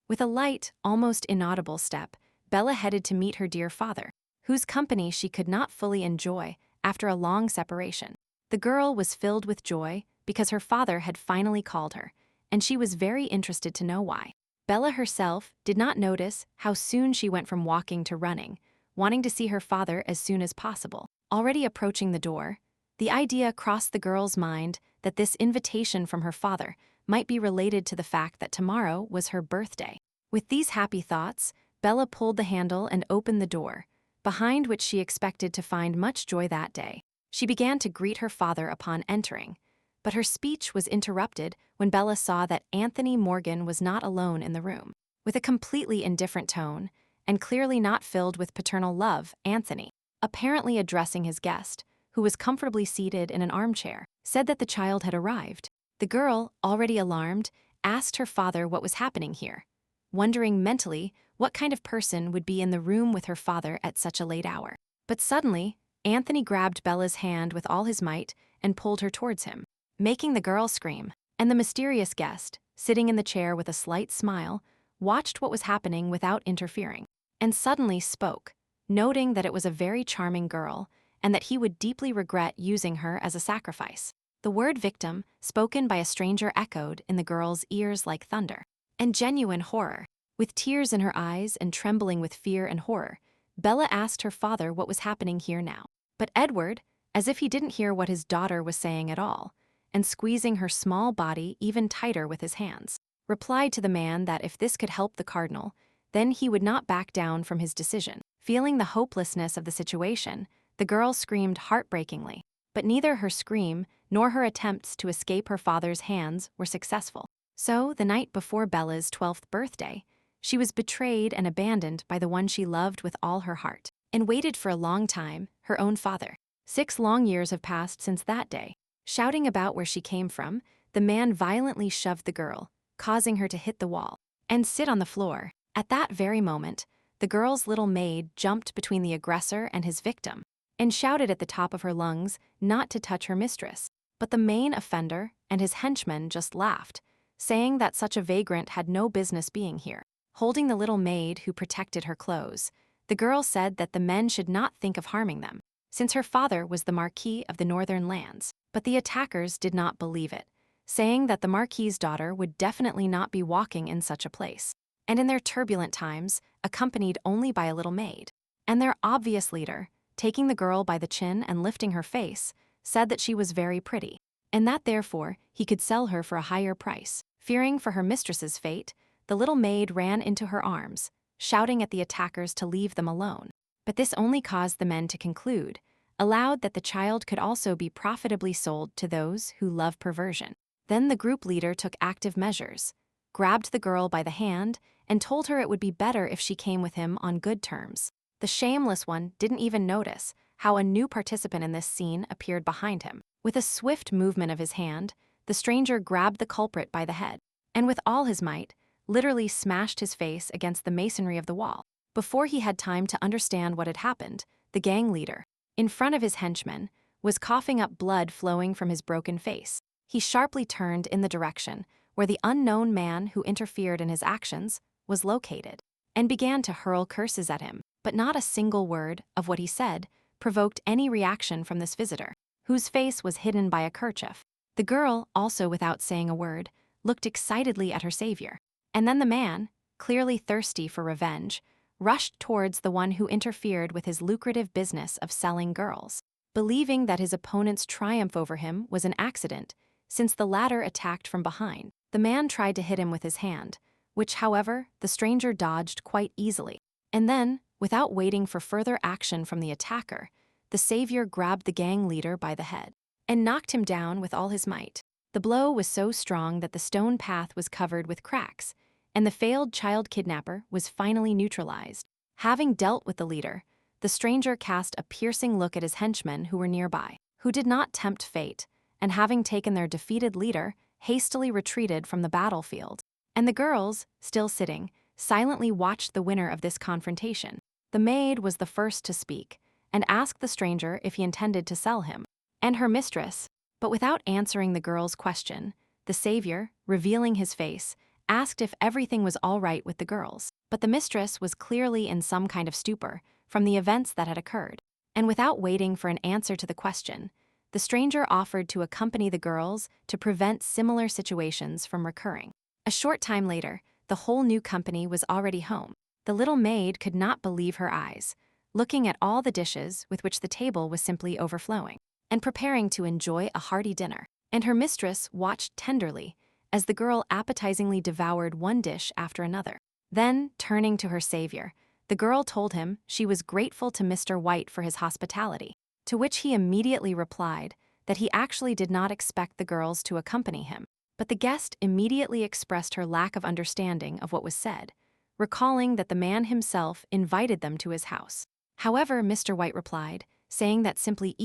With a light, almost inaudible step, Bella headed to meet her dear father, whose company she could not fully enjoy after a long separation. The girl was filled with joy because her father had finally called her, and she was very interested to know why. Bella herself did not notice how soon she went from walking to running, wanting to see her father as soon as possible. Already approaching the door, the idea crossed the girl's mind that this invitation from her father might be related to the fact that tomorrow was her birthday. With these happy thoughts, Bella pulled the handle and opened the door, behind which she expected to find much joy that day. She began to greet her father upon entering, but her speech was interrupted when Bella saw that Anthony Morgan was not alone in the room. With a completely indifferent tone, and clearly not filled with paternal love, Anthony, apparently addressing his guest, who was comfortably seated in an armchair, said that the child had arrived. The girl, already alarmed, asked her father what was happening here, wondering mentally what kind of person would be in the room with her father at such a late hour. But suddenly, Anthony grabbed Bella's hand with all his might and pulled her towards him, making the girl scream. And the mysterious guest, sitting in the chair with a slight smile, watched what was happening without interfering, and suddenly spoke, noting that it was a very charming girl and that he would deeply regret using her as a sacrifice. The word victim, spoken by a stranger, echoed in the girl's ears like thunder. And genuine horror. With tears in her eyes and trembling with fear and horror, Bella asked her father what was happening here now. But Edward, as if he didn't hear what his daughter was saying at all, and squeezing her small body even tighter with his hands, replied to the man that if this could help the cardinal, then he would not back down from his decision. Feeling the hopelessness of the situation, the girl screamed heartbreakingly, but neither her scream nor her attempts to escape her father's hands were successful. So, the night before Bella's 12th birthday, she was betrayed and abandoned by the one she loved with all her heart, and waited for a long time, her own father. 6 long years have passed since that day. Shouting about where she came from, the man violently shoved the girl, causing her to hit the wall and sit on the floor. At that very moment, the girl's little maid jumped between the aggressor and his victim, and shouted at the top of her lungs not to touch her mistress. But the main offender and his henchmen just laughed, saying that such a vagrant had no business being here. Holding the little maid who protected her clothes, the girl said that the men should not think of harming them, since her father was the Marquis of the Northern Lands. But the attackers did not believe it, saying that the Marquis's daughter would definitely not be walking in such a place, and in their turbulent times, accompanied only by a little maid. And their obvious leader, taking the girl by the chin and lifting her face, said that she was very pretty, and that therefore he could sell her for a higher price. Fearing for her mistress's fate, the little maid ran into her arms, shouting at the attackers to leave them alone. But this only caused the men to conclude, allowed that the child could also be profitably sold to those who love perversion. Then the group leader took active measures, grabbed the girl by the hand, and told her it would be better if she came with him on good terms. The shameless one didn't even notice how a new participant in this scene appeared behind him. With a swift movement of his hand, the stranger grabbed the culprit by the head, and with all his might, literally smashed his face against the masonry of the wall. Before he had time to understand what had happened, the gang leader, in front of his henchmen, was coughing up blood flowing from his broken face. He sharply turned in the direction where the unknown man who interfered in his actions was located, and began to hurl curses at him. But not a single word of what he said provoked any reaction from this visitor, whose face was hidden by a kerchief. The girl, also without saying a word, looked excitedly at her savior. And then the man, clearly thirsty for revenge, rushed towards the one who interfered with his lucrative business of selling girls. Believing that his opponent's triumph over him was an accident, since the latter attacked from behind, the man tried to hit him with his hand, which, however, the stranger dodged quite easily. And then, without waiting for further action from the attacker, the savior grabbed the gang leader by the head and knocked him down with all his might. The blow was so strong that the stone path was covered with cracks, and the failed child kidnapper was finally neutralized. Having dealt with the leader, the stranger cast a piercing look at his henchmen who were nearby, who did not tempt fate, and having taken their defeated leader, hastily retreated from the battlefield. And the girls, still sitting, silently watched the winner of this confrontation. The maid was the first to speak, and asked the stranger if he intended to sell him, and her mistress. But without answering the girl's question, the savior, revealing his face, asked if everything was all right with the girls. But the mistress was clearly in some kind of stupor from the events that had occurred. And without waiting for an answer to the question, the stranger offered to accompany the girls to prevent similar situations from recurring. A short time later, the whole new company was already home. The little maid could not believe her eyes, looking at all the dishes with which the table was simply overflowing, and preparing to enjoy a hearty dinner. And her mistress watched tenderly as the girl appetizingly devoured one dish after another. Then, turning to her savior, the girl told him she was grateful to Mr. White for his hospitality, to which he immediately replied that he actually did not expect the girls to accompany him. But the guest immediately expressed her lack of understanding of what was said, recalling that the man himself invited them to his house. However, Mr. White replied, saying that simply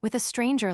with a stranger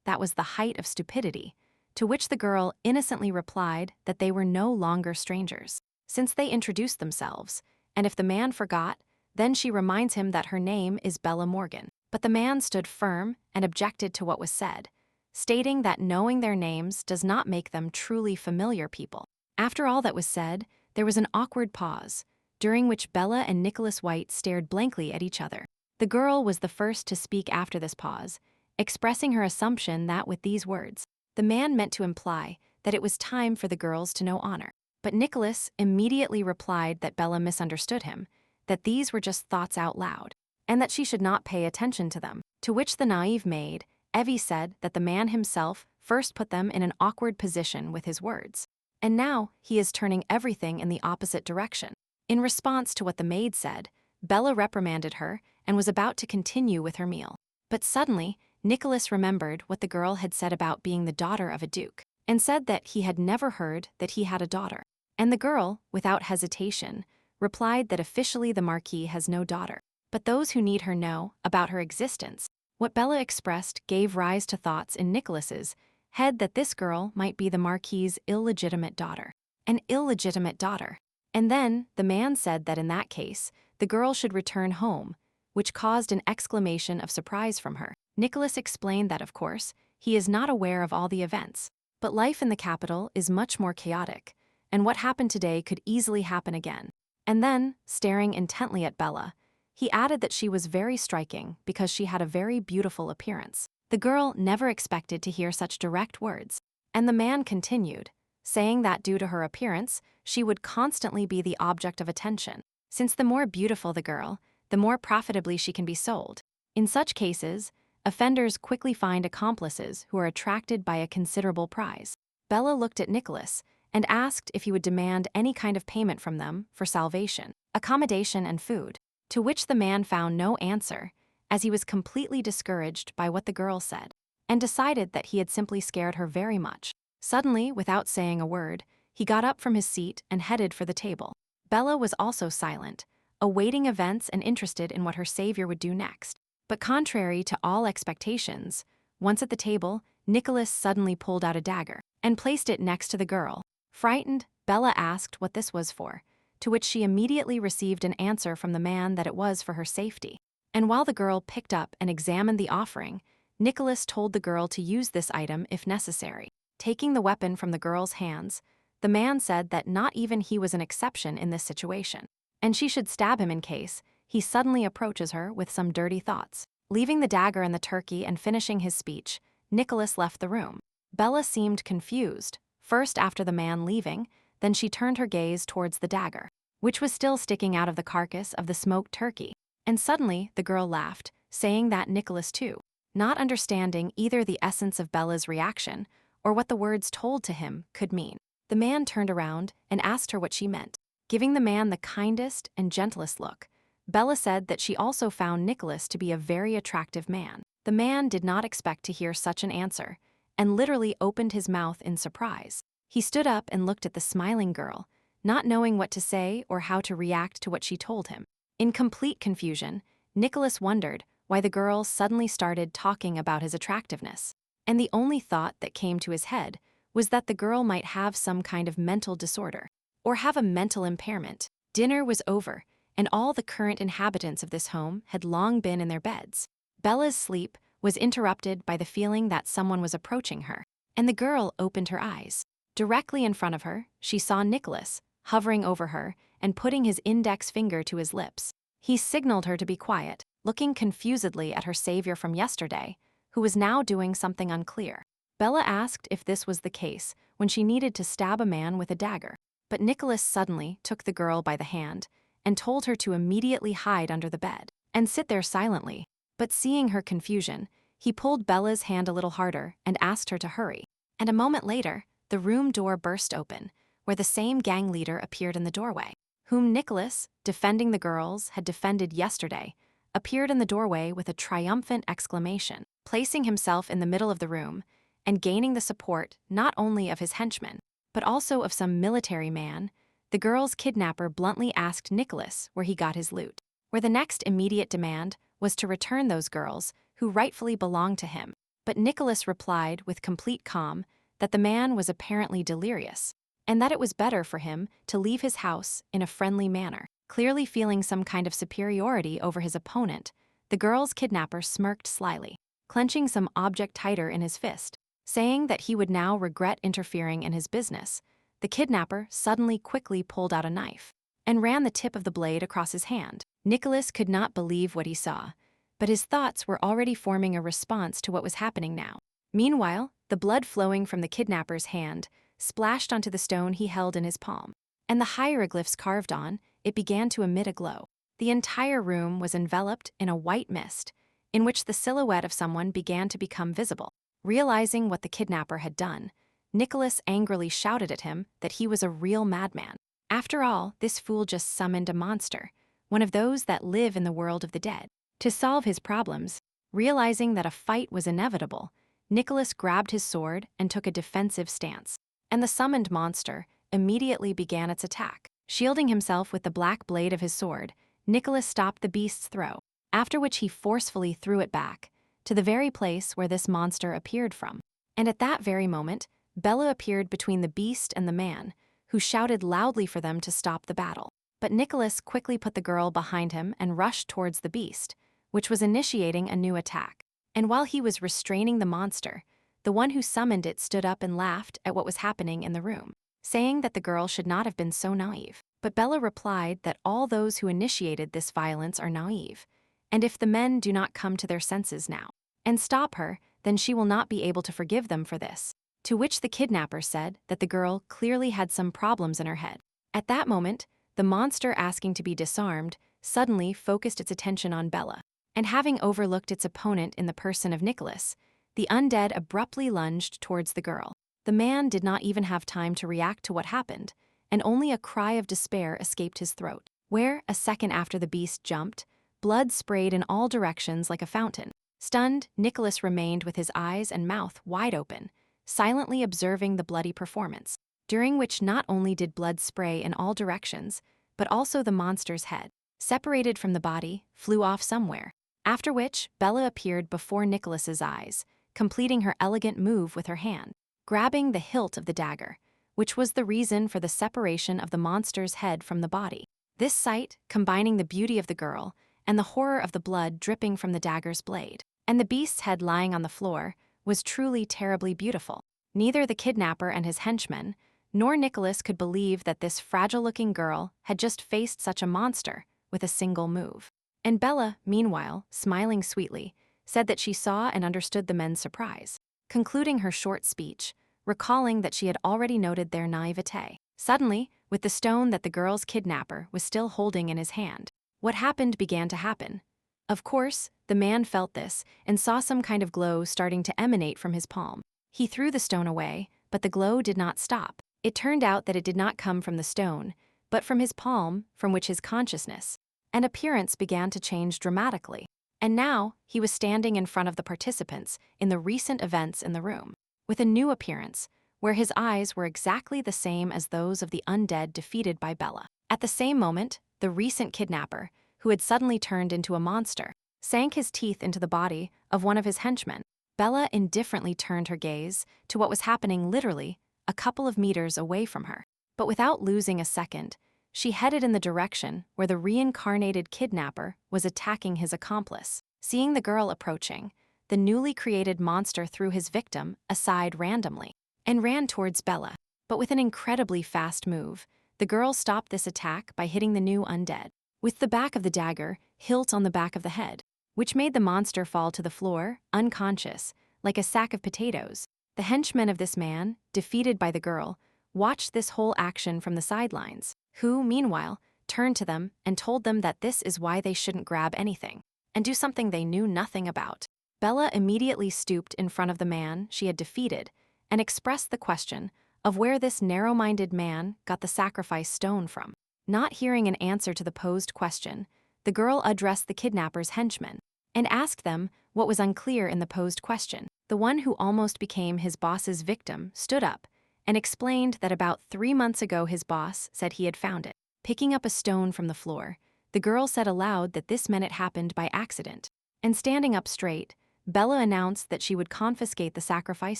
that was the height of stupidity, to which the girl innocently replied that they were no longer strangers, since they introduced themselves, and if the man forgot, then she reminds him that her name is Bella Morgan. But the man stood firm and objected to what was said, stating that knowing their names does not make them truly familiar people. After all that was said, there was an awkward pause, during which Bella and Nicholas White stared blankly at each other. The girl was the first to speak after this pause, expressing her assumption that with these words, the man meant to imply that it was time for the girls to know honor. But Nicholas immediately replied that Bella misunderstood him, that these were just thoughts out loud, and that she should not pay attention to them. To which the naive maid, Evie, said that the man himself first put them in an awkward position with his words, and now he is turning everything in the opposite direction. In response to what the maid said, Bella reprimanded her and was about to continue with her meal. But suddenly, Nicholas remembered what the girl had said about being the daughter of a duke, and said that he had never heard that he had a daughter. And the girl, without hesitation, replied that officially the Marquis has no daughter, but those who need her know about her existence. What Bella expressed gave rise to thoughts in Nicholas's head that this girl might be the Marquis's illegitimate daughter. An illegitimate daughter. And then the man said that in that case, the girl should return home, which caused an exclamation of surprise from her. Nicholas explained that, of course, he is not aware of all the events, but life in the capital is much more chaotic, and what happened today could easily happen again. And then, staring intently at Bella, he added that she was very striking because she had a very beautiful appearance. The girl never expected to hear such direct words, and the man continued, saying that due to her appearance, she would constantly be the object of attention, since the more beautiful the girl, the more profitably she can be sold. In such cases, offenders quickly find accomplices who are attracted by a considerable prize. Bella looked at Nicholas and asked if he would demand any kind of payment from them for salvation, accommodation, and food, to which the man found no answer, as he was completely discouraged by what the girl said, and decided that he had simply scared her very much. Suddenly, without saying a word, he got up from his seat and headed for the table. Bella was also silent, awaiting events and interested in what her savior would do next. But contrary to all expectations, once at the table, Nicholas suddenly pulled out a dagger and placed it next to the girl. Frightened, Bella asked what this was for, to which she immediately received an answer from the man that it was for her safety. And while the girl picked up and examined the offering, Nicholas told the girl to use this item if necessary. Taking the weapon from the girl's hands, the man said that not even he was an exception in this situation, and she should stab him in case he suddenly approaches her with some dirty thoughts. Leaving the dagger and the turkey and finishing his speech, Nicholas left the room. Bella seemed confused, first after the man leaving, then she turned her gaze towards the dagger, which was still sticking out of the carcass of the smoked turkey. And suddenly the girl laughed, saying that Nicholas too, not understanding either the essence of Bella's reaction or what the words told to him could mean. The man turned around and asked her what she meant. Giving the man the kindest and gentlest look, Bella said that she also found Nicholas to be a very attractive man. The man did not expect to hear such an answer, and literally opened his mouth in surprise. He stood up and looked at the smiling girl, not knowing what to say or how to react to what she told him. In complete confusion, Nicholas wondered why the girl suddenly started talking about his attractiveness, and the only thought that came to his head was that the girl might have some kind of mental disorder, or have a mental impairment. Dinner was over, and all the current inhabitants of this home had long been in their beds. Bella's sleep was interrupted by the feeling that someone was approaching her, and the girl opened her eyes. Directly in front of her, she saw Nicholas, hovering over her and putting his index finger to his lips. He signaled her to be quiet, looking confusedly at her savior from yesterday, who was now doing something unclear. Bella asked if this was the case when she needed to stab a man with a dagger, but Nicholas suddenly took the girl by the hand and told her to immediately hide under the bed and sit there silently. But seeing her confusion, he pulled Bella's hand a little harder and asked her to hurry. And a moment later, the room door burst open, where the same gang leader appeared in the doorway, whom Nicholas, defending the girls, had defended yesterday, appeared in the doorway with a triumphant exclamation, placing himself in the middle of the room and gaining the support not only of his henchmen, but also of some military man. The girl's kidnapper bluntly asked Nicholas where he got his loot, where the next immediate demand was to return those girls who rightfully belonged to him. But Nicholas replied with complete calm that the man was apparently delirious, and that it was better for him to leave his house in a friendly manner. Clearly feeling some kind of superiority over his opponent, the girl's kidnapper smirked slyly, clenching some object tighter in his fist, saying that he would now regret interfering in his business. The kidnapper suddenly quickly pulled out a knife and ran the tip of the blade across his hand. Nicholas could not believe what he saw, but his thoughts were already forming a response to what was happening now. Meanwhile, the blood flowing from the kidnapper's hand splashed onto the stone he held in his palm, and the hieroglyphs carved on it began to emit a glow. The entire room was enveloped in a white mist, in which the silhouette of someone began to become visible. Realizing what the kidnapper had done, Nicholas angrily shouted at him that he was a real madman. After all, this fool just summoned a monster, one of those that live in the world of the dead, to solve his problems. Realizing that a fight was inevitable, Nicholas grabbed his sword and took a defensive stance, and the summoned monster immediately began its attack. Shielding himself with the black blade of his sword, Nicholas stopped the beast's throw, after which he forcefully threw it back to the very place where this monster appeared from. And at that very moment, Bella appeared between the beast and the man, who shouted loudly for them to stop the battle. But Nicholas quickly put the girl behind him and rushed towards the beast, which was initiating a new attack. And while he was restraining the monster, the one who summoned it stood up and laughed at what was happening in the room, saying that the girl should not have been so naive. But Bella replied that all those who initiated this violence are naive, and if the men do not come to their senses now and stop her, then she will not be able to forgive them for this. To which the kidnapper said that the girl clearly had some problems in her head. At that moment, the monster asking to be disarmed suddenly focused its attention on Bella, and having overlooked its opponent in the person of Nicholas, the undead abruptly lunged towards the girl. The man did not even have time to react to what happened, and only a cry of despair escaped his throat, where, a second after the beast jumped, blood sprayed in all directions like a fountain. Stunned, Nicholas remained with his eyes and mouth wide open, silently observing the bloody performance, during which not only did blood spray in all directions, but also the monster's head, separated from the body, flew off somewhere. After which, Bella appeared before Nicholas's eyes, completing her elegant move with her hand, grabbing the hilt of the dagger, which was the reason for the separation of the monster's head from the body. This sight, combining the beauty of the girl and the horror of the blood dripping from the dagger's blade, and the beast's head lying on the floor, was truly terribly beautiful. Neither the kidnapper and his henchmen, nor Nicholas could believe that this fragile-looking girl had just faced such a monster with a single move. And Bella, meanwhile, smiling sweetly, said that she saw and understood the men's surprise, concluding her short speech, recalling that she had already noted their naivete. Suddenly, with the stone that the girl's kidnapper was still holding in his hand, what happened began to happen. Of course, the man felt this and saw some kind of glow starting to emanate from his palm. He threw the stone away, but the glow did not stop. It turned out that it did not come from the stone, but from his palm, from which his consciousness and appearance began to change dramatically. And now, he was standing in front of the participants in the recent events in the room, with a new appearance, where his eyes were exactly the same as those of the undead defeated by Bella. At the same moment, the recent kidnapper, who had suddenly turned into a monster, sank his teeth into the body of one of his henchmen. Bella indifferently turned her gaze to what was happening literally a couple of meters away from her. But without losing a second, she headed in the direction where the reincarnated kidnapper was attacking his accomplice. Seeing the girl approaching, the newly created monster threw his victim aside randomly and ran towards Bella. But with an incredibly fast move, the girl stopped this attack by hitting the new undead with the back of the dagger, hilt on the back of the head, which made the monster fall to the floor, unconscious, like a sack of potatoes. The henchmen of this man, defeated by the girl, watched this whole action from the sidelines, who, meanwhile, turned to them and told them that this is why they shouldn't grab anything and do something they knew nothing about. Bella immediately stooped in front of the man she had defeated and expressed the question of where this narrow-minded man got the sacrifice stone from. Not hearing an answer to the posed question, the girl addressed the kidnapper's henchmen and asked them what was unclear in the posed question. The one who almost became his boss's victim stood up and explained that about 3 months ago his boss said he had found it. Picking up a stone from the floor, the girl said aloud that this meant it happened by accident. And standing up straight, Bella announced that she would confiscate the sacrifice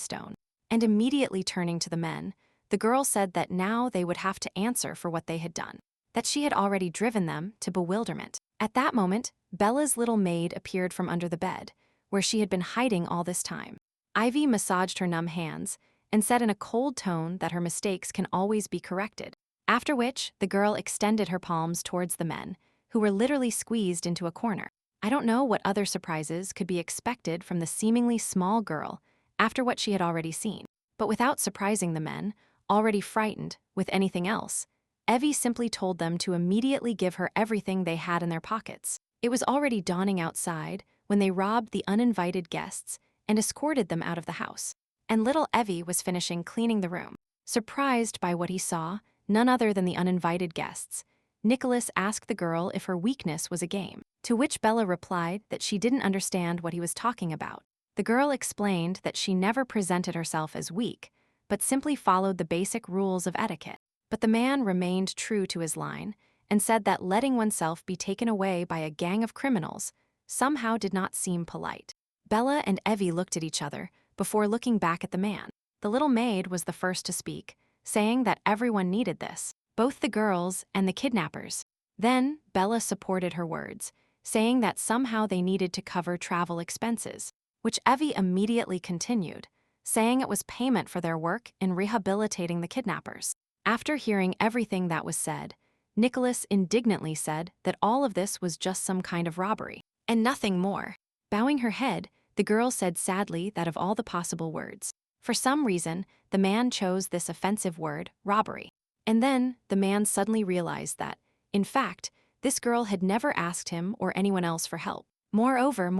stone. And immediately turning to the men, the girl said that now they would have to answer for what they had done, that she had already driven them to bewilderment. At that moment, Bella's little maid appeared from under the bed, where she had been hiding all this time. Ivy massaged her numb hands and said in a cold tone that her mistakes can always be corrected, after which the girl extended her palms towards the men, who were literally squeezed into a corner. I don't know what other surprises could be expected from the seemingly small girl after what she had already seen. But without surprising the men, already frightened, with anything else, Evie simply told them to immediately give her everything they had in their pockets. It was already dawning outside when they robbed the uninvited guests and escorted them out of the house. And little Evie was finishing cleaning the room. Surprised by what he saw, none other than the uninvited guests, Nicholas asked the girl if her weakness was a game, to which Bella replied that she didn't understand what he was talking about. The girl explained that she never presented herself as weak, but simply followed the basic rules of etiquette. But the man remained true to his line and said that letting oneself be taken away by a gang of criminals somehow did not seem polite. Bella and Evie looked at each other before looking back at the man. The little maid was the first to speak, saying that everyone needed this, both the girls and the kidnappers. Then Bella supported her words, saying that somehow they needed to cover travel expenses, which Evie immediately continued, saying it was payment for their work in rehabilitating the kidnappers. After hearing everything that was said, Nicholas indignantly said that all of this was just some kind of robbery, and nothing more. Bowing her head, the girl said sadly that of all the possible words, for some reason, the man chose this offensive word, robbery. And then, the man suddenly realized that, in fact, this girl had never asked him or anyone else for help. Moreover,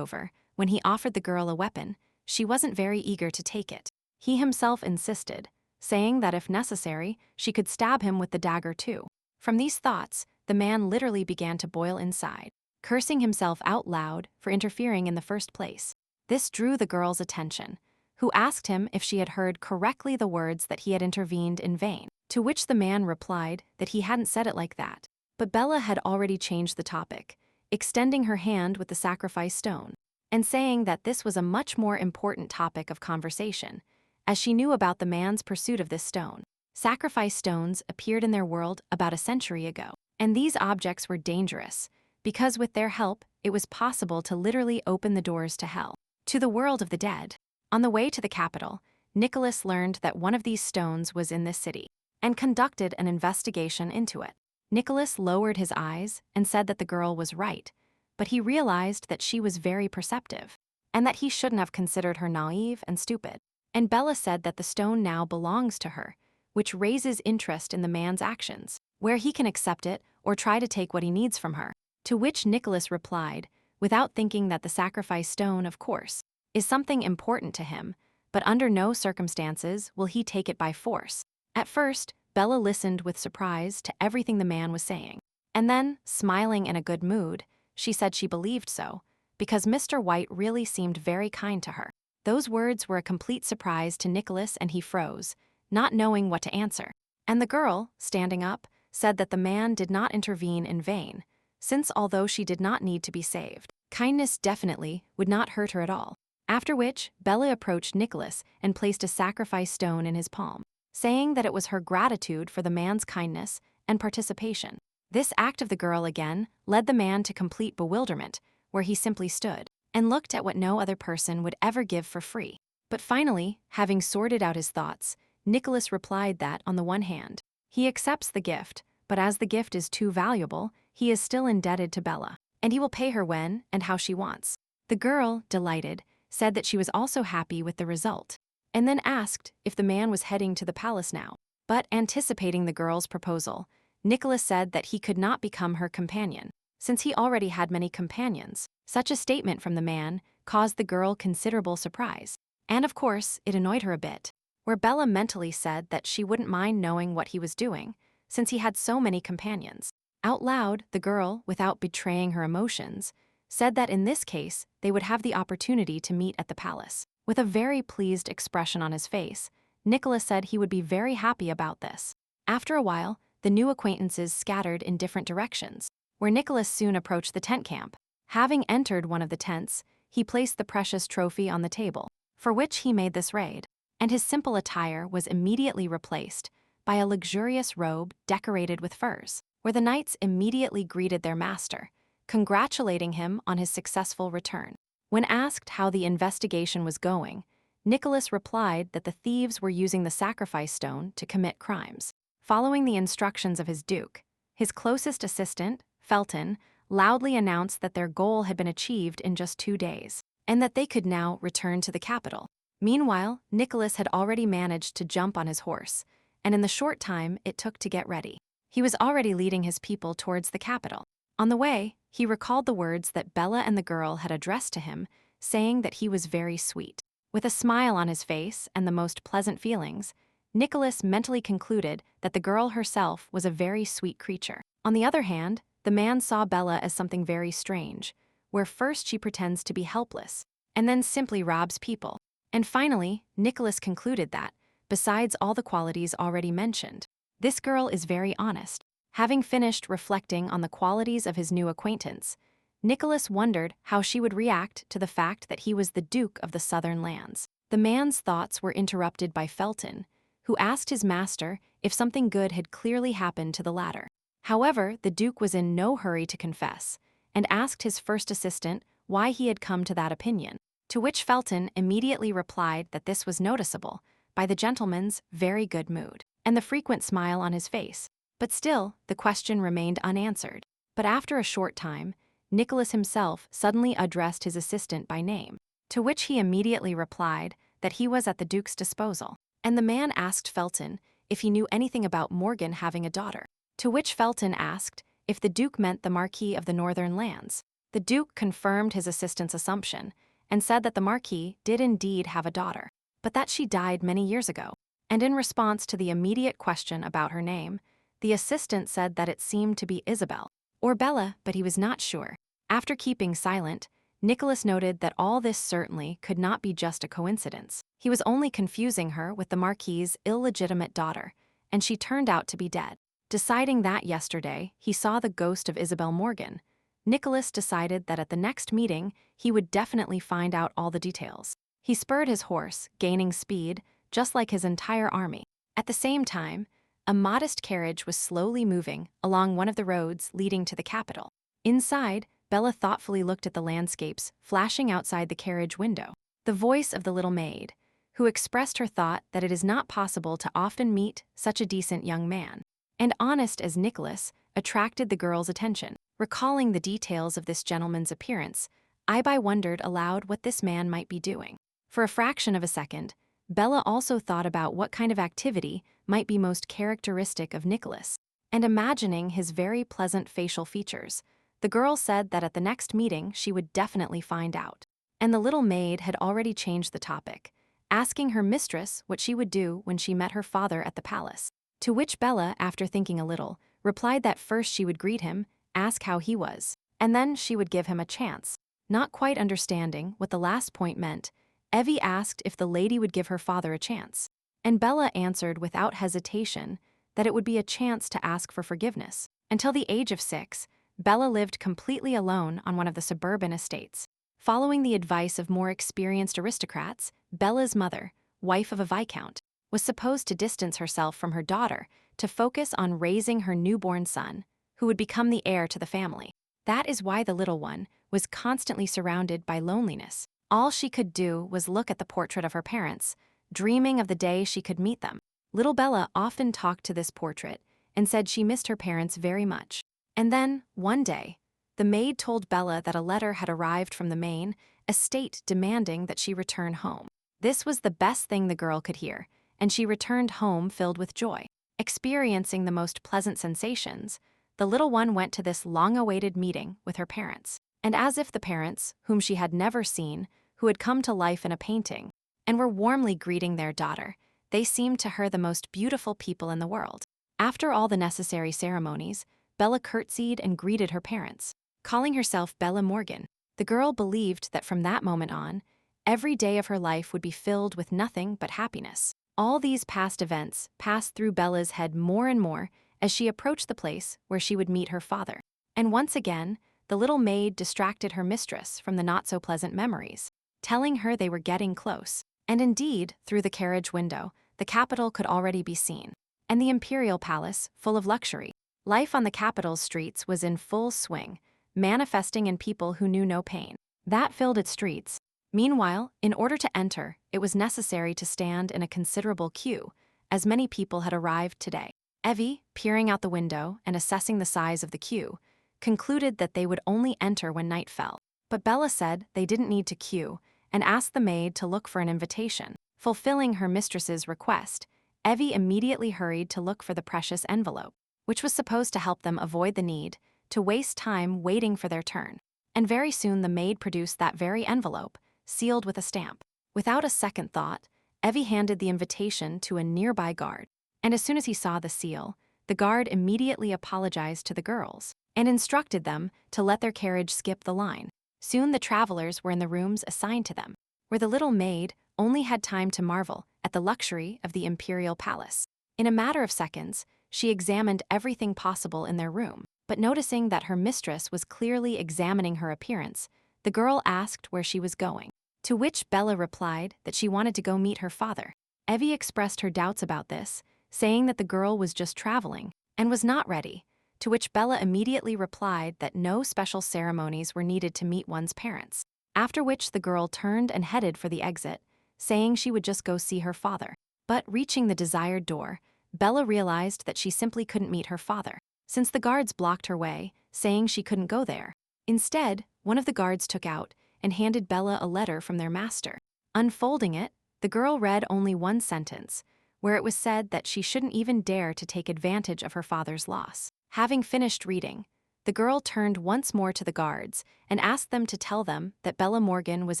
when he offered the girl a weapon, she wasn't very eager to take it. He himself insisted, saying that if necessary, she could stab him with the dagger too. From these thoughts, the man literally began to boil inside, cursing himself out loud for interfering in the first place. This drew the girl's attention, who asked him if she had heard correctly the words that he had intervened in vain, to which the man replied that he hadn't said it like that. But Bella had already changed the topic, extending her hand with the sacrifice stone, and saying that this was a much more important topic of conversation, as she knew about the man's pursuit of this stone. Sacrifice stones appeared in their world about a century ago, and these objects were dangerous, because with their help, it was possible to literally open the doors to hell, to the world of the dead. On the way to the capital, Nicholas learned that one of these stones was in this city, and conducted an investigation into it. Nicholas lowered his eyes and said that the girl was right, but he realized that she was very perceptive, and that he shouldn't have considered her naive and stupid. And Bella said that the stone now belongs to her, which raises interest in the man's actions, where he can accept it or try to take what he needs from her. To which Nicholas replied, without thinking that the sacrifice stone, of course, is something important to him, but under no circumstances will he take it by force. At first, Bella listened with surprise to everything the man was saying, and then, smiling in a good mood, she said she believed so, because Mr. White really seemed very kind to her. Those words were a complete surprise to Nicholas, and he froze, not knowing what to answer. And the girl, standing up, said that the man did not intervene in vain, since although she did not need to be saved, kindness definitely would not hurt her at all. After which, Bella approached Nicholas and placed a sacrifice stone in his palm, saying that it was her gratitude for the man's kindness and participation. This act of the girl again led the man to complete bewilderment, where he simply stood and looked at what no other person would ever give for free. But finally, having sorted out his thoughts, Nicholas replied that, on the one hand, he accepts the gift, but as the gift is too valuable, he is still indebted to Bella, and he will pay her when and how she wants. The girl, delighted, said that she was also happy with the result, and then asked if the man was heading to the palace now. But anticipating the girl's proposal, Nicholas said that he could not become her companion, since he already had many companions. Such a statement from the man caused the girl considerable surprise, and of course, it annoyed her a bit, where Bella mentally said that she wouldn't mind knowing what he was doing, since he had so many companions. Out loud, the girl, without betraying her emotions, said that in this case, they would have the opportunity to meet at the palace. With a very pleased expression on his face, Nicholas said he would be very happy about this. After a while, the new acquaintances scattered in different directions, where Nicholas soon approached the tent camp. Having entered one of the tents, he placed the precious trophy on the table, for which he made this raid, and his simple attire was immediately replaced by a luxurious robe decorated with furs, where the knights immediately greeted their master, congratulating him on his successful return. When asked how the investigation was going, Nicholas replied that the thieves were using the sacrifice stone to commit crimes. Following the instructions of his duke, his closest assistant, Felton, loudly announced that their goal had been achieved in just 2 days, and that they could now return to the capital. Meanwhile, Nicholas had already managed to jump on his horse, and in the short time it took to get ready, he was already leading his people towards the capital. On the way, he recalled the words that Bella and the girl had addressed to him, saying that he was very sweet. With a smile on his face and the most pleasant feelings, Nicholas mentally concluded that the girl herself was a very sweet creature. On the other hand, the man saw Bella as something very strange, where first she pretends to be helpless, and then simply robs people. And finally, Nicholas concluded that, besides all the qualities already mentioned, this girl is very honest. Having finished reflecting on the qualities of his new acquaintance, Nicholas wondered how she would react to the fact that he was the Duke of the Southern Lands. The man's thoughts were interrupted by Felton, who asked his master if something good had clearly happened to the latter. However, the Duke was in no hurry to confess, and asked his first assistant why he had come to that opinion, to which Felton immediately replied that this was noticeable by the gentleman's very good mood and the frequent smile on his face. But still, the question remained unanswered. But after a short time, Nicholas himself suddenly addressed his assistant by name, to which he immediately replied that he was at the Duke's disposal. And the man asked Felton if he knew anything about Morgan having a daughter, to which Felton asked if the Duke meant the Marquis of the Northern Lands. The Duke confirmed his assistant's assumption and said that the Marquis did indeed have a daughter, but that she died many years ago. And in response to the immediate question about her name, the assistant said that it seemed to be Isabel, or Bella, but he was not sure. After keeping silent, Nicholas noted that all this certainly could not be just a coincidence. He was only confusing her with the Marquis's illegitimate daughter, and she turned out to be dead. Deciding that yesterday he saw the ghost of Isabel Morgan, Nicholas decided that at the next meeting he would definitely find out all the details. He spurred his horse, gaining speed, just like his entire army. At the same time, a modest carriage was slowly moving along one of the roads leading to the capital. Inside, Bella thoughtfully looked at the landscapes flashing outside the carriage window. The voice of the little maid, who expressed her thought that it is not possible to often meet such a decent young man, and honest as Nicholas, attracted the girl's attention. Recalling the details of this gentleman's appearance, Ibai wondered aloud what this man might be doing. For a fraction of a second, Bella also thought about what kind of activity might be most characteristic of Nicholas, and imagining his very pleasant facial features, the girl said that at the next meeting she would definitely find out. And the little maid had already changed the topic, asking her mistress what she would do when she met her father at the palace. To which Bella, after thinking a little, replied that first she would greet him, ask how he was, and then she would give him a chance. Not quite understanding what the last point meant, Evie asked if the lady would give her father a chance, and Bella answered without hesitation that it would be a chance to ask for forgiveness. Until the age of 6, Bella lived completely alone on one of the suburban estates. Following the advice of more experienced aristocrats, Bella's mother, wife of a viscount, was supposed to distance herself from her daughter to focus on raising her newborn son, who would become the heir to the family. That is why the little one was constantly surrounded by loneliness. All she could do was look at the portrait of her parents, dreaming of the day she could meet them. Little Bella often talked to this portrait and said she missed her parents very much. And then, one day, the maid told Bella that a letter had arrived from the main estate demanding that she return home. This was the best thing the girl could hear, and she returned home filled with joy. Experiencing the most pleasant sensations, the little one went to this long-awaited meeting with her parents. And as if the parents, whom she had never seen, who had come to life in a painting, and were warmly greeting their daughter, they seemed to her the most beautiful people in the world. After all the necessary ceremonies, Bella curtsied and greeted her parents. Calling herself Bella Morgan, the girl believed that from that moment on, every day of her life would be filled with nothing but happiness. All these past events passed through Bella's head more and more as she approached the place where she would meet her father. And once again, the little maid distracted her mistress from the not-so-pleasant memories, telling her they were getting close. And indeed, through the carriage window, the capital could already be seen, and the imperial palace full of luxury. Life on the capital's streets was in full swing, manifesting in people who knew no pain. That filled its streets. Meanwhile, in order to enter, it was necessary to stand in a considerable queue, as many people had arrived today. Evie, peering out the window and assessing the size of the queue, concluded that they would only enter when night fell. But Bella said they didn't need to queue and asked the maid to look for an invitation. Fulfilling her mistress's request, Evie immediately hurried to look for the precious envelope, which was supposed to help them avoid the need to waste time waiting for their turn. And very soon the maid produced that very envelope, sealed with a stamp. Without a second thought, Evie handed the invitation to a nearby guard. And as soon as he saw the seal, the guard immediately apologized to the girls and instructed them to let their carriage skip the line. Soon the travelers were in the rooms assigned to them, where the little maid only had time to marvel at the luxury of the imperial palace. In a matter of seconds, she examined everything possible in their room, but noticing that her mistress was clearly examining her appearance, the girl asked where she was going, to which Bella replied that she wanted to go meet her father. Evie expressed her doubts about this, saying that the girl was just traveling and was not ready, to which Bella immediately replied that no special ceremonies were needed to meet one's parents, after which the girl turned and headed for the exit, saying she would just go see her father. But reaching the desired door, Bella realized that she simply couldn't meet her father, since the guards blocked her way, saying she couldn't go there. Instead, one of the guards took out and handed Bella a letter from their master. Unfolding it, the girl read only one sentence, where it was said that she shouldn't even dare to take advantage of her father's loss. Having finished reading, the girl turned once more to the guards and asked them to tell them that Bella Morgan was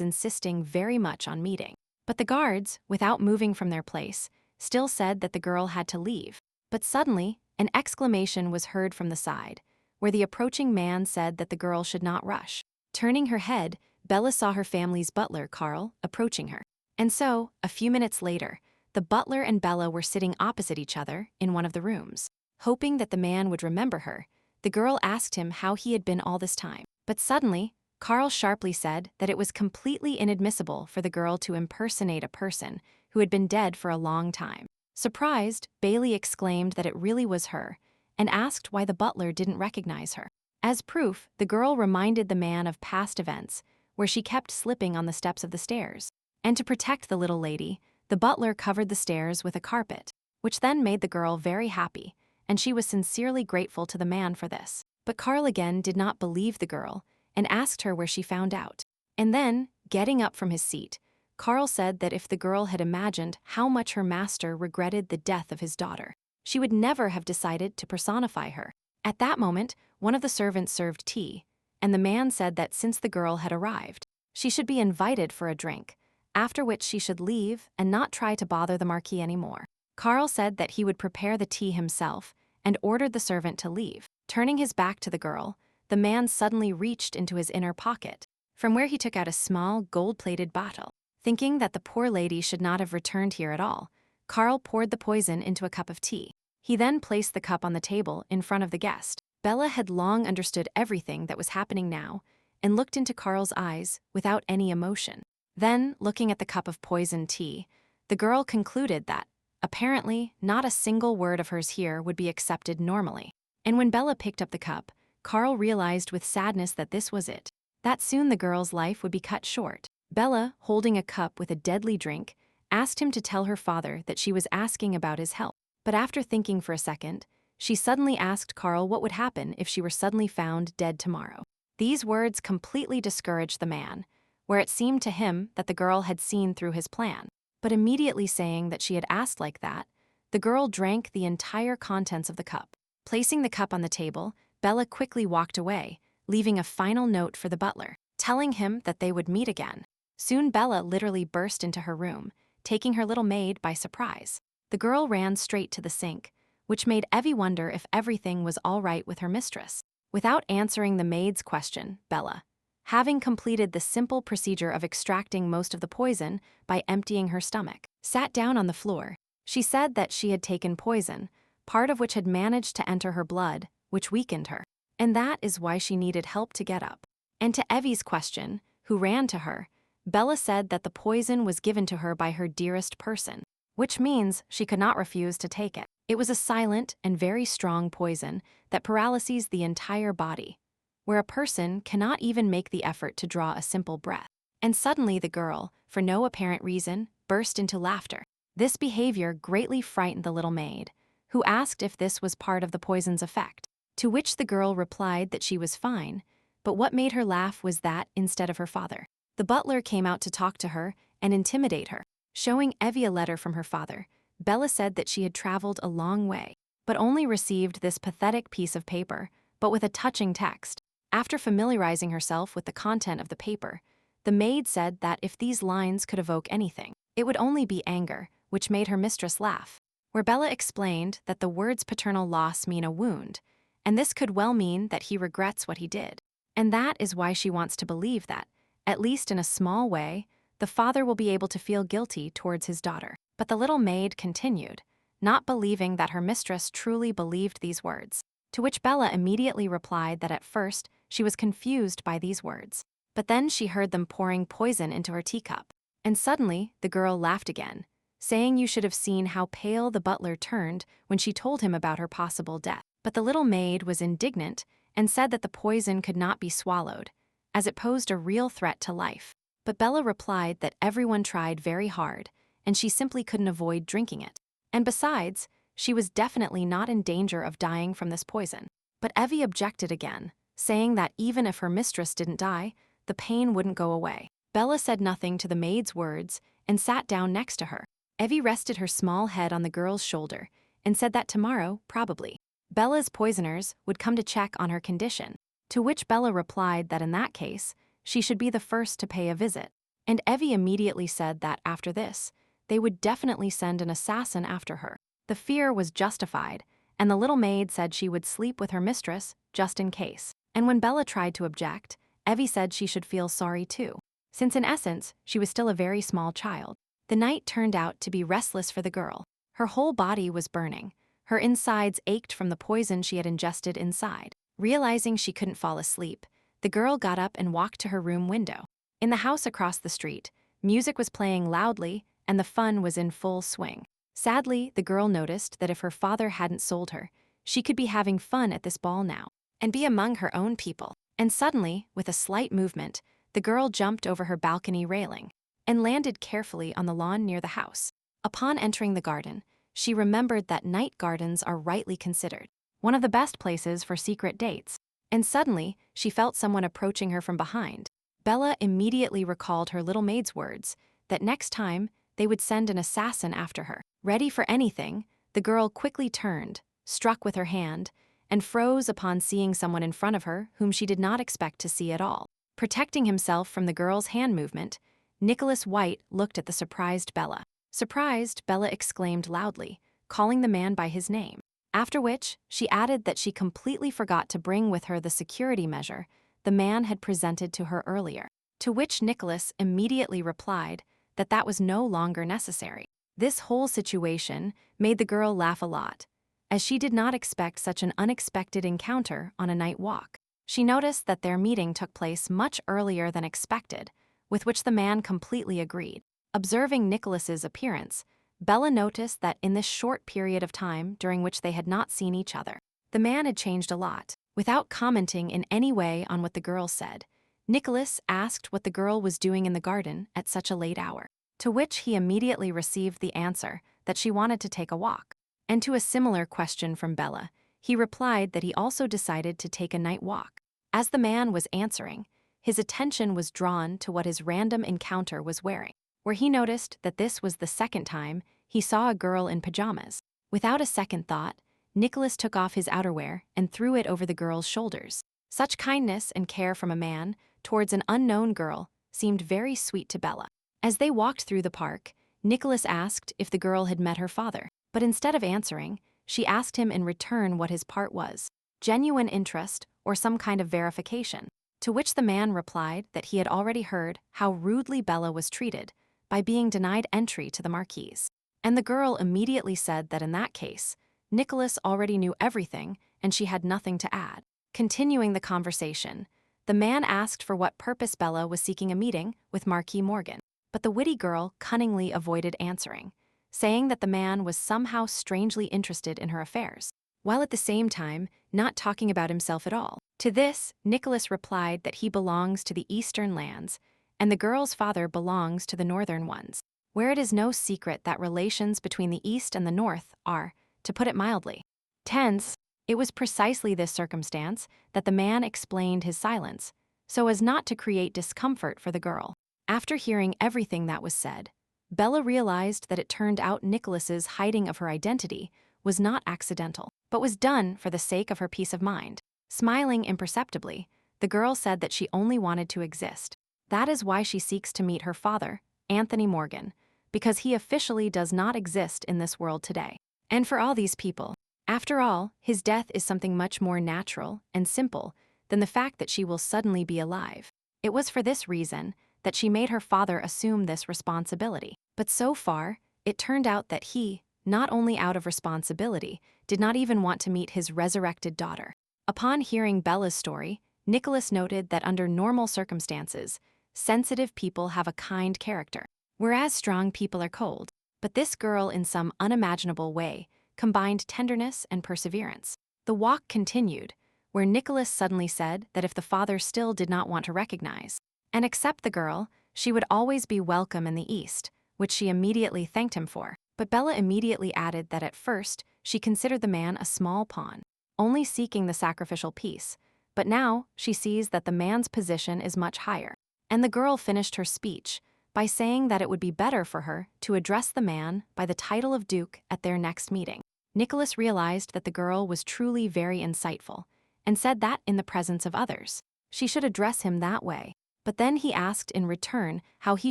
insisting very much on meeting. But the guards, without moving from their place, still said that the girl had to leave. But suddenly, an exclamation was heard from the side, where the approaching man said that the girl should not rush. Turning her head, Bella saw her family's butler, Carl, approaching her. And so, a few minutes later, the butler and Bella were sitting opposite each other in one of the rooms. Hoping that the man would remember her, the girl asked him how he had been all this time. But suddenly, Carl sharply said that it was completely inadmissible for the girl to impersonate a person who had been dead for a long time. Surprised, Bailey exclaimed that it really was her, and asked why the butler didn't recognize her. As proof, the girl reminded the man of past events, where she kept slipping on the steps of the stairs. And to protect the little lady, the butler covered the stairs with a carpet, which then made the girl very happy, and she was sincerely grateful to the man for this. But Carl again did not believe the girl, and asked her where she found out. And then, getting up from his seat, Carl said that if the girl had imagined how much her master regretted the death of his daughter, she would never have decided to personify her. At that moment, one of the servants served tea, and the man said that since the girl had arrived, she should be invited for a drink, after which she should leave and not try to bother the Marquis anymore. Carl said that he would prepare the tea himself and ordered the servant to leave. Turning his back to the girl, the man suddenly reached into his inner pocket, from where he took out a small gold-plated bottle. Thinking that the poor lady should not have returned here at all, Carl poured the poison into a cup of tea. He then placed the cup on the table in front of the guest. Bella had long understood everything that was happening now and looked into Carl's eyes without any emotion. Then, looking at the cup of poisoned tea, the girl concluded that, apparently, not a single word of hers here would be accepted normally. And when Bella picked up the cup, Carl realized with sadness that this was it, that soon the girl's life would be cut short. Bella, holding a cup with a deadly drink, asked him to tell her father that she was asking about his health. But after thinking for a second, she suddenly asked Carl what would happen if she were suddenly found dead tomorrow. These words completely discouraged the man, where it seemed to him that the girl had seen through his plan. But immediately saying that she had asked like that, the girl drank the entire contents of the cup. Placing the cup on the table, Bella quickly walked away, leaving a final note for the butler, telling him that they would meet again. Soon Bella literally burst into her room, taking her little maid by surprise. The girl ran straight to the sink, which made Evie wonder if everything was all right with her mistress. Without answering the maid's question, Bella, having completed the simple procedure of extracting most of the poison by emptying her stomach, sat down on the floor. She said that she had taken poison, part of which had managed to enter her blood, which weakened her. And that is why she needed help to get up. And to Evie's question, who ran to her, Bella said that the poison was given to her by her dearest person, which means she could not refuse to take it. It was a silent and very strong poison that paralyzes the entire body, where a person cannot even make the effort to draw a simple breath. And suddenly the girl, for no apparent reason, burst into laughter. This behavior greatly frightened the little maid, who asked if this was part of the poison's effect, to which the girl replied that she was fine, but what made her laugh was that, instead of her father, the butler came out to talk to her and intimidate her. Showing Evie a letter from her father, Bella said that she had traveled a long way, but only received this pathetic piece of paper, but with a touching text. After familiarizing herself with the content of the paper, the maid said that if these lines could evoke anything, it would only be anger, which made her mistress laugh. Where Bella explained that the words paternal loss mean a wound, and this could well mean that he regrets what he did. And that is why she wants to believe that, at least in a small way, the father will be able to feel guilty towards his daughter. But the little maid continued, not believing that her mistress truly believed these words, to which Bella immediately replied that at first she was confused by these words. But then she heard them pouring poison into her teacup, and suddenly the girl laughed again, saying you should have seen how pale the butler turned when she told him about her possible death. But the little maid was indignant and said that the poison could not be swallowed, as it posed a real threat to life. But Bella replied that everyone tried very hard, and she simply couldn't avoid drinking it. And besides, she was definitely not in danger of dying from this poison. But Evie objected again, saying that even if her mistress didn't die, the pain wouldn't go away. Bella said nothing to the maid's words and sat down next to her. Evie rested her small head on the girl's shoulder and said that tomorrow, probably, Bella's poisoners would come to check on her condition, to which Bella replied that in that case, she should be the first to pay a visit. And Evie immediately said that after this, they would definitely send an assassin after her. The fear was justified, and the little maid said she would sleep with her mistress just in case. And when Bella tried to object, Evie said she should feel sorry too, since in essence, she was still a very small child. The night turned out to be restless for the girl. Her whole body was burning. Her insides ached from the poison she had ingested inside. Realizing she couldn't fall asleep, the girl got up and walked to her room window. In the house across the street, music was playing loudly and the fun was in full swing. Sadly, the girl noticed that if her father hadn't sold her, she could be having fun at this ball now and be among her own people. And suddenly, with a slight movement, the girl jumped over her balcony railing and landed carefully on the lawn near the house. Upon entering the garden, she remembered that night gardens are rightly considered one of the best places for secret dates. And suddenly, she felt someone approaching her from behind. Bella immediately recalled her little maid's words that next time they would send an assassin after her. Ready for anything, the girl quickly turned, struck with her hand, and froze upon seeing someone in front of her whom she did not expect to see at all. Protecting himself from the girl's hand movement, Nicholas White looked at the surprised Bella. Surprised, Bella exclaimed loudly, calling the man by his name. After which, she added that she completely forgot to bring with her the security measure the man had presented to her earlier, to which Nicholas immediately replied that that was no longer necessary. This whole situation made the girl laugh a lot, as she did not expect such an unexpected encounter on a night walk. She noticed that their meeting took place much earlier than expected, with which the man completely agreed. Observing Nicholas's appearance, Bella noticed that in this short period of time during which they had not seen each other, the man had changed a lot. Without commenting in any way on what the girl said, Nicholas asked what the girl was doing in the garden at such a late hour. to which he immediately received the answer that she wanted to take a walk. And to a similar question from Bella, he replied that he also decided to take a night walk. As the man was answering, his attention was drawn to what his random encounter was wearing, where he noticed that this was the second time he saw a girl in pajamas. Without a second thought, Nicholas took off his outerwear and threw it over the girl's shoulders. Such kindness and care from a man towards an unknown girl seemed very sweet to Bella. As they walked through the park, Nicholas asked if the girl had met her father, but instead of answering, she asked him in return what his part was, genuine interest or some kind of verification, to which the man replied that he had already heard how rudely Bella was treated by being denied entry to the marquise. And the girl immediately said that in that case, Nicholas already knew everything and she had nothing to add. Continuing the conversation, the man asked for what purpose Bella was seeking a meeting with Marquis Morgan, but the witty girl cunningly avoided answering, saying that the man was somehow strangely interested in her affairs, while at the same time not talking about himself at all. To this, Nicholas replied that he belongs to the eastern lands, and the girl's father belongs to the northern ones, where it is no secret that relations between the east and the north are, to put it mildly, tense. It was precisely this circumstance that the man explained his silence, so as not to create discomfort for the girl. After hearing everything that was said, Bella realized that it turned out Nicholas's hiding of her identity was not accidental, but was done for the sake of her peace of mind. Smiling imperceptibly, the girl said that she only wanted to exist. That is why she seeks to meet her father, Anthony Morgan, because he officially does not exist in this world today. And for all these people, after all, his death is something much more natural and simple than the fact that she will suddenly be alive. It was for this reason that she made her father assume this responsibility. But so far, it turned out that he, not only out of responsibility, did not even want to meet his resurrected daughter. Upon hearing Bella's story, Nicholas noted that under normal circumstances, sensitive people have a kind character, whereas strong people are cold. But this girl, in some unimaginable way, combined tenderness and perseverance. The walk continued, where Nicholas suddenly said that if the father still did not want to recognize and accept the girl, she would always be welcome in the East, which she immediately thanked him for. But Bella immediately added that at first she considered the man a small pawn, only seeking the sacrificial piece, but now she sees that the man's position is much higher. And the girl finished her speech by saying that it would be better for her to address the man by the title of Duke at their next meeting. Nicholas realized that the girl was truly very insightful, and said that in the presence of others, she should address him that way. But then he asked in return how he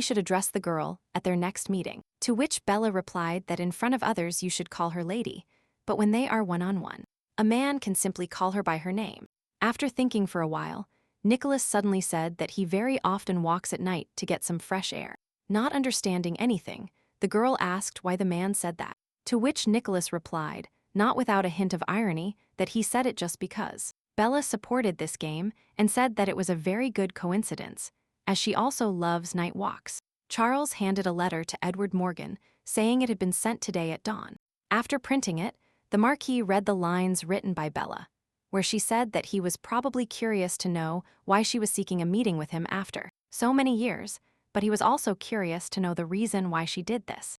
should address the girl at their next meeting, to which Bella replied that in front of others you should call her lady, but when they are one-on-one, a man can simply call her by her name. After thinking for a while, Nicholas suddenly said that he very often walks at night to get some fresh air. Not understanding anything, the girl asked why the man said that, to which Nicholas replied, not without a hint of irony, that he said it just because. Bella supported this game and said that it was a very good coincidence, as she also loves night walks. Charles handed a letter to Edward Morgan, saying it had been sent today at dawn. After printing it, the Marquis read the lines written by Bella, where she said that he was probably curious to know why she was seeking a meeting with him after so many years, but he was also curious to know the reason why she did this.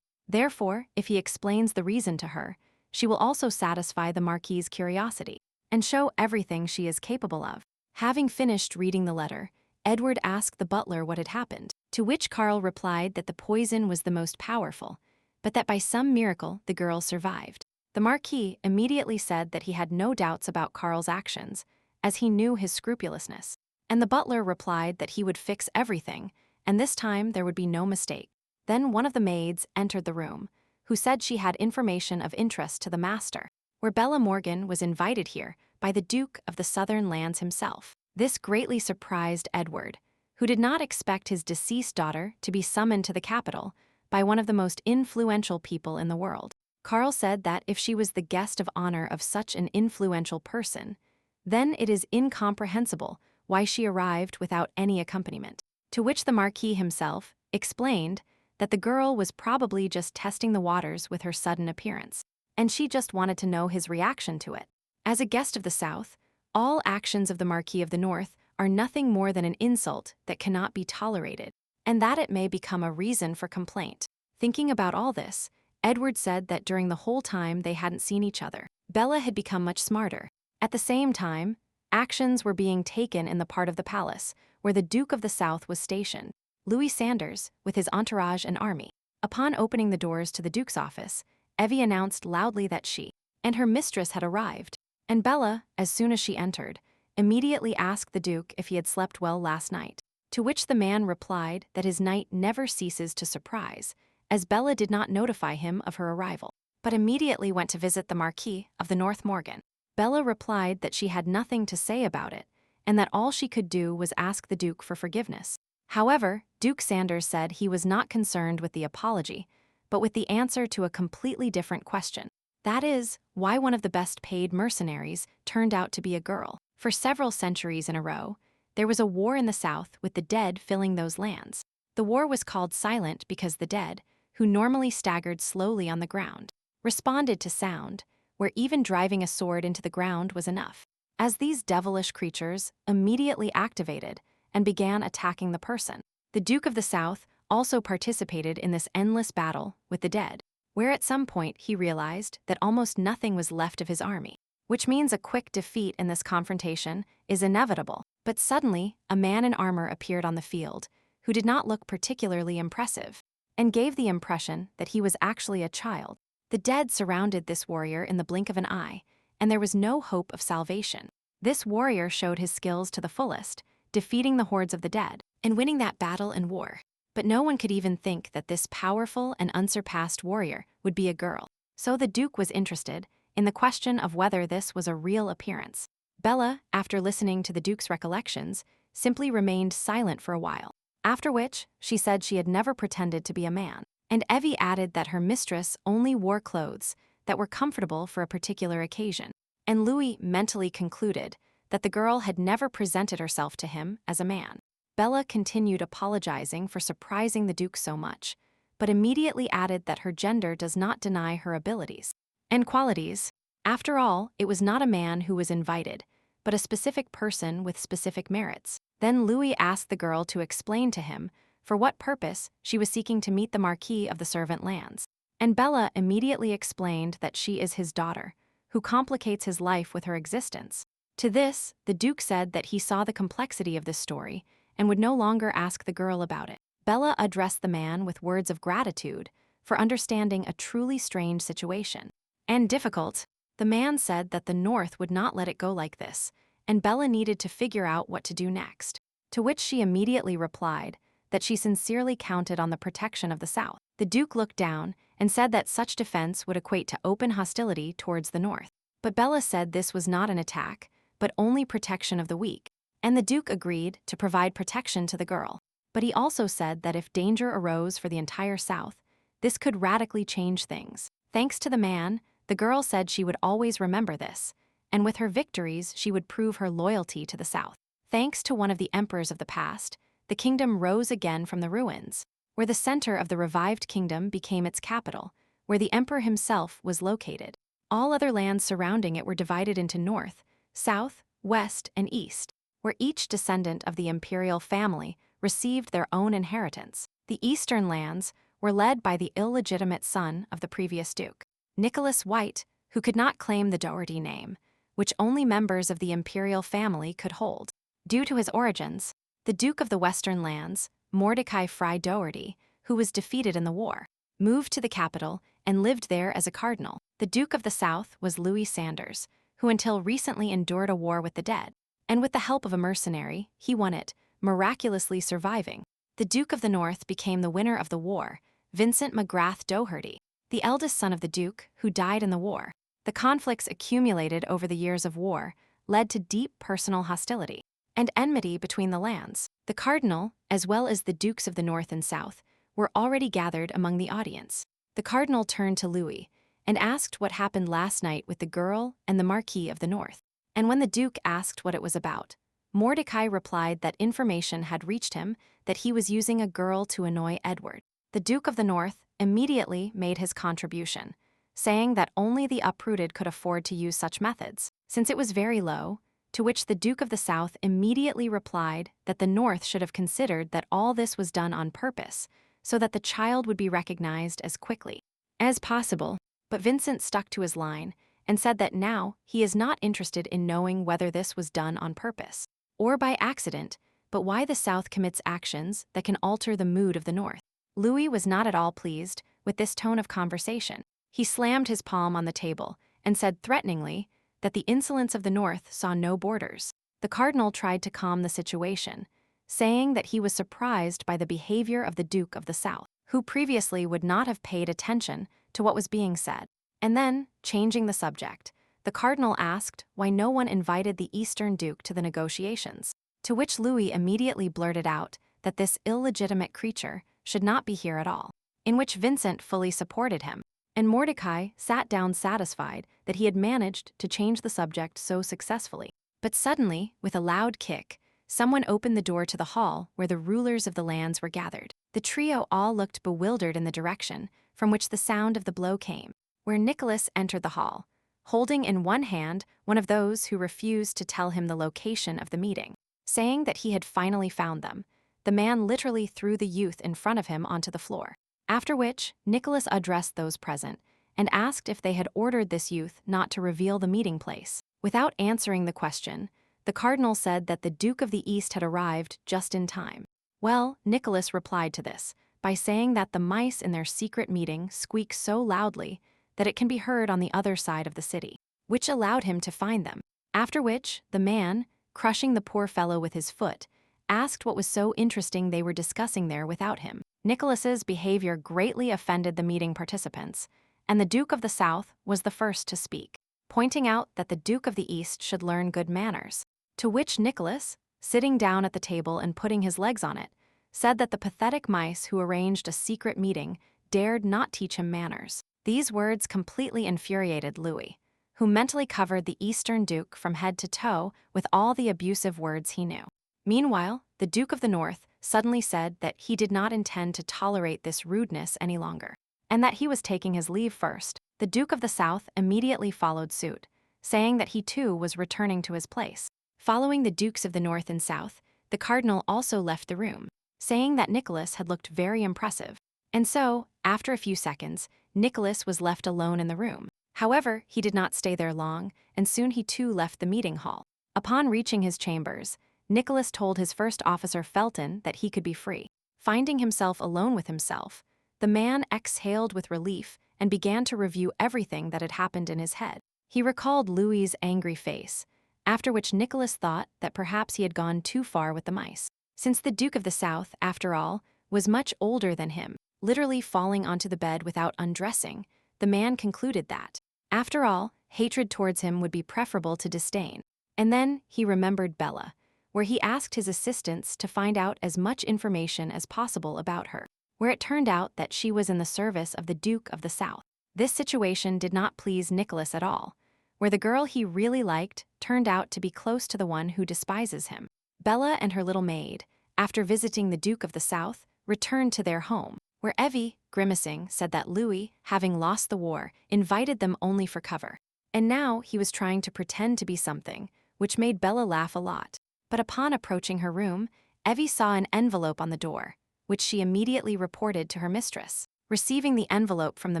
Therefore, if he explains the reason to her, she will also satisfy the Marquis's curiosity and show everything she is capable of. Having finished reading the letter, Edward asked the butler what had happened, to which Carl replied that the poison was the most powerful, but that by some miracle the girl survived. The Marquis immediately said that he had no doubts about Carl's actions, as he knew his scrupulousness, and the butler replied that he would fix everything, and this time there would be no mistake. Then one of the maids entered the room, who said she had information of interest to the master, where Bella Morgan was invited here by the Duke of the Southern Lands himself. This greatly surprised Edward, who did not expect his deceased daughter to be summoned to the capital by one of the most influential people in the world. Carl said that if she was the guest of honor of such an influential person, then it is incomprehensible why she arrived without any accompaniment, to which the Marquis himself explained that the girl was probably just testing the waters with her sudden appearance, and she just wanted to know his reaction to it. As a guest of the South, all actions of the Marquis of the North are nothing more than an insult that cannot be tolerated. and that it may become a reason for complaint. Thinking about all this, Edward said that during the whole time they hadn't seen each other, Bella had become much smarter. At the same time, actions were being taken in the part of the palace where the Duke of the South was stationed, Louis Sanders, with his entourage and army. Upon opening the doors to the Duke's office, Evie announced loudly that she and her mistress had arrived, and Bella, as soon as she entered, immediately asked the Duke if he had slept well last night, to which the man replied that his night never ceases to surprise, as Bella did not notify him of her arrival, but immediately went to visit the Marquis of the North Morgan. Bella replied that she had nothing to say about it, and that all she could do was ask the Duke for forgiveness. However, Duke Sanders said he was not concerned with the apology, but with the answer to a completely different question. That is, why one of the best-paid mercenaries turned out to be a girl. For several centuries in a row, there was a war in the South with the dead filling those lands. The war was called silent because the dead, who normally staggered slowly on the ground, responded to sound, where even driving a sword into the ground was enough. As these devilish creatures immediately activated and began attacking the person, the Duke of the South also participated in this endless battle with the dead, where at some point he realized that almost nothing was left of his army, which means a quick defeat in this confrontation is inevitable. But suddenly, a man in armor appeared on the field, who did not look particularly impressive, and gave the impression that he was actually a child. The dead surrounded this warrior in the blink of an eye, and there was no hope of salvation. This warrior showed his skills to the fullest, defeating the hordes of the dead, and winning that battle and war. But no one could even think that this powerful and unsurpassed warrior would be a girl. So the Duke was interested in the question of whether this was a real appearance. Bella, after listening to the Duke's recollections, simply remained silent for a while, after which she said she had never pretended to be a man. And Evie added that her mistress only wore clothes that were comfortable for a particular occasion. And Louis mentally concluded that the girl had never presented herself to him as a man. Bella continued apologizing for surprising the Duke so much, but immediately added that her gender does not deny her abilities and qualities. After all, it was not a man who was invited, but a specific person with specific merits. Then Louis asked the girl to explain to him for what purpose she was seeking to meet the Marquis of the Servant Lands. And Bella immediately explained that she is his daughter, who complicates his life with her existence. To this, the Duke said that he saw the complexity of this story and would no longer ask the girl about it. Bella addressed the man with words of gratitude for understanding a truly strange situation. And difficult, the man said that the North would not let it go like this, and Bella needed to figure out what to do next. To which she immediately replied that she sincerely counted on the protection of the South. The Duke looked down and said that such defense would equate to open hostility towards the North. But Bella said this was not an attack, but only protection of the weak. And the Duke agreed to provide protection to the girl. But he also said that if danger arose for the entire South, this could radically change things. Thanks to the man, the girl said she would always remember this, and with her victories she would prove her loyalty to the South. Thanks to one of the emperors of the past, the kingdom rose again from the ruins, where the center of the revived kingdom became its capital, where the emperor himself was located. All other lands surrounding it were divided into north, south, west, and east, where each descendant of the imperial family received their own inheritance. The eastern lands were led by the illegitimate son of the previous duke, Nicholas White, who could not claim the Doherty name, which only members of the imperial family could hold. Due to his origins, the Duke of the Western Lands, Mordecai Fry Doherty, who was defeated in the war, moved to the capital and lived there as a cardinal. The Duke of the South was Louis Sanders, who until recently endured a war with the dead, and with the help of a mercenary, he won it, miraculously surviving. The Duke of the North became the winner of the war, Vincent McGrath Doherty, the eldest son of the Duke, who died in the war. The conflicts accumulated over the years of war led to deep personal hostility and enmity between the lands. The cardinal, as well as the dukes of the North and South, were already gathered among the audience. The cardinal turned to Louis and asked what happened last night with the girl and the Marquis of the North. And when the Duke asked what it was about, Mordecai replied that information had reached him that he was using a girl to annoy Edward. The Duke of the North immediately made his contribution, saying that only the uprooted could afford to use such methods. Since it was very low, to which the Duke of the South immediately replied that the North should have considered that all this was done on purpose, so that the child would be recognized as quickly as possible. But Vincent stuck to his line and said that now he is not interested in knowing whether this was done on purpose or by accident, but why the South commits actions that can alter the mood of the North. Louis was not at all pleased with this tone of conversation. He slammed his palm on the table and said threateningly that the insolence of the North saw no borders. The cardinal tried to calm the situation, saying that he was surprised by the behavior of the Duke of the South, who previously would not have paid attention to what was being said. And then, changing the subject, the cardinal asked why no one invited the Eastern Duke to the negotiations, to which Louis immediately blurted out that this illegitimate creature should not be here at all, in which Vincent fully supported him. And Mordecai sat down satisfied that he had managed to change the subject so successfully. But suddenly, with a loud kick, someone opened the door to the hall where the rulers of the lands were gathered. The trio all looked bewildered in the direction from which the sound of the blow came, where Nicholas entered the hall, holding in one hand one of those who refused to tell him the location of the meeting. Saying that he had finally found them, the man literally threw the youth in front of him onto the floor. After which, Nicholas addressed those present and asked if they had ordered this youth not to reveal the meeting place. Without answering the question, the cardinal said that the Duke of the East had arrived just in time. Well, Nicholas replied to this by saying that the mice in their secret meeting squeak so loudly that it can be heard on the other side of the city, which allowed him to find them. After which, the man, crushing the poor fellow with his foot, asked what was so interesting they were discussing there without him. Nicholas's behavior greatly offended the meeting participants, and the Duke of the South was the first to speak, pointing out that the Duke of the East should learn good manners. To which Nicholas, sitting down at the table and putting his legs on it, said that the pathetic mice who arranged a secret meeting dared not teach him manners. These words completely infuriated Louis, who mentally covered the Eastern Duke from head to toe with all the abusive words he knew. Meanwhile, the Duke of the North suddenly said that he did not intend to tolerate this rudeness any longer, and that he was taking his leave first. The Duke of the South immediately followed suit, saying that he too was returning to his place. Following the Dukes of the North and South, the cardinal also left the room, saying that Nicholas had looked very impressive. And so, after a few seconds, Nicholas was left alone in the room. However, he did not stay there long, and soon he too left the meeting hall. Upon reaching his chambers, Nicholas told his first officer Felton that he could be free. Finding himself alone with himself, the man exhaled with relief and began to review everything that had happened in his head. He recalled Louis's angry face, after which Nicholas thought that perhaps he had gone too far with the mice. Since the Duke of the South, after all, was much older than him, literally falling onto the bed without undressing, the man concluded that, after all, hatred towards him would be preferable to disdain. And then he remembered Bella, where he asked his assistants to find out as much information as possible about her, where it turned out that she was in the service of the Duke of the South. This situation did not please Nicholas at all, where the girl he really liked turned out to be close to the one who despises him. Bella and her little maid, after visiting the Duke of the South, returned to their home, where Evie, grimacing, said that Louis, having lost the war, invited them only for cover. And now he was trying to pretend to be something, which made Bella laugh a lot. But upon approaching her room, Evie saw an envelope on the door, which she immediately reported to her mistress. Receiving the envelope from the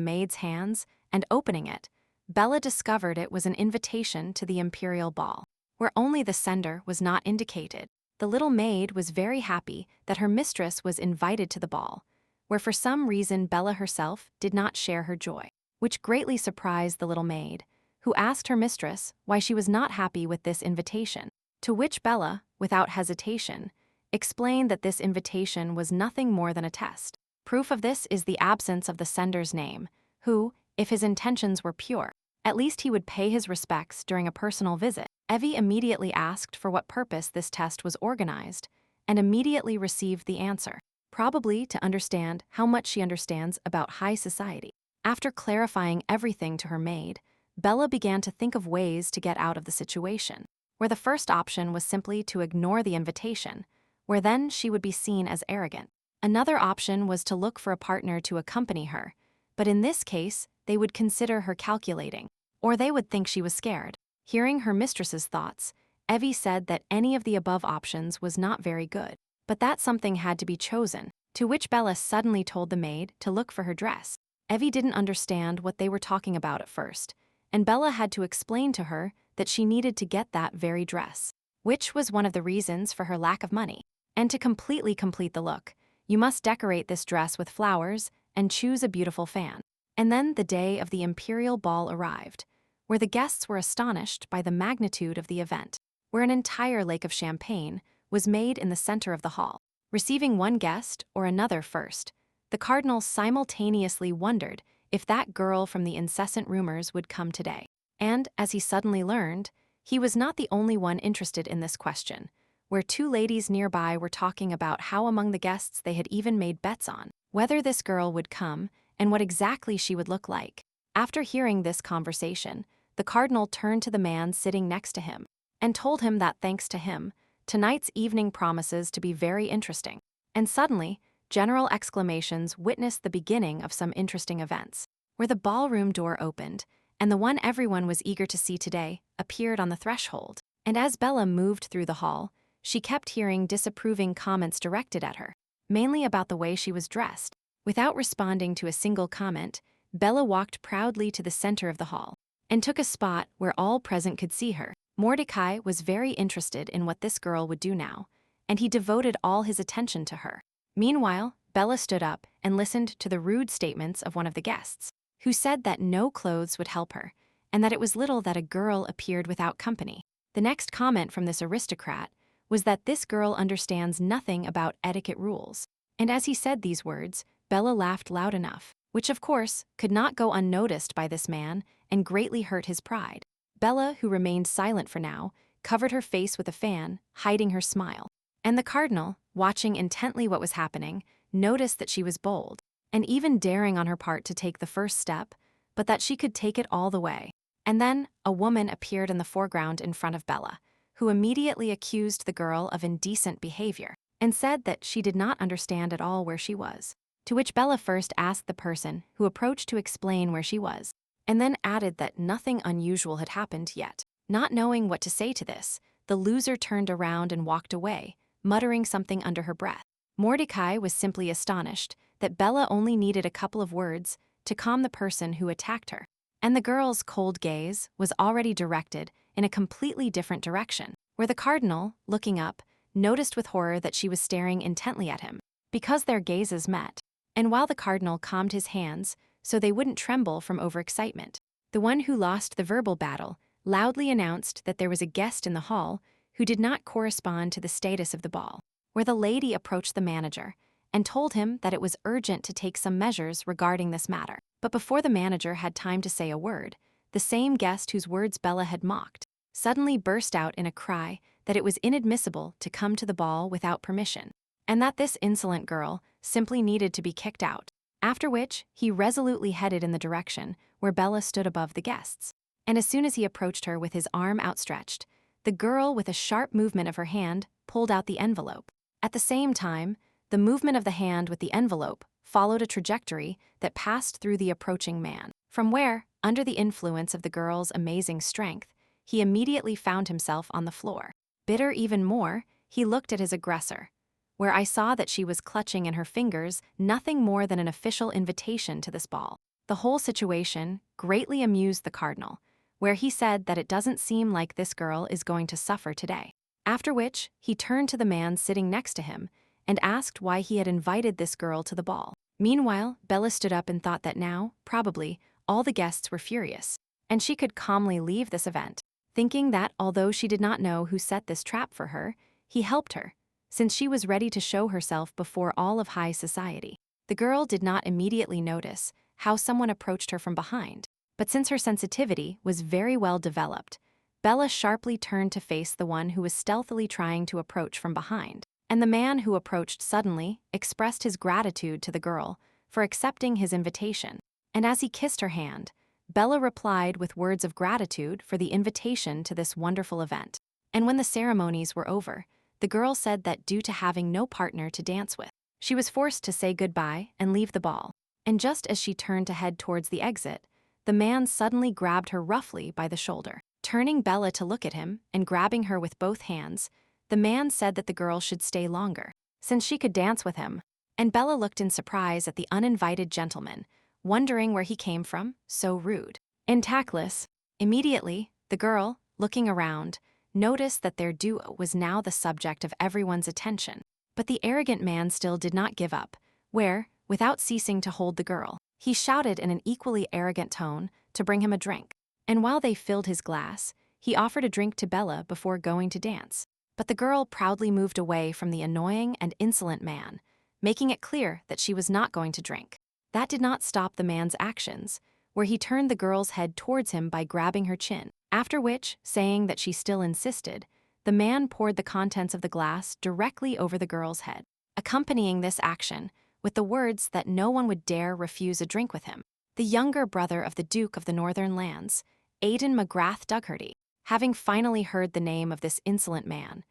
maid's hands and opening it, Bella discovered it was an invitation to the imperial ball, where only the sender was not indicated. The little maid was very happy that her mistress was invited to the ball, where for some reason Bella herself did not share her joy, which greatly surprised the little maid, who asked her mistress why she was not happy with this invitation. To which Bella, without hesitation, explained that this invitation was nothing more than a test. Proof of this is the absence of the sender's name, who, if his intentions were pure, at least he would pay his respects during a personal visit. Evie immediately asked for what purpose this test was organized, and immediately received the answer, probably to understand how much she understands about high society. After clarifying everything to her maid, Bella began to think of ways to get out of the situation, where the first option was simply to ignore the invitation, where then she would be seen as arrogant. Another option was to look for a partner to accompany her, but in this case, they would consider her calculating, or they would think she was scared. Hearing her mistress's thoughts, Evie said that any of the above options was not very good, but that something had to be chosen, to which Bella suddenly told the maid to look for her dress. Evie didn't understand what they were talking about at first, and Bella had to explain to her that she needed to get that very dress, which was one of the reasons for her lack of money. And to completely complete the look, you must decorate this dress with flowers and choose a beautiful fan. And then the day of the Imperial Ball arrived, where the guests were astonished by the magnitude of the event, where an entire lake of champagne was made in the center of the hall. Receiving one guest or another first, the cardinal simultaneously wondered if that girl from the incessant rumors would come today. And, as he suddenly learned, he was not the only one interested in this question, where two ladies nearby were talking about how among the guests they had even made bets on whether this girl would come and what exactly she would look like. After hearing this conversation, the cardinal turned to the man sitting next to him and told him that thanks to him, tonight's evening promises to be very interesting. And suddenly, general exclamations witnessed the beginning of some interesting events, where the ballroom door opened, and the one everyone was eager to see today appeared on the threshold. And as Bella moved through the hall, she kept hearing disapproving comments directed at her, mainly about the way she was dressed. Without responding to a single comment, Bella walked proudly to the center of the hall and took a spot where all present could see her. Mordecai was very interested in what this girl would do now, and he devoted all his attention to her. Meanwhile, Bella stood up and listened to the rude statements of one of the guests, who said that no clothes would help her, and that it was little that a girl appeared without company. The next comment from this aristocrat was that this girl understands nothing about etiquette rules. And as he said these words, Bella laughed loud enough, which of course could not go unnoticed by this man and greatly hurt his pride. Bella, who remained silent for now, covered her face with a fan, hiding her smile. And the cardinal, watching intently what was happening, noticed that she was bold, and even daring on her part to take the first step, but that she could take it all the way. And then a woman appeared in the foreground in front of Bella, who immediately accused the girl of indecent behavior and said that she did not understand at all where she was. To which Bella first asked the person who approached to explain where she was, and then added that nothing unusual had happened yet. Not knowing what to say to this, the loser turned around and walked away, muttering something under her breath. Mordecai was simply astonished that Bella only needed a couple of words to calm the person who attacked her. And the girl's cold gaze was already directed in a completely different direction, where the cardinal, looking up, noticed with horror that she was staring intently at him, because their gazes met. And while the cardinal calmed his hands so they wouldn't tremble from overexcitement, the one who lost the verbal battle loudly announced that there was a guest in the hall who did not correspond to the status of the ball, where the lady approached the manager and told him that it was urgent to take some measures regarding this matter. But before the manager had time to say a word, the same guest whose words Bella had mocked suddenly burst out in a cry that it was inadmissible to come to the ball without permission, and that this insolent girl simply needed to be kicked out. After which, he resolutely headed in the direction where Bella stood above the guests. And as soon as he approached her with his arm outstretched, the girl, with a sharp movement of her hand, pulled out the envelope. At the same time, the movement of the hand with the envelope followed a trajectory that passed through the approaching man, from where, under the influence of the girl's amazing strength, he immediately found himself on the floor. Bitter even more, he looked at his aggressor, where I saw that she was clutching in her fingers nothing more than an official invitation to this ball. The whole situation greatly amused the cardinal, where he said that it doesn't seem like this girl is going to suffer today. After which, he turned to the man sitting next to him and asked why he had invited this girl to the ball. Meanwhile, Bella stood up and thought that now, probably, all the guests were furious, and she could calmly leave this event, thinking that although she did not know who set this trap for her, he helped her, since she was ready to show herself before all of high society. The girl did not immediately notice how someone approached her from behind, but since her sensitivity was very well developed, Bella sharply turned to face the one who was stealthily trying to approach from behind. And the man who approached suddenly expressed his gratitude to the girl for accepting his invitation. And as he kissed her hand, Bella replied with words of gratitude for the invitation to this wonderful event. And when the ceremonies were over, the girl said that due to having no partner to dance with, she was forced to say goodbye and leave the ball. And just as she turned to head towards the exit, the man suddenly grabbed her roughly by the shoulder. Turning Bella to look at him and grabbing her with both hands, the man said that the girl should stay longer, since she could dance with him. And Bella looked in surprise at the uninvited gentleman, wondering where he came from, so rude and tactless. Immediately, the girl, looking around, noticed that their duo was now the subject of everyone's attention. But the arrogant man still did not give up, where, without ceasing to hold the girl, he shouted in an equally arrogant tone to bring him a drink. And while they filled his glass, he offered a drink to Bella before going to dance. But the girl proudly moved away from the annoying and insolent man, making it clear that she was not going to drink. That did not stop the man's actions, where he turned the girl's head towards him by grabbing her chin, after which, saying that she still insisted, the man poured the contents of the glass directly over the girl's head, accompanying this action with the words that no one would dare refuse a drink with him. The younger brother of the Duke of the Northern Lands, Aidan McGrath Dougherty, having finally heard the name of this insolent man,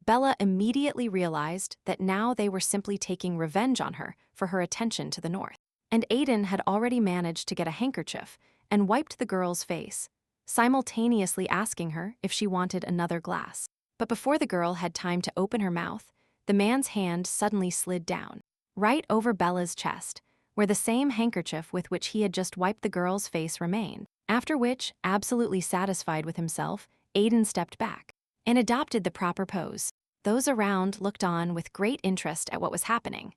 Bella immediately realized that now they were simply taking revenge on her for her attention to the north. And Aidan had already managed to get a handkerchief and wiped the girl's face, simultaneously asking her if she wanted another glass. But before the girl had time to open her mouth, the man's hand suddenly slid down, right over Bella's chest, where the same handkerchief with which he had just wiped the girl's face remained. After which, absolutely satisfied with himself, Aidan stepped back and adopted the proper pose. Those around looked on with great interest at what was happening,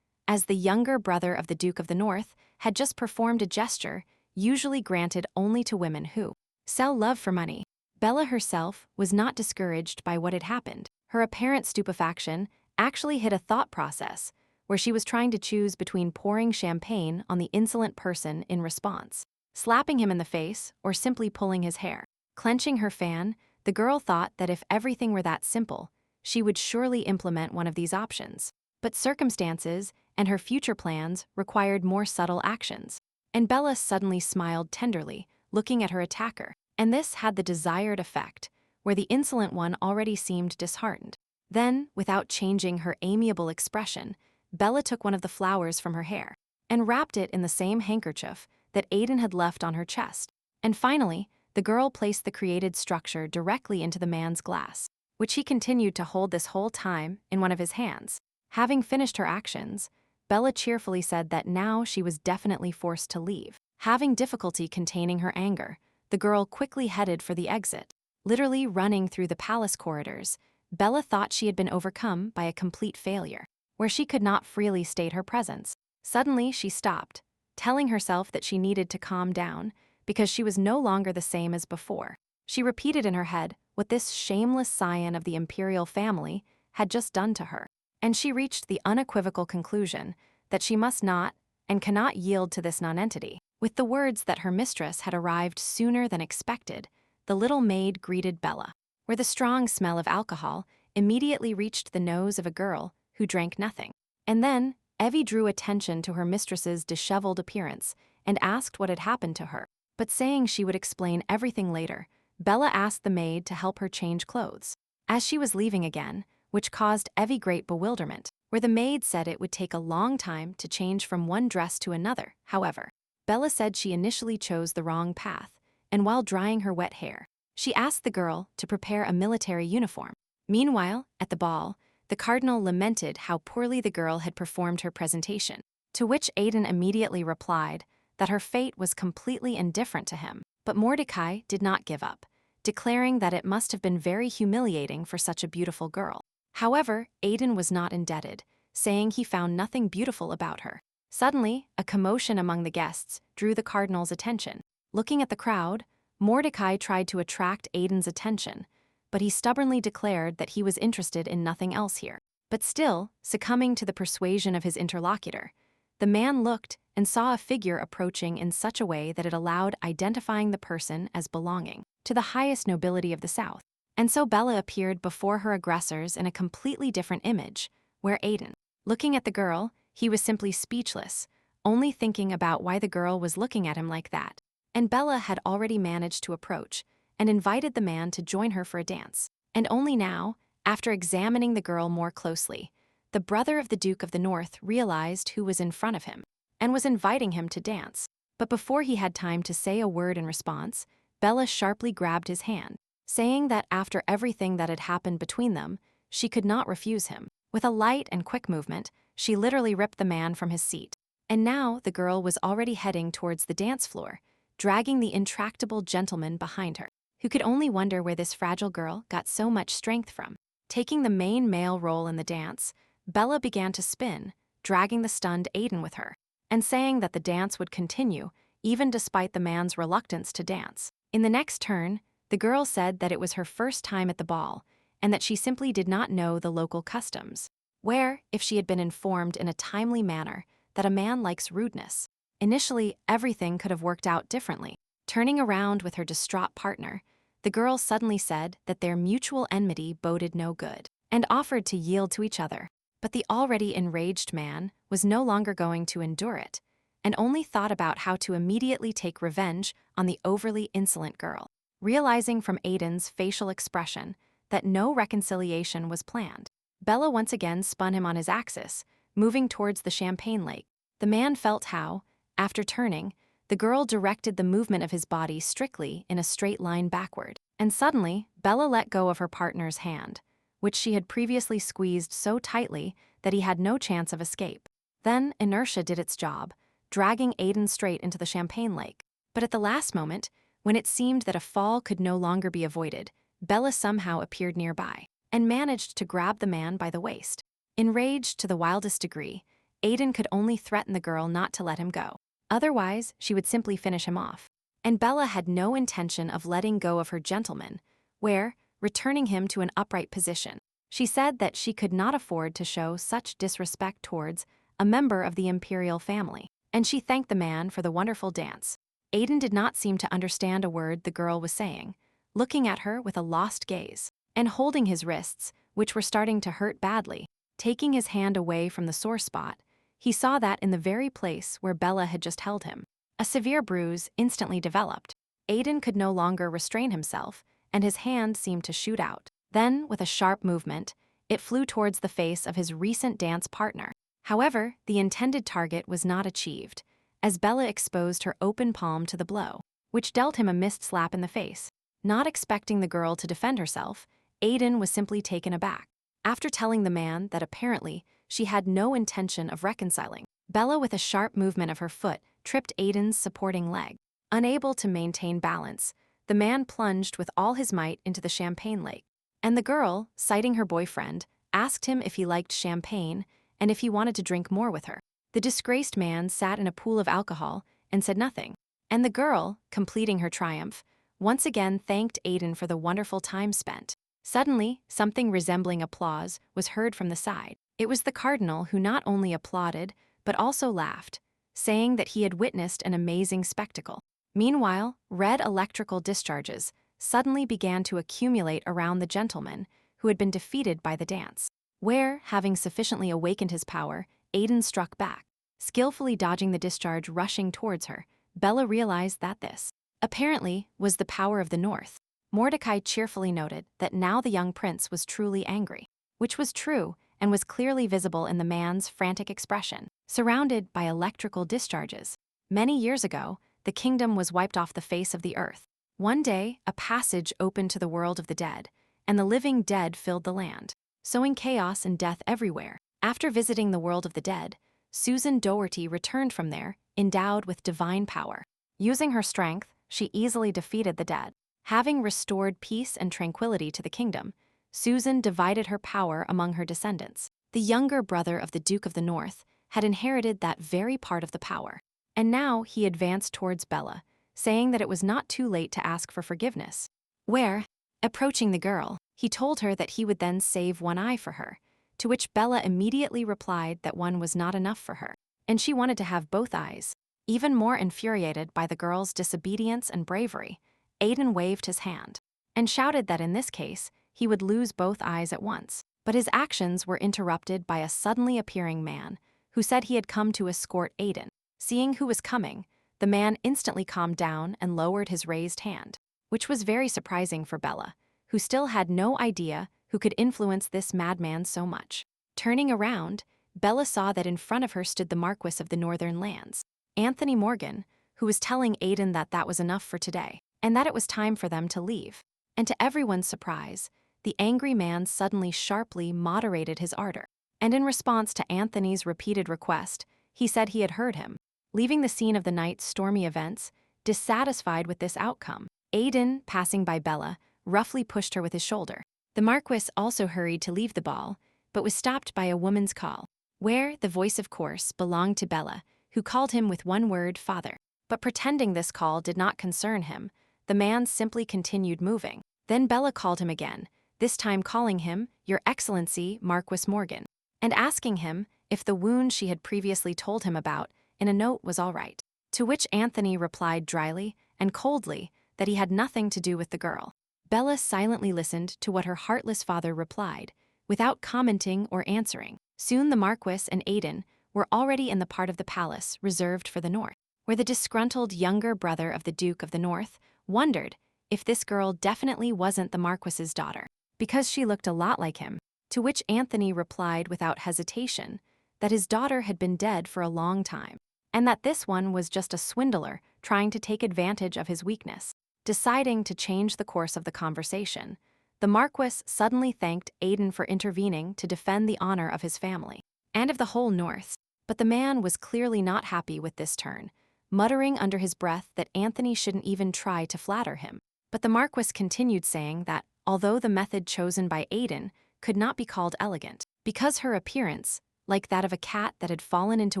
as the younger brother of the Duke of the North had just performed a gesture usually granted only to women who sell love for money. Bella herself was not discouraged by what had happened. Her apparent stupefaction actually hit a thought process, where she was trying to choose between pouring champagne on the insolent person in response, slapping him in the face, or simply pulling his hair. Clenching her fan, the girl thought that if everything were that simple, she would surely implement one of these options. But circumstances and her future plans required more subtle actions. And Bella suddenly smiled tenderly, looking at her attacker. And this had the desired effect, where the insolent one already seemed disheartened. Then, without changing her amiable expression, Bella took one of the flowers from her hair and wrapped it in the same handkerchief that Aidan had left on her chest. And finally, the girl placed the created structure directly into the man's glass, which he continued to hold this whole time in one of his hands. Having finished her actions, Bella cheerfully said that now she was definitely forced to leave. Having difficulty containing her anger, the girl quickly headed for the exit. Literally running through the palace corridors, Bella thought she had been overcome by a complete failure, where she could not freely state her presence. Suddenly, she stopped, telling herself that she needed to calm down because she was no longer the same as before. She repeated in her head what this shameless scion of the imperial family had just done to her, and she reached the unequivocal conclusion that she must not and cannot yield to this nonentity. With the words that her mistress had arrived sooner than expected, the little maid greeted Bella, where the strong smell of alcohol immediately reached the nose of a girl who drank nothing. And then, Evie drew attention to her mistress's disheveled appearance and asked what had happened to her. But saying she would explain everything later, Bella asked the maid to help her change clothes, as she was leaving again, which caused Evie great bewilderment, where the maid said it would take a long time to change from one dress to another. However, Bella said she initially chose the wrong path, and while drying her wet hair, she asked the girl to prepare a military uniform. Meanwhile, at the ball, the cardinal lamented how poorly the girl had performed her presentation, to which Aidan immediately replied that her fate was completely indifferent to him. But Mordecai did not give up, declaring that it must have been very humiliating for such a beautiful girl. However, Aidan was not indebted, saying he found nothing beautiful about her. Suddenly, a commotion among the guests drew the cardinal's attention. Looking at the crowd, Mordecai tried to attract Aidan's attention, but he stubbornly declared that he was interested in nothing else here. But still, succumbing to the persuasion of his interlocutor, the man looked and saw a figure approaching in such a way that it allowed identifying the person as belonging to the highest nobility of the South. And so Bella appeared before her aggressors in a completely different image, where Aidan, looking at the girl, he was simply speechless, only thinking about why the girl was looking at him like that. And Bella had already managed to approach and invited the man to join her for a dance. And only now, after examining the girl more closely, the brother of the Duke of the North realized who was in front of him and was inviting him to dance. But before he had time to say a word in response, Bella sharply grabbed his hand saying that after everything that had happened between them, she could not refuse him. With a light and quick movement, she literally ripped the man from his seat. And now the girl was already heading towards the dance floor, dragging the intractable gentleman behind her, who could only wonder where this fragile girl got so much strength from. Taking the main male role in the dance, Bella began to spin, dragging the stunned Aiden with her, and saying that the dance would continue, even despite the man's reluctance to dance. In the next turn, the girl said that it was her first time at the ball, and that she simply did not know the local customs, where, if she had been informed in a timely manner that a man likes rudeness, initially everything could have worked out differently. Turning around with her distraught partner, the girl suddenly said that their mutual enmity boded no good, and offered to yield to each other. But the already enraged man was no longer going to endure it, and only thought about how to immediately take revenge on the overly insolent girl. Realizing from Aiden's facial expression that no reconciliation was planned, Bella once again spun him on his axis, moving towards the champagne lake. The man felt how, after turning, the girl directed the movement of his body strictly in a straight line backward. And suddenly, Bella let go of her partner's hand, which she had previously squeezed so tightly that he had no chance of escape. Then inertia did its job, dragging Aiden straight into the champagne lake. But at the last moment, when it seemed that a fall could no longer be avoided, Bella somehow appeared nearby and managed to grab the man by the waist. Enraged to the wildest degree, Aiden could only threaten the girl not to let him go. Otherwise, she would simply finish him off. And Bella had no intention of letting go of her gentleman, where, returning him to an upright position, she said that she could not afford to show such disrespect towards a member of the imperial family, and she thanked the man for the wonderful dance. Aiden did not seem to understand a word the girl was saying, looking at her with a lost gaze, and holding his wrists, which were starting to hurt badly. Taking his hand away from the sore spot, he saw that in the very place where Bella had just held him, a severe bruise instantly developed. Aiden could no longer restrain himself, and his hand seemed to shoot out. Then, with a sharp movement, it flew towards the face of his recent dance partner. However, the intended target was not achieved, as Bella exposed her open palm to the blow, which dealt him a missed slap in the face. Not expecting the girl to defend herself, Aiden was simply taken aback. After telling the man that apparently she had no intention of reconciling, Bella, with a sharp movement of her foot, tripped Aiden's supporting leg. Unable to maintain balance, the man plunged with all his might into the champagne lake, and the girl, citing her boyfriend, asked him if he liked champagne and if he wanted to drink more with her. The disgraced man sat in a pool of alcohol and said nothing, and the girl, completing her triumph, once again thanked Aiden for the wonderful time spent. Suddenly, something resembling applause was heard from the side. It was the cardinal who not only applauded, but also laughed, saying that he had witnessed an amazing spectacle. Meanwhile, red electrical discharges suddenly began to accumulate around the gentleman who had been defeated by the dance, where, having sufficiently awakened his power, Aiden struck back. Skillfully dodging the discharge rushing towards her, Bella realized that this, apparently, was the power of the North. Mordecai cheerfully noted that now the young prince was truly angry, which was true and was clearly visible in the man's frantic expression. Surrounded by electrical discharges, many years ago, the kingdom was wiped off the face of the earth. One day, a passage opened to the world of the dead, and the living dead filled the land, sowing chaos and death everywhere. After visiting the world of the dead, Susan Doherty returned from there, endowed with divine power. Using her strength, she easily defeated the dead. Having restored peace and tranquility to the kingdom, Susan divided her power among her descendants. The younger brother of the Duke of the North had inherited that very part of the power, and now he advanced towards Bella, saying that it was not too late to ask for forgiveness. Where, approaching the girl, he told her that he would then save one eye for her, to which Bella immediately replied that one was not enough for her, and she wanted to have both eyes. Even more infuriated by the girl's disobedience and bravery, Aiden waved his hand and shouted that in this case, he would lose both eyes at once. But his actions were interrupted by a suddenly appearing man who said he had come to escort Aiden. Seeing who was coming, the man instantly calmed down and lowered his raised hand, which was very surprising for Bella, who still had no idea who could influence this madman so much. Turning around, Bella saw that in front of her stood the Marquis of the Northern Lands, Anthony Morgan, who was telling Aiden that that was enough for today, and that it was time for them to leave. And to everyone's surprise, the angry man suddenly sharply moderated his ardor. And in response to Anthony's repeated request, he said he had heard him, leaving the scene of the night's stormy events, dissatisfied with this outcome. Aiden, passing by Bella, roughly pushed her with his shoulder. The Marquis also hurried to leave the ball, but was stopped by a woman's call, where the voice of course belonged to Bella, who called him with one word, father. But pretending this call did not concern him, the man simply continued moving. Then Bella called him again, this time calling him, Your Excellency, Marquis Morgan, and asking him if the wound she had previously told him about in a note was all right. To which Anthony replied dryly and coldly that he had nothing to do with the girl. Bella silently listened to what her heartless father replied, without commenting or answering. Soon the Marquis and Aiden were already in the part of the palace reserved for the north, where the disgruntled younger brother of the Duke of the North wondered if this girl definitely wasn't the Marquis's daughter, because she looked a lot like him. To which Anthony replied without hesitation that his daughter had been dead for a long time, and that this one was just a swindler trying to take advantage of his weakness. Deciding to change the course of the conversation, the Marquis suddenly thanked Aiden for intervening to defend the honor of his family and of the whole North. But the man was clearly not happy with this turn, muttering under his breath that Anthony shouldn't even try to flatter him. But the Marquis continued saying that, although the method chosen by Aiden could not be called elegant, because her appearance, like that of a cat that had fallen into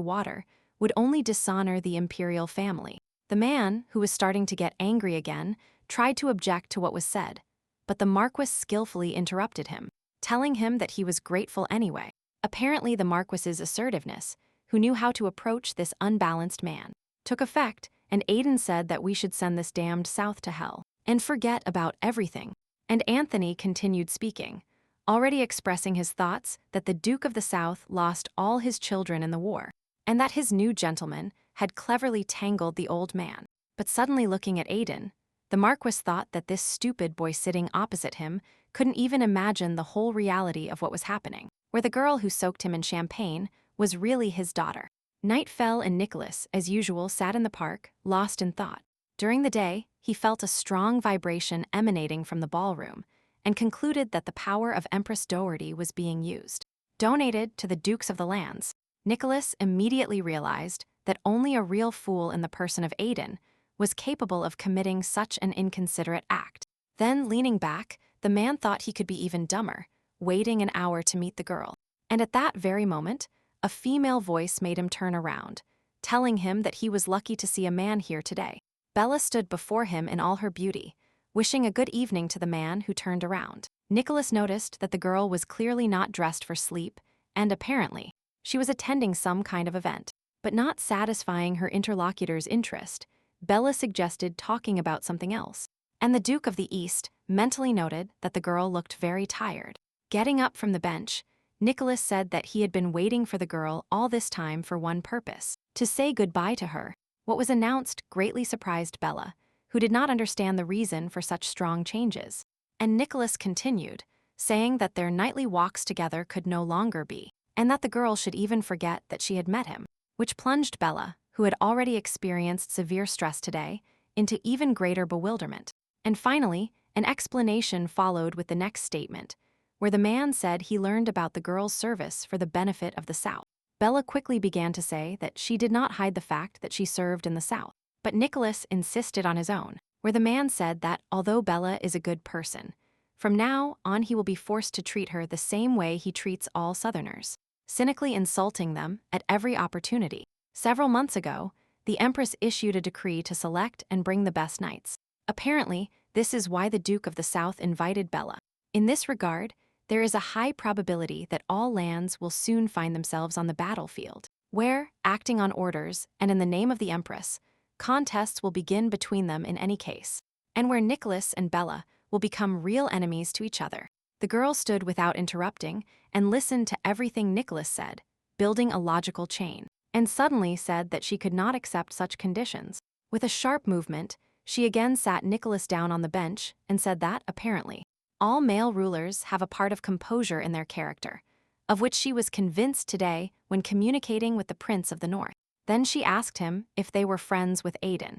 water, would only dishonor the imperial family. The man, who was starting to get angry again, tried to object to what was said, but the Marquis skillfully interrupted him, telling him that he was grateful anyway. Apparently the Marquis's assertiveness, who knew how to approach this unbalanced man, took effect, and Aiden said that we should send this damned south to hell and forget about everything. And Anthony continued speaking, already expressing his thoughts that the Duke of the South lost all his children in the war, and that his new gentleman had cleverly tangled the old man. But suddenly looking at Aiden, the Marquis thought that this stupid boy sitting opposite him couldn't even imagine the whole reality of what was happening, where the girl who soaked him in champagne was really his daughter. Night fell and Nicholas, as usual, sat in the park, lost in thought. During the day, he felt a strong vibration emanating from the ballroom and concluded that the power of Empress Doherty was being used. Donated to the Dukes of the Lands, Nicholas immediately realized that only a real fool in the person of Aiden was capable of committing such an inconsiderate act. Then, leaning back, the man thought he could be even dumber, waiting an hour to meet the girl. And at that very moment, a female voice made him turn around, telling him that he was lucky to see a man here today. Bella stood before him in all her beauty, wishing a good evening to the man who turned around. Nicholas noticed that the girl was clearly not dressed for sleep, and apparently, she was attending some kind of event. But not satisfying her interlocutor's interest, Bella suggested talking about something else. And the Duke of the East mentally noted that the girl looked very tired. Getting up from the bench, Nicholas said that he had been waiting for the girl all this time for one purpose, to say goodbye to her. What was announced greatly surprised Bella, who did not understand the reason for such strong changes. And Nicholas continued, saying that their nightly walks together could no longer be, and that the girl should even forget that she had met him, which plunged Bella, who had already experienced severe stress today, into even greater bewilderment. And finally, an explanation followed with the next statement, where the man said he learned about the girl's service for the benefit of the South. Bella quickly began to say that she did not hide the fact that she served in the South, but Nicholas insisted on his own, where the man said that although Bella is a good person, from now on he will be forced to treat her the same way he treats all Southerners, cynically insulting them at every opportunity. Several months ago, the Empress issued a decree to select and bring the best knights. Apparently, this is why the Duke of the South invited Bella. In this regard, there is a high probability that all lands will soon find themselves on the battlefield, where, acting on orders and in the name of the Empress, contests will begin between them in any case, and where Nicholas and Bella will become real enemies to each other. The girl stood without interrupting and listened to everything Nicholas said, building a logical chain, and suddenly said that she could not accept such conditions. With a sharp movement, she again sat Nicholas down on the bench and said that, apparently, all male rulers have a part of composure in their character, of which she was convinced today when communicating with the Prince of the North. Then she asked him if they were friends with Aiden,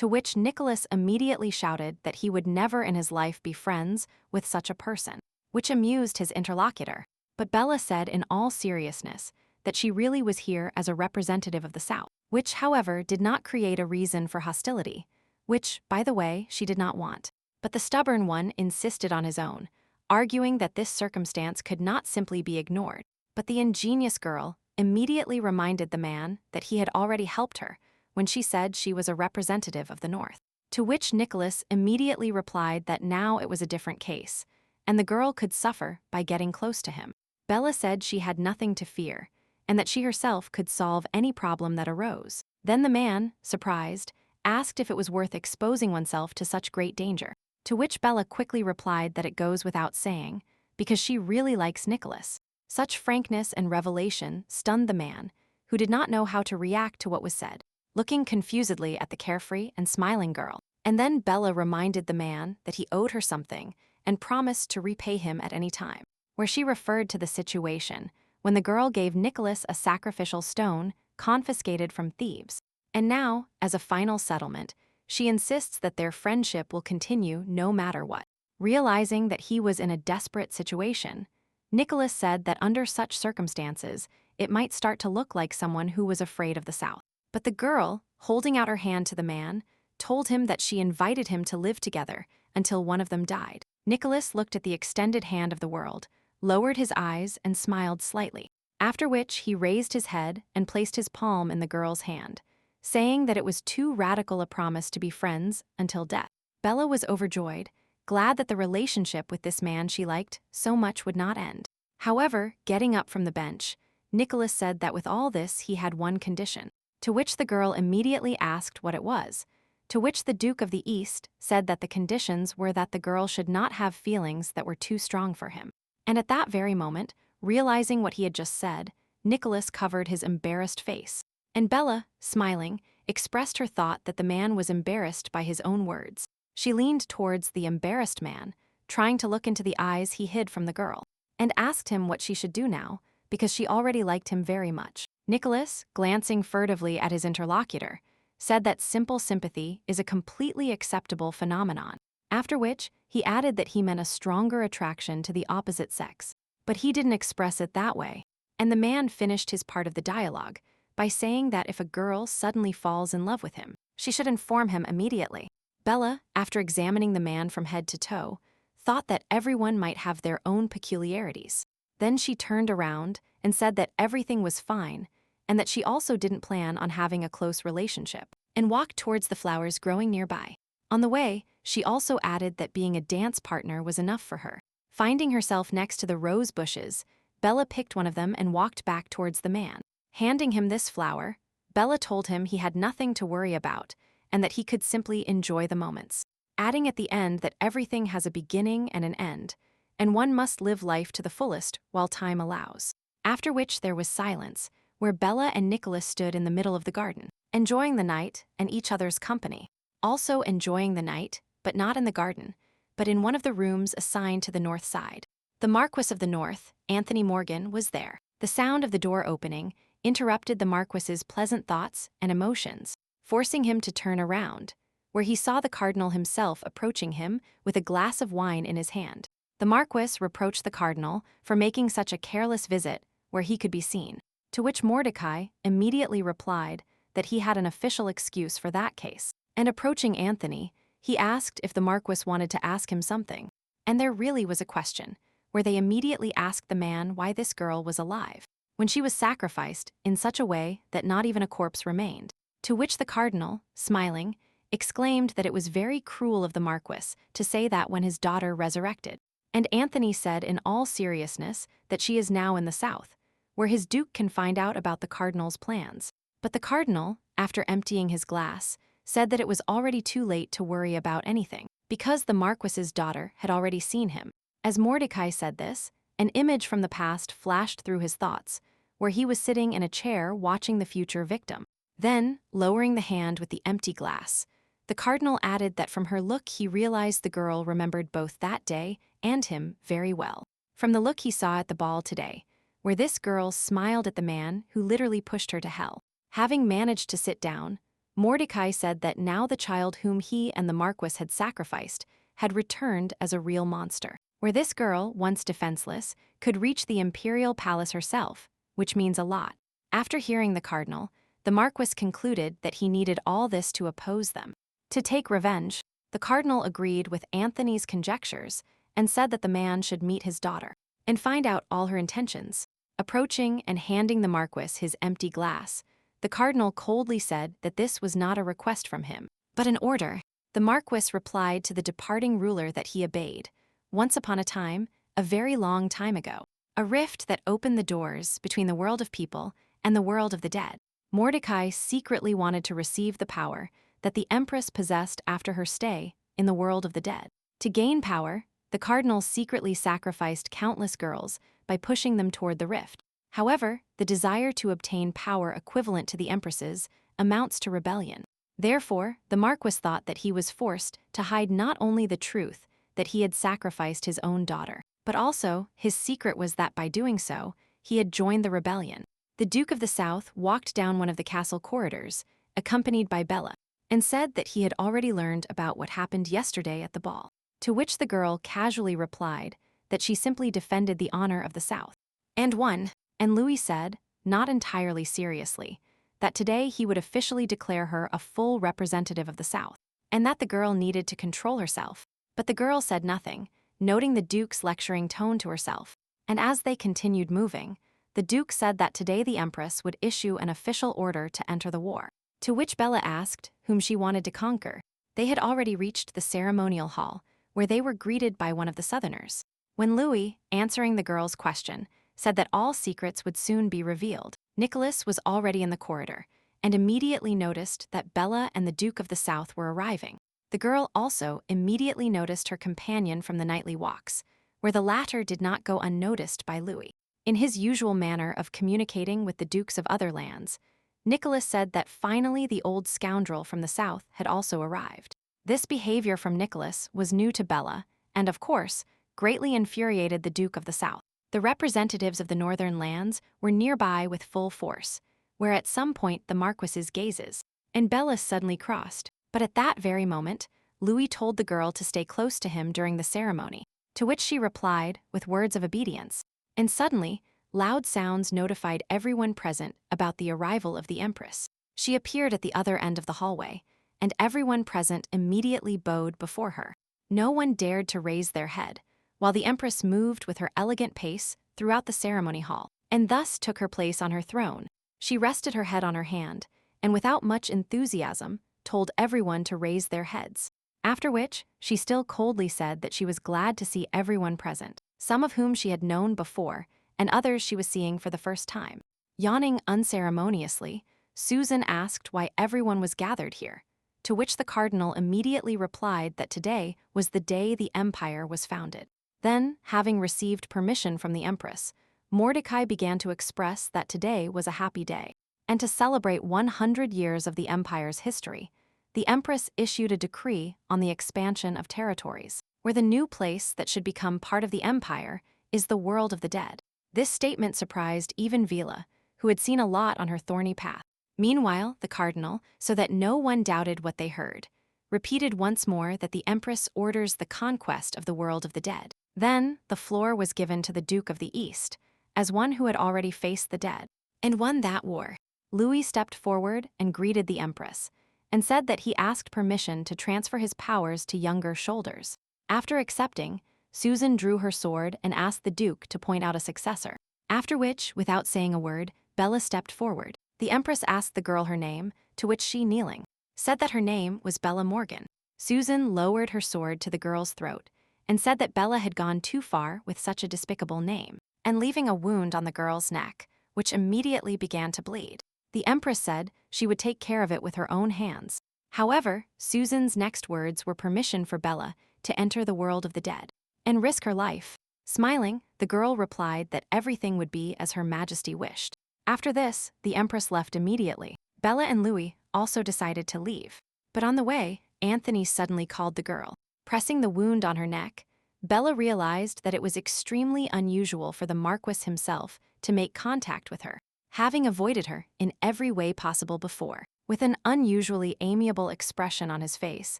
to which Nicholas immediately shouted that he would never in his life be friends with such a person, which amused his interlocutor. But Bella said in all seriousness that she really was here as a representative of the South, which, however, did not create a reason for hostility, which, by the way, she did not want. But the stubborn one insisted on his own, arguing that this circumstance could not simply be ignored. But the ingenious girl immediately reminded the man that he had already helped her when she said she was a representative of the North, to which Nicholas immediately replied that now it was a different case, and the girl could suffer by getting close to him. Bella said she had nothing to fear, and that she herself could solve any problem that arose. Then the man, surprised, asked if it was worth exposing oneself to such great danger, to which Bella quickly replied that it goes without saying, because she really likes Nicholas. Such frankness and revelation stunned the man, who did not know how to react to what was said, looking confusedly at the carefree and smiling girl. And then Bella reminded the man that he owed her something and promised to repay him at any time, where she referred to the situation when the girl gave Nicholas a sacrificial stone confiscated from thieves. And now, as a final settlement, she insists that their friendship will continue no matter what. Realizing that he was in a desperate situation, Nicholas said that under such circumstances, it might start to look like someone who was afraid of the South. But the girl, holding out her hand to the man, told him that she invited him to live together until one of them died. Nicholas looked at the extended hand of the world, lowered his eyes, and smiled slightly, after which he raised his head and placed his palm in the girl's hand, saying that it was too radical a promise to be friends until death. Bella was overjoyed, glad that the relationship with this man she liked so much would not end. However, getting up from the bench, Nicholas said that with all this he had one condition, to which the girl immediately asked what it was, to which the Duke of the East said that the conditions were that the girl should not have feelings that were too strong for him. And at that very moment, realizing what he had just said, Nicholas covered his embarrassed face. And Bella, smiling, expressed her thought that the man was embarrassed by his own words. She leaned towards the embarrassed man, trying to look into the eyes he hid from the girl, and asked him what she should do now, because she already liked him very much. Nicholas, glancing furtively at his interlocutor, said that simple sympathy is a completely acceptable phenomenon, after which he added that he meant a stronger attraction to the opposite sex. But he didn't express it that way, and the man finished his part of the dialogue by saying that if a girl suddenly falls in love with him, she should inform him immediately. Bella, after examining the man from head to toe, thought that everyone might have their own peculiarities. Then she turned around and said that everything was fine and that she also didn't plan on having a close relationship, and walked towards the flowers growing nearby. On the way, she also added that being a dance partner was enough for her. Finding herself next to the rose bushes, Bella picked one of them and walked back towards the man. Handing him this flower, Bella told him he had nothing to worry about and that he could simply enjoy the moments, adding at the end that everything has a beginning and an end, and one must live life to the fullest while time allows. After which there was silence, where Bella and Nicholas stood in the middle of the garden, enjoying the night and each other's company. Also enjoying the night, but not in the garden, but in one of the rooms assigned to the north side. The Marquis of the North, Anthony Morgan, was there. The sound of the door opening interrupted the Marquis's pleasant thoughts and emotions, forcing him to turn around, where he saw the cardinal himself approaching him with a glass of wine in his hand. The Marquis reproached the cardinal for making such a careless visit where he could be seen, to which Mordecai immediately replied that he had an official excuse for that case. And approaching Anthony, he asked if the Marquis wanted to ask him something. And there really was a question, where they immediately asked the man why this girl was alive, when she was sacrificed in such a way that not even a corpse remained. To which the cardinal, smiling, exclaimed that it was very cruel of the Marquis to say that when his daughter resurrected. And Anthony said in all seriousness that she is now in the south, where his duke can find out about the cardinal's plans. But the cardinal, after emptying his glass, said that it was already too late to worry about anything, because the Marquis's daughter had already seen him. As Mordecai said this, an image from the past flashed through his thoughts, where he was sitting in a chair watching the future victim. Then, lowering the hand with the empty glass, the cardinal added that from her look he realized the girl remembered both that day and him very well. From the look he saw at the ball today, where this girl smiled at the man who literally pushed her to hell. Having managed to sit down, Mordecai said that now the child whom he and the Marquis had sacrificed had returned as a real monster, where this girl, once defenseless, could reach the imperial palace herself, which means a lot. After hearing the cardinal, the Marquis concluded that he needed all this to oppose them. To take revenge, the cardinal agreed with Anthony's conjectures and said that the man should meet his daughter and find out all her intentions. Approaching and handing the Marquis his empty glass, the cardinal coldly said that this was not a request from him, but an order. The Marquis replied to the departing ruler that he obeyed. Once upon a time, a very long time ago, a rift that opened the doors between the world of people and the world of the dead. Mordecai secretly wanted to receive the power that the empress possessed after her stay in the world of the dead. To gain power, the cardinal secretly sacrificed countless girls by pushing them toward the rift. However, the desire to obtain power equivalent to the empress's amounts to rebellion. Therefore, the Marquis thought that he was forced to hide not only the truth that he had sacrificed his own daughter, but also his secret was that by doing so, he had joined the rebellion. The Duke of the South walked down one of the castle corridors, accompanied by Bella, and said that he had already learned about what happened yesterday at the ball, to which the girl casually replied that she simply defended the honor of the South. And won, and Louis said, not entirely seriously, that today he would officially declare her a full representative of the South, and that the girl needed to control herself. But the girl said nothing, noting the Duke's lecturing tone to herself, and as they continued moving, the Duke said that today the Empress would issue an official order to enter the war, to which Bella asked whom she wanted to conquer. They had already reached the ceremonial hall, where they were greeted by one of the Southerners. When Louis, answering the girl's question, said that all secrets would soon be revealed, Nicholas was already in the corridor, and immediately noticed that Bella and the Duke of the South were arriving. The girl also immediately noticed her companion from the nightly walks, where the latter did not go unnoticed by Louis. In his usual manner of communicating with the dukes of other lands, Nicholas said that finally the old scoundrel from the South had also arrived. This behavior from Nicholas was new to Bella, and of course, greatly infuriated the Duke of the South. The representatives of the northern lands were nearby with full force, where at some point the Marquis's gazes and Bella suddenly crossed. But at that very moment, Louis told the girl to stay close to him during the ceremony, to which she replied with words of obedience. And suddenly, loud sounds notified everyone present about the arrival of the Empress. She appeared at the other end of the hallway, and everyone present immediately bowed before her. No one dared to raise their head, while the Empress moved with her elegant pace throughout the ceremony hall, and thus took her place on her throne. She rested her head on her hand, and without much enthusiasm, told everyone to raise their heads. After which, she still coldly said that she was glad to see everyone present, some of whom she had known before, and others she was seeing for the first time. Yawning unceremoniously, Susan asked why everyone was gathered here, to which the cardinal immediately replied that today was the day the empire was founded. Then, having received permission from the Empress, Mordecai began to express that today was a happy day. And to celebrate 100 years of the empire's history, the Empress issued a decree on the expansion of territories, where the new place that should become part of the empire is the world of the dead. This statement surprised even Vila, who had seen a lot on her thorny path. Meanwhile, the cardinal, so that no one doubted what they heard, repeated once more that the Empress orders the conquest of the world of the dead. Then, the floor was given to the Duke of the East, as one who had already faced the dead and won that war. Louis stepped forward and greeted the Empress, and said that he asked permission to transfer his powers to younger shoulders. After accepting, Susan drew her sword and asked the Duke to point out a successor. After which, without saying a word, Bella stepped forward. The Empress asked the girl her name, to which she, kneeling, said that her name was Bella Morgan. Susan lowered her sword to the girl's throat and said that Bella had gone too far with such a despicable name, and leaving a wound on the girl's neck, which immediately began to bleed. The Empress said she would take care of it with her own hands. However, Susan's next words were permission for Bella to enter the world of the dead and risk her life. Smiling, the girl replied that everything would be as Her Majesty wished. After this, the Empress left immediately. Bella and Louis also decided to leave. But on the way, Anthony suddenly called the girl. Pressing the wound on her neck, Bella realized that it was extremely unusual for the Marquis himself to make contact with her, having avoided her in every way possible before. With an unusually amiable expression on his face,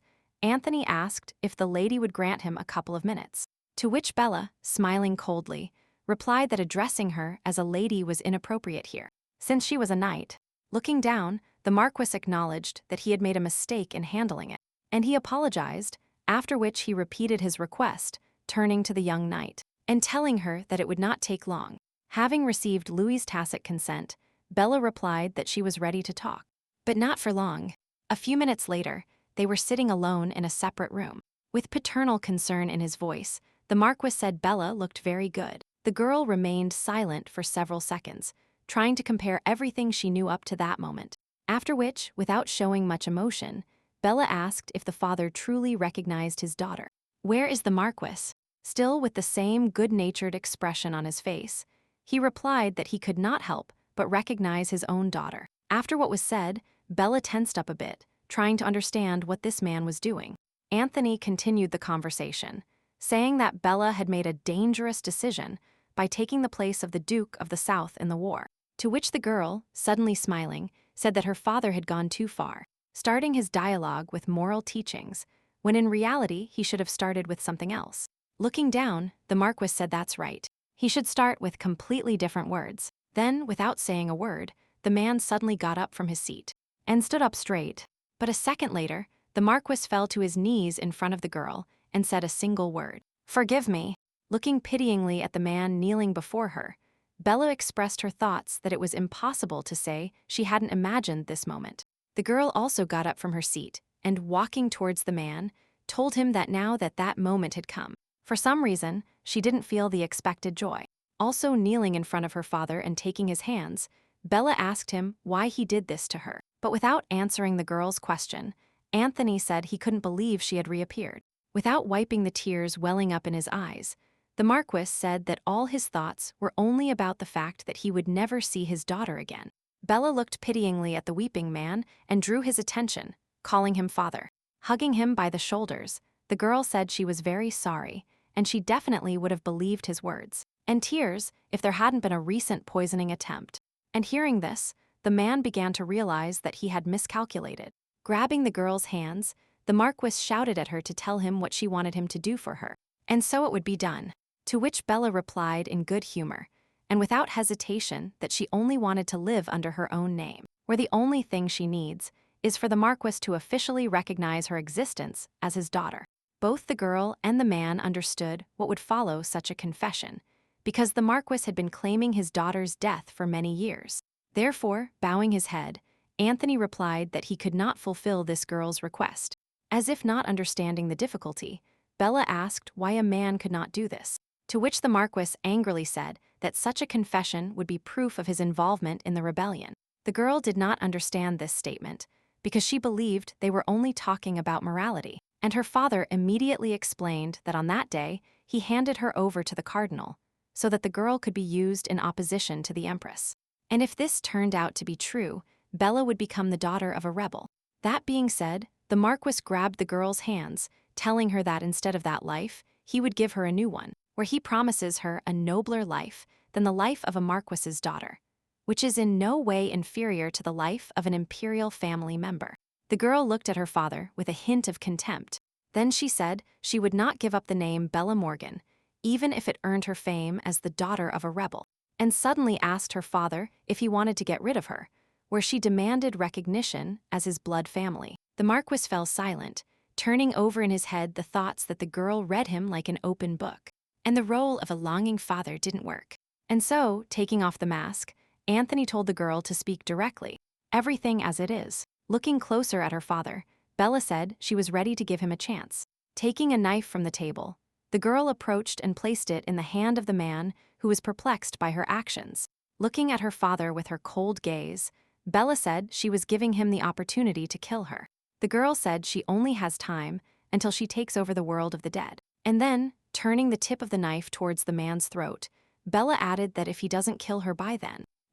Anthony asked if the lady would grant him a couple of minutes, to which Bella, smiling coldly, replied that addressing her as a lady was inappropriate here, since she was a knight. Looking down, the Marquis acknowledged that he had made a mistake in handling it, and he apologized, after which he repeated his request, turning to the young knight, and telling her that it would not take long. Having received Louis's tacit consent, Bella replied that she was ready to talk. But not for long. A few minutes later, they were sitting alone in a separate room. With paternal concern in his voice, the Marquis said Bella looked very good. The girl remained silent for several seconds, trying to compare everything she knew up to that moment. After which, without showing much emotion, Bella asked if the father truly recognized his daughter. "Where is the Marquis?" Still with the same good-natured expression on his face, he replied that he could not help but recognize his own daughter. After what was said, Bella tensed up a bit, trying to understand what this man was doing. Anthony continued the conversation, saying that Bella had made a dangerous decision by taking the place of the Duke of the South in the war, to which the girl, suddenly smiling, said that her father had gone too far, starting his dialogue with moral teachings, when in reality he should have started with something else. Looking down, the Marquis said that's right. He should start with completely different words. Then, without saying a word, the man suddenly got up from his seat and stood up straight. But a second later, the Marquis fell to his knees in front of the girl and said a single word: "Forgive me." Looking pityingly at the man kneeling before her, Bella expressed her thoughts that it was impossible to say she hadn't imagined this moment. The girl also got up from her seat and, walking towards the man, told him that now that moment had come, for some reason, she didn't feel the expected joy. Also kneeling in front of her father and taking his hands, Bella asked him why he did this to her. But without answering the girl's question, Anthony said he couldn't believe she had reappeared. Without wiping the tears welling up in his eyes, the Marquis said that all his thoughts were only about the fact that he would never see his daughter again. Bella looked pityingly at the weeping man and drew his attention, calling him father. Hugging him by the shoulders, the girl said she was very sorry, and she definitely would have believed his words and tears if there hadn't been a recent poisoning attempt. And hearing this, the man began to realize that he had miscalculated. Grabbing the girl's hands, the Marquis shouted at her to tell him what she wanted him to do for her, and so it would be done. To which Bella replied in good humor, and without hesitation, that she only wanted to live under her own name, where the only thing she needs is for the Marquis to officially recognize her existence as his daughter. Both the girl and the man understood what would follow such a confession, because the Marquis had been claiming his daughter's death for many years. Therefore, bowing his head, Anthony replied that he could not fulfill this girl's request. As if not understanding the difficulty, Bella asked why a man could not do this, to which the Marquis angrily said that such a confession would be proof of his involvement in the rebellion. The girl did not understand this statement, because she believed they were only talking about morality, and her father immediately explained that on that day he handed her over to the cardinal, so that the girl could be used in opposition to the empress. And if this turned out to be true, Bella would become the daughter of a rebel. That being said, the Marquis grabbed the girl's hands, telling her that instead of that life, he would give her a new one, where he promises her a nobler life than the life of a Marquis's daughter, which is in no way inferior to the life of an imperial family member. The girl looked at her father with a hint of contempt. Then she said she would not give up the name Bella Morgan, even if it earned her fame as the daughter of a rebel, and suddenly asked her father if he wanted to get rid of her, where she demanded recognition as his blood family. The Marquis fell silent, turning over in his head the thoughts that the girl read him like an open book. And the role of a longing father didn't work. And so, taking off the mask, Anthony told the girl to speak directly, everything as it is. Looking closer at her father, Bella said she was ready to give him a chance. Taking a knife from the table, the girl approached and placed it in the hand of the man who was perplexed by her actions. Looking at her father with her cold gaze, Bella said she was giving him the opportunity to kill her. The girl said she only has time until she takes over the world of the dead. And then, turning the tip of the knife towards the man's throat, Bella added that if he doesn't kill her by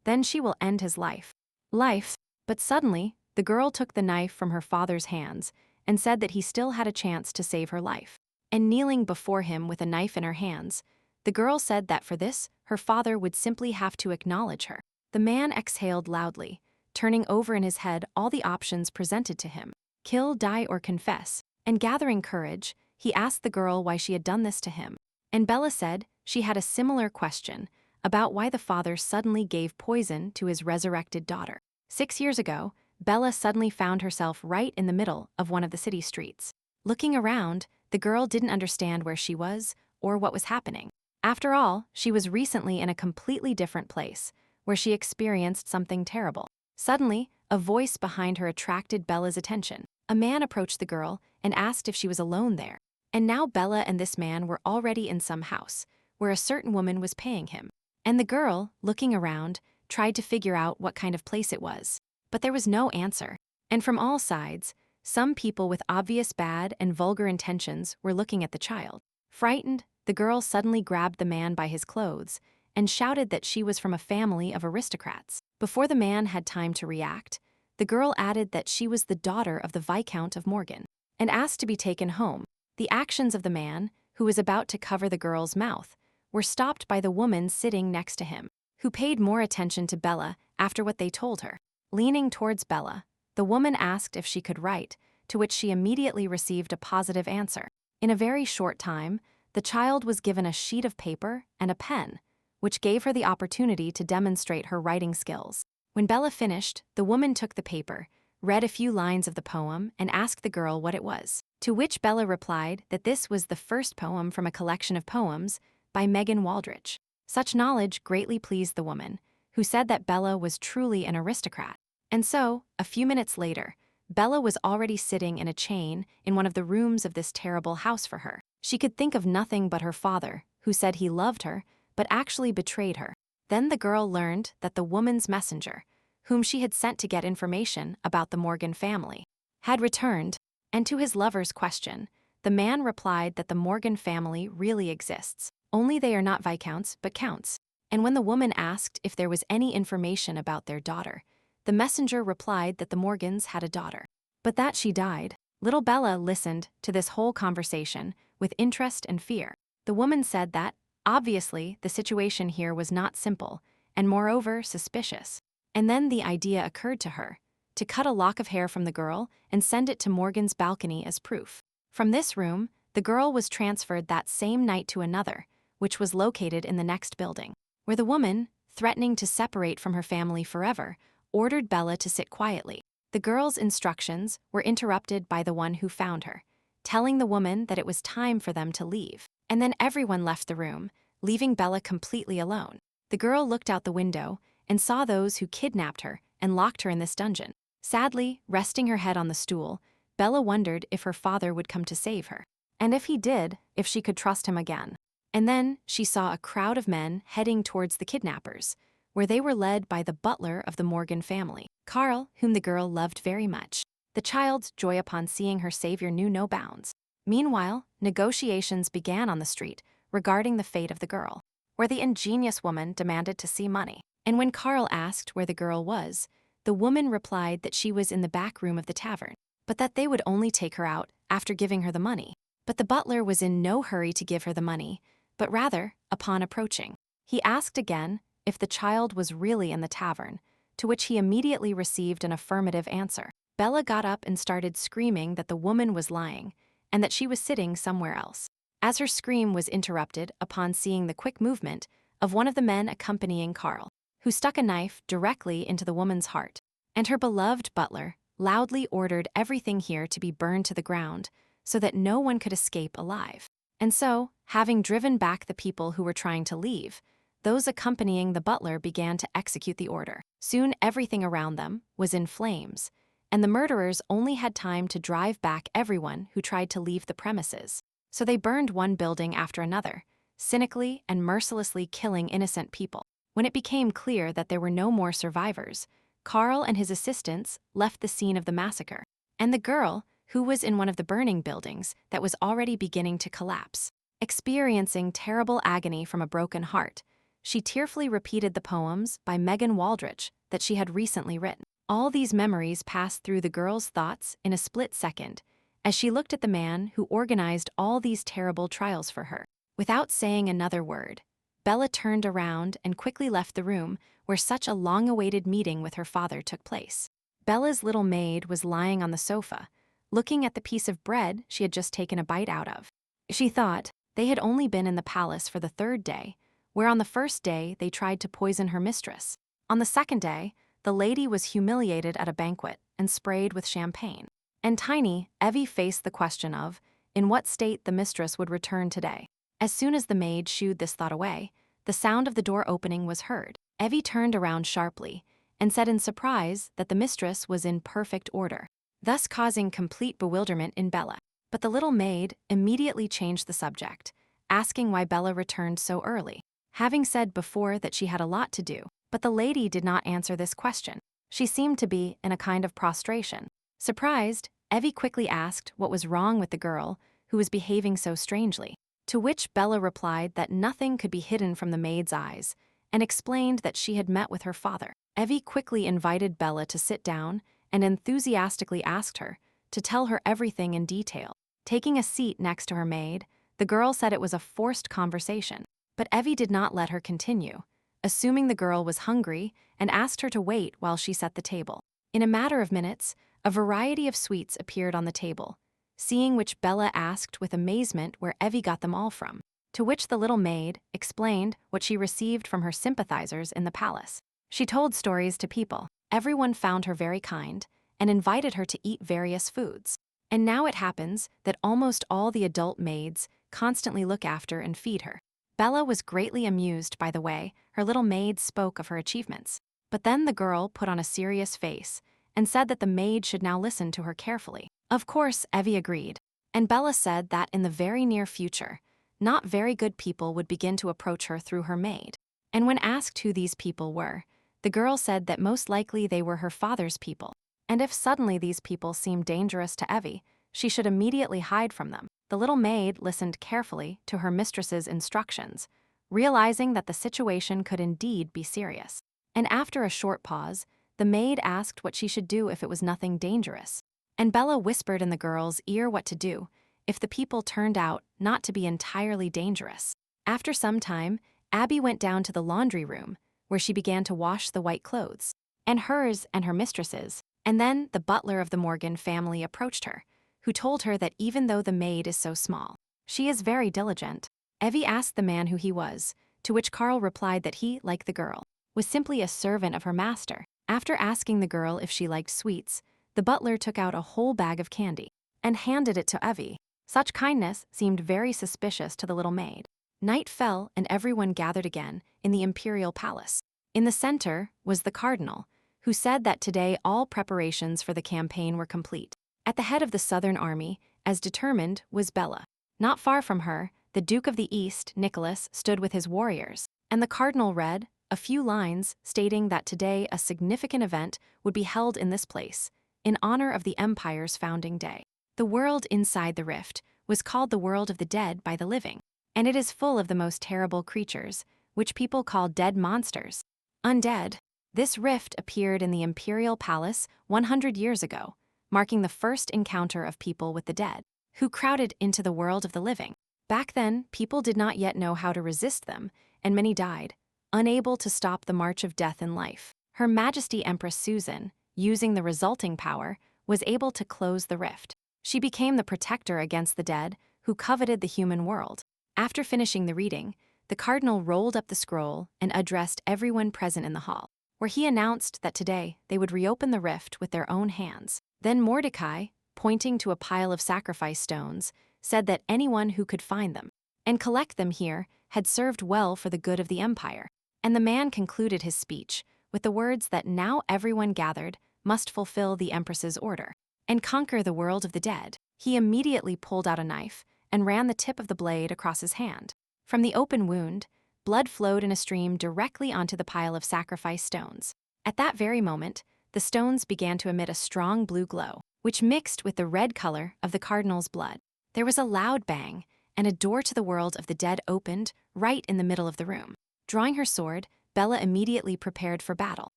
then she will end his life. But suddenly, the girl took the knife from her father's hands and said that he still had a chance to save her life. And kneeling before him with a knife in her hands, the girl said that for this, her father would simply have to acknowledge her. The man exhaled loudly, turning over in his head all the options presented to him: kill, die, or confess. And gathering courage, he asked the girl why she had done this to him. And Bella said she had a similar question about why the father suddenly gave poison to his resurrected daughter. 6 years ago, Bella suddenly found herself right in the middle of one of the city streets. Looking around, the girl didn't understand where she was or what was happening. After all, she was recently in a completely different place, where she experienced something terrible. Suddenly, a voice behind her attracted Bella's attention. A man approached the girl and asked if she was alone there. And now Bella and this man were already in some house, where a certain woman was paying him. And the girl, looking around, tried to figure out what kind of place it was. But there was no answer. And from all sides, some people with obvious bad and vulgar intentions were looking at the child. Frightened, the girl suddenly grabbed the man by his clothes and shouted that she was from a family of aristocrats. Before the man had time to react, the girl added that she was the daughter of the Viscount of Morgan and asked to be taken home. The actions of the man, who was about to cover the girl's mouth, were stopped by the woman sitting next to him, who paid more attention to Bella after what they told her. Leaning towards Bella, the woman asked if she could write, to which she immediately received a positive answer. In a very short time, the child was given a sheet of paper and a pen, which gave her the opportunity to demonstrate her writing skills. When Bella finished, the woman took the paper, read a few lines of the poem, and asked the girl what it was. To which Bella replied that this was the first poem from a collection of poems by Megan Waldrich. Such knowledge greatly pleased the woman, who said that Bella was truly an aristocrat. And so, a few minutes later, Bella was already sitting in a chain in one of the rooms of this terrible house for her. She could think of nothing but her father, who said he loved her, but actually betrayed her. Then the girl learned that the woman's messenger, whom she had sent to get information about the Morgan family, had returned, and to his lover's question, the man replied that the Morgan family really exists, only they are not viscounts but counts. And when the woman asked if there was any information about their daughter, the messenger replied that the Morgans had a daughter, but that she died. Little Bella listened to this whole conversation with interest and fear. The woman said that, obviously, the situation here was not simple, and moreover suspicious. And then the idea occurred to her, to cut a lock of hair from the girl and send it to Morgan's balcony as proof. From this room, the girl was transferred that same night to another, which was located in the next building, where the woman, threatening to separate from her family forever, ordered Bella to sit quietly. The girl's instructions were interrupted by the one who found her, telling the woman that it was time for them to leave. And then everyone left the room, leaving Bella completely alone. The girl looked out the window and saw those who kidnapped her and locked her in this dungeon. Sadly, resting her head on the stool, Bella wondered if her father would come to save her. And if he did, if she could trust him again. And then she saw a crowd of men heading towards the kidnappers, where they were led by the butler of the Morgan family, Carl, whom the girl loved very much. The child's joy upon seeing her savior knew no bounds. Meanwhile, negotiations began on the street regarding the fate of the girl, where the ingenious woman demanded to see money. And when Carl asked where the girl was, the woman replied that she was in the back room of the tavern, but that they would only take her out after giving her the money. But the butler was in no hurry to give her the money, but rather, upon approaching, he asked again if the child was really in the tavern, to which he immediately received an affirmative answer. Bella got up and started screaming that the woman was lying, and that she was sitting somewhere else. As her scream was interrupted upon seeing the quick movement of one of the men accompanying Carl, who stuck a knife directly into the woman's heart, and her beloved butler loudly ordered everything here to be burned to the ground so that no one could escape alive. And so, having driven back the people who were trying to leave, those accompanying the butler began to execute the order. Soon everything around them was in flames, and the murderers only had time to drive back everyone who tried to leave the premises. So they burned one building after another, cynically and mercilessly killing innocent people. When it became clear that there were no more survivors, Carl and his assistants left the scene of the massacre, and the girl, who was in one of the burning buildings that was already beginning to collapse, experiencing terrible agony from a broken heart, she tearfully repeated the poems by Megan Waldrich that she had recently written. All these memories passed through the girl's thoughts in a split second as she looked at the man who organized all these terrible trials for her. Without saying another word, Bella turned around and quickly left the room where such a long-awaited meeting with her father took place. Bella's little maid was lying on the sofa, looking at the piece of bread she had just taken a bite out of. She thought they had only been in the palace for the third day, where on the first day they tried to poison her mistress. On the second day, the lady was humiliated at a banquet and sprayed with champagne. And tiny Evie faced the question of in what state the mistress would return today. As soon as the maid shooed this thought away, the sound of the door opening was heard. Evie turned around sharply and said in surprise that the mistress was in perfect order, thus causing complete bewilderment in Bella. But the little maid immediately changed the subject, asking why Bella returned so early, having said before that she had a lot to do. But the lady did not answer this question. She seemed to be in a kind of prostration. Surprised, Evie quickly asked what was wrong with the girl who was behaving so strangely, to which Bella replied that nothing could be hidden from the maid's eyes and explained that she had met with her father. Evie quickly invited Bella to sit down and enthusiastically asked her to tell her everything in detail. Taking a seat next to her maid, the girl said it was a forced conversation, but Evie did not let her continue, assuming the girl was hungry and asked her to wait while she set the table. In a matter of minutes, a variety of sweets appeared on the table, seeing which Bella asked with amazement where Evie got them all from, to which the little maid explained what she received from her sympathizers in the palace. She told stories to people. Everyone found her very kind and invited her to eat various foods. And now it happens that almost all the adult maids constantly look after and feed her. Bella was greatly amused by the way her little maid spoke of her achievements. But then the girl put on a serious face and said that the maid should now listen to her carefully. Of course, Evie agreed, and Bella said that in the very near future, not very good people would begin to approach her through her maid. And when asked who these people were, the girl said that most likely they were her father's people, and if suddenly these people seemed dangerous to Evie, she should immediately hide from them. The little maid listened carefully to her mistress's instructions, realizing that the situation could indeed be serious. And after a short pause, the maid asked what she should do if it was nothing dangerous. And Bella whispered in the girl's ear what to do if the people turned out not to be entirely dangerous. After some time, Abby went down to the laundry room, where she began to wash the white clothes, and hers and her mistress's. And then the butler of the Morgan family approached her, who told her that even though the maid is so small, she is very diligent. Evie asked the man who he was, to which Carl replied that he, like the girl, was simply a servant of her master. After asking the girl if she liked sweets, the butler took out a whole bag of candy and handed it to Evie. Such kindness seemed very suspicious to the little maid. Night fell and everyone gathered again in the imperial palace. In the center was the cardinal, who said that today all preparations for the campaign were complete. At the head of the southern army, as determined, was Bella. Not far from her, the Duke of the East, Nicholas, stood with his warriors, and the cardinal read a few lines stating that today a significant event would be held in this place, in honor of the empire's founding day. The world inside the rift was called the world of the dead by the living, and it is full of the most terrible creatures, which people call dead monsters. Undead. This rift appeared in the imperial palace 100 years ago, marking the first encounter of people with the dead, who crowded into the world of the living. Back then, people did not yet know how to resist them, and many died, unable to stop the march of death in life. Her Majesty Empress Susan, using the resulting power, was able to close the rift. She became the protector against the dead who coveted the human world. After finishing the reading, the cardinal rolled up the scroll and addressed everyone present in the hall, where he announced that today they would reopen the rift with their own hands. Then Mordecai, pointing to a pile of sacrifice stones, said that anyone who could find them and collect them here had served well for the good of the empire. And the man concluded his speech with the words that now everyone gathered must fulfill the empress's order and conquer the world of the dead. He immediately pulled out a knife and ran the tip of the blade across his hand. From the open wound, blood flowed in a stream directly onto the pile of sacrifice stones. At that very moment, the stones began to emit a strong blue glow, which mixed with the red color of the cardinal's blood. There was a loud bang, and a door to the world of the dead opened right in the middle of the room. Drawing her sword, Bella immediately prepared for battle.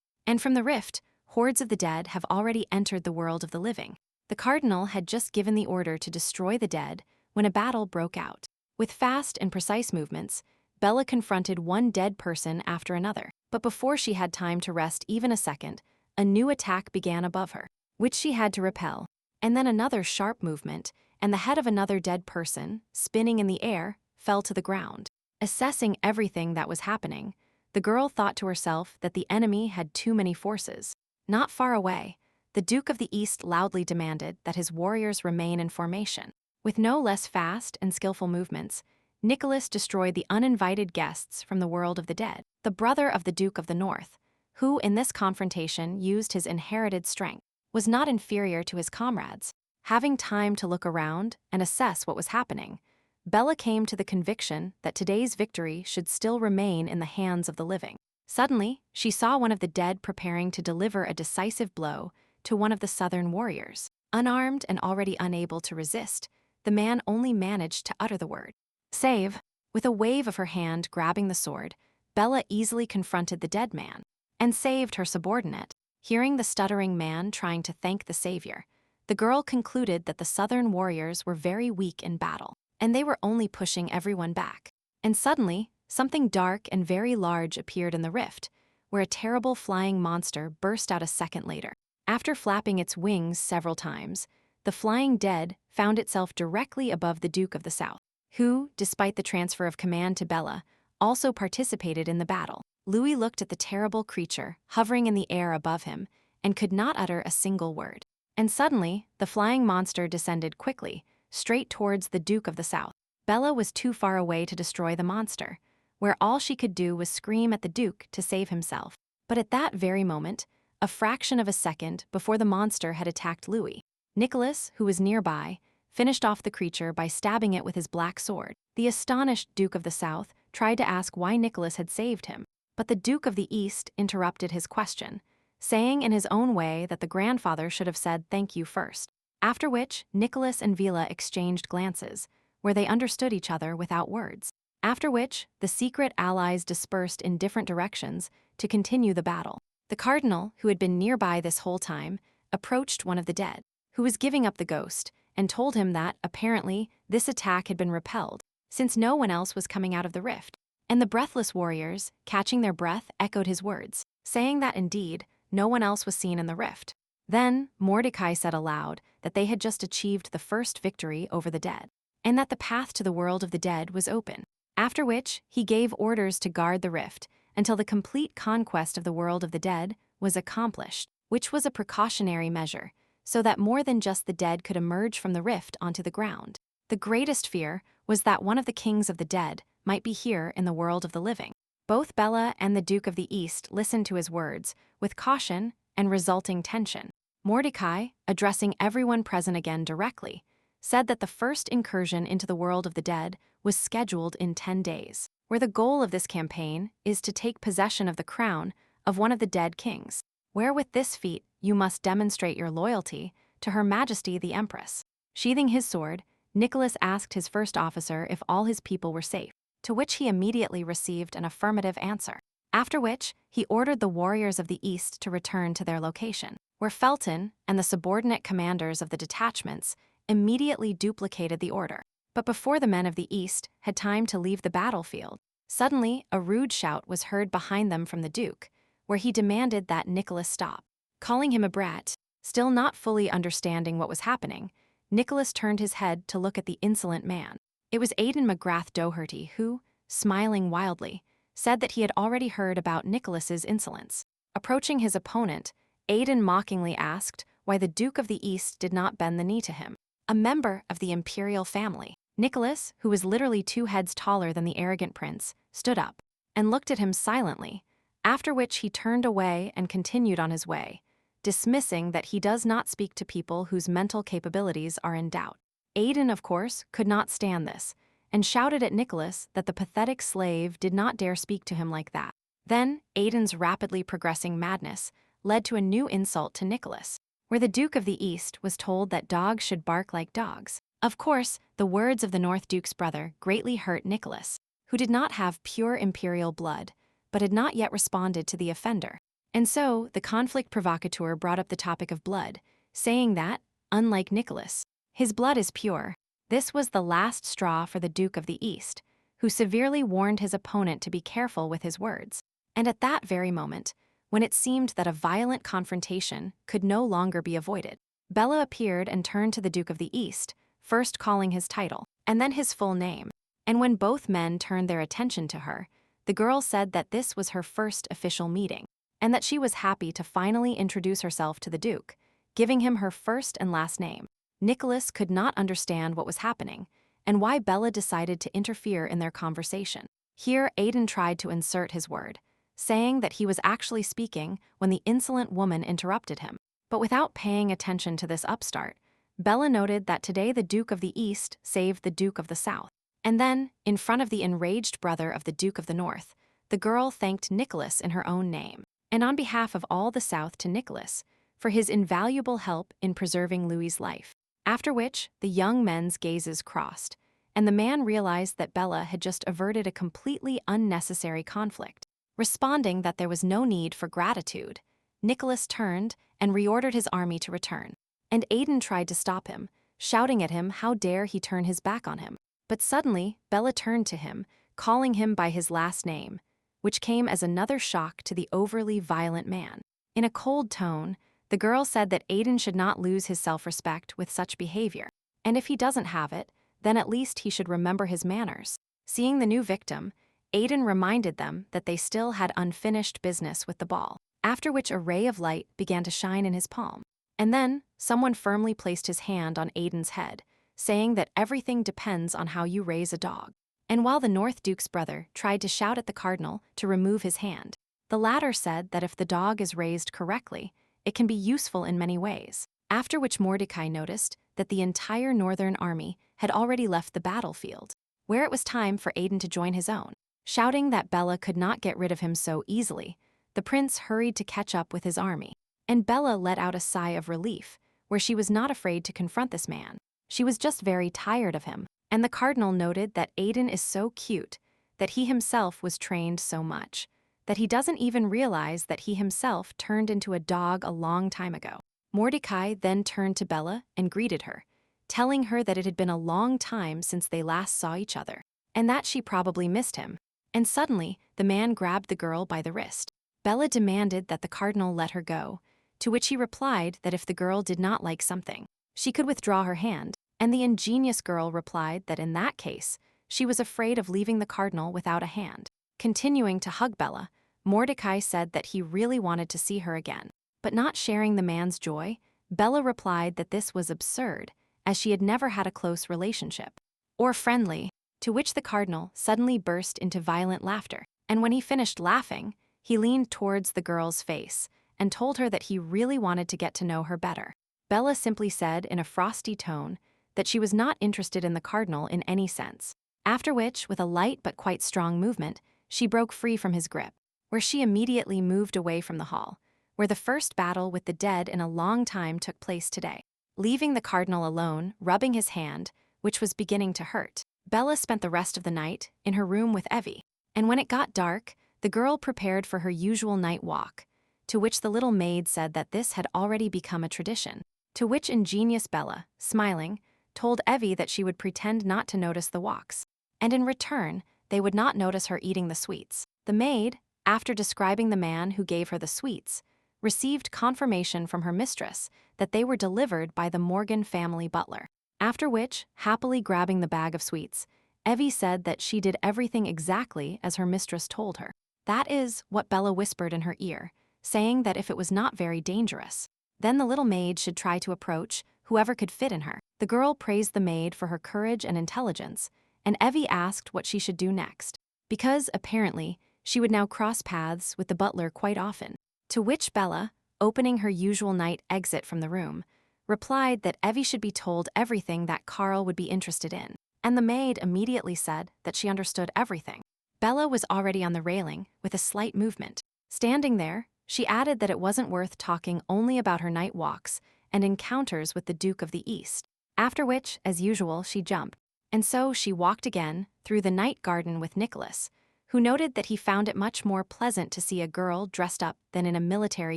And from the rift, hordes of the dead have already entered the world of the living. The cardinal had just given the order to destroy the dead when a battle broke out. With fast and precise movements, Bella confronted one dead person after another. But before she had time to rest even a second, a new attack began above her, which she had to repel. And then another sharp movement, and the head of another dead person, spinning in the air, fell to the ground. Assessing everything that was happening, the girl thought to herself that the enemy had too many forces. Not far away, the Duke of the East loudly demanded that his warriors remain in formation. With no less fast and skillful movements, Nicholas destroyed the uninvited guests from the world of the dead, the brother of the Duke of the North, who in this confrontation used his inherited strength, was not inferior to his comrades. Having time to look around and assess what was happening, Bella came to the conviction that today's victory should still remain in the hands of the living. Suddenly, she saw one of the dead preparing to deliver a decisive blow to one of the southern warriors. Unarmed and already unable to resist, the man only managed to utter the word, "Save." With a wave of her hand grabbing the sword, Bella easily confronted the dead man and saved her subordinate. Hearing the stuttering man trying to thank the savior, the girl concluded that the southern warriors were very weak in battle, and they were only pushing everyone back. And suddenly, something dark and very large appeared in the rift, where a terrible flying monster burst out a second later. After flapping its wings several times, the flying dead found itself directly above the Duke of the South, who, despite the transfer of command to Bella, also participated in the battle. Louis looked at the terrible creature hovering in the air above him and could not utter a single word. And suddenly, the flying monster descended quickly, straight towards the Duke of the South. Bella was too far away to destroy the monster, where all she could do was scream at the Duke to save himself. But at that very moment, a fraction of a second before the monster had attacked Louis, Nicholas, who was nearby, finished off the creature by stabbing it with his black sword. The astonished Duke of the South tried to ask why Nicholas had saved him, but the Duke of the East interrupted his question, saying in his own way that the grandfather should have said thank you first. After which, Nicholas and Vila exchanged glances, where they understood each other without words. After which, the secret allies dispersed in different directions to continue the battle. The cardinal, who had been nearby this whole time, approached one of the dead, who was giving up the ghost, and told him that, apparently, this attack had been repelled, since no one else was coming out of the rift. And the breathless warriors, catching their breath, echoed his words, saying that indeed, no one else was seen in the rift. Then, Mordecai said aloud that they had just achieved the first victory over the dead, and that the path to the world of the dead was open. After which, he gave orders to guard the rift until the complete conquest of the world of the dead was accomplished, which was a precautionary measure, so that more than just the dead could emerge from the rift onto the ground. The greatest fear was that one of the kings of the dead might be here in the world of the living. Both Bella and the Duke of the East listened to his words with caution and resulting tension. Mordecai, addressing everyone present again directly, said that the first incursion into the world of the dead was scheduled in 10 days, where the goal of this campaign is to take possession of the crown of one of the dead kings, where with this feat you must demonstrate your loyalty to Her Majesty the Empress. Sheathing his sword, Nicholas asked his first officer if all his people were safe, to which he immediately received an affirmative answer. After which, he ordered the warriors of the East to return to their location, where Felton and the subordinate commanders of the detachments immediately duplicated the order. But before the men of the East had time to leave the battlefield, suddenly a rude shout was heard behind them from the Duke, where he demanded that Nicholas stop. Calling him a brat, still not fully understanding what was happening, Nicholas turned his head to look at the insolent man. It was Aidan McGrath Doherty who, smiling wildly, said that he had already heard about Nicholas's insolence. Approaching his opponent, Aidan mockingly asked why the Duke of the East did not bend the knee to him, a member of the imperial family. Nicholas, who was literally 2 heads taller than the arrogant prince, stood up and looked at him silently, after which he turned away and continued on his way, dismissing that he does not speak to people whose mental capabilities are in doubt. Aidan, of course, could not stand this, and shouted at Nicholas that the pathetic slave did not dare speak to him like that. Then, Aidan's rapidly progressing madness led to a new insult to Nicholas, where the Duke of the East was told that dogs should bark like dogs. Of course, the words of the North Duke's brother greatly hurt Nicholas, who did not have pure imperial blood, but had not yet responded to the offender. And so, the conflict provocateur brought up the topic of blood, saying that, unlike Nicholas, his blood is pure. This was the last straw for the Duke of the East, who severely warned his opponent to be careful with his words. And at that very moment, when it seemed that a violent confrontation could no longer be avoided, Bella appeared and turned to the Duke of the East, first calling his title, and then his full name. And when both men turned their attention to her, the girl said that this was her first official meeting, and that she was happy to finally introduce herself to the Duke, giving him her first and last name. Nicholas could not understand what was happening, and why Bella decided to interfere in their conversation. Here, Aiden tried to insert his word, saying that he was actually speaking when the insolent woman interrupted him. But without paying attention to this upstart, Bella noted that today the Duke of the East saved the Duke of the South. And then, in front of the enraged brother of the Duke of the North, the girl thanked Nicholas in her own name, and on behalf of all the South to Nicholas, for his invaluable help in preserving Louis's life. After which, the young men's gazes crossed, and the man realized that Bella had just averted a completely unnecessary conflict. Responding that there was no need for gratitude, Nicholas turned and reordered his army to return, and Aiden tried to stop him, shouting at him how dare he turn his back on him. But suddenly, Bella turned to him, calling him by his last name, which came as another shock to the overly violent man. In a cold tone, the girl said that Aiden should not lose his self-respect with such behavior, and if he doesn't have it, then at least he should remember his manners. Seeing the new victim, Aiden reminded them that they still had unfinished business with the ball, after which a ray of light began to shine in his palm. And then, someone firmly placed his hand on Aiden's head, saying that everything depends on how you raise a dog. And while the North Duke's brother tried to shout at the cardinal to remove his hand, the latter said that if the dog is raised correctly, it can be useful in many ways. After which Mordecai noticed that the entire northern army had already left the battlefield, where it was time for Aiden to join his own. Shouting that Bella could not get rid of him so easily, the prince hurried to catch up with his army, and Bella let out a sigh of relief, where she was not afraid to confront this man. She was just very tired of him, and the cardinal noted that Aiden is so cute that he himself was trained so much that he doesn't even realize that he himself turned into a dog a long time ago. Mordecai then turned to Bella and greeted her, telling her that it had been a long time since they last saw each other, and that she probably missed him. And suddenly, the man grabbed the girl by the wrist. Bella demanded that the cardinal let her go, to which he replied that if the girl did not like something, she could withdraw her hand, and the ingenious girl replied that in that case, she was afraid of leaving the cardinal without a hand. Continuing to hug Bella, Mordecai said that he really wanted to see her again. But not sharing the man's joy, Bella replied that this was absurd, as she had never had a close relationship, or friendly, to which the cardinal suddenly burst into violent laughter. And when he finished laughing, he leaned towards the girl's face and told her that he really wanted to get to know her better. Bella simply said in a frosty tone that she was not interested in the cardinal in any sense, after which, with a light but quite strong movement, she broke free from his grip, where she immediately moved away from the hall, where the first battle with the dead in a long time took place today. Leaving the cardinal alone, rubbing his hand, which was beginning to hurt, Bella spent the rest of the night in her room with Evie, and when it got dark, the girl prepared for her usual night walk, to which the little maid said that this had already become a tradition, to which ingenious Bella, smiling, told Evie that she would pretend not to notice the walks, and in return, they would not notice her eating the sweets. The maid, after describing the man who gave her the sweets, received confirmation from her mistress that they were delivered by the Morgan family butler. After which, happily grabbing the bag of sweets, Evie said that she did everything exactly as her mistress told her. That is what Bella whispered in her ear, saying that if it was not very dangerous, then the little maid should try to approach whoever could fit in her. The girl praised the maid for her courage and intelligence, and Evie asked what she should do next, because, apparently, she would now cross paths with the butler quite often. To which Bella, opening her usual night exit from the room, replied that Evie should be told everything that Carl would be interested in, and the maid immediately said that she understood everything. Bella was already on the railing, with a slight movement. Standing there, she added that it wasn't worth talking only about her night walks and encounters with the Duke of the East, after which, as usual, she jumped. And so she walked again through the night garden with Nicholas, who noted that he found it much more pleasant to see a girl dressed up than in a military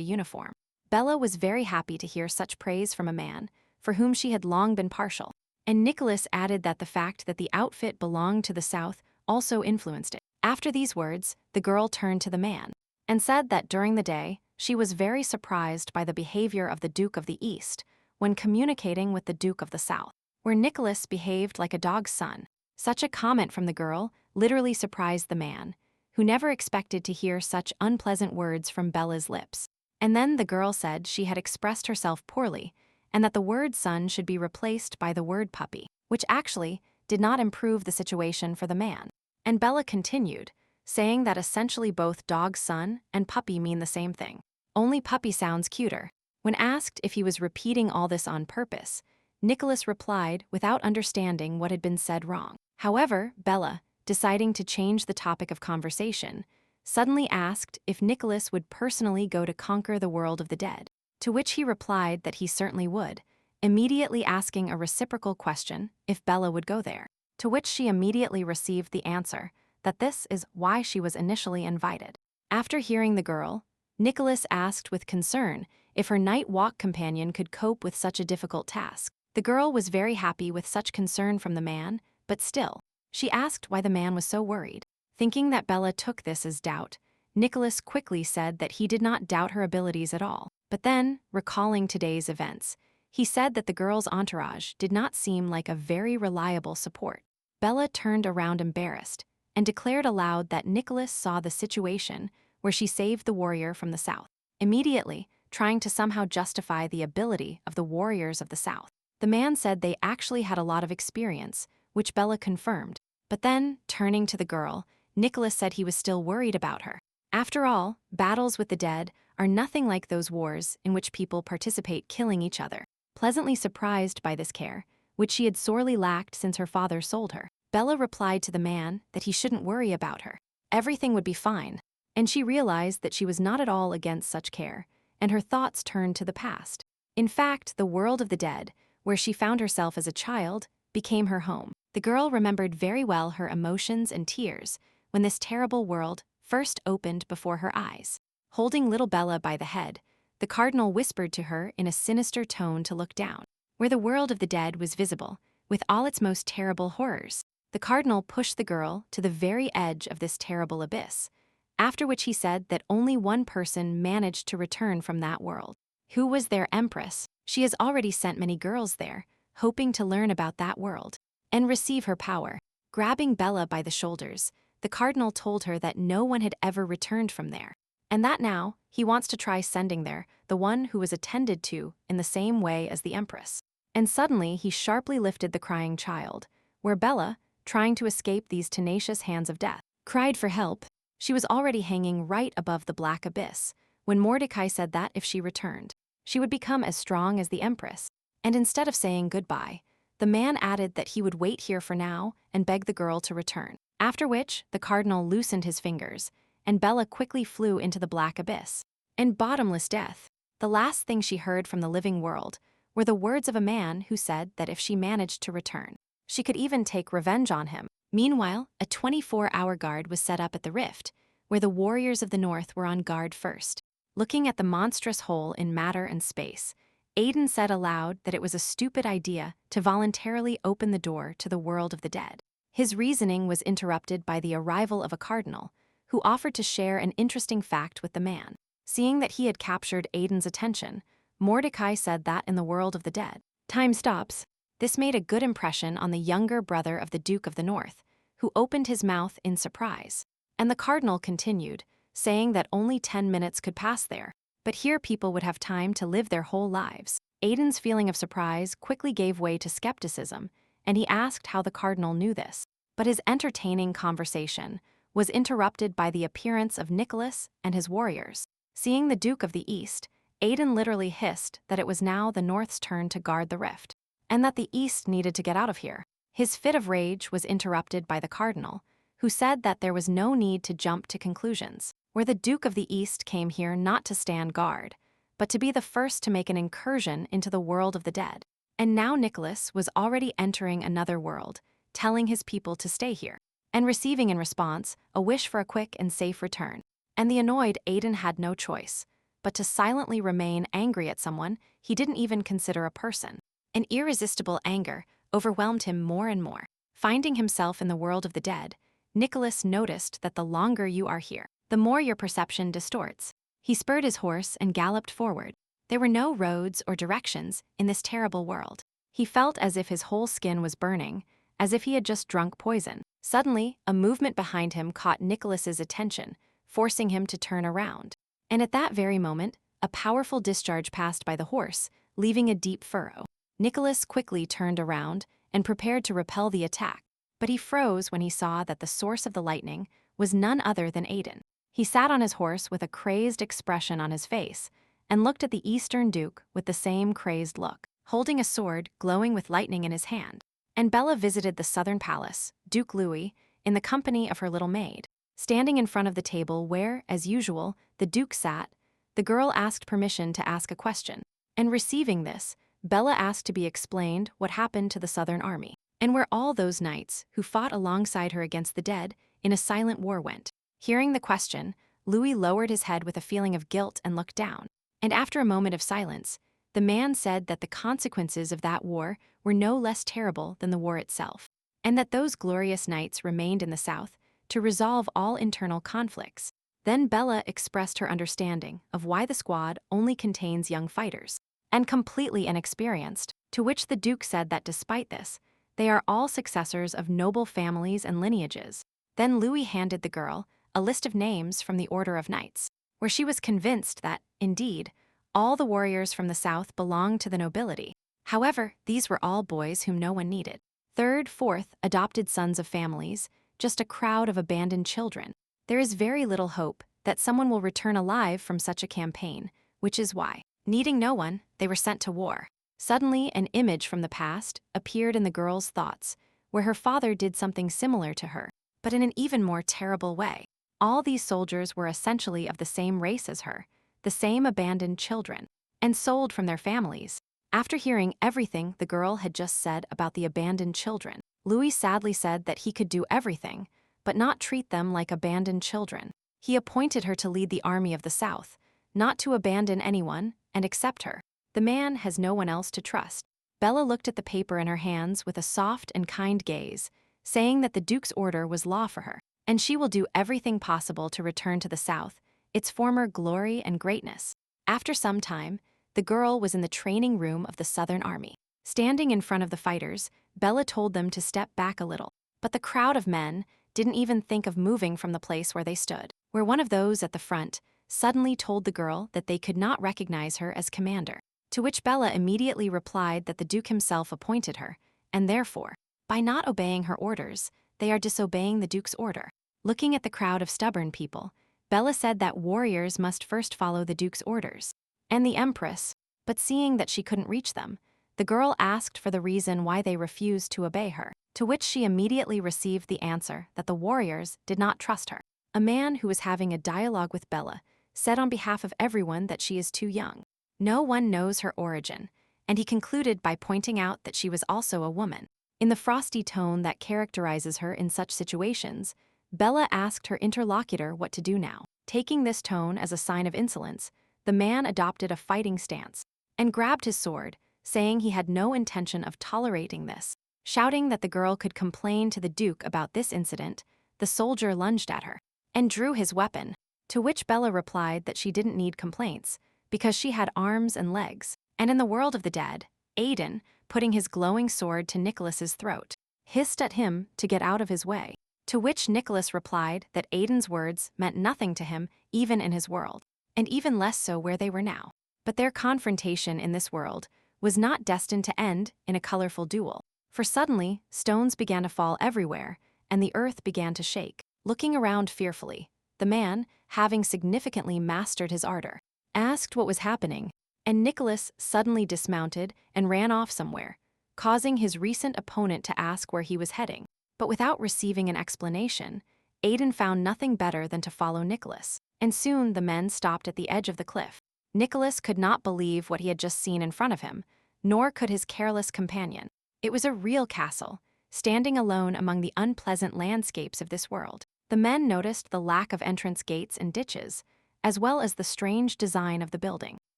uniform. Bella was very happy to hear such praise from a man for whom she had long been partial, and Nicholas added that the fact that the outfit belonged to the South also influenced it. After these words, the girl turned to the man and said that during the day, she was very surprised by the behavior of the Duke of the East when communicating with the Duke of the South, where Nicholas behaved like a dog's son. Such a comment from the girl literally surprised the man, who never expected to hear such unpleasant words from Bella's lips. And then the girl said she had expressed herself poorly and that the word son should be replaced by the word puppy, which actually did not improve the situation for the man. And Bella continued, saying that essentially both dog's son and puppy mean the same thing. Only puppy sounds cuter. When asked if he was repeating all this on purpose, Nicholas replied without understanding what had been said wrong. However, Bella, deciding to change the topic of conversation, suddenly asked if Nicholas would personally go to conquer the world of the dead, to which he replied that he certainly would, immediately asking a reciprocal question if Bella would go there, to which she immediately received the answer that this is why she was initially invited. After hearing the girl, Nicholas asked with concern if her night walk companion could cope with such a difficult task. The girl was very happy with such concern from the man, but still, she asked why the man was so worried. Thinking that Bella took this as doubt, Nicholas quickly said that he did not doubt her abilities at all. But then, recalling today's events, he said that the girl's entourage did not seem like a very reliable support. Bella turned around embarrassed and declared aloud that Nicholas saw the situation where she saved the warrior from the South, immediately trying to somehow justify the ability of the warriors of the South. The man said they actually had a lot of experience, which Bella confirmed. But then, turning to the girl, Nicholas said he was still worried about her. After all, battles with the dead are nothing like those wars in which people participate killing each other. Pleasantly surprised by this care, which she had sorely lacked since her father sold her, Bella replied to the man that he shouldn't worry about her. Everything would be fine. And she realized that she was not at all against such care, and her thoughts turned to the past. In fact, the world of the dead, where she found herself as a child, became her home. The girl remembered very well her emotions and tears when this terrible world first opened before her eyes. Holding little Bella by the head, the cardinal whispered to her in a sinister tone to look down, where the world of the dead was visible, with all its most terrible horrors. The cardinal pushed the girl to the very edge of this terrible abyss, after which he said that only one person managed to return from that world. Who was their empress? She has already sent many girls there, hoping to learn about that world and receive her power. Grabbing Bella by the shoulders, the cardinal told her that no one had ever returned from there, and that now he wants to try sending there the one who was attended to in the same way as the empress. And suddenly he sharply lifted the crying child, where Bella, trying to escape these tenacious hands of death, cried for help. She was already hanging right above the black abyss when Mordecai said that if she returned, she would become as strong as the empress. And instead of saying goodbye, the man added that he would wait here for now and beg the girl to return. After which, the cardinal loosened his fingers, and Bella quickly flew into the black abyss and bottomless death. The last thing she heard from the living world were the words of a man who said that if she managed to return, she could even take revenge on him. Meanwhile, a 24-hour guard was set up at the rift, where the warriors of the north were on guard first. Looking at the monstrous hole in matter and space, Aiden said aloud that it was a stupid idea to voluntarily open the door to the world of the dead. His reasoning was interrupted by the arrival of a cardinal, who offered to share an interesting fact with the man. Seeing that he had captured Aiden's attention, Mordecai said that in the world of the dead, time stops. This made a good impression on the younger brother of the Duke of the North, who opened his mouth in surprise. And the cardinal continued, saying that only 10 minutes could pass there, but here people would have time to live their whole lives. Aiden's feeling of surprise quickly gave way to skepticism, and he asked how the cardinal knew this. But his entertaining conversation was interrupted by the appearance of Nicholas and his warriors. Seeing the Duke of the East, Aiden literally hissed that it was now the North's turn to guard the rift, and that the East needed to get out of here. His fit of rage was interrupted by the cardinal, who said that there was no need to jump to conclusions, where the Duke of the East came here not to stand guard, but to be the first to make an incursion into the world of the dead. And now Nicholas was already entering another world, telling his people to stay here, and receiving in response a wish for a quick and safe return. And the annoyed Aiden had no choice but to silently remain angry at someone he didn't even consider a person. An irresistible anger overwhelmed him more and more. Finding himself in the world of the dead, Nicholas noticed that the longer you are here, the more your perception distorts. He spurred his horse and galloped forward. There were no roads or directions in this terrible world. He felt as if his whole skin was burning, as if he had just drunk poison. Suddenly, a movement behind him caught Nicholas's attention, forcing him to turn around. And at that very moment, a powerful discharge passed by the horse, leaving a deep furrow. Nicholas quickly turned around and prepared to repel the attack, but he froze when he saw that the source of the lightning was none other than Aiden. He sat on his horse with a crazed expression on his face and looked at the Eastern Duke with the same crazed look, holding a sword glowing with lightning in his hand. And Bella visited the southern palace, Duke Louis, in the company of her little maid. Standing in front of the table where, as usual, the Duke sat, the girl asked permission to ask a question. And receiving this, Bella asked to be explained what happened to the Southern Army, and where all those knights who fought alongside her against the dead in a silent war went. Hearing the question, Louis lowered his head with a feeling of guilt and looked down. And after a moment of silence, the man said that the consequences of that war were no less terrible than the war itself, and that those glorious knights remained in the South to resolve all internal conflicts. Then Bella expressed her understanding of why the squad only contains young fighters and completely inexperienced, to which the Duke said that despite this, they are all successors of noble families and lineages. Then Louis handed the girl a list of names from the Order of Knights, where she was convinced that, indeed, all the warriors from the South belonged to the nobility. However, these were all boys whom no one needed. Third, fourth, adopted sons of families, just a crowd of abandoned children. There is very little hope that someone will return alive from such a campaign, which is why, needing no one, they were sent to war. Suddenly, an image from the past appeared in the girl's thoughts, where her father did something similar to her, but in an even more terrible way. All these soldiers were essentially of the same race as her, the same abandoned children, and sold from their families. After hearing everything the girl had just said about the abandoned children, Louis sadly said that he could do everything, but not treat them like abandoned children. He appointed her to lead the army of the South, not to abandon anyone and accept her. The man has no one else to trust. Bella looked at the paper in her hands with a soft and kind gaze, saying that the Duke's order was law for her, and she will do everything possible to return to the South, its former glory and greatness. After some time, the girl was in the training room of the Southern Army. Standing in front of the fighters, Bella told them to step back a little, but the crowd of men didn't even think of moving from the place where they stood, where one of those at the front suddenly told the girl that they could not recognize her as commander, to which Bella immediately replied that the Duke himself appointed her, and therefore, by not obeying her orders, they are disobeying the Duke's order. Looking at the crowd of stubborn people, Bella said that warriors must first follow the Duke's orders, and the Empress, but seeing that she couldn't reach them, the girl asked for the reason why they refused to obey her, to which she immediately received the answer that the warriors did not trust her. A man who was having a dialogue with Bella said on behalf of everyone that she is too young. No one knows her origin, and he concluded by pointing out that she was also a woman. In the frosty tone that characterizes her in such situations, Bella asked her interlocutor what to do now. Taking this tone as a sign of insolence, the man adopted a fighting stance and grabbed his sword, saying he had no intention of tolerating this. Shouting that the girl could complain to the Duke about this incident, the soldier lunged at her and drew his weapon, to which Bella replied that she didn't need complaints because she had arms and legs. And in the world of the dead, Aiden, putting his glowing sword to Nicholas's throat, hissed at him to get out of his way, to which Nicholas replied that Aiden's words meant nothing to him even in his world, and even less so where they were now. But their confrontation in this world was not destined to end in a colorful duel, for suddenly stones began to fall everywhere and the earth began to shake. Looking around fearfully, the man, having significantly mastered his ardor, asked what was happening, and Nicholas suddenly dismounted and ran off somewhere, causing his recent opponent to ask where he was heading. But without receiving an explanation, Aiden found nothing better than to follow Nicholas, and soon the men stopped at the edge of the cliff. Nicholas could not believe what he had just seen in front of him, nor could his careless companion. It was a real castle, standing alone among the unpleasant landscapes of this world. The men noticed the lack of entrance gates and ditches, as well as the strange design of the building.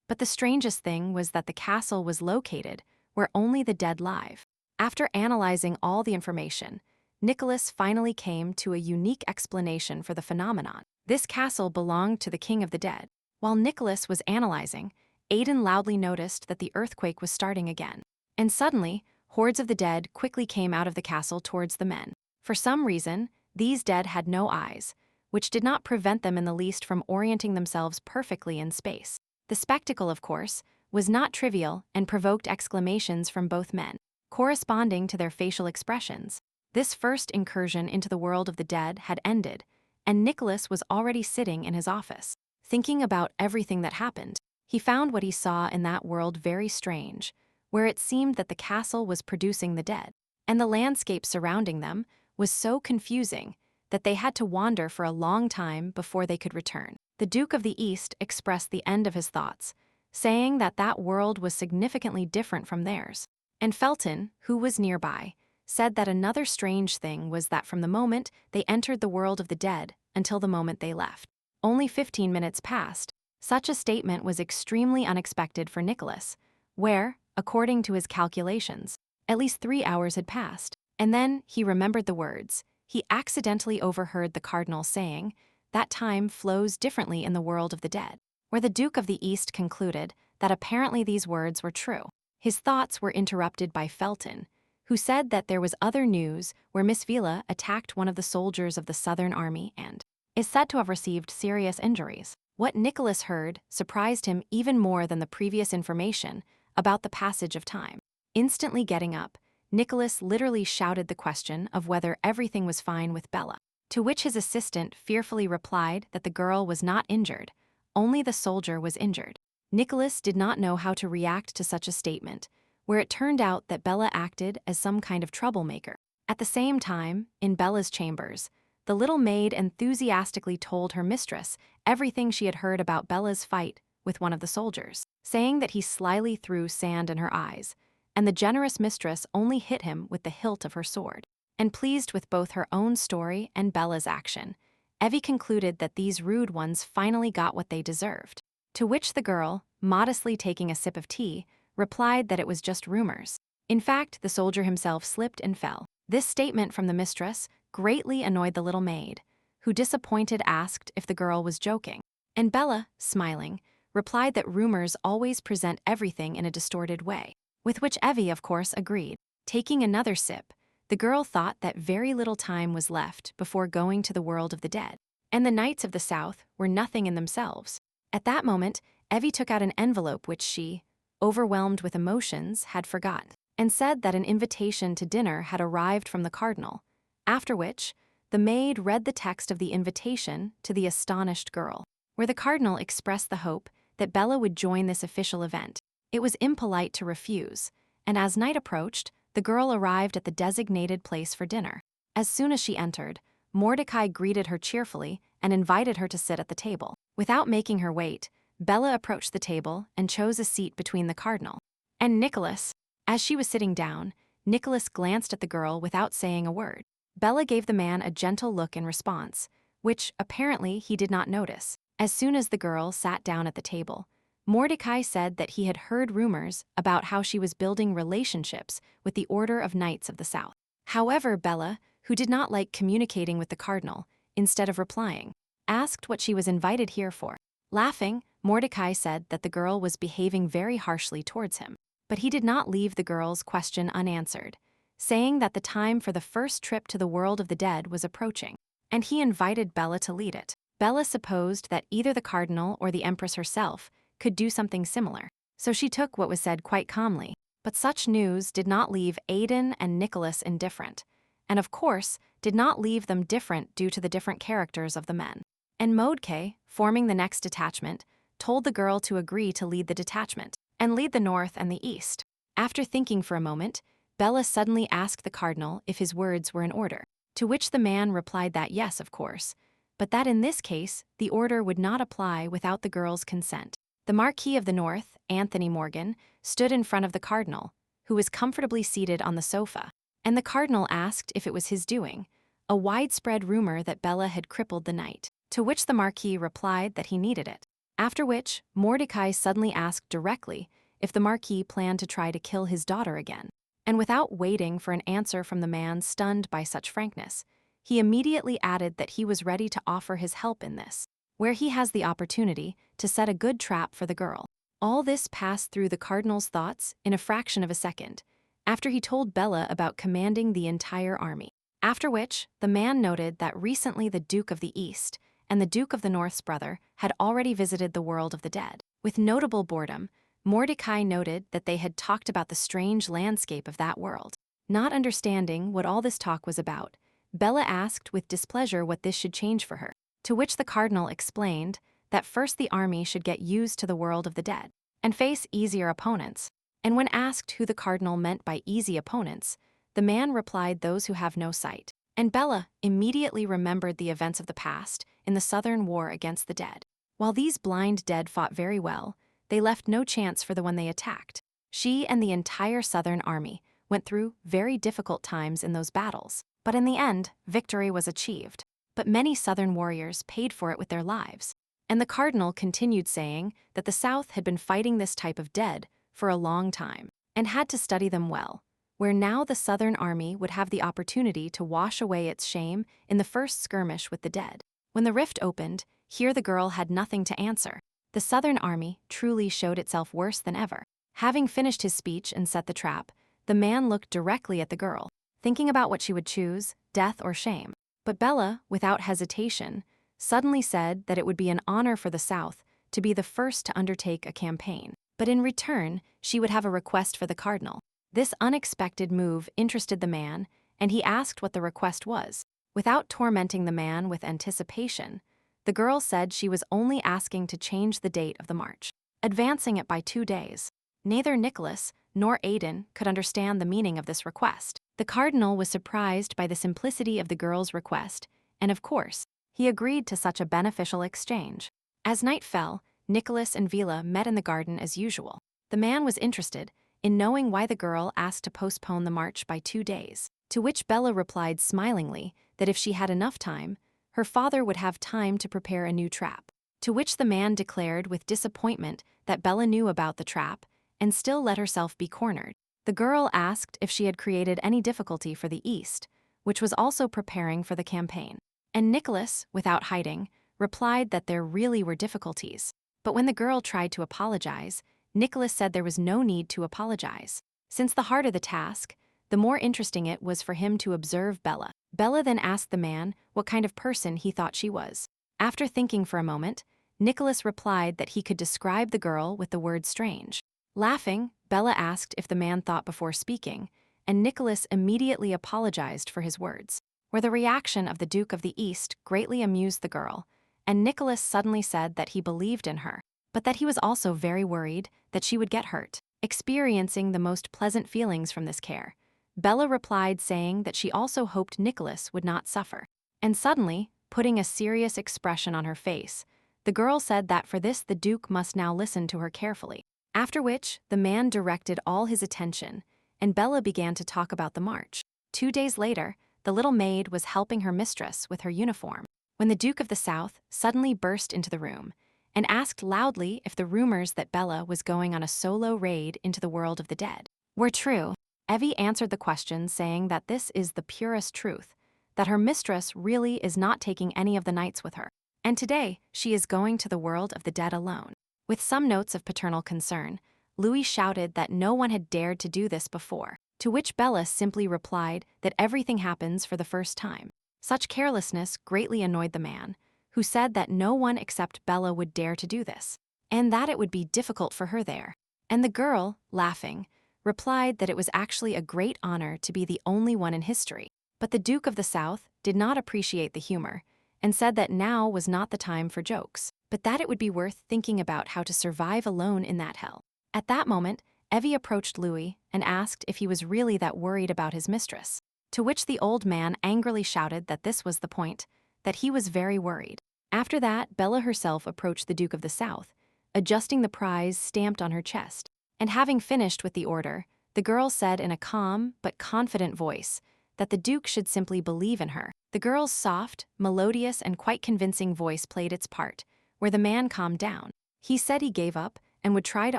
But the strangest thing was that the castle was located where only the dead live. After analyzing all the information, Nicholas finally came to a unique explanation for the phenomenon. This castle belonged to the king of the dead. While Nicholas was analyzing, Aiden loudly noticed that the earthquake was starting again. And suddenly, hordes of the dead quickly came out of the castle towards the men. For some reason, these dead had no eyes, which did not prevent them in the least from orienting themselves perfectly in space. The spectacle, of course, was not trivial and provoked exclamations from both men, corresponding to their facial expressions. This first incursion into the world of the dead had ended, and Nicholas was already sitting in his office, thinking about everything that happened. He found what he saw in that world very strange, where it seemed that the castle was producing the dead, and the landscape surrounding them was so confusing that they had to wander for a long time before they could return. The Duke of the East expressed the end of his thoughts, saying that that world was significantly different from theirs. And Felton, who was nearby, said that another strange thing was that from the moment they entered the world of the dead until the moment they left, only 15 minutes passed. Such a statement was extremely unexpected for Nicholas, where, according to his calculations, at least 3 hours had passed. And then he remembered the words. He accidentally overheard the cardinal saying that time flows differently in the world of the dead, where the Duke of the East concluded that apparently these words were true. His thoughts were interrupted by Felton, who said that there was other news where Miss Vila attacked one of the soldiers of the Southern Army and is said to have received serious injuries. What Nicholas heard surprised him even more than the previous information about the passage of time. Instantly getting up, Nicholas literally shouted the question of whether everything was fine with Bella, to which his assistant fearfully replied that the girl was not injured, only the soldier was injured. Nicholas did not know how to react to such a statement, where it turned out that Bella acted as some kind of troublemaker. At the same time, in Bella's chambers, the little maid enthusiastically told her mistress everything she had heard about Bella's fight with one of the soldiers, saying that he slyly threw sand in her eyes, and the generous mistress only hit him with the hilt of her sword. And pleased with both her own story and Bella's action, Evie concluded that these rude ones finally got what they deserved. To which the girl, modestly taking a sip of tea, replied that it was just rumors. In fact, the soldier himself slipped and fell. This statement from the mistress greatly annoyed the little maid, who disappointed asked if the girl was joking. And Bella, smiling, replied that rumors always present everything in a distorted way, with which Evie, of course, agreed. Taking another sip, the girl thought that very little time was left before going to the world of the dead, and the Knights of the South were nothing in themselves. At that moment, Evie took out an envelope which she, overwhelmed with emotions, had forgotten, and said that an invitation to dinner had arrived from the cardinal, after which the maid read the text of the invitation to the astonished girl, where the cardinal expressed the hope that Bella would join this official event. It was impolite to refuse, and as night approached, the girl arrived at the designated place for dinner. As soon as she entered, Mordecai greeted her cheerfully and invited her to sit at the table. Without making her wait, Bella approached the table and chose a seat between the cardinal and Nicholas. As she was sitting down, Nicholas glanced at the girl without saying a word. Bella gave the man a gentle look in response, which apparently he did not notice. As soon as the girl sat down at the table, Mordecai said that he had heard rumors about how she was building relationships with the Order of Knights of the South. However, Bella, who did not like communicating with the cardinal, instead of replying, asked what she was invited here for. Laughing, Mordecai said that the girl was behaving very harshly towards him, but he did not leave the girl's question unanswered, saying that the time for the first trip to the world of the dead was approaching, and he invited Bella to lead it. Bella supposed that either the cardinal or the empress herself could do something similar, so she took what was said quite calmly. But such news did not leave Aiden and Nicholas indifferent, and of course did not leave them different due to the different characters of the men. And Mordecai, forming the next detachment, told the girl to agree to lead the detachment and lead the north and the east. After thinking for a moment, Bella suddenly asked the cardinal if his words were in order, to which the man replied that yes, of course, but that in this case the order would not apply without the girl's consent. The Marquis of the North, Anthony Morgan, stood in front of the cardinal, who was comfortably seated on the sofa, and the cardinal asked if it was his doing, a widespread rumor that Bella had crippled the knight, to which the Marquis replied that he needed it. After which, Mordecai suddenly asked directly if the Marquis planned to try to kill his daughter again. And without waiting for an answer from the man stunned by such frankness, he immediately added that he was ready to offer his help in this, where he has the opportunity to set a good trap for the girl. All this passed through the cardinal's thoughts in a fraction of a second, after he told Bella about commanding the entire army. After which, the man noted that recently the Duke of the East and the Duke of the North's brother had already visited the world of the dead. With notable boredom, Mordecai noted that they had talked about the strange landscape of that world. Not understanding what all this talk was about, Bella asked with displeasure what this should change for her, to which the cardinal explained that first the army should get used to the world of the dead and face easier opponents. And when asked who the cardinal meant by easy opponents, the man replied those who have no sight. And Bella immediately remembered the events of the past in the Southern War against the dead. While these blind dead fought very well, they left no chance for the one they attacked. She and the entire Southern army went through very difficult times in those battles, but in the end, victory was achieved. But many Southern warriors paid for it with their lives. And the cardinal continued saying that the South had been fighting this type of dead for a long time and had to study them well, where now the Southern army would have the opportunity to wash away its shame in the first skirmish with the dead. When the rift opened, here the girl had nothing to answer. The Southern army truly showed itself worse than ever. Having finished his speech and set the trap, the man looked directly at the girl, thinking about what she would choose, death or shame. But Bella, without hesitation, suddenly said that it would be an honor for the South to be the first to undertake a campaign. But in return, she would have a request for the cardinal. This unexpected move interested the man, and he asked what the request was. Without tormenting the man with anticipation, the girl said she was only asking to change the date of the march, advancing it by 2 days. Neither Nicholas nor Aidan could understand the meaning of this request. The cardinal was surprised by the simplicity of the girl's request, and of course, he agreed to such a beneficial exchange. As night fell, Nicholas and Vila met in the garden as usual. The man was interested in knowing why the girl asked to postpone the march by 2 days, to which Bella replied smilingly that if she had enough time, her father would have time to prepare a new trap, to which the man declared with disappointment that Bella knew about the trap and still let herself be cornered. The girl asked if she had created any difficulty for the East, which was also preparing for the campaign. And Nicholas, without hiding, replied that there really were difficulties. But when the girl tried to apologize, Nicholas said there was no need to apologize. Since the harder the task, the more interesting it was for him to observe Bella. Bella then asked the man what kind of person he thought she was. After thinking for a moment, Nicholas replied that he could describe the girl with the word strange. Laughing, Bella asked if the man thought before speaking, and Nicholas immediately apologized for his words, where the reaction of the Duke of the East greatly amused the girl, and Nicholas suddenly said that he believed in her, but that he was also very worried that she would get hurt. Experiencing the most pleasant feelings from this care, Bella replied saying that she also hoped Nicholas would not suffer. And suddenly, putting a serious expression on her face, the girl said that for this the Duke must now listen to her carefully. After which, the man directed all his attention, and Bella began to talk about the march. 2 days later, the little maid was helping her mistress with her uniform, when the Duke of the South suddenly burst into the room and asked loudly if the rumors that Bella was going on a solo raid into the world of the dead were true. Evie answered the question saying that this is the purest truth, that her mistress really is not taking any of the knights with her, and today she is going to the world of the dead alone. With some notes of paternal concern, Louis shouted that no one had dared to do this before, to which Bella simply replied that everything happens for the first time. Such carelessness greatly annoyed the man, who said that no one except Bella would dare to do this, and that it would be difficult for her there. And the girl, laughing, replied that it was actually a great honor to be the only one in history. But the Duke of the South did not appreciate the humor, and said that now was not the time for jokes, but that it would be worth thinking about how to survive alone in that hell. At that moment, Evie approached Louis and asked if he was really that worried about his mistress, to which the old man angrily shouted that this was the point, that he was very worried. After that, Bella herself approached the Duke of the South, adjusting the prize stamped on her chest, and having finished with the order, the girl said in a calm but confident voice that the Duke should simply believe in her. The girl's soft, melodious, and quite convincing voice played its part, where the man calmed down. He said he gave up and would try to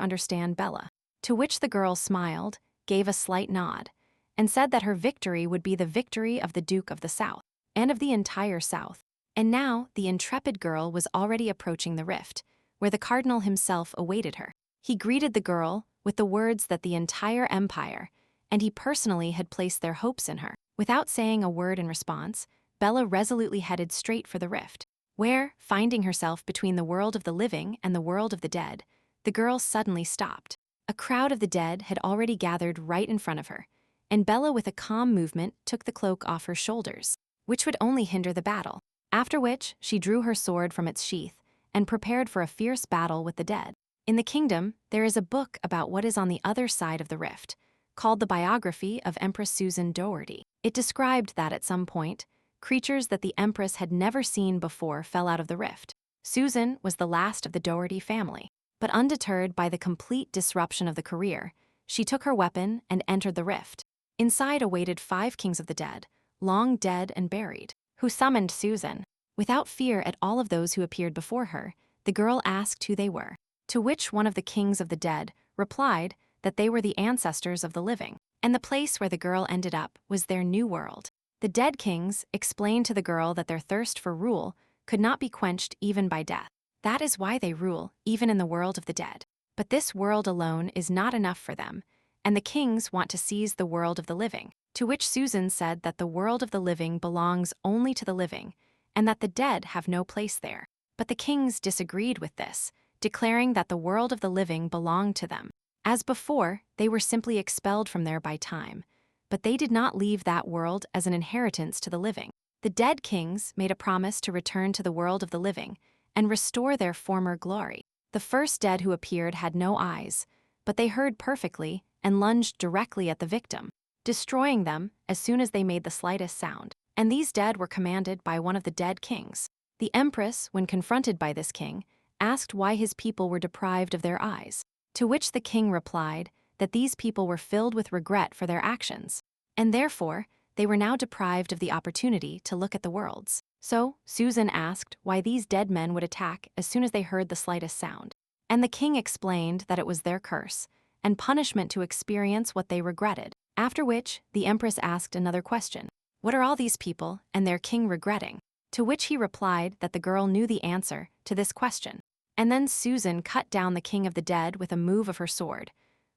understand Bella, to which the girl smiled gave a slight nod, and said that her victory would be the victory of the Duke of the South, and of the entire South. And now the intrepid girl was already approaching the rift, where the cardinal himself awaited her. He greeted the girl with the words that the entire empire, and he personally had placed their hopes in her. Without saying a word in response, Bella resolutely headed straight for the rift, where, finding herself between the world of the living and the world of the dead, the girl suddenly stopped. A crowd of the dead had already gathered right in front of her, and Bella with a calm movement took the cloak off her shoulders, which would only hinder the battle, after which she drew her sword from its sheath and prepared for a fierce battle with the dead. In the kingdom, there is a book about what is on the other side of the rift, called the biography of Empress Susan Doherty. It described that at some point, creatures that the Empress had never seen before fell out of the rift. Susan was the last of the Doherty family, but undeterred by the complete disruption of the career, she took her weapon and entered the rift. Inside awaited 5 kings of the dead, long dead and buried, who summoned Susan. Without fear at all of those who appeared before her, the girl asked who they were, to which one of the kings of the dead replied that they were the ancestors of the living, and the place where the girl ended up was their new world. The dead kings explained to the girl that their thirst for rule could not be quenched even by death. That is why they rule, even in the world of the dead. But this world alone is not enough for them, and the kings want to seize the world of the living, to which Susan said that the world of the living belongs only to the living, and that the dead have no place there. But the kings disagreed with this, declaring that the world of the living belonged to them. As before, they were simply expelled from there by time, but they did not leave that world as an inheritance to the living. The dead kings made a promise to return to the world of the living and restore their former glory. The first dead who appeared had no eyes, but they heard perfectly and lunged directly at the victim, destroying them as soon as they made the slightest sound. And these dead were commanded by one of the dead kings. The Empress, when confronted by this king, asked why his people were deprived of their eyes, to which the king replied that these people were filled with regret for their actions, and therefore they were now deprived of the opportunity to look at the worlds. So Susan asked why these dead men would attack as soon as they heard the slightest sound, and the king explained that it was their curse and punishment to experience what they regretted, after which the Empress asked another question. What are all these people and their king regretting? To which he replied that the girl knew the answer to this question. And then Susan cut down the king of the dead with a move of her sword,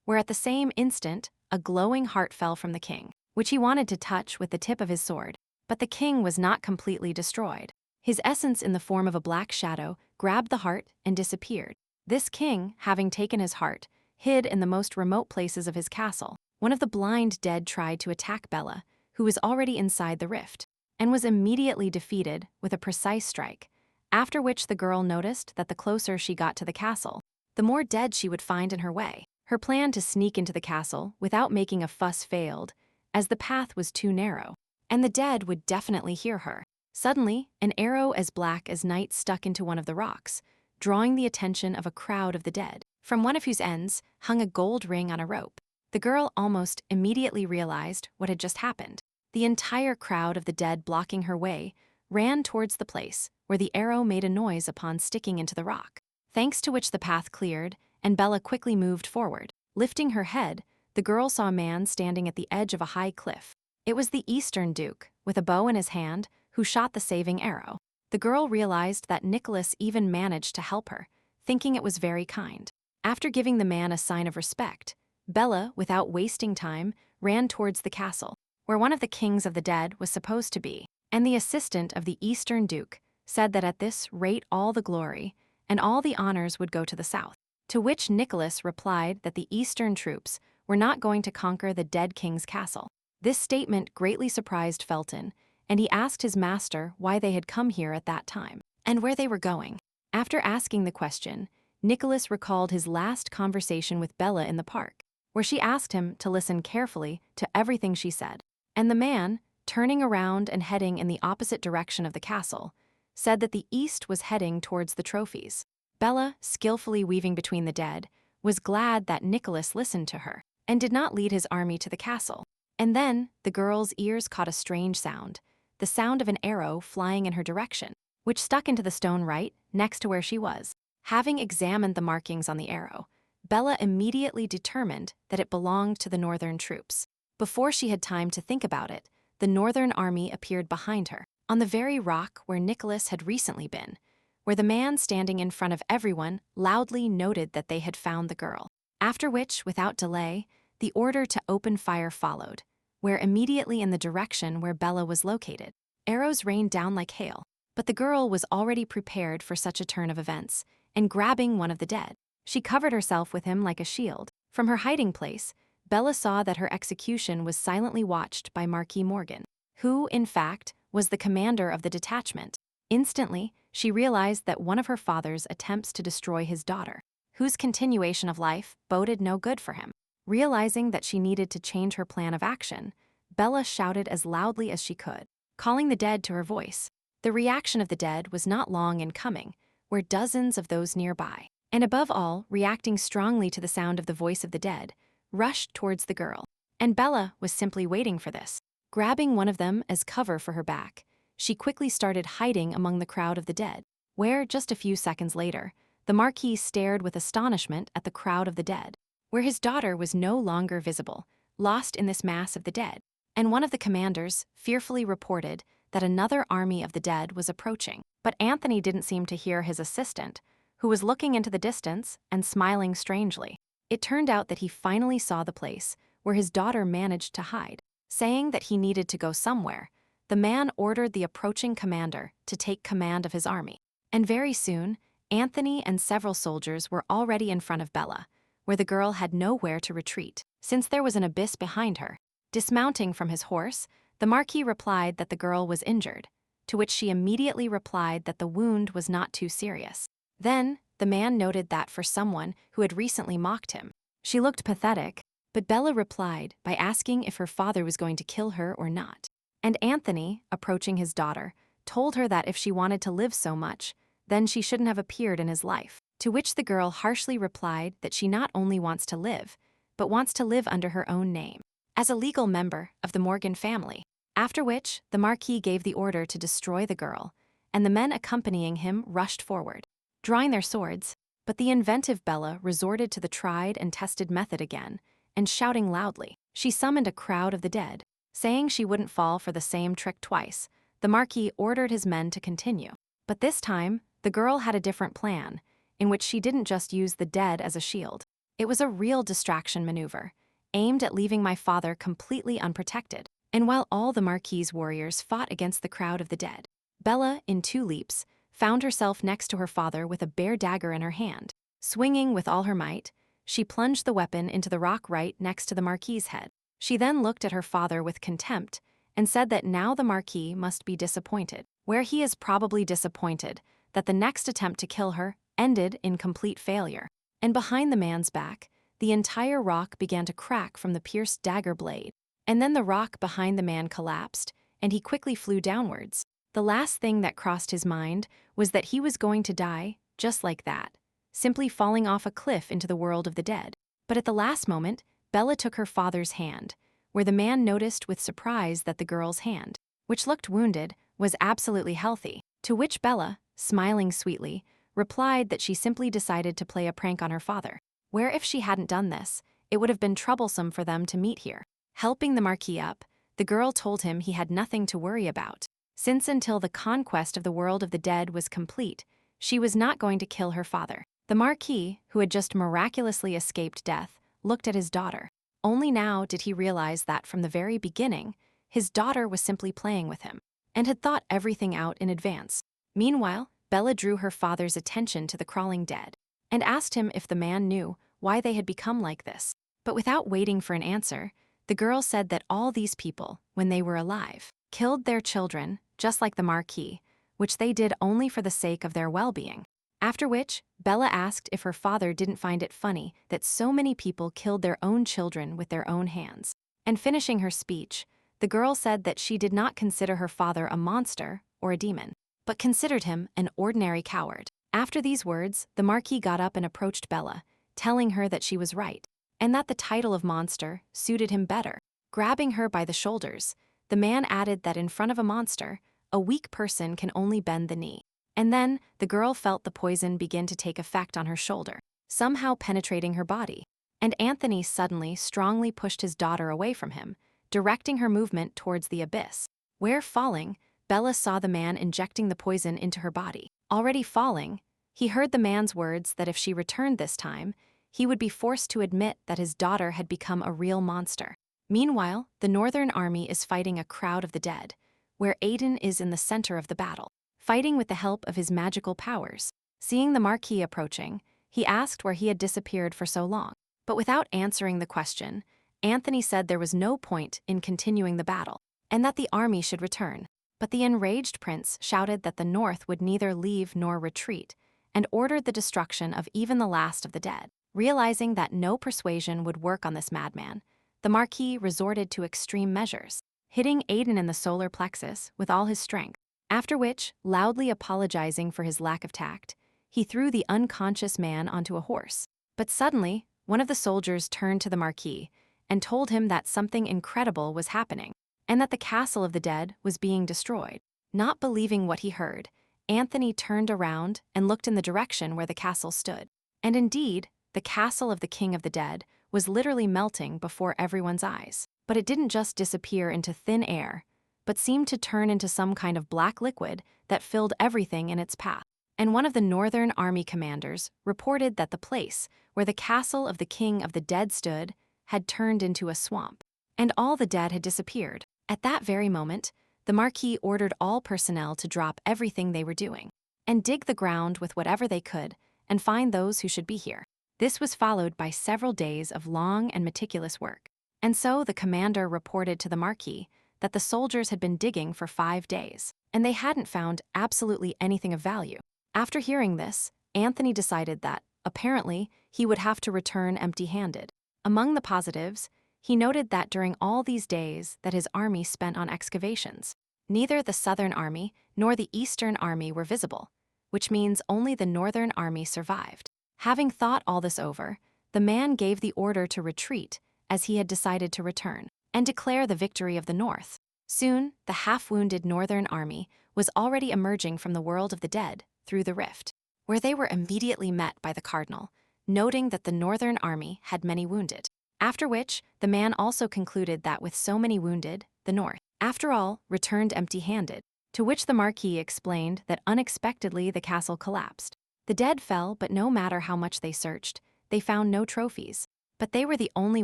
where at the same instant a glowing heart fell from the king, which he wanted to touch with the tip of his sword. But the king was not completely destroyed. His essence in the form of a black shadow grabbed the heart and disappeared. This king, having taken his heart, hid in the most remote places of his castle. One of the blind dead tried to attack Bella, who was already inside the rift, and was immediately defeated with a precise strike, after which the girl noticed that the closer she got to the castle, the more dead she would find in her way. Her plan to sneak into the castle without making a fuss failed, as the path was too narrow, and the dead would definitely hear her. Suddenly, an arrow as black as night stuck into one of the rocks, drawing the attention of a crowd of the dead, from one of whose ends hung a gold ring on a rope. The girl almost immediately realized what had just happened. The entire crowd of the dead blocking her way ran towards the place where the arrow made a noise upon sticking into the rock, thanks to which the path cleared, and Bella quickly moved forward. Lifting her head, the girl saw a man standing at the edge of a high cliff. It was the Eastern Duke, with a bow in his hand, who shot the saving arrow. The girl realized that Nicholas even managed to help her, thinking it was very kind. After giving the man a sign of respect, Bella, without wasting time, ran towards the castle, where one of the kings of the dead was supposed to be, and the assistant of the Eastern Duke said that at this rate all the glory and all the honors would go to the south, to which Nicholas replied that the Eastern troops were not going to conquer the dead king's castle. This statement greatly surprised Felton, and he asked his master why they had come here at that time, and where they were going. After asking the question, Nicholas recalled his last conversation with Bella in the park, where she asked him to listen carefully to everything she said. And the man, turning around and heading in the opposite direction of the castle, said that the east was heading towards the trophies. Bella, skillfully weaving between the dead, was glad that Nicholas listened to her and did not lead his army to the castle. And then the girl's ears caught a strange sound, the sound of an arrow flying in her direction, which stuck into the stone right next to where she was. Having examined the markings on the arrow, Bella immediately determined that it belonged to the northern troops. Before she had time to think about it, the northern army appeared behind her, on the very rock where Nicholas had recently been, where the man standing in front of everyone loudly noted that they had found the girl. After which, without delay, the order to open fire followed, where immediately in the direction where Bella was located, arrows rained down like hail. But the girl was already prepared for such a turn of events, and grabbing one of the dead, she covered herself with him like a shield. From her hiding place, Bella saw that her execution was silently watched by Marquis Morgan, who, in fact, was the commander of the detachment. Instantly, she realized that one of her father's attempts to destroy his daughter, whose continuation of life boded no good for him. Realizing that she needed to change her plan of action, Bella shouted as loudly as she could, calling the dead to her voice. The reaction of the dead was not long in coming, were dozens of those nearby, and above all, reacting strongly to the sound of the voice of the dead, rushed towards the girl. And Bella was simply waiting for this. Grabbing one of them as cover for her back, she quickly started hiding among the crowd of the dead, where, just a few seconds later, the Marquis stared with astonishment at the crowd of the dead, where his daughter was no longer visible, lost in this mass of the dead. And one of the commanders fearfully reported that another army of the dead was approaching. But Anthony didn't seem to hear his assistant, who was looking into the distance and smiling strangely. It turned out that he finally saw the place where his daughter managed to hide. Saying that he needed to go somewhere, the man ordered the approaching commander to take command of his army. And very soon, Anthony and several soldiers were already in front of Bella, where the girl had nowhere to retreat, since there was an abyss behind her. Dismounting from his horse, the Marquis replied that the girl was injured, to which she immediately replied that the wound was not too serious. Then, the man noted that for someone who had recently mocked him, she looked pathetic, but Bella replied by asking if her father was going to kill her or not. And Anthony, approaching his daughter, told her that if she wanted to live so much, then she shouldn't have appeared in his life, to which the girl harshly replied that she not only wants to live, but wants to live under her own name, as a legal member of the Morgan family. After which, the Marquis gave the order to destroy the girl, and the men accompanying him rushed forward, drawing their swords, but the inventive Bella resorted to the tried and tested method again, and shouting loudly, she summoned a crowd of the dead. Saying she wouldn't fall for the same trick twice, the Marquis ordered his men to continue. But this time, the girl had a different plan, in which she didn't just use the dead as a shield. It was a real distraction maneuver, aimed at leaving my father completely unprotected. And while all the Marquis' warriors fought against the crowd of the dead, Bella, in 2 leaps, found herself next to her father with a bare dagger in her hand. Swinging with all her might, she plunged the weapon into the rock right next to the Marquis' head. She then looked at her father with contempt and said that now the Marquis must be disappointed, where he is probably disappointed that the next attempt to kill her ended in complete failure. And behind the man's back, the entire rock began to crack from the pierced dagger blade. And then the rock behind the man collapsed, and he quickly flew downwards. The last thing that crossed his mind was that he was going to die just like that, simply falling off a cliff into the world of the dead. But at the last moment, Bella took her father's hand, where the man noticed with surprise that the girl's hand, which looked wounded, was absolutely healthy, to which Bella, smiling sweetly, replied that she simply decided to play a prank on her father, where if she hadn't done this, it would have been troublesome for them to meet here. Helping the Marquis up, the girl told him he had nothing to worry about, since until the conquest of the world of the dead was complete, she was not going to kill her father. The Marquis, who had just miraculously escaped death, looked at his daughter. Only now did he realize that from the very beginning, his daughter was simply playing with him, and had thought everything out in advance. Meanwhile, Bella drew her father's attention to the crawling dead, and asked him if the man knew why they had become like this. But without waiting for an answer, the girl said that all these people, when they were alive, killed their children, just like the Marquis, which they did only for the sake of their well-being. After which, Bella asked if her father didn't find it funny that so many people killed their own children with their own hands. And finishing her speech, the girl said that she did not consider her father a monster or a demon, but considered him an ordinary coward. After these words, the Marquis got up and approached Bella, telling her that she was right, and that the title of monster suited him better. Grabbing her by the shoulders, the man added that in front of a monster, a weak person can only bend the knee. And then, the girl felt the poison begin to take effect on her shoulder. somehow penetrating her body. And Anthony suddenly strongly pushed his daughter away from him, directing her movement towards the abyss. Where falling, Bella saw the man injecting the poison into her body. Already falling, he heard the man's words that if she returned this time, he would be forced to admit that his daughter had become a real monster. Meanwhile, the Northern Army is fighting a crowd of the dead, where Aiden is in the center of the battle, fighting with the help of his magical powers. Seeing the Marquis approaching, he asked where he had disappeared for so long. But without answering the question, Anthony said there was no point in continuing the battle, and that the army should return. But the enraged prince shouted that the North would neither leave nor retreat, and ordered the destruction of even the last of the dead. Realizing that no persuasion would work on this madman, the Marquis resorted to extreme measures, hitting Aiden in the solar plexus with all his strength, after which, loudly apologizing for his lack of tact, he threw the unconscious man onto a horse. But suddenly, one of the soldiers turned to the Marquis and told him that something incredible was happening, and that the castle of the dead was being destroyed. Not believing what he heard, Anthony turned around and looked in the direction where the castle stood. And indeed, the castle of the king of the dead was literally melting before everyone's eyes. But it didn't just disappear into thin air, but seemed to turn into some kind of black liquid that filled everything in its path. And one of the Northern Army commanders reported that the place where the castle of the king of the dead stood had turned into a swamp, and all the dead had disappeared. At that very moment, the Marquis ordered all personnel to drop everything they were doing and dig the ground with whatever they could and find those who should be here. This was followed by several days of long and meticulous work. And so the commander reported to the Marquis that the soldiers had been digging for 5 days, and they hadn't found absolutely anything of value. After hearing this, Anthony decided that, apparently, he would have to return empty-handed. Among the positives, he noted that during all these days that his army spent on excavations, neither the Southern Army nor the Eastern Army were visible, which means only the Northern Army survived. Having thought all this over, the man gave the order to retreat as he had decided to return and declare the victory of the North. Soon, the half-wounded Northern Army was already emerging from the world of the dead through the rift, where they were immediately met by the cardinal, noting that the Northern Army had many wounded. After which, the man also concluded that with so many wounded, the North, after all, returned empty-handed, to which the Marquis explained that unexpectedly the castle collapsed. The dead fell, but no matter how much they searched, they found no trophies, but they were the only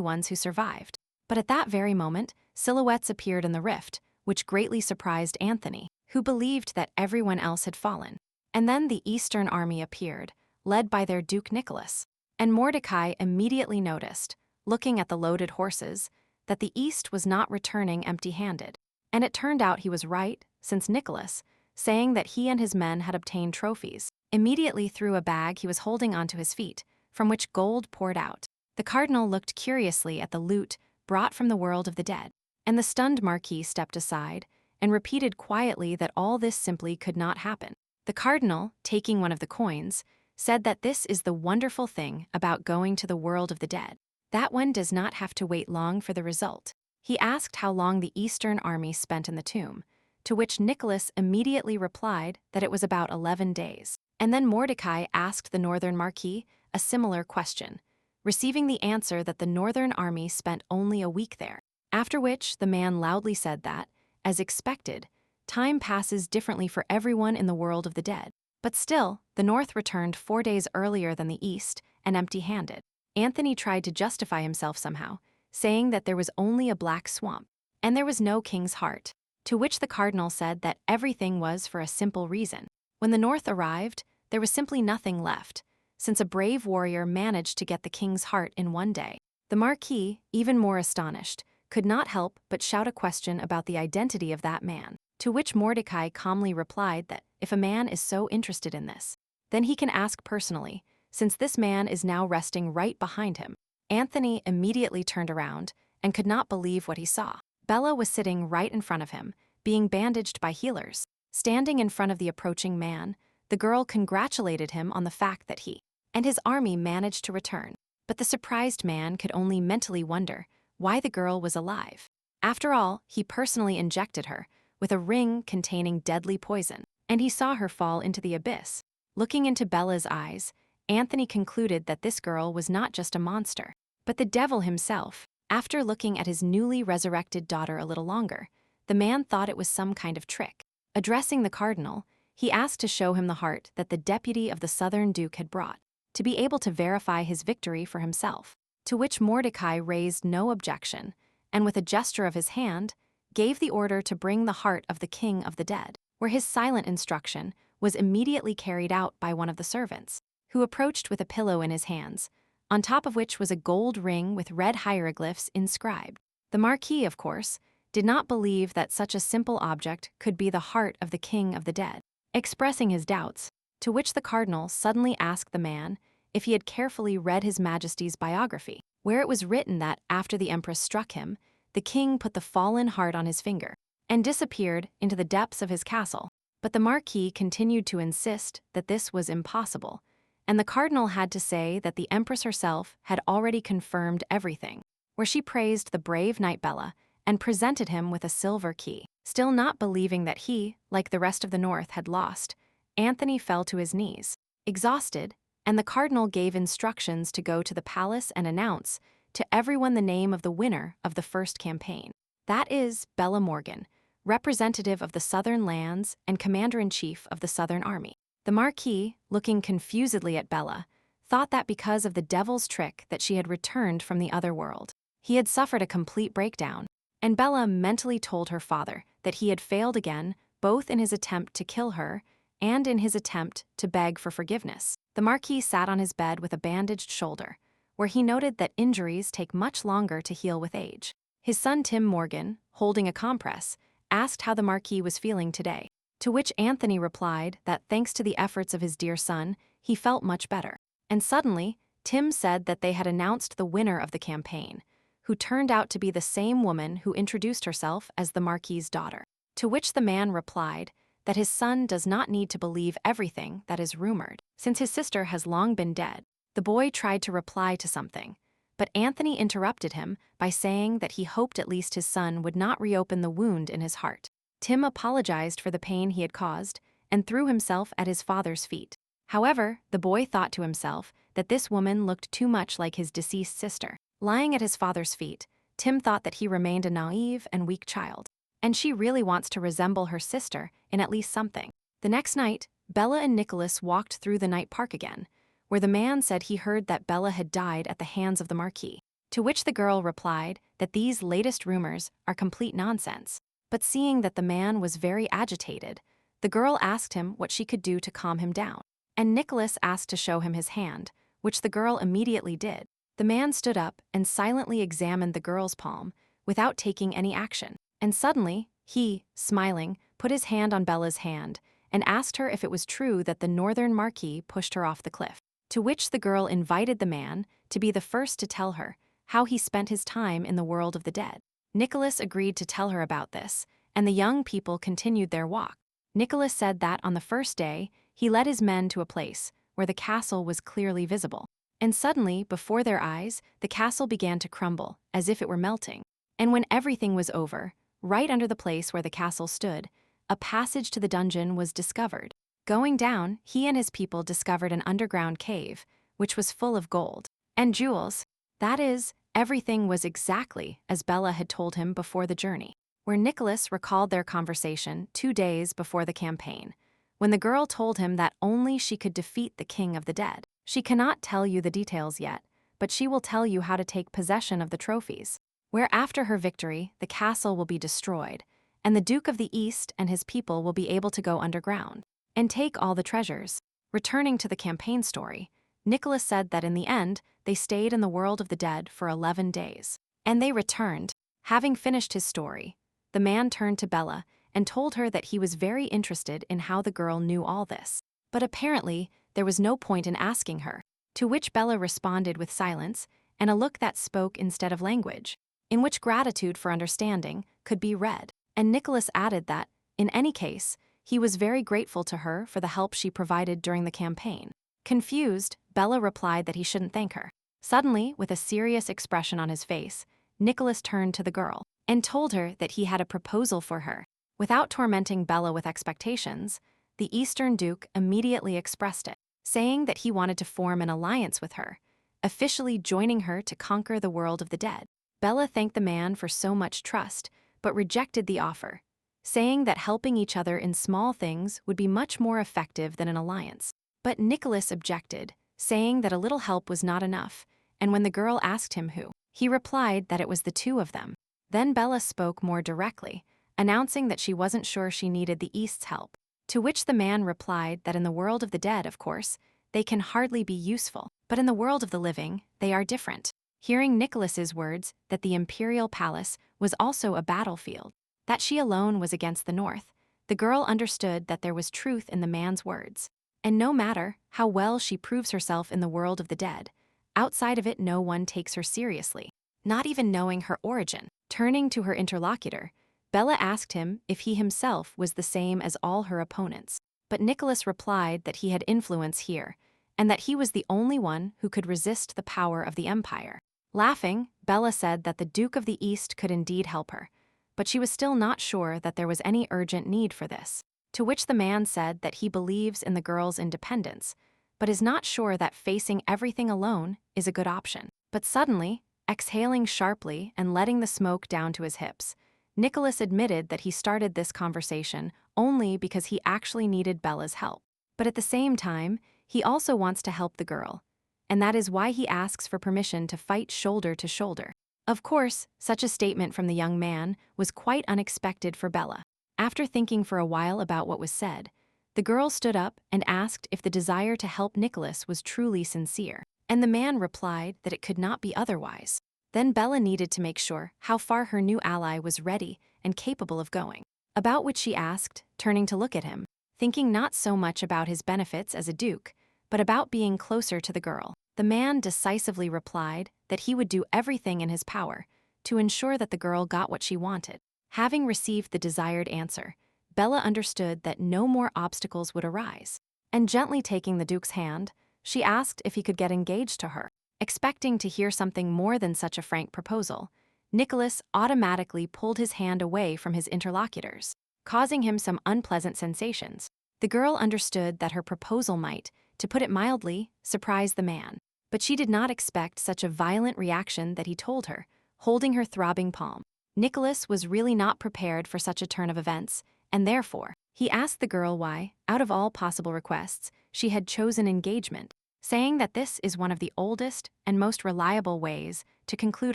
ones who survived. But at that very moment, silhouettes appeared in the rift, which greatly surprised Anthony, who believed that everyone else had fallen. And then the Eastern Army appeared, led by their Duke Nicholas. And Mordecai immediately noticed, looking at the loaded horses, that the East was not returning empty-handed. And it turned out he was right, since Nicholas, saying that he and his men had obtained trophies, immediately threw a bag he was holding onto his feet, from which gold poured out. The cardinal looked curiously at the loot brought from the world of the dead, and the stunned Marquis stepped aside and repeated quietly that all this simply could not happen. The cardinal, taking one of the coins, said that this is the wonderful thing about going to the world of the dead, that one does not have to wait long for the result. He asked how long the Eastern Army spent in the tomb, to which Nicholas immediately replied that it was about 11 days. And then Mordecai asked the Northern Marquis a similar question, receiving the answer that the Northern Army spent only a week there. After which, the man loudly said that, as expected, time passes differently for everyone in the world of the dead. But still, the North returned 4 days earlier than the East and empty-handed. Anthony tried to justify himself somehow, saying that there was only a black swamp, and there was no king's heart, to which the cardinal said that everything was for a simple reason. When the North arrived, there was simply nothing left, since a brave warrior managed to get the king's heart in 1 day. The Marquis, even more astonished, could not help but shout a question about the identity of that man, to which Mordecai calmly replied that if a man is so interested in this, then he can ask personally, since this man is now resting right behind him. Anthony immediately turned around and could not believe what he saw. Bella was sitting right in front of him, being bandaged by healers. Standing in front of the approaching man, the girl congratulated him on the fact that he and his army managed to return. But the surprised man could only mentally wonder why the girl was alive. After all, he personally injected her with a ring containing deadly poison, and he saw her fall into the abyss. Looking into Bella's eyes, Anthony concluded that this girl was not just a monster, but the devil himself. After looking at his newly resurrected daughter a little longer, the man thought it was some kind of trick. Addressing the cardinal, he asked to show him the heart that the deputy of the southern duke had brought, to be able to verify his victory for himself, to which Mordecai raised no objection, and with a gesture of his hand, gave the order to bring the heart of the king of the dead, where his silent instruction was immediately carried out by one of the servants, who approached with a pillow in his hands, on top of which was a gold ring with red hieroglyphs inscribed. The Marquis, of course, did not believe that such a simple object could be the heart of the king of the dead. Expressing his doubts, to which the cardinal suddenly asked the man if he had carefully read His Majesty's biography, where it was written that after the empress struck him, the king put the fallen heart on his finger and disappeared into the depths of his castle. But the Marquis continued to insist that this was impossible, and the cardinal had to say that the empress herself had already confirmed everything, where she praised the brave knight Bella and presented him with a silver key. Still not believing that he, like the rest of the North, had lost, Anthony fell to his knees, exhausted, and the cardinal gave instructions to go to the palace and announce to everyone the name of the winner of the first campaign. That is Bella Morgan, representative of the southern lands and commander-in-chief of the southern army. The Marquis, looking confusedly at Bella, thought that because of the devil's trick that she had returned from the other world, he had suffered a complete breakdown, and Bella mentally told her father that he had failed again, both in his attempt to kill her and in his attempt to beg for forgiveness. The Marquis sat on his bed with a bandaged shoulder, where he noted that injuries take much longer to heal with age. His son Tim Morgan, holding a compress, asked how the Marquis was feeling today, to which Anthony replied that thanks to the efforts of his dear son, he felt much better. And suddenly, Tim said that they had announced the winner of the campaign, who turned out to be the same woman who introduced herself as the Marquis's daughter. To which the man replied that his son does not need to believe everything that is rumored, since his sister has long been dead. The boy tried to reply to something, but Anthony interrupted him by saying that he hoped at least his son would not reopen the wound in his heart. Tim apologized for the pain he had caused and threw himself at his father's feet. However, the boy thought to himself that this woman looked too much like his deceased sister. Lying at his father's feet, Tim thought that he remained a naive and weak child, and she really wants to resemble her sister in at least something. The next night, Bella and Nicholas walked through the night park again, where the man said he heard that Bella had died at the hands of the Marquis, to which the girl replied that these latest rumors are complete nonsense. But seeing that the man was very agitated, the girl asked him what she could do to calm him down, and Nicholas asked to show him his hand, which the girl immediately did. The man stood up and silently examined the girl's palm, without taking any action, and suddenly, he, smiling, put his hand on Bella's hand and asked her if it was true that the northern Marquis pushed her off the cliff, to which the girl invited the man to be the first to tell her how he spent his time in the world of the dead. Nicholas agreed to tell her about this, and the young people continued their walk. Nicholas said that on the first day, he led his men to a place where the castle was clearly visible. And suddenly, before their eyes, the castle began to crumble, as if it were melting. And when everything was over, right under the place where the castle stood, a passage to the dungeon was discovered. Going down, he and his people discovered an underground cave, which was full of gold and jewels. That is, everything was exactly as Bella had told him before the journey, where Nicholas recalled their conversation 2 days before the campaign, when the girl told him that only she could defeat the king of the dead. She cannot tell you the details yet, but she will tell you how to take possession of the trophies, where after her victory, the castle will be destroyed, and the Duke of the East and his people will be able to go underground and take all the treasures. Returning to the campaign story, Nicholas said that in the end, they stayed in the world of the dead for 11 days. And they returned. Having finished his story, the man turned to Bella and told her that he was very interested in how the girl knew all this. But apparently, there was no point in asking her, to which Bella responded with silence and a look that spoke instead of language, in which gratitude for understanding could be read. And Nicholas added that, in any case, he was very grateful to her for the help she provided during the campaign. Confused, Bella replied that he shouldn't thank her. Suddenly, with a serious expression on his face, Nicholas turned to the girl and told her that he had a proposal for her. Without tormenting Bella with expectations, the Eastern Duke immediately expressed it. saying that he wanted to form an alliance with her, officially joining her to conquer the world of the dead. Bella thanked the man for so much trust, but rejected the offer, saying that helping each other in small things would be much more effective than an alliance. But Nicholas objected, saying that a little help was not enough, and when the girl asked him who, he replied that it was the two of them. Then Bella spoke more directly, announcing that she wasn't sure she needed the East's help, to which the man replied that in the world of the dead, of course, they can hardly be useful, but in the world of the living, they are different. Hearing Nicholas's words that the imperial palace was also a battlefield, that she alone was against the north, the girl understood that there was truth in the man's words. And no matter how well she proves herself in the world of the dead, outside of it no one takes her seriously, not even knowing her origin. Turning to her interlocutor, Bella asked him if he himself was the same as all her opponents, but Nicholas replied that he had influence here, and that he was the only one who could resist the power of the empire. Laughing, Bella said that the Duke of the East could indeed help her, but she was still not sure that there was any urgent need for this, to which the man said that he believes in the girl's independence, but is not sure that facing everything alone is a good option. But suddenly, exhaling sharply and letting the smoke down to his hips, Nicholas admitted that he started this conversation only because he actually needed Bella's help. But at the same time, he also wants to help the girl, and that is why he asks for permission to fight shoulder to shoulder. Of course, such a statement from the young man was quite unexpected for Bella. After thinking for a while about what was said, the girl stood up and asked if the desire to help Nicholas was truly sincere, and the man replied that it could not be otherwise. Then Bella needed to make sure how far her new ally was ready and capable of going, about which she asked, turning to look at him, thinking not so much about his benefits as a duke, but about being closer to the girl. The man decisively replied that he would do everything in his power to ensure that the girl got what she wanted. Having received the desired answer, Bella understood that no more obstacles would arise, and gently taking the duke's hand, she asked if he could get engaged to her. Expecting to hear something more than such a frank proposal, Nicholas automatically pulled his hand away from his interlocutors, causing him some unpleasant sensations. The girl understood that her proposal might, to put it mildly, surprise the man, but she did not expect such a violent reaction that he told her, holding her throbbing palm. Nicholas was really not prepared for such a turn of events, and therefore, he asked the girl why, out of all possible requests, she had chosen engagement, saying that this is one of the oldest and most reliable ways to conclude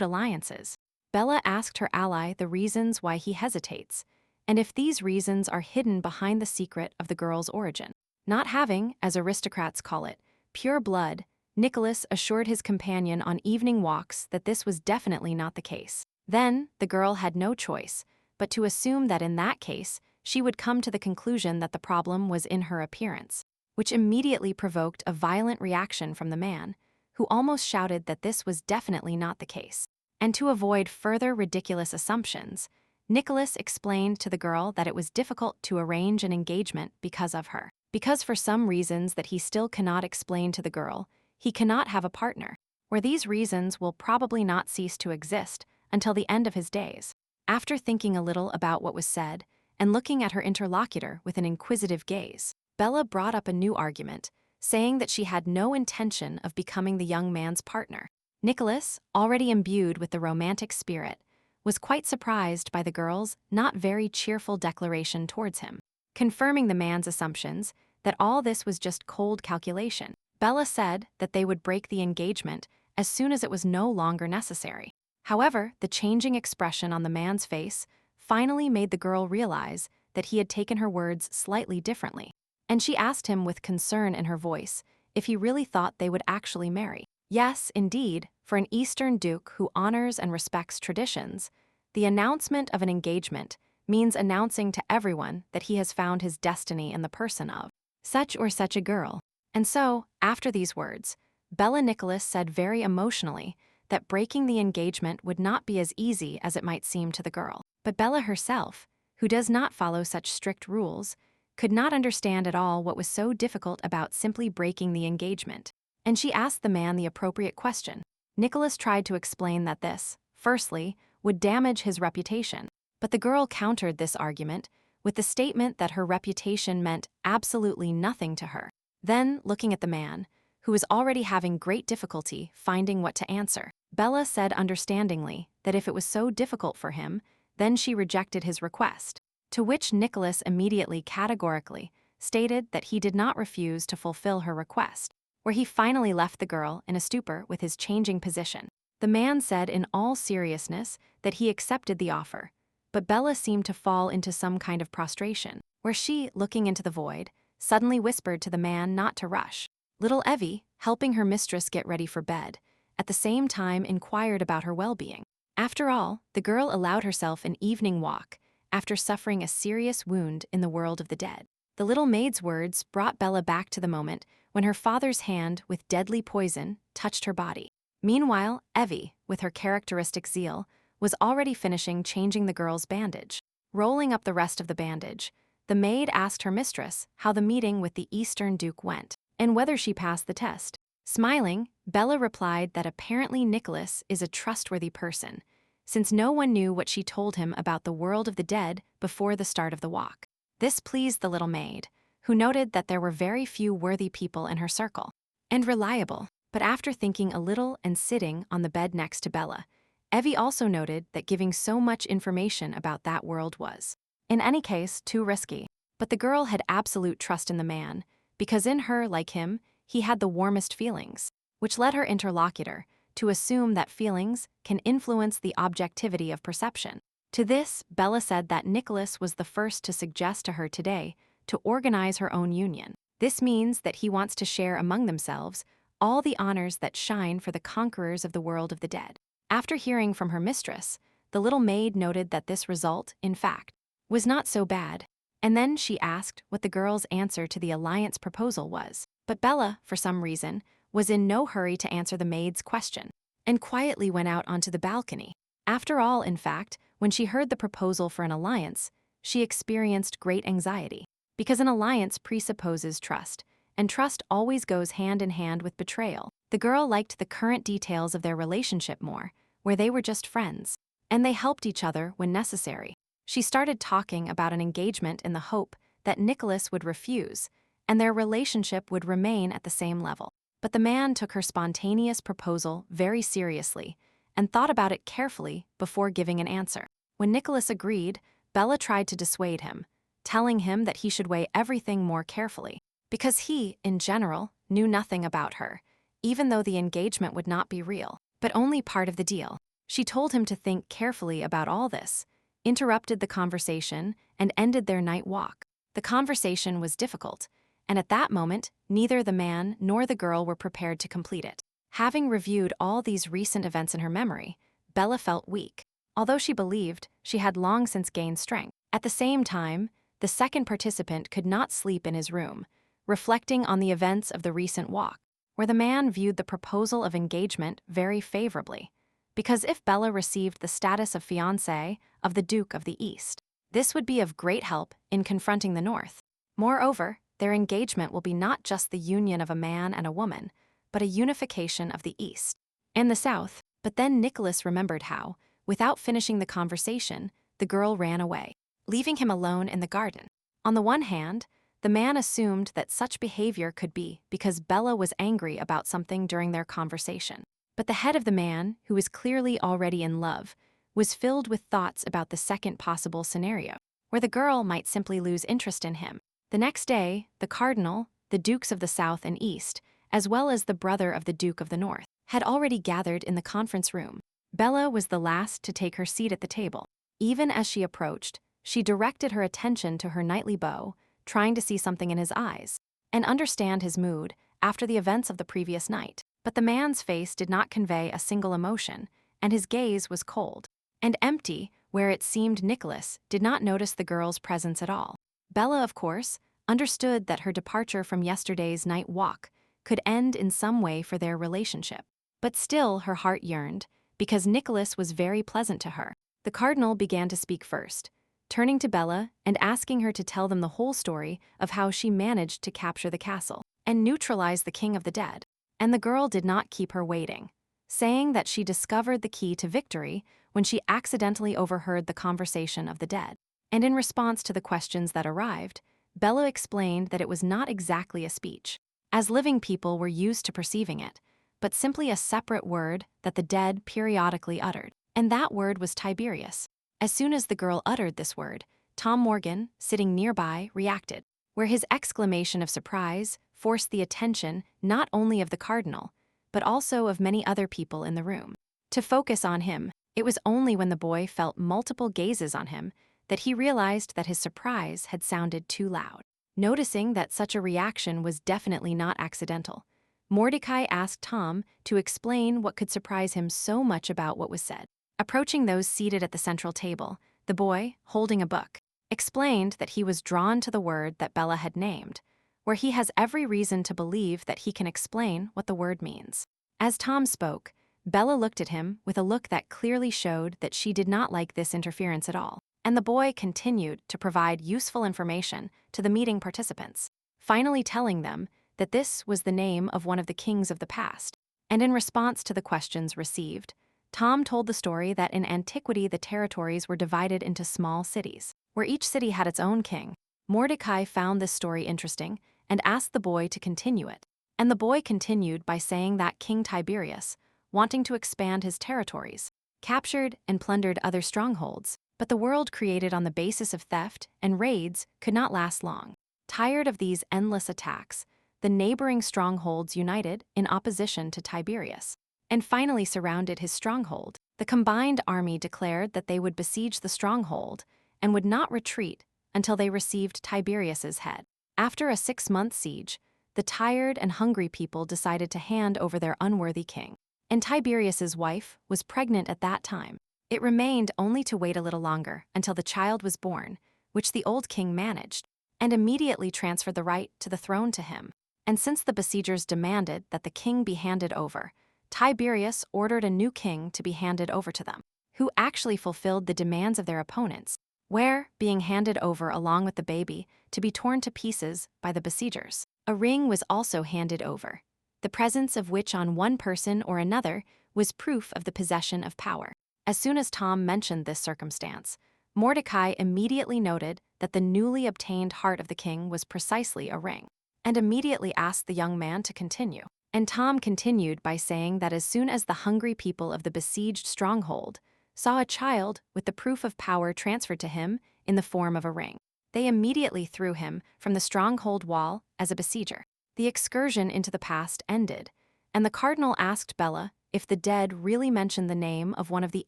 alliances. Bella asked her ally the reasons why he hesitates, and if these reasons are hidden behind the secret of the girl's origin. Not having, as aristocrats call it, pure blood, Nicholas assured his companion on evening walks that this was definitely not the case. Then, the girl had no choice but to assume that in that case, she would come to the conclusion that the problem was in her appearance, which immediately provoked a violent reaction from the man, who almost shouted that this was definitely not the case. And to avoid further ridiculous assumptions, Nicholas explained to the girl that it was difficult to arrange an engagement because of her. Because for some reasons that he still cannot explain to the girl, he cannot have a partner, where these reasons will probably not cease to exist until the end of his days. After thinking a little about what was said, and looking at her interlocutor with an inquisitive gaze, Bella brought up a new argument, saying that she had no intention of becoming the young man's partner. Nicholas, already imbued with the romantic spirit, was quite surprised by the girl's not very cheerful declaration towards him. Confirming the man's assumptions that all this was just cold calculation, Bella said that they would break the engagement as soon as it was no longer necessary. However, the changing expression on the man's face finally made the girl realize that he had taken her words slightly differently, and she asked him with concern in her voice if he really thought they would actually marry. Yes, indeed, for an Eastern duke who honors and respects traditions, the announcement of an engagement means announcing to everyone that he has found his destiny in the person of such or such a girl. And so, after these words, Bella Nicholas said very emotionally that breaking the engagement would not be as easy as it might seem to the girl. But Bella herself, who does not follow such strict rules, could not understand at all what was so difficult about simply breaking the engagement, and she asked the man the appropriate question. Nicholas tried to explain that this, firstly, would damage his reputation, but the girl countered this argument with the statement that her reputation meant absolutely nothing to her, Then, looking at the man, who was already having great difficulty finding what to answer, Bella said understandingly that if it was so difficult for him, then she rejected his request, to which Nicholas immediately categorically stated that he did not refuse to fulfill her request, where he finally left the girl in a stupor with his changing position. The man said in all seriousness that he accepted the offer, but Bella seemed to fall into some kind of prostration, where she, looking into the void, suddenly whispered to the man not to rush. Little Evie, helping her mistress get ready for bed, at the same time inquired about her well-being. After all, the girl allowed herself an evening walk after suffering a serious wound in the world of the dead. The little maid's words brought Bella back to the moment when her father's hand with deadly poison touched her body. Meanwhile, Evie, with her characteristic zeal, was already finishing changing the girl's bandage. Rolling up the rest of the bandage, the maid asked her mistress how the meeting with the Eastern Duke went, and whether she passed the test. Smiling, Bella replied that apparently Nicholas is a trustworthy person, since no one knew what she told him about the world of the dead before the start of the walk. This pleased the little maid, who noted that there were very few worthy people in her circle, and reliable. But after thinking a little and sitting on the bed next to Bella, Evie also noted that giving so much information about that world was, in any case, too risky. But the girl had absolute trust in the man, because in her, like him, he had the warmest feelings, which led her interlocutor to assume that feelings can influence the objectivity of perception. To this, Bella said that Nicholas was the first to suggest to her today to organize her own union. This means that he wants to share among themselves all the honors that shine for the conquerors of the world of the dead. After hearing from her mistress, the little maid noted that this result, in fact, was not so bad, and then she asked what the girl's answer to the alliance proposal was. But Bella, for some reason, was in no hurry to answer the maid's question, and quietly went out onto the balcony. After all, in fact, when she heard the proposal for an alliance, she experienced great anxiety, because an alliance presupposes trust, and trust always goes hand in hand with betrayal. The girl liked the current details of their relationship more, where they were just friends, and they helped each other when necessary. She started talking about an engagement in the hope that Nicholas would refuse, and their relationship would remain at the same level. But the man took her spontaneous proposal very seriously and thought about it carefully before giving an answer. When Nicholas agreed, Bella tried to dissuade him, telling him that he should weigh everything more carefully, because he, in general, knew nothing about her, even though the engagement would not be real, but only part of the deal. She told him to think carefully about all this, interrupted the conversation, and ended their night walk. The conversation was difficult, and at that moment, neither the man nor the girl were prepared to complete it. Having reviewed all these recent events in her memory, Bella felt weak, although she believed she had long since gained strength. At the same time, the second participant could not sleep in his room, reflecting on the events of the recent walk, where the man viewed the proposal of engagement very favorably, because if Bella received the status of fiancée of the Duke of the East, this would be of great help in confronting the North. Moreover, their engagement will be not just the union of a man and a woman, but a unification of the East and the South. But then Nicholas remembered how, without finishing the conversation, the girl ran away, leaving him alone in the garden. On the one hand, the man assumed that such behavior could be because Bella was angry about something during their conversation. But the head of the man, who was clearly already in love, was filled with thoughts about the second possible scenario, where the girl might simply lose interest in him. The next day, the cardinal, the dukes of the South and East, as well as the brother of the Duke of the North, had already gathered in the conference room. Bella was the last to take her seat at the table. Even as she approached, she directed her attention to her knightly beau, trying to see something in his eyes and understand his mood after the events of the previous night. But the man's face did not convey a single emotion, and his gaze was cold and empty, where it seemed Nicholas did not notice the girl's presence at all. Bella, of course, understood that her departure from yesterday's night walk could end in some way for their relationship. But still her heart yearned, because Nicholas was very pleasant to her. The cardinal began to speak first, turning to Bella and asking her to tell them the whole story of how she managed to capture the castle and neutralize the king of the dead. And the girl did not keep her waiting, saying that she discovered the key to victory when she accidentally overheard the conversation of the dead. And in response to the questions that arrived, Bella explained that it was not exactly a speech, as living people were used to perceiving it, but simply a separate word that the dead periodically uttered. And that word was Tiberius. As soon as the girl uttered this word, Tom Morgan, sitting nearby, reacted, where his exclamation of surprise forced the attention not only of the cardinal, but also of many other people in the room. To focus on him, it was only when the boy felt multiple gazes on him that he realized that his surprise had sounded too loud. Noticing that such a reaction was definitely not accidental, Mordecai asked Tom to explain what could surprise him so much about what was said. Approaching those seated at the central table, the boy, holding a book, explained that he was drawn to the word that Bella had named, where he has every reason to believe that he can explain what the word means. As Tom spoke, Bella looked at him with a look that clearly showed that she did not like this interference at all, and the boy continued to provide useful information to the meeting participants, finally telling them that this was the name of one of the kings of the past. And in response to the questions received, Tom told the story that in antiquity the territories were divided into small cities, where each city had its own king. Mordecai found this story interesting and asked the boy to continue it. And the boy continued by saying that King Tiberius, wanting to expand his territories, captured and plundered other strongholds, but the world created on the basis of theft and raids could not last long. Tired of these endless attacks, the neighboring strongholds united in opposition to Tiberius, and finally surrounded his stronghold. The combined army declared that they would besiege the stronghold and would not retreat until they received Tiberius's head. After a 6-month siege, the tired and hungry people decided to hand over their unworthy king. And Tiberius's wife was pregnant at that time. It remained only to wait a little longer until the child was born, which the old king managed, and immediately transferred the right to the throne to him. And since the besiegers demanded that the king be handed over, Tiberius ordered a new king to be handed over to them, who actually fulfilled the demands of their opponents, where, being handed over along with the baby to be torn to pieces by the besiegers, a ring was also handed over, the presence of which on one person or another was proof of the possession of power. As soon as Tom mentioned this circumstance, Mordecai immediately noted that the newly obtained heart of the king was precisely a ring, and immediately asked the young man to continue. And Tom continued by saying that as soon as the hungry people of the besieged stronghold saw a child with the proof of power transferred to him in the form of a ring, they immediately threw him from the stronghold wall as a besieger. The excursion into the past ended, and the cardinal asked Bella if the dead really mentioned the name of one of the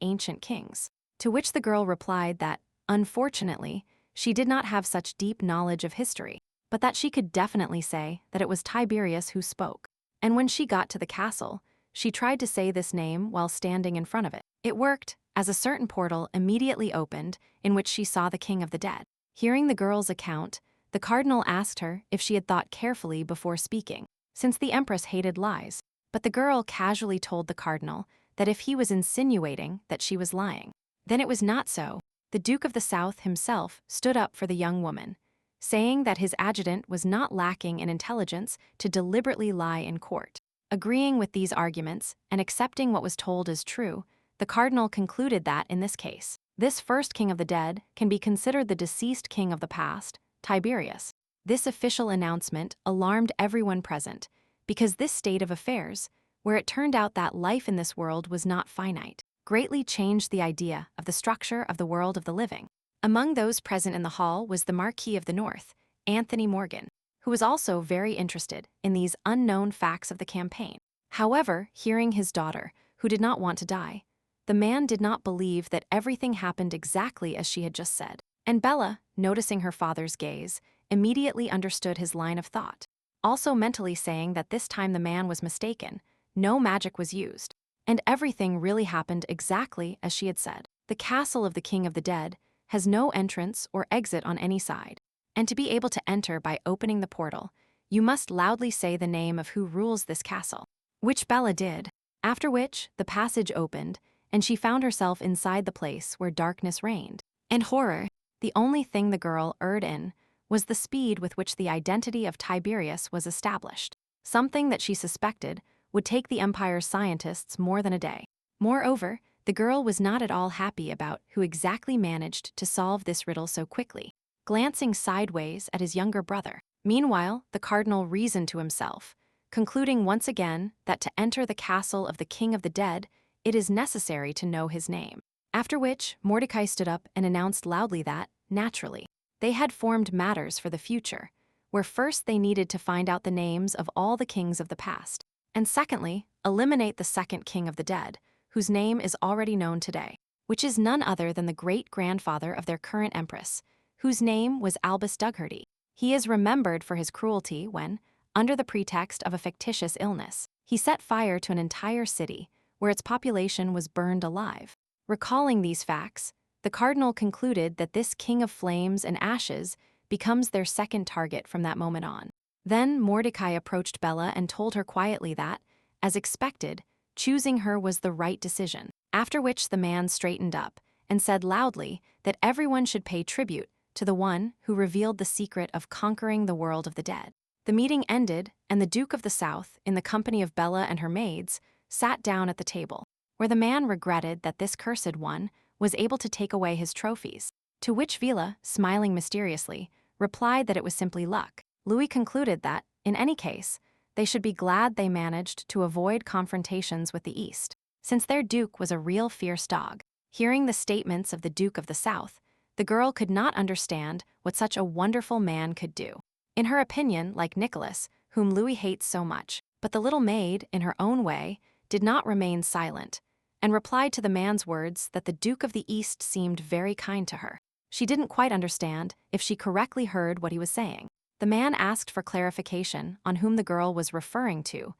ancient kings, to which the girl replied that, unfortunately, she did not have such deep knowledge of history, but that she could definitely say that it was Tiberius who spoke. And when she got to the castle, she tried to say this name while standing in front of it. It worked, as a certain portal immediately opened in which she saw the king of the dead. Hearing the girl's account, the cardinal asked her if she had thought carefully before speaking, since the empress hated lies. But the girl casually told the cardinal that if he was insinuating that she was lying, then it was not so. The Duke of the South himself stood up for the young woman, saying that his adjutant was not lacking in intelligence to deliberately lie in court. Agreeing with these arguments and accepting what was told as true, the cardinal concluded that, in this case, this first king of the dead can be considered the deceased king of the past, Tiberius. This official announcement alarmed everyone present, because this state of affairs, where it turned out that life in this world was not finite, greatly changed the idea of the structure of the world of the living. Among those present in the hall was the Marquis of the North, Anthony Morgan, who was also very interested in these unknown facts of the campaign. However, hearing his daughter, who did not want to die, the man did not believe that everything happened exactly as she had just said. And Bella, noticing her father's gaze, immediately understood his line of thought, also mentally saying that this time the man was mistaken, no magic was used, and everything really happened exactly as she had said. The castle of the King of the Dead has no entrance or exit on any side, and to be able to enter by opening the portal, you must loudly say the name of who rules this castle, which Bella did, after which the passage opened, and she found herself inside the place where darkness reigned. And horror, the only thing the girl erred in, was the speed with which the identity of Tiberius was established, something that she suspected would take the Empire's scientists more than a day. Moreover, the girl was not at all happy about who exactly managed to solve this riddle so quickly. glancing sideways at his younger brother. Meanwhile, the cardinal reasoned to himself, concluding once again that to enter the castle of the king of the dead, it is necessary to know his name. After which, Mordecai stood up and announced loudly that, naturally, they had formed matters for the future, where first they needed to find out the names of all the kings of the past, and secondly, eliminate the second king of the dead, whose name is already known today, which is none other than the great-grandfather of their current empress, whose name was Albus Dugherty. He is remembered for his cruelty when, under the pretext of a fictitious illness, he set fire to an entire city, where its population was burned alive. Recalling these facts, the cardinal concluded that this king of flames and ashes becomes their second target from that moment on. Then Mordecai approached Bella and told her quietly that, as expected, choosing her was the right decision, after which the man straightened up and said loudly that everyone should pay tribute to the one who revealed the secret of conquering the world of the dead. The meeting ended, and the Duke of the South, in the company of Bella and her maids, sat down at the table, where the man regretted that this cursed one was able to take away his trophies, to which Vila, smiling mysteriously, replied that it was simply luck. Louis concluded that, in any case, they should be glad they managed to avoid confrontations with the East, since their duke was a real fierce dog. Hearing the statements of the Duke of the South, the girl could not understand what such a wonderful man could do. In her opinion, like Nicholas, whom Louis hates so much, but the little maid, in her own way, did not remain silent, and replied to the man's words that the Duke of the East seemed very kind to her. She didn't quite understand if she correctly heard what he was saying. The man asked for clarification on whom the girl was referring to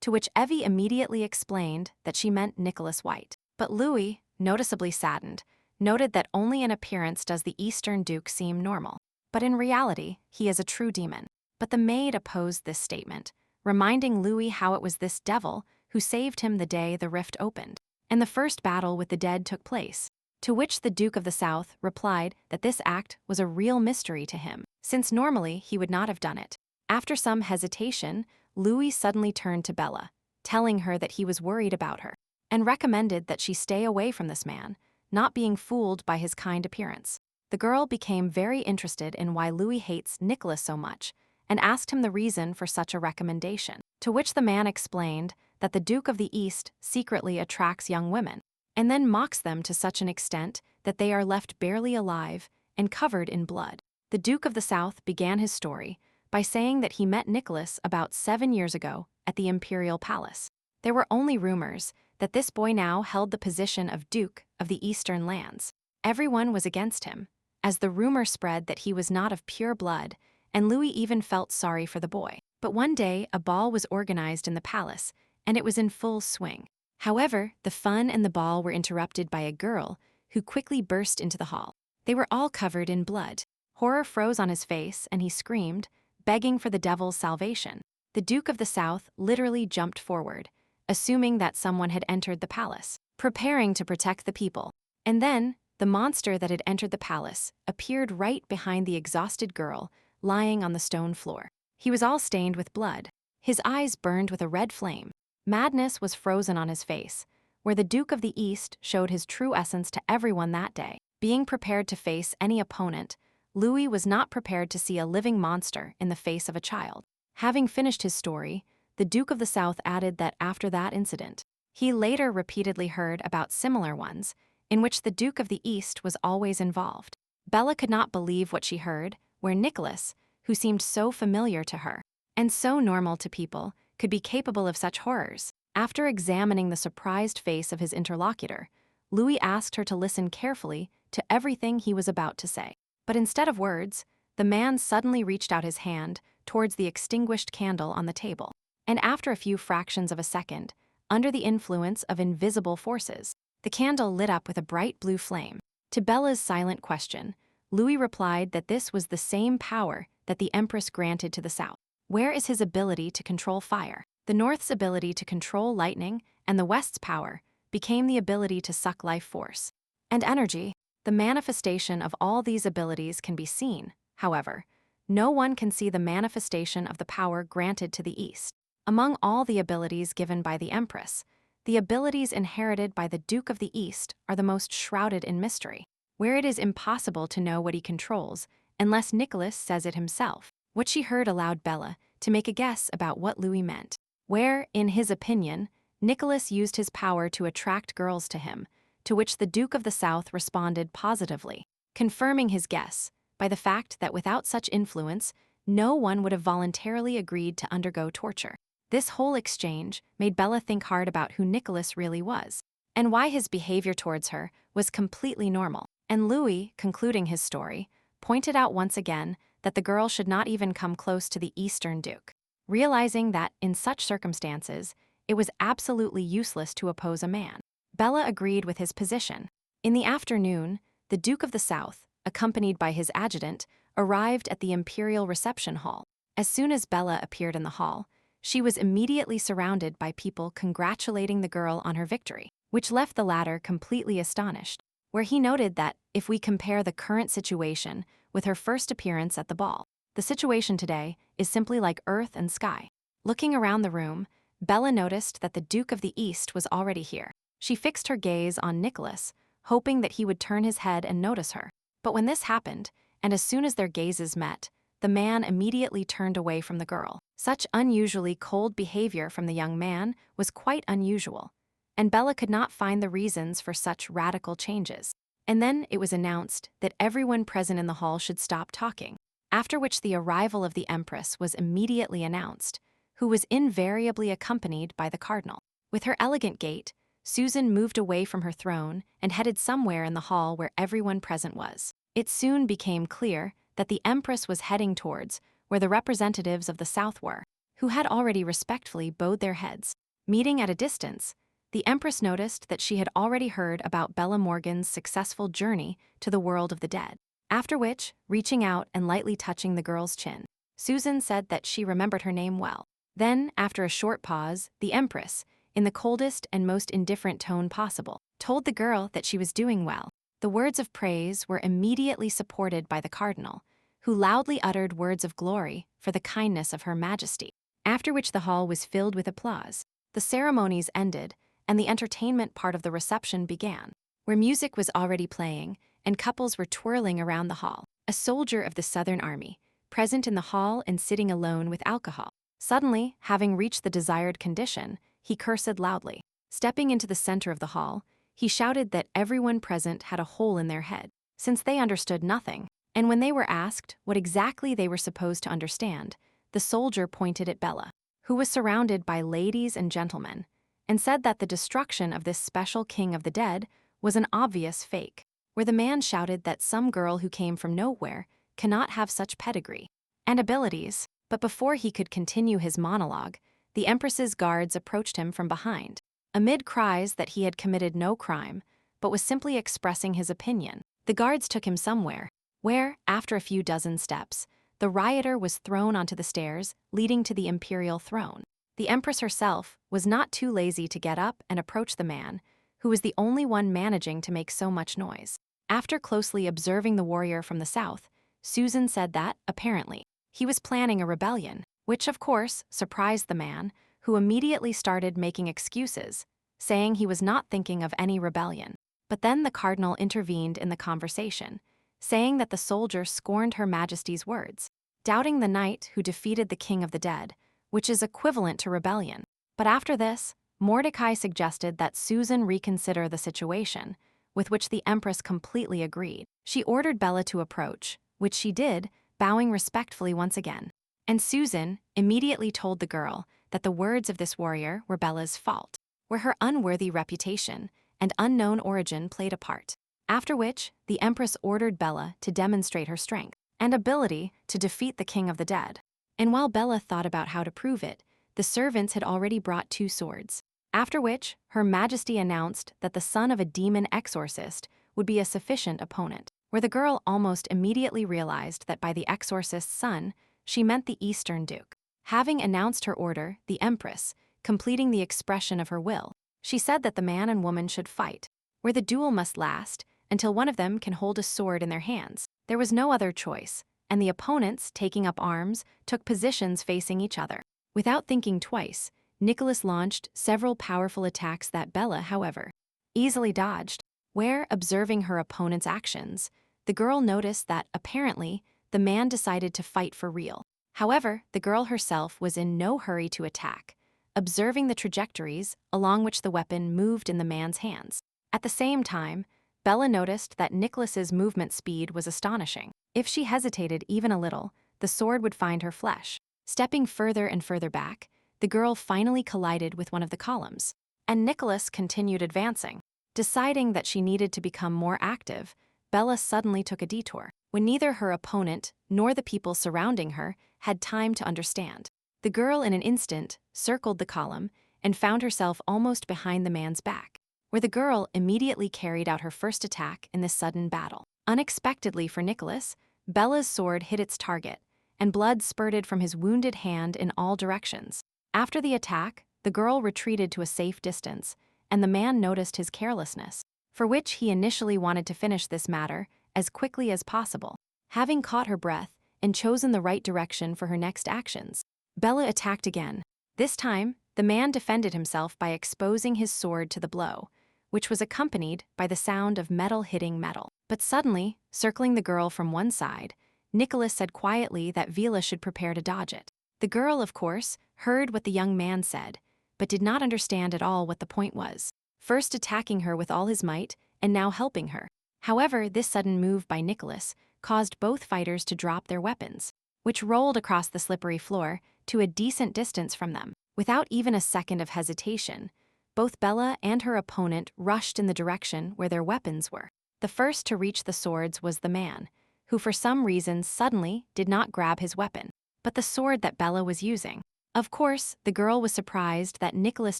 which Evie immediately explained that she meant Nicholas White. But Louis, noticeably saddened, noted that only in appearance does the Eastern Duke seem normal, but in reality, he is a true demon. But the maid opposed this statement, reminding Louis how it was this devil who saved him the day the rift opened, and the first battle with the dead took place, to which the Duke of the South replied that this act was a real mystery to him, since normally he would not have done it. After some hesitation, Louis suddenly turned to Bella, telling her that he was worried about her, and recommended that she stay away from this man, not being fooled by his kind appearance. The girl became very interested in why Louis hates Nicholas so much, and asked him the reason for such a recommendation, to which the man explained that the Duke of the East secretly attracts young women, and then mocks them to such an extent that they are left barely alive and covered in blood. The Duke of the South began his story by saying that he met Nicholas about 7 years ago at the Imperial Palace. There were only rumors that this boy now held the position of Duke of the Eastern lands. Everyone was against him, as the rumor spread that he was not of pure blood, and Louis even felt sorry for the boy. But one day, a ball was organized in the palace, and it was in full swing. However, the fun and the ball were interrupted by a girl who quickly burst into the hall. They were all covered in blood. Horror froze on his face, and he screamed, begging for the devil's salvation. The Duke of the South literally jumped forward, assuming that someone had entered the palace, preparing to protect the people. And then, the monster that had entered the palace appeared right behind the exhausted girl, lying on the stone floor. He was all stained with blood. His eyes burned with a red flame. Madness was frozen on his face, where the Duke of the East showed his true essence to everyone that day. Being prepared to face any opponent, Louis was not prepared to see a living monster in the face of a child. Having finished his story, the Duke of the South added that after that incident, he later repeatedly heard about similar ones, in which the Duke of the East was always involved. Bella could not believe what she heard, where Nicholas, who seemed so familiar to her, and so normal to people, could be capable of such horrors. After examining the surprised face of his interlocutor, Louis asked her to listen carefully to everything he was about to say. But instead of words, the man suddenly reached out his hand towards the extinguished candle on the table, and after a few fractions of a second, under the influence of invisible forces, the candle lit up with a bright blue flame. To Bella's silent question, Louis replied that this was the same power that the Empress granted to the South. Where is his ability to control fire? The North's ability to control lightning, and the West's power became the ability to suck life force and energy. The manifestation of all these abilities can be seen, however. No one can see the manifestation of the power granted to the East. Among all the abilities given by the Empress, the abilities inherited by the Duke of the East are the most shrouded in mystery, where it is impossible to know what he controls unless Nicholas says it himself. What she heard allowed Bella to make a guess about what Louis meant, where, in his opinion, Nicholas used his power to attract girls to him, to which the Duke of the South responded positively, confirming his guess by the fact that without such influence, no one would have voluntarily agreed to undergo torture. This whole exchange made Bella think hard about who Nicholas really was, and why his behavior towards her was completely normal. And Louis, concluding his story, pointed out once again that the girl should not even come close to the Eastern Duke, realizing that, in such circumstances, it was absolutely useless to oppose a man. Bella agreed with his position. In the afternoon, the Duke of the South, accompanied by his adjutant, arrived at the imperial reception hall. As soon as Bella appeared in the hall, she was immediately surrounded by people congratulating the girl on her victory, which left the latter completely astonished, where he noted that if we compare the current situation with her first appearance at the ball, the situation today is simply like earth and sky. Looking around the room, Bella noticed that the Duke of the East was already here. She fixed her gaze on Nicholas, hoping that he would turn his head and notice her. But when this happened, and as soon as their gazes met, the man immediately turned away from the girl. Such unusually cold behavior from the young man was quite unusual, and Bella could not find the reasons for such radical changes. And then it was announced that everyone present in the hall should stop talking, after which the arrival of the Empress was immediately announced, who was invariably accompanied by the cardinal. With her elegant gait, Susan moved away from her throne and headed somewhere in the hall where everyone present was. It soon became clear that the Empress was heading towards where the representatives of the South were, who had already respectfully bowed their heads. Meeting at a distance, the Empress noticed that she had already heard about Bella Morgan's successful journey to the world of the dead, after which, reaching out and lightly touching the girl's chin, Susan said that she remembered her name well. Then, after a short pause, the Empress, in the coldest and most indifferent tone possible, told the girl that she was doing well. The words of praise were immediately supported by the cardinal, who loudly uttered words of glory for the kindness of Her Majesty, after which the hall was filled with applause. The ceremonies ended, and the entertainment part of the reception began, where music was already playing and couples were twirling around the hall. A soldier of the Southern Army, present in the hall and sitting alone with alcohol, suddenly, having reached the desired condition, he cursed loudly. Stepping into the center of the hall, he shouted that everyone present had a hole in their head, since they understood nothing. And when they were asked what exactly they were supposed to understand, the soldier pointed at Bella, who was surrounded by ladies and gentlemen, and said that the destruction of this special king of the dead was an obvious fake, where the man shouted that some girl who came from nowhere cannot have such pedigree and abilities. But before he could continue his monologue, the Empress's guards approached him from behind, amid cries that he had committed no crime, but was simply expressing his opinion. The guards took him somewhere, where, after a few dozen steps, the rioter was thrown onto the stairs leading to the imperial throne. The Empress herself was not too lazy to get up and approach the man, who was the only one managing to make so much noise. After closely observing the warrior from the south, Susan said that, apparently, he was planning a rebellion, which of course surprised the man, who immediately started making excuses, saying he was not thinking of any rebellion. But then the cardinal intervened in the conversation, saying that the soldier scorned Her Majesty's words, doubting the knight who defeated the king of the dead, which is equivalent to rebellion. But after this, Mordecai suggested that Susan reconsider the situation, with which the Empress completely agreed. She ordered Bella to approach, which she did, bowing respectfully once again. And Susan immediately told the girl that the words of this warrior were Bella's fault, where her unworthy reputation and unknown origin played a part. After which, the Empress ordered Bella to demonstrate her strength and ability to defeat the king of the dead. And while Bella thought about how to prove it, the servants had already brought 2 swords. After which, Her Majesty announced that the son of a demon exorcist would be a sufficient opponent, where the girl almost immediately realized that by the exorcist's son, she meant the Eastern Duke. Having announced her order, the Empress, completing the expression of her will, she said that the man and woman should fight, where the duel must last until one of them can hold a sword in their hands. There was no other choice, and the opponents, taking up arms, took positions facing each other. Without thinking twice, Nicholas launched several powerful attacks that Bella, however, easily dodged, where, observing her opponent's actions, the girl noticed that, apparently, the man decided to fight for real. However, the girl herself was in no hurry to attack, observing the trajectories along which the weapon moved in the man's hands. At the same time, Bella noticed that Nicholas's movement speed was astonishing. If she hesitated even a little, the sword would find her flesh. Stepping further and further back, the girl finally collided with one of the columns, and Nicholas continued advancing. Deciding that she needed to become more active, Bella suddenly took a detour, when neither her opponent nor the people surrounding her had time to understand. The girl in an instant circled the column and found herself almost behind the man's back, where the girl immediately carried out her first attack in this sudden battle. Unexpectedly for Nicholas, Bella's sword hit its target, and blood spurted from his wounded hand in all directions. After the attack, the girl retreated to a safe distance, and the man noticed his carelessness, for which he initially wanted to finish this matter as quickly as possible. Having caught her breath and chosen the right direction for her next actions, Bella attacked again. This time, the man defended himself by exposing his sword to the blow, which was accompanied by the sound of metal hitting metal. But suddenly, circling the girl from one side, Nicholas said quietly that Vila should prepare to dodge it. The girl, of course, heard what the young man said, but did not understand at all what the point was. First attacking her with all his might, and now helping her. However, this sudden move by Nicholas caused both fighters to drop their weapons, which rolled across the slippery floor to a decent distance from them. Without even a second of hesitation, both Bella and her opponent rushed in the direction where their weapons were. The first to reach the swords was the man, who for some reason suddenly did not grab his weapon, but the sword that Bella was using. Of course, the girl was surprised that Nicholas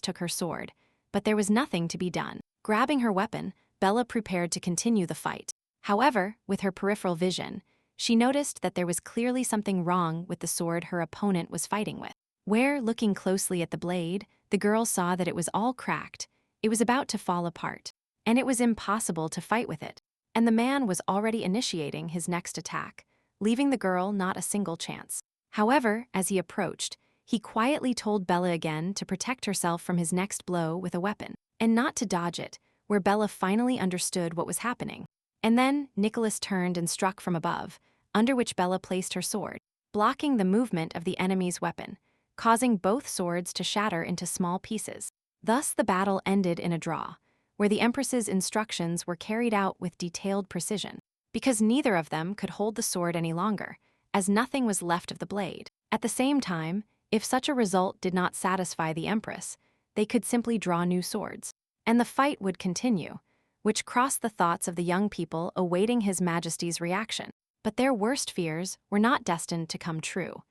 took her sword, but there was nothing to be done. Grabbing her weapon, Bella prepared to continue the fight. However, with her peripheral vision, she noticed that there was clearly something wrong with the sword her opponent was fighting with. Where, looking closely at the blade, the girl saw that it was all cracked, it was about to fall apart, and it was impossible to fight with it. And the man was already initiating his next attack, leaving the girl not a single chance. However, as he approached, he quietly told Bella again to protect herself from his next blow with a weapon, and not to dodge it, where Bella finally understood what was happening. And then Nicholas turned and struck from above, under which Bella placed her sword, blocking the movement of the enemy's weapon, causing both swords to shatter into small pieces. Thus the battle ended in a draw, where the Empress's instructions were carried out with detailed precision, because neither of them could hold the sword any longer, as nothing was left of the blade. At the same time, if such a result did not satisfy the Empress, they could simply draw new swords, and the fight would continue, which crossed the thoughts of the young people awaiting His Majesty's reaction. But their worst fears were not destined to come true,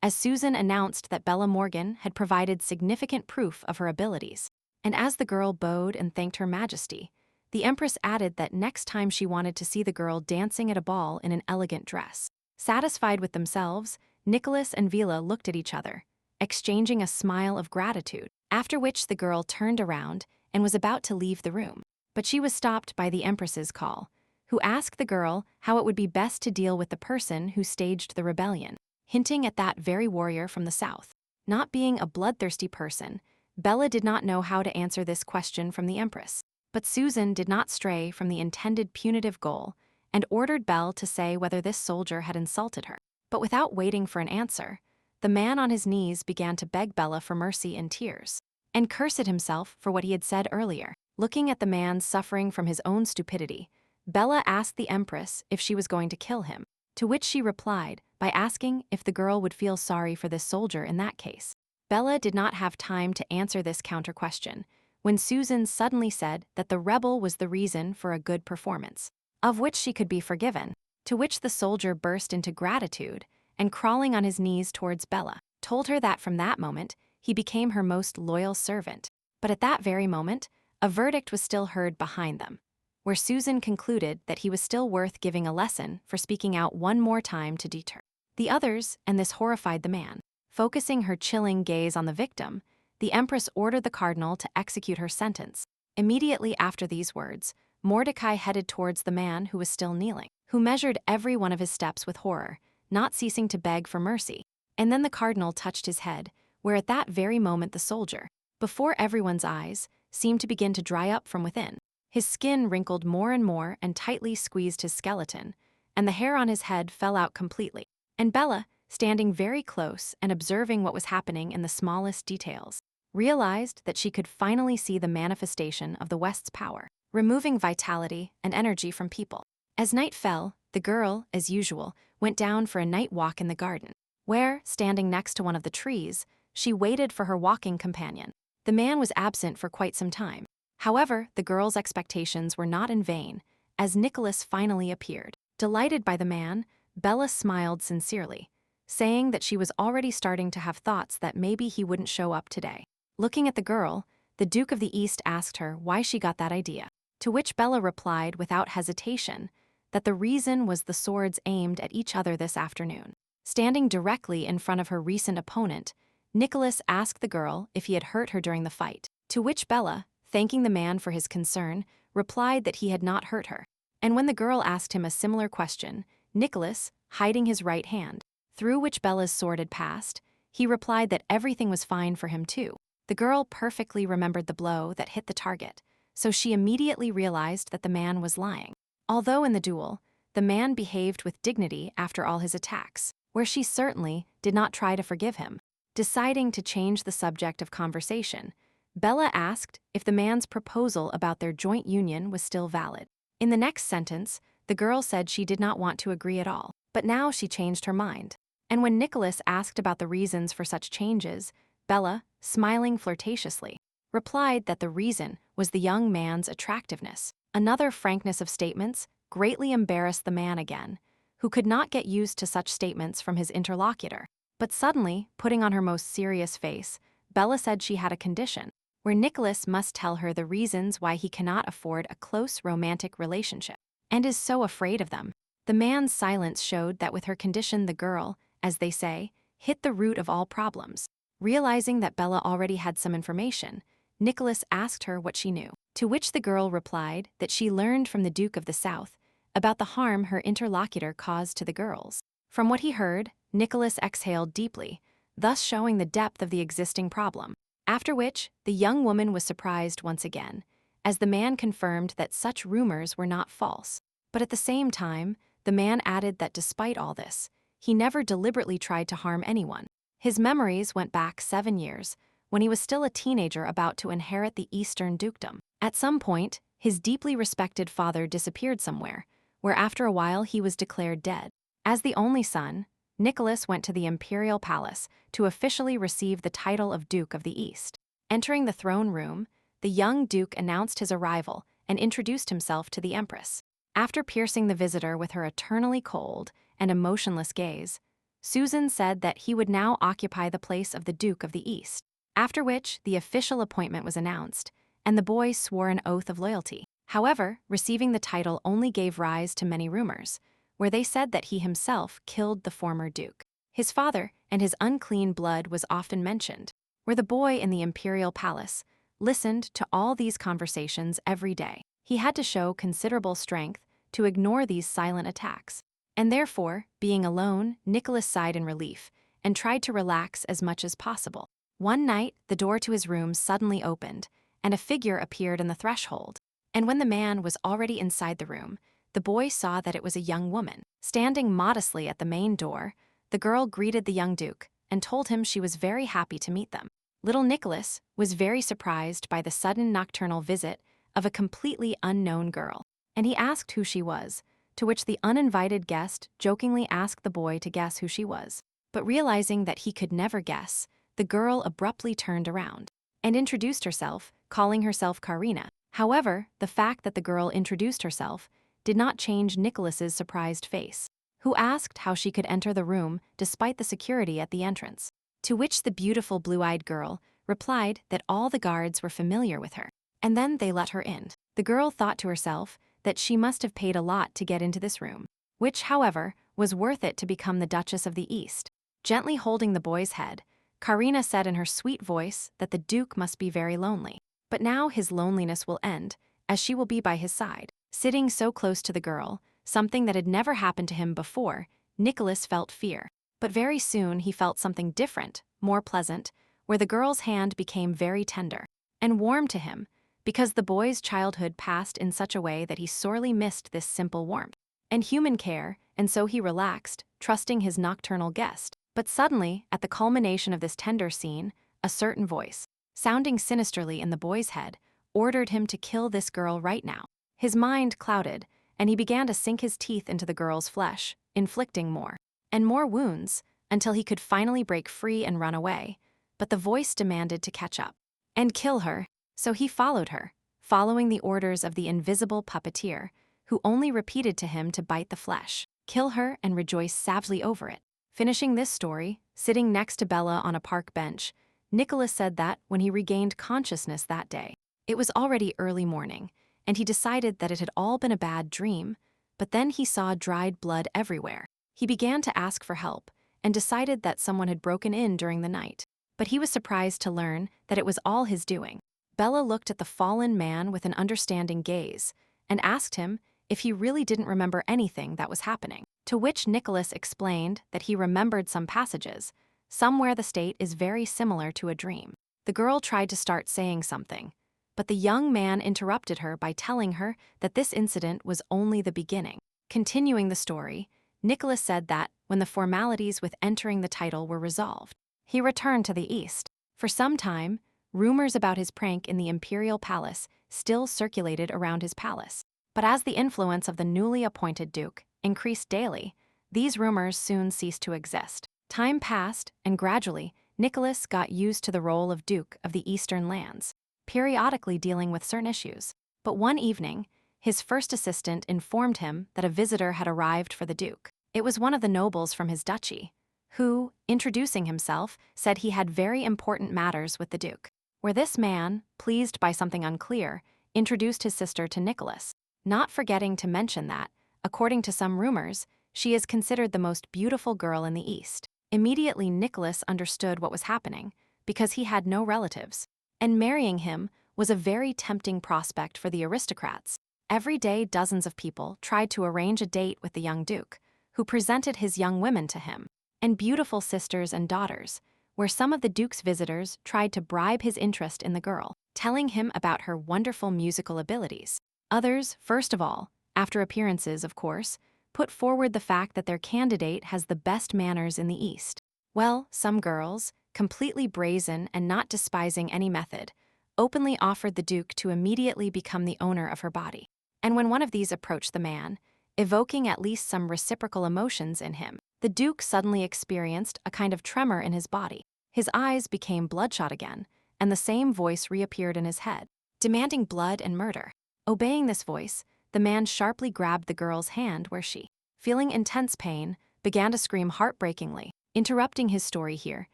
as Susan announced that Bella Morgan had provided significant proof of her abilities. And as the girl bowed and thanked Her Majesty, the Empress added that next time she wanted to see the girl dancing at a ball in an elegant dress. Satisfied with themselves, Nicholas and Vila looked at each other, exchanging a smile of gratitude, after which the girl turned around and was about to leave the room. But she was stopped by the Empress's call, who asked the girl how it would be best to deal with the person who staged the rebellion, hinting at that very warrior from the south. Not being a bloodthirsty person, Bella did not know how to answer this question from the Empress. But Susan did not stray from the intended punitive goal and ordered Belle to say whether this soldier had insulted her. But without waiting for an answer, the man on his knees began to beg Bella for mercy in tears, and cursed himself for what he had said earlier. Looking at the man suffering from his own stupidity, Bella asked the Empress if she was going to kill him, to which she replied by asking if the girl would feel sorry for this soldier in that case. Bella did not have time to answer this counter-question when Susan suddenly said that the rebel was the reason for a good performance, of which she could be forgiven, to which the soldier burst into gratitude and, crawling on his knees towards Bella, told her that from that moment he became her most loyal servant. But at that very moment, a verdict was still heard behind them, where Susan concluded that he was still worth giving a lesson for speaking out one more time to deter the others, and this horrified the man. Focusing her chilling gaze on the victim, the Empress ordered the cardinal to execute her sentence. Immediately after these words, Mordecai headed towards the man who was still kneeling, who measured every one of his steps with horror, not ceasing to beg for mercy. And then the cardinal touched his head, where at that very moment the soldier, before everyone's eyes, seemed to begin to dry up from within. His skin wrinkled more and tightly squeezed his skeleton, and the hair on his head fell out completely. And Bella, standing very close and observing what was happening in the smallest details, realized that she could finally see the manifestation of the West's power, removing vitality and energy from people. As night fell, the girl, as usual, went down for a night walk in the garden, where, standing next to one of the trees, she waited for her walking companion. The man was absent for quite some time. However, the girl's expectations were not in vain, as Nicholas finally appeared. Delighted by the man, Bella smiled sincerely, saying that she was already starting to have thoughts that maybe he wouldn't show up today. Looking at the girl, the Duke of the East asked her why she got that idea, to which Bella replied without hesitation that the reason was the swords aimed at each other this afternoon. Standing directly in front of her recent opponent, Nicholas asked the girl if he had hurt her during the fight, to which Bella, thanking the man for his concern, replied that he had not hurt her. And when the girl asked him a similar question, Nicholas, hiding his right hand, through which Bella's sword had passed, he replied that everything was fine for him too. The girl perfectly remembered the blow that hit the target, so she immediately realized that the man was lying. Although in the duel, the man behaved with dignity after all his attacks, where she certainly did not try to forgive him. Deciding to change the subject of conversation, Bella asked if the man's proposal about their joint union was still valid. In the next sentence, the girl said she did not want to agree at all, but now she changed her mind. And when Nicholas asked about the reasons for such changes, Bella, smiling flirtatiously, replied that the reason was the young man's attractiveness. Another frankness of statements greatly embarrassed the man again, who could not get used to such statements from his interlocutor. But suddenly, putting on her most serious face, Bella said she had a condition, where Nicholas must tell her the reasons why he cannot afford a close romantic relationship, and is so afraid of them. The man's silence showed that with her condition the girl, as they say, hit the root of all problems. Realizing that Bella already had some information, Nicholas asked her what she knew, to which the girl replied that she learned from the Duke of the South about the harm her interlocutor caused to the girls. From what he heard, Nicholas exhaled deeply, thus showing the depth of the existing problem. After which, the young woman was surprised once again, as the man confirmed that such rumors were not false. But at the same time, the man added that despite all this, he never deliberately tried to harm anyone. His memories went back 7 years, when he was still a teenager about to inherit the Eastern Dukedom. At some point, his deeply respected father disappeared somewhere, where after a while he was declared dead. As the only son, Nicholas went to the imperial palace to officially receive the title of Duke of the East. Entering the throne room, the young duke announced his arrival and introduced himself to the empress. After piercing the visitor with her eternally cold and emotionless gaze, Susan said that he would now occupy the place of the Duke of the East, after which the official appointment was announced, and the boy swore an oath of loyalty. However, receiving the title only gave rise to many rumors, where they said that he himself killed the former duke. His father and his unclean blood was often mentioned, where the boy in the imperial palace listened to all these conversations every day. He had to show considerable strength to ignore these silent attacks, and therefore, being alone, Nicholas sighed in relief and tried to relax as much as possible. One night, the door to his room suddenly opened, and a figure appeared on the threshold. And when the man was already inside the room, the boy saw that it was a young woman. Standing modestly at the main door, the girl greeted the young duke and told him she was very happy to meet them. Little Nicholas was very surprised by the sudden nocturnal visit of a completely unknown girl, and he asked who she was, to which the uninvited guest jokingly asked the boy to guess who she was. But realizing that he could never guess, the girl abruptly turned around and introduced herself, calling herself Karina. However, the fact that the girl introduced herself did not change Nicholas's surprised face, who asked how she could enter the room despite the security at the entrance. To which the beautiful blue-eyed girl replied that all the guards were familiar with her, and then they let her in. The girl thought to herself that she must have paid a lot to get into this room, which, however, was worth it to become the Duchess of the East. Gently holding the boy's head, Karina said in her sweet voice that the Duke must be very lonely. But now his loneliness will end, as she will be by his side. Sitting so close to the girl, something that had never happened to him before, Nicholas felt fear. But very soon he felt something different, more pleasant, where the girl's hand became very tender and warm to him, because the boy's childhood passed in such a way that he sorely missed this simple warmth. and human care, and so he relaxed, trusting his nocturnal guest. But suddenly, at the culmination of this tender scene, a certain voice, sounding sinisterly in the boy's head, ordered him to kill this girl right now. His mind clouded, and he began to sink his teeth into the girl's flesh, inflicting more and more wounds until he could finally break free and run away. But the voice demanded to catch up and kill her, so he followed her, following the orders of the invisible puppeteer, who only repeated to him to bite the flesh, kill her, and rejoice savagely over it. Finishing this story, sitting next to Bella on a park bench, Nicholas said that when he regained consciousness that day, it was already early morning, and he decided that it had all been a bad dream, but then he saw dried blood everywhere. He began to ask for help and decided that someone had broken in during the night, but he was surprised to learn that it was all his doing. Bella looked at the fallen man with an understanding gaze and asked him if he really didn't remember anything that was happening, to which Nicholas explained that he remembered some passages, some where the state is very similar to a dream. The girl tried to start saying something, but the young man interrupted her by telling her that this incident was only the beginning. Continuing the story, Nicholas said that when the formalities with entering the title were resolved, he returned to the east. For some time, rumors about his prank in the imperial palace still circulated around his palace. But as the influence of the newly appointed duke increased daily, these rumors soon ceased to exist. Time passed, and gradually, Nicholas got used to the role of Duke of the Eastern Lands, periodically dealing with certain issues. But one evening, his first assistant informed him that a visitor had arrived for the Duke. It was one of the nobles from his duchy, who, introducing himself, said he had very important matters with the Duke. Where this man, pleased by something unclear, introduced his sister to Nicholas, not forgetting to mention that, according to some rumors, she is considered the most beautiful girl in the East. Immediately Nicholas understood what was happening, because he had no relatives, and marrying him was a very tempting prospect for the aristocrats. Every day dozens of people tried to arrange a date with the young Duke, who presented his young women to him, and beautiful sisters and daughters, where some of the Duke's visitors tried to bribe his interest in the girl, telling him about her wonderful musical abilities. Others, first of all, after appearances, of course, put forward the fact that their candidate has the best manners in the East. Well, some girls, completely brazen and not despising any method, openly offered the Duke to immediately become the owner of her body. And when one of these approached the man, evoking at least some reciprocal emotions in him, the Duke suddenly experienced a kind of tremor in his body. His eyes became bloodshot again, and the same voice reappeared in his head, demanding blood and murder. Obeying this voice, the man sharply grabbed the girl's hand where she, feeling intense pain, began to scream heartbreakingly. Interrupting his story here,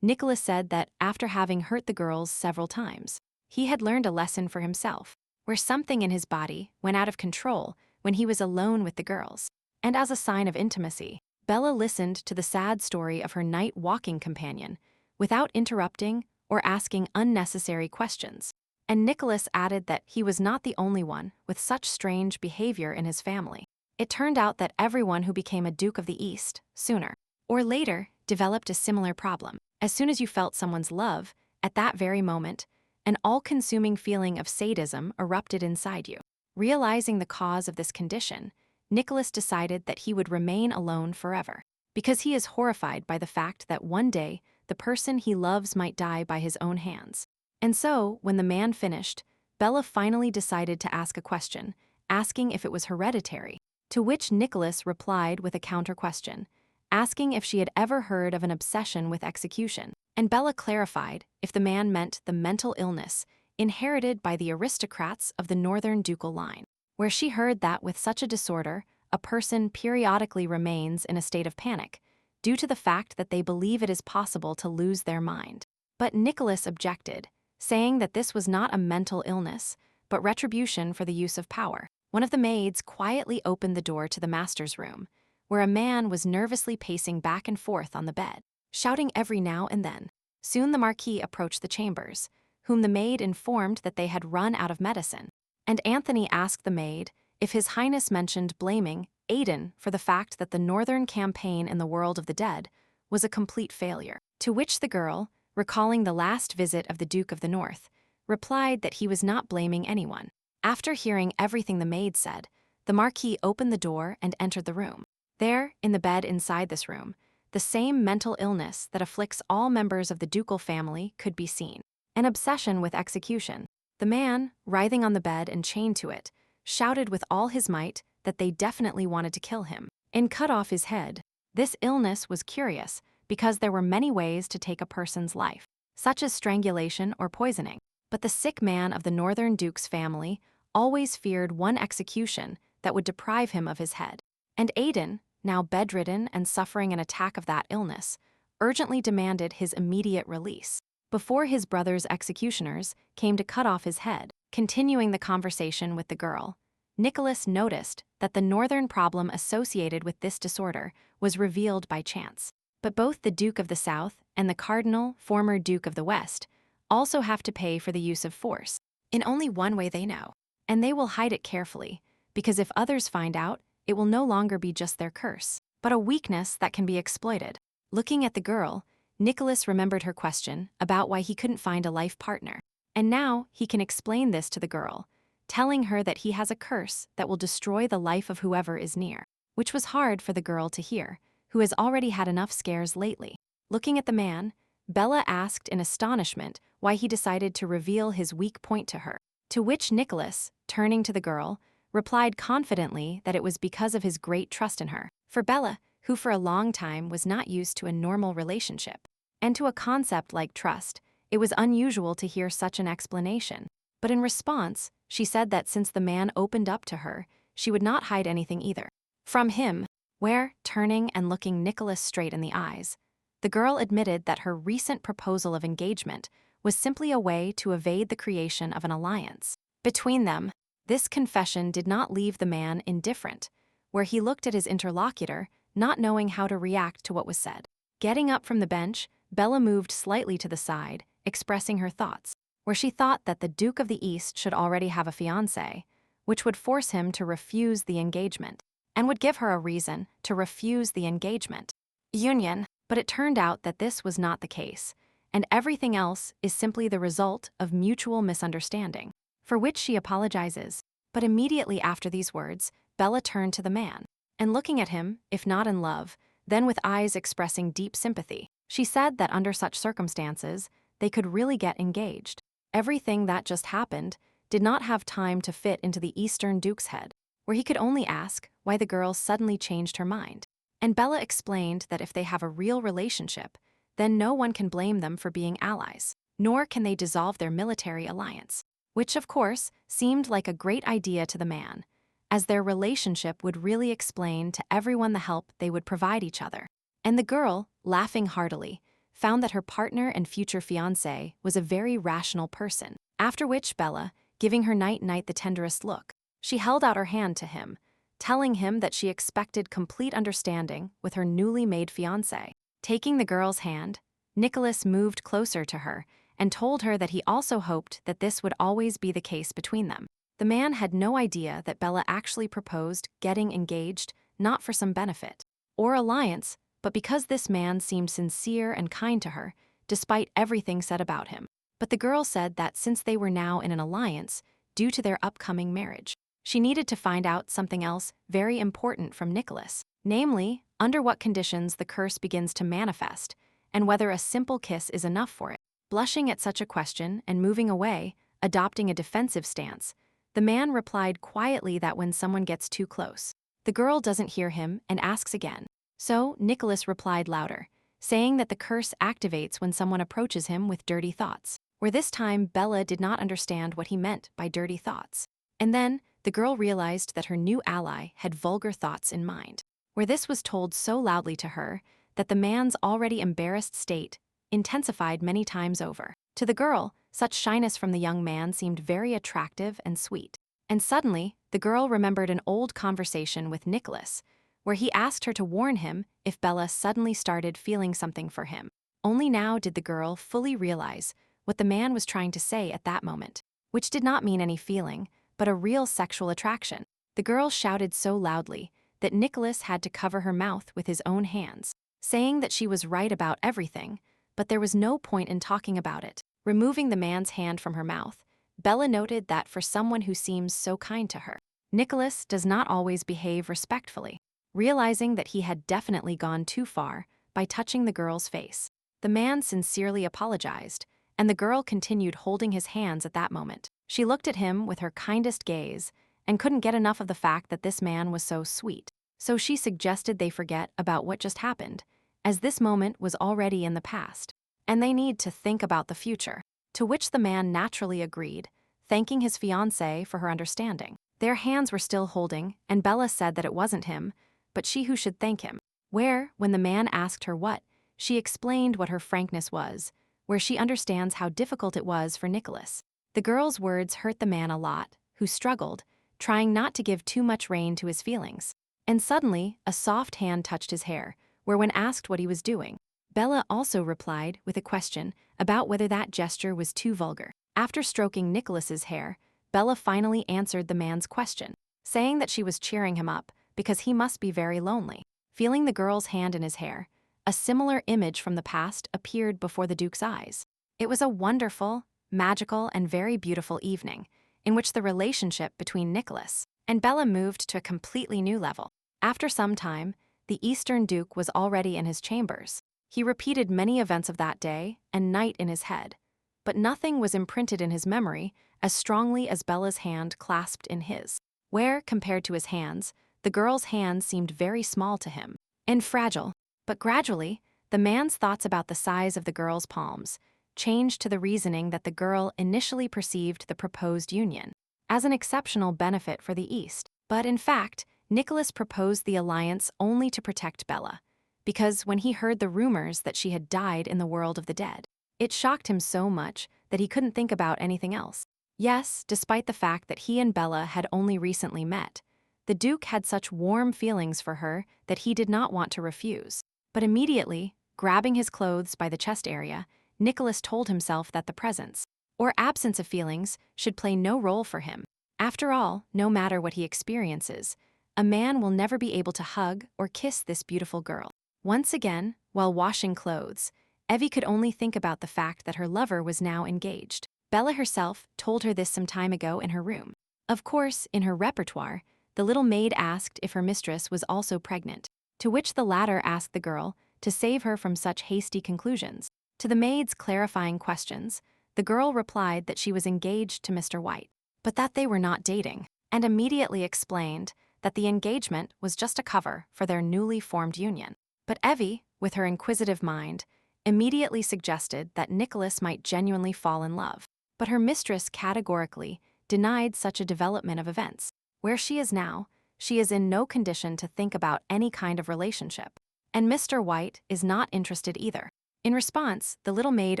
Nicholas said that after having hurt the girls several times, he had learned a lesson for himself, where something in his body went out of control when he was alone with the girls. And as a sign of intimacy, Bella listened to the sad story of her night walking companion without interrupting or asking unnecessary questions. And Nicholas added that he was not the only one with such strange behavior in his family. It turned out that everyone who became a Duke of the East, sooner or later, developed a similar problem. As soon as you felt someone's love, at that very moment, an all-consuming feeling of sadism erupted inside you. Realizing the cause of this condition, Nicholas decided that he would remain alone forever, because he is horrified by the fact that one day the person he loves might die by his own hands. And so, when the man finished, Bella finally decided to ask a question, asking if it was hereditary, to which Nicholas replied with a counter-question, asking if she had ever heard of an obsession with execution. And Bella clarified if the man meant the mental illness inherited by the aristocrats of the northern ducal line, where she heard that with such a disorder, a person periodically remains in a state of panic, due to the fact that they believe it is possible to lose their mind. But Nicholas objected, saying that this was not a mental illness, but retribution for the use of power. One of the maids quietly opened the door to the master's room, where a man was nervously pacing back and forth on the bed, shouting every now and then. Soon the Marquis approached the chambers, whom the maid informed that they had run out of medicine, and Anthony asked the maid if His Highness mentioned blaming Aiden for the fact that the northern campaign in the world of the dead was a complete failure, to which the girl, recalling the last visit of the Duke of the North, replied that he was not blaming anyone. After hearing everything the maid said, The Marquis opened the door and entered the room. There, in the bed inside this room, the same mental illness that afflicts all members of the ducal family could be seen. An obsession with execution. The man, writhing on the bed and chained to it, shouted with all his might that they definitely wanted to kill him and cut off his head. This illness was curious because there were many ways to take a person's life, such as strangulation or poisoning. But the sick man of the Northern Duke's family always feared one execution that would deprive him of his head. And Aidan, now bedridden and suffering an attack of that illness, urgently demanded his immediate release before his brother's executioners came to cut off his head. Continuing the conversation with the girl, Nicholas noticed that the northern problem associated with this disorder was revealed by chance. But both the Duke of the South and the Cardinal, former Duke of the West, also have to pay for the use of force, in only one way they know. And they will hide it carefully, because if others find out, it will no longer be just their curse, but a weakness that can be exploited. Looking at the girl, Nicholas remembered her question about why he couldn't find a life partner. And now he can explain this to the girl, telling her that he has a curse that will destroy the life of whoever is near, which was hard for the girl to hear, who has already had enough scares lately. Looking at the man, Bella asked in astonishment why he decided to reveal his weak point to her, to which Nicholas, turning to the girl, replied confidently that it was because of his great trust in her. For Bella, who for a long time was not used to a normal relationship, and to a concept like trust, it was unusual to hear such an explanation. But in response, she said that since the man opened up to her, she would not hide anything either from him, where, turning and looking Nicholas straight in the eyes, the girl admitted that her recent proposal of engagement was simply a way to evade the creation of an alliance between them. This confession did not leave the man indifferent, where he looked at his interlocutor, not knowing how to react to what was said. Getting up from the bench, Bella moved slightly to the side, expressing her thoughts, where she thought that the Duke of the East should already have a fiancé, which would force him to refuse the engagement, and would give her a reason to refuse the engagement union. But it turned out that this was not the case, and everything else is simply the result of mutual misunderstanding, for which she apologizes. But immediately after these words, Bella turned to the man, and looking at him, if not in love, then with eyes expressing deep sympathy, she said that under such circumstances, they could really get engaged. Everything that just happened did not have time to fit into the Eastern Duke's head, where he could only ask why the girl suddenly changed her mind. And Bella explained that if they have a real relationship, then no one can blame them for being allies, nor can they dissolve their military alliance, which of course seemed like a great idea to the man, as their relationship would really explain to everyone the help they would provide each other. And the girl, laughing heartily, found that her partner and future fiancé was a very rational person, after which Bella, giving her knight the tenderest look, she held out her hand to him, telling him that she expected complete understanding with her newly made fiancé. Taking the girl's hand, Nicholas moved closer to her and told her that he also hoped that this would always be the case between them. The man had no idea that Bella actually proposed getting engaged not for some benefit or alliance, but because this man seemed sincere and kind to her, despite everything said about him. But the girl said that since they were now in an alliance, due to their upcoming marriage, she needed to find out something else very important from Nicholas, namely, under what conditions the curse begins to manifest, and whether a simple kiss is enough for it. Blushing at such a question and moving away, adopting a defensive stance, the man replied quietly that when someone gets too close, the girl doesn't hear him and asks again. So Nicholas replied louder, saying that the curse activates when someone approaches him with dirty thoughts, where this time Bella did not understand what he meant by dirty thoughts. And then, the girl realized that her new ally had vulgar thoughts in mind, where this was told so loudly to her that the man's already embarrassed state intensified many times over. To the girl, such shyness from the young man seemed very attractive and sweet. And suddenly, the girl remembered an old conversation with Nicholas, where he asked her to warn him if Bella suddenly started feeling something for him. Only now did the girl fully realize what the man was trying to say at that moment, which did not mean any feeling, but a real sexual attraction. The girl shouted so loudly that Nicholas had to cover her mouth with his own hands, saying that she was right about everything, but there was no point in talking about it. Removing the man's hand from her mouth, Bella noted that for someone who seems so kind to her, Nicholas does not always behave respectfully. Realizing that he had definitely gone too far by touching the girl's face, the man sincerely apologized, and the girl continued holding his hands at that moment. She looked at him with her kindest gaze and couldn't get enough of the fact that this man was so sweet. So she suggested they forget about what just happened, as this moment was already in the past, and they need to think about the future. To which the man naturally agreed, thanking his fiancée for her understanding. Their hands were still holding, and Bella said that it wasn't him, but she who should thank him. Where, when the man asked her what, she explained what her frankness was, where she understands how difficult it was for Nicholas. The girl's words hurt the man a lot, who struggled, trying not to give too much rein to his feelings. And suddenly, a soft hand touched his hair, where when asked what he was doing, Bella also replied with a question about whether that gesture was too vulgar. After stroking Nicholas's hair, Bella finally answered the man's question, saying that she was cheering him up because he must be very lonely. Feeling the girl's hand in his hair, a similar image from the past appeared before the Duke's eyes. It was a wonderful, magical, and very beautiful evening, in which the relationship between Nicholas and Bella moved to a completely new level. After some time, the Eastern Duke was already in his chambers. He repeated many events of that day and night in his head, but nothing was imprinted in his memory as strongly as Bella's hand clasped in his, where, compared to his hands, the girl's hand seemed very small to him and fragile. But gradually, the man's thoughts about the size of the girl's palms changed to the reasoning that the girl initially perceived the proposed union as an exceptional benefit for the East. But in fact, Nicholas proposed the alliance only to protect Bella, because when he heard the rumors that she had died in the world of the dead, it shocked him so much that he couldn't think about anything else. Yes, despite the fact that he and Bella had only recently met, the Duke had such warm feelings for her that he did not want to refuse. But immediately, grabbing his clothes by the chest area, Nicholas told himself that the presence, or absence of feelings, should play no role for him. After all, no matter what he experiences, a man will never be able to hug or kiss this beautiful girl. Once again, while washing clothes, Evie could only think about the fact that her lover was now engaged. Bella herself told her this some time ago in her room. Of course, in her repertoire, the little maid asked if her mistress was also pregnant, to which the latter asked the girl to save her from such hasty conclusions. To the maid's clarifying questions, the girl replied that she was engaged to Mr. White, but that they were not dating, and immediately explained that the engagement was just a cover for their newly formed union. But Evie, with her inquisitive mind, immediately suggested that Nicholas might genuinely fall in love. But her mistress categorically denied such a development of events. Where she is now, she is in no condition to think about any kind of relationship. And Mr. White is not interested either. In response, the little maid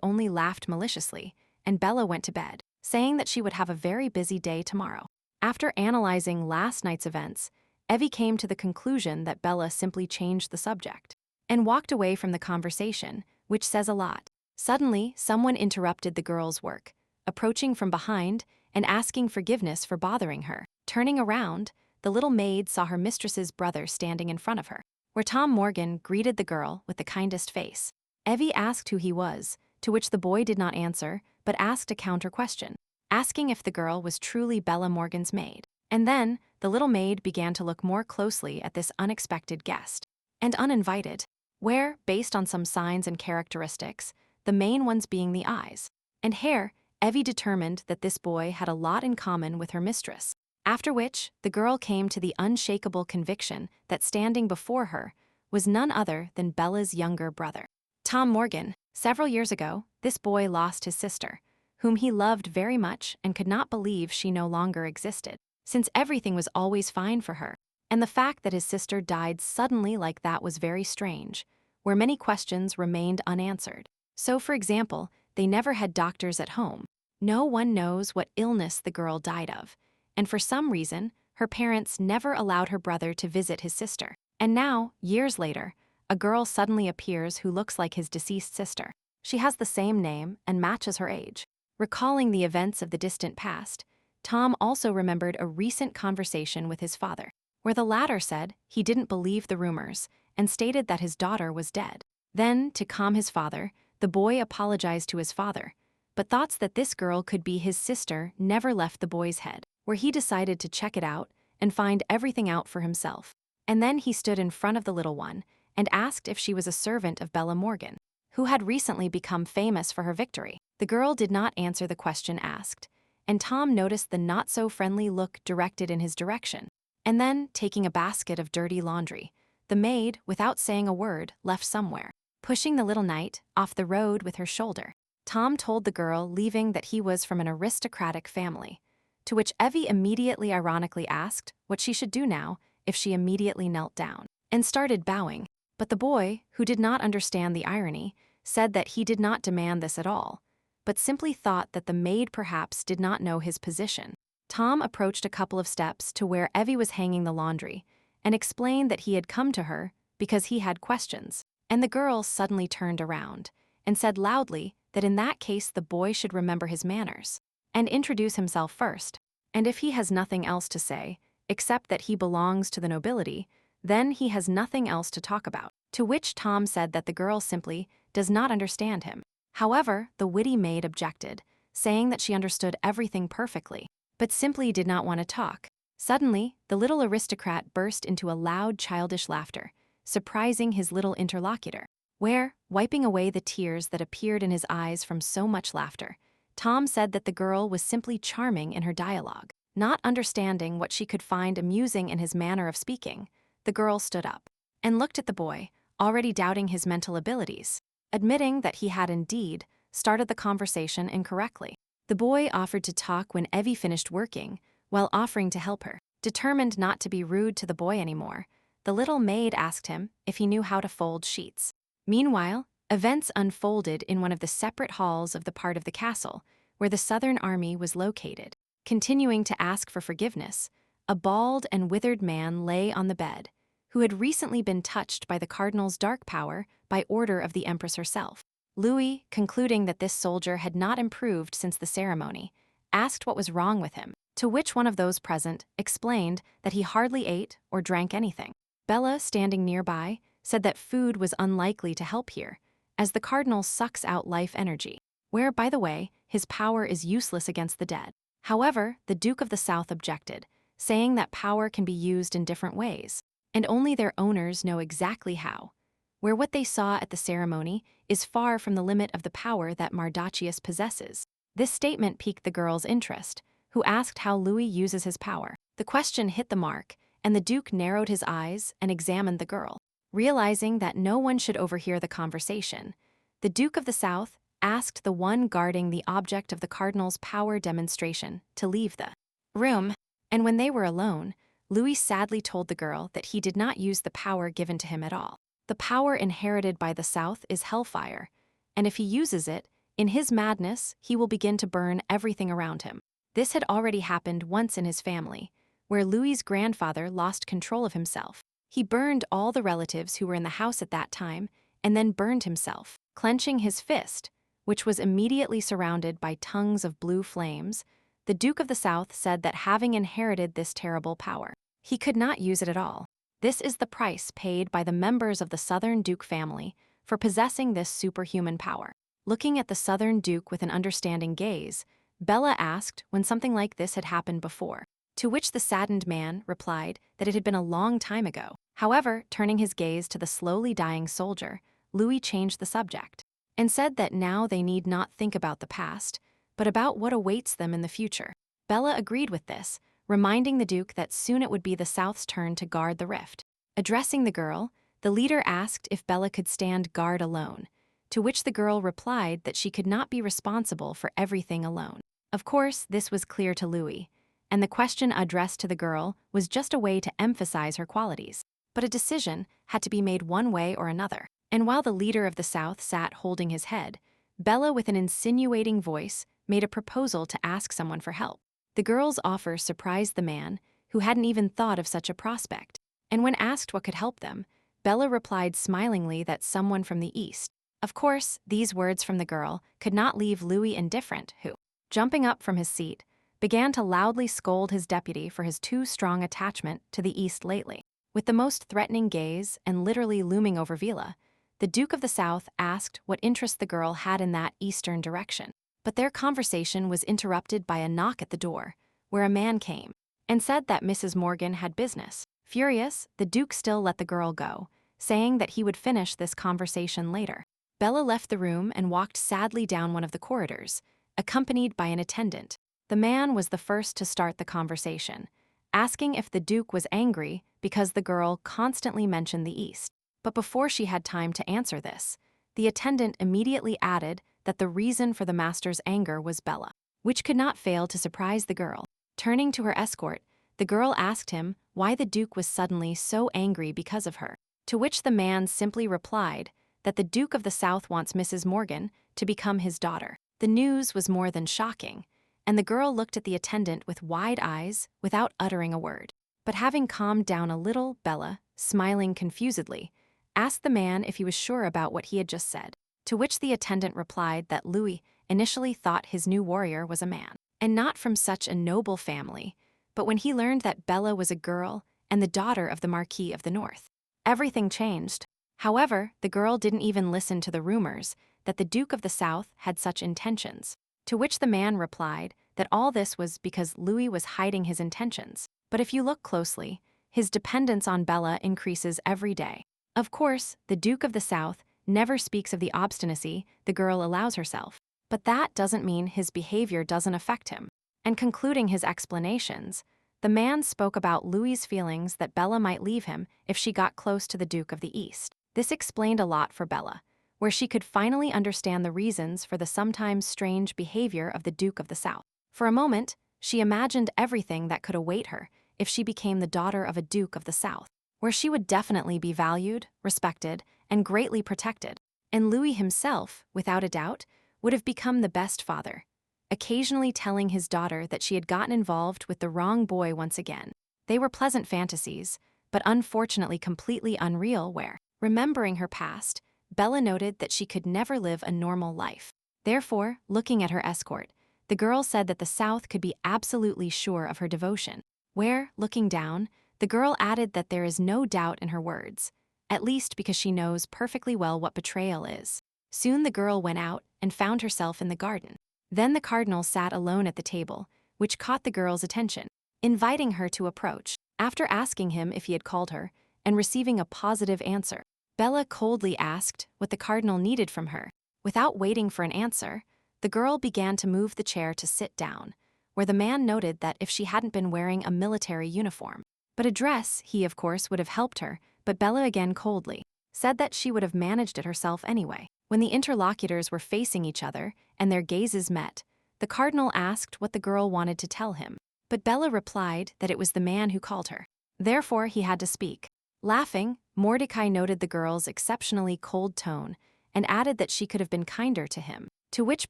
only laughed maliciously, and Bella went to bed, saying that she would have a very busy day tomorrow. After analyzing last night's events, Evie came to the conclusion that Bella simply changed the subject and walked away from the conversation, which says a lot. Suddenly, someone interrupted the girl's work, approaching from behind and asking forgiveness for bothering her. Turning around, the little maid saw her mistress's brother standing in front of her, where Tom Morgan greeted the girl with the kindest face. Evie asked who he was, to which the boy did not answer, but asked a counter question, asking if the girl was truly Bella Morgan's maid. And then, the little maid began to look more closely at this unexpected guest, and uninvited, where, based on some signs and characteristics, the main ones being the eyes and hair, Evie determined that this boy had a lot in common with her mistress. After which, the girl came to the unshakable conviction that standing before her was none other than Bella's younger brother, Tom Morgan. Several years ago, this boy lost his sister, whom he loved very much and could not believe she no longer existed, since everything was always fine for her. And the fact that his sister died suddenly like that was very strange, where many questions remained unanswered. So, for example, they never had doctors at home. No one knows what illness the girl died of, and for some reason, her parents never allowed her brother to visit his sister. And now, years later, a girl suddenly appears who looks like his deceased sister. She has the same name and matches her age. Recalling the events of the distant past, Tom also remembered a recent conversation with his father, where the latter said he didn't believe the rumors and stated that his daughter was dead. Then, to calm his father, the boy apologized to his father, but thoughts that this girl could be his sister never left the boy's head, where he decided to check it out and find everything out for himself. And then he stood in front of the little one and asked if she was a servant of Bella Morgan, who had recently become famous for her victory. The girl did not answer the question asked, and Tom noticed the not-so-friendly look directed in his direction. And then, taking a basket of dirty laundry, the maid, without saying a word, left somewhere, pushing the little knight off the road with her shoulder. Tom told the girl, leaving, that he was from an aristocratic family, to which Evie immediately ironically asked what she should do now if she immediately knelt down and started bowing. But the boy, who did not understand the irony, said that he did not demand this at all, but simply thought that the maid perhaps did not know his position. Tom approached a couple of steps to where Evie was hanging the laundry and explained that he had come to her because he had questions. And the girl suddenly turned around and said loudly that in that case the boy should remember his manners and introduce himself first. And if he has nothing else to say, except that he belongs to the nobility, then he has nothing else to talk about. To which Tom said that the girl simply does not understand him. However, the witty maid objected, saying that she understood everything perfectly, but simply did not want to talk. Suddenly, the little aristocrat burst into a loud childish laughter, surprising his little interlocutor, where, wiping away the tears that appeared in his eyes from so much laughter, Tom said that the girl was simply charming in her dialogue. Not understanding what she could find amusing in his manner of speaking, the girl stood up and looked at the boy, already doubting his mental abilities, admitting that he had indeed started the conversation incorrectly. The boy offered to talk when Evie finished working, while offering to help her. Determined not to be rude to the boy anymore, the little maid asked him if he knew how to fold sheets. Meanwhile, events unfolded in one of the separate halls of the part of the castle where the Southern Army was located. Continuing to ask for forgiveness, a bald and withered man lay on the bed, who had recently been touched by the cardinal's dark power by order of the empress herself. Louis, concluding that this soldier had not improved since the ceremony, asked what was wrong with him, to which one of those present explained that he hardly ate or drank anything. Bella, standing nearby, said that food was unlikely to help here, as the cardinal sucks out life energy, where, by the way, his power is useless against the dead. However, the Duke of the South objected, saying that power can be used in different ways, and only their owners know exactly how, where what they saw at the ceremony is far from the limit of the power that Mardachius possesses. This statement piqued the girl's interest, who asked how Louis uses his power. The question hit the mark, and the Duke narrowed his eyes and examined the girl. Realizing that no one should overhear the conversation, the Duke of the South asked the one guarding the object of the cardinal's power demonstration to leave the room, and when they were alone, Louis sadly told the girl that he did not use the power given to him at all. The power inherited by the South is hellfire, and if he uses it, in his madness, he will begin to burn everything around him. This had already happened once in his family, where Louis's grandfather lost control of himself. He burned all the relatives who were in the house at that time, and then burned himself, clenching his fist, which was immediately surrounded by tongues of blue flames. The Duke of the South said that having inherited this terrible power, he could not use it at all. This is the price paid by the members of the Southern Duke family for possessing this superhuman power. Looking at the Southern Duke with an understanding gaze, Bella asked when something like this had happened before, to which the saddened man replied that it had been a long time ago. However, turning his gaze to the slowly dying soldier, Louis changed the subject and said that now they need not think about the past, but about what awaits them in the future. Bella agreed with this, reminding the Duke that soon it would be the South's turn to guard the rift. Addressing the girl, the leader asked if Bella could stand guard alone, to which the girl replied that she could not be responsible for everything alone. Of course, this was clear to Louis, and the question addressed to the girl was just a way to emphasize her qualities. But a decision had to be made one way or another. And while the leader of the South sat holding his head, Bella, with an insinuating voice, made a proposal to ask someone for help. The girl's offer surprised the man, who hadn't even thought of such a prospect. And when asked what could help them, Bella replied smilingly that someone from the East. Of course, these words from the girl could not leave Louis indifferent, who, jumping up from his seat, began to loudly scold his deputy for his too strong attachment to the East lately. With the most threatening gaze and literally looming over Vila, the Duke of the South asked what interest the girl had in that eastern direction. But their conversation was interrupted by a knock at the door, where a man came. and said that Mrs. Morgan had business. Furious, the Duke still let the girl go, saying that he would finish this conversation later. Bella left the room and walked sadly down one of the corridors, accompanied by an attendant. The man was the first to start the conversation, asking if the Duke was angry because the girl constantly mentioned the East. But before she had time to answer this, the attendant immediately added that the reason for the master's anger was Bella, which could not fail to surprise the girl. Turning to her escort, the girl asked him why the Duke was suddenly so angry because of her, to which the man simply replied that the Duke of the South wants Mrs. Morgan to become his daughter. The news was more than shocking, and the girl looked at the attendant with wide eyes without uttering a word. But having calmed down a little, Bella, smiling confusedly, asked the man if he was sure about what he had just said, to which the attendant replied that Louis initially thought his new warrior was a man, and not from such a noble family, but when he learned that Bella was a girl and the daughter of the Marquis of the North, everything changed. However, the girl didn't even listen to the rumors that the Duke of the South had such intentions, to which the man replied that all this was because Louis was hiding his intentions. But if you look closely, his dependence on Bella increases every day. Of course, the Duke of the South never speaks of the obstinacy the girl allows herself, but that doesn't mean his behavior doesn't affect him. And concluding his explanations, the man spoke about Louis's feelings that Bella might leave him if she got close to the Duke of the East. This explained a lot for Bella, where she could finally understand the reasons for the sometimes strange behavior of the Duke of the South. For a moment, she imagined everything that could await her if she became the daughter of a Duke of the South, where she would definitely be valued, respected, and greatly protected. And Louis himself, without a doubt, would have become the best father, occasionally telling his daughter that she had gotten involved with the wrong boy once again. They were pleasant fantasies, but unfortunately completely unreal where, remembering her past, Bella noted that she could never live a normal life. Therefore, looking at her escort, the girl said that the South could be absolutely sure of her devotion, where, looking down, the girl added that there is no doubt in her words, at least because she knows perfectly well what betrayal is. Soon the girl went out and found herself in the garden. Then the cardinal sat alone at the table, which caught the girl's attention, inviting her to approach. After asking him if he had called her and receiving a positive answer, Bella coldly asked what the cardinal needed from her. Without waiting for an answer, the girl began to move the chair to sit down, where the man noted that if she hadn't been wearing a military uniform, but a dress, he of course would have helped her, but Bella again coldly said that she would have managed it herself anyway. When the interlocutors were facing each other and their gazes met, the cardinal asked what the girl wanted to tell him, but Bella replied that it was the man who called her. Therefore, he had to speak. Laughing, Mordecai noted the girl's exceptionally cold tone and added that she could have been kinder to him, to which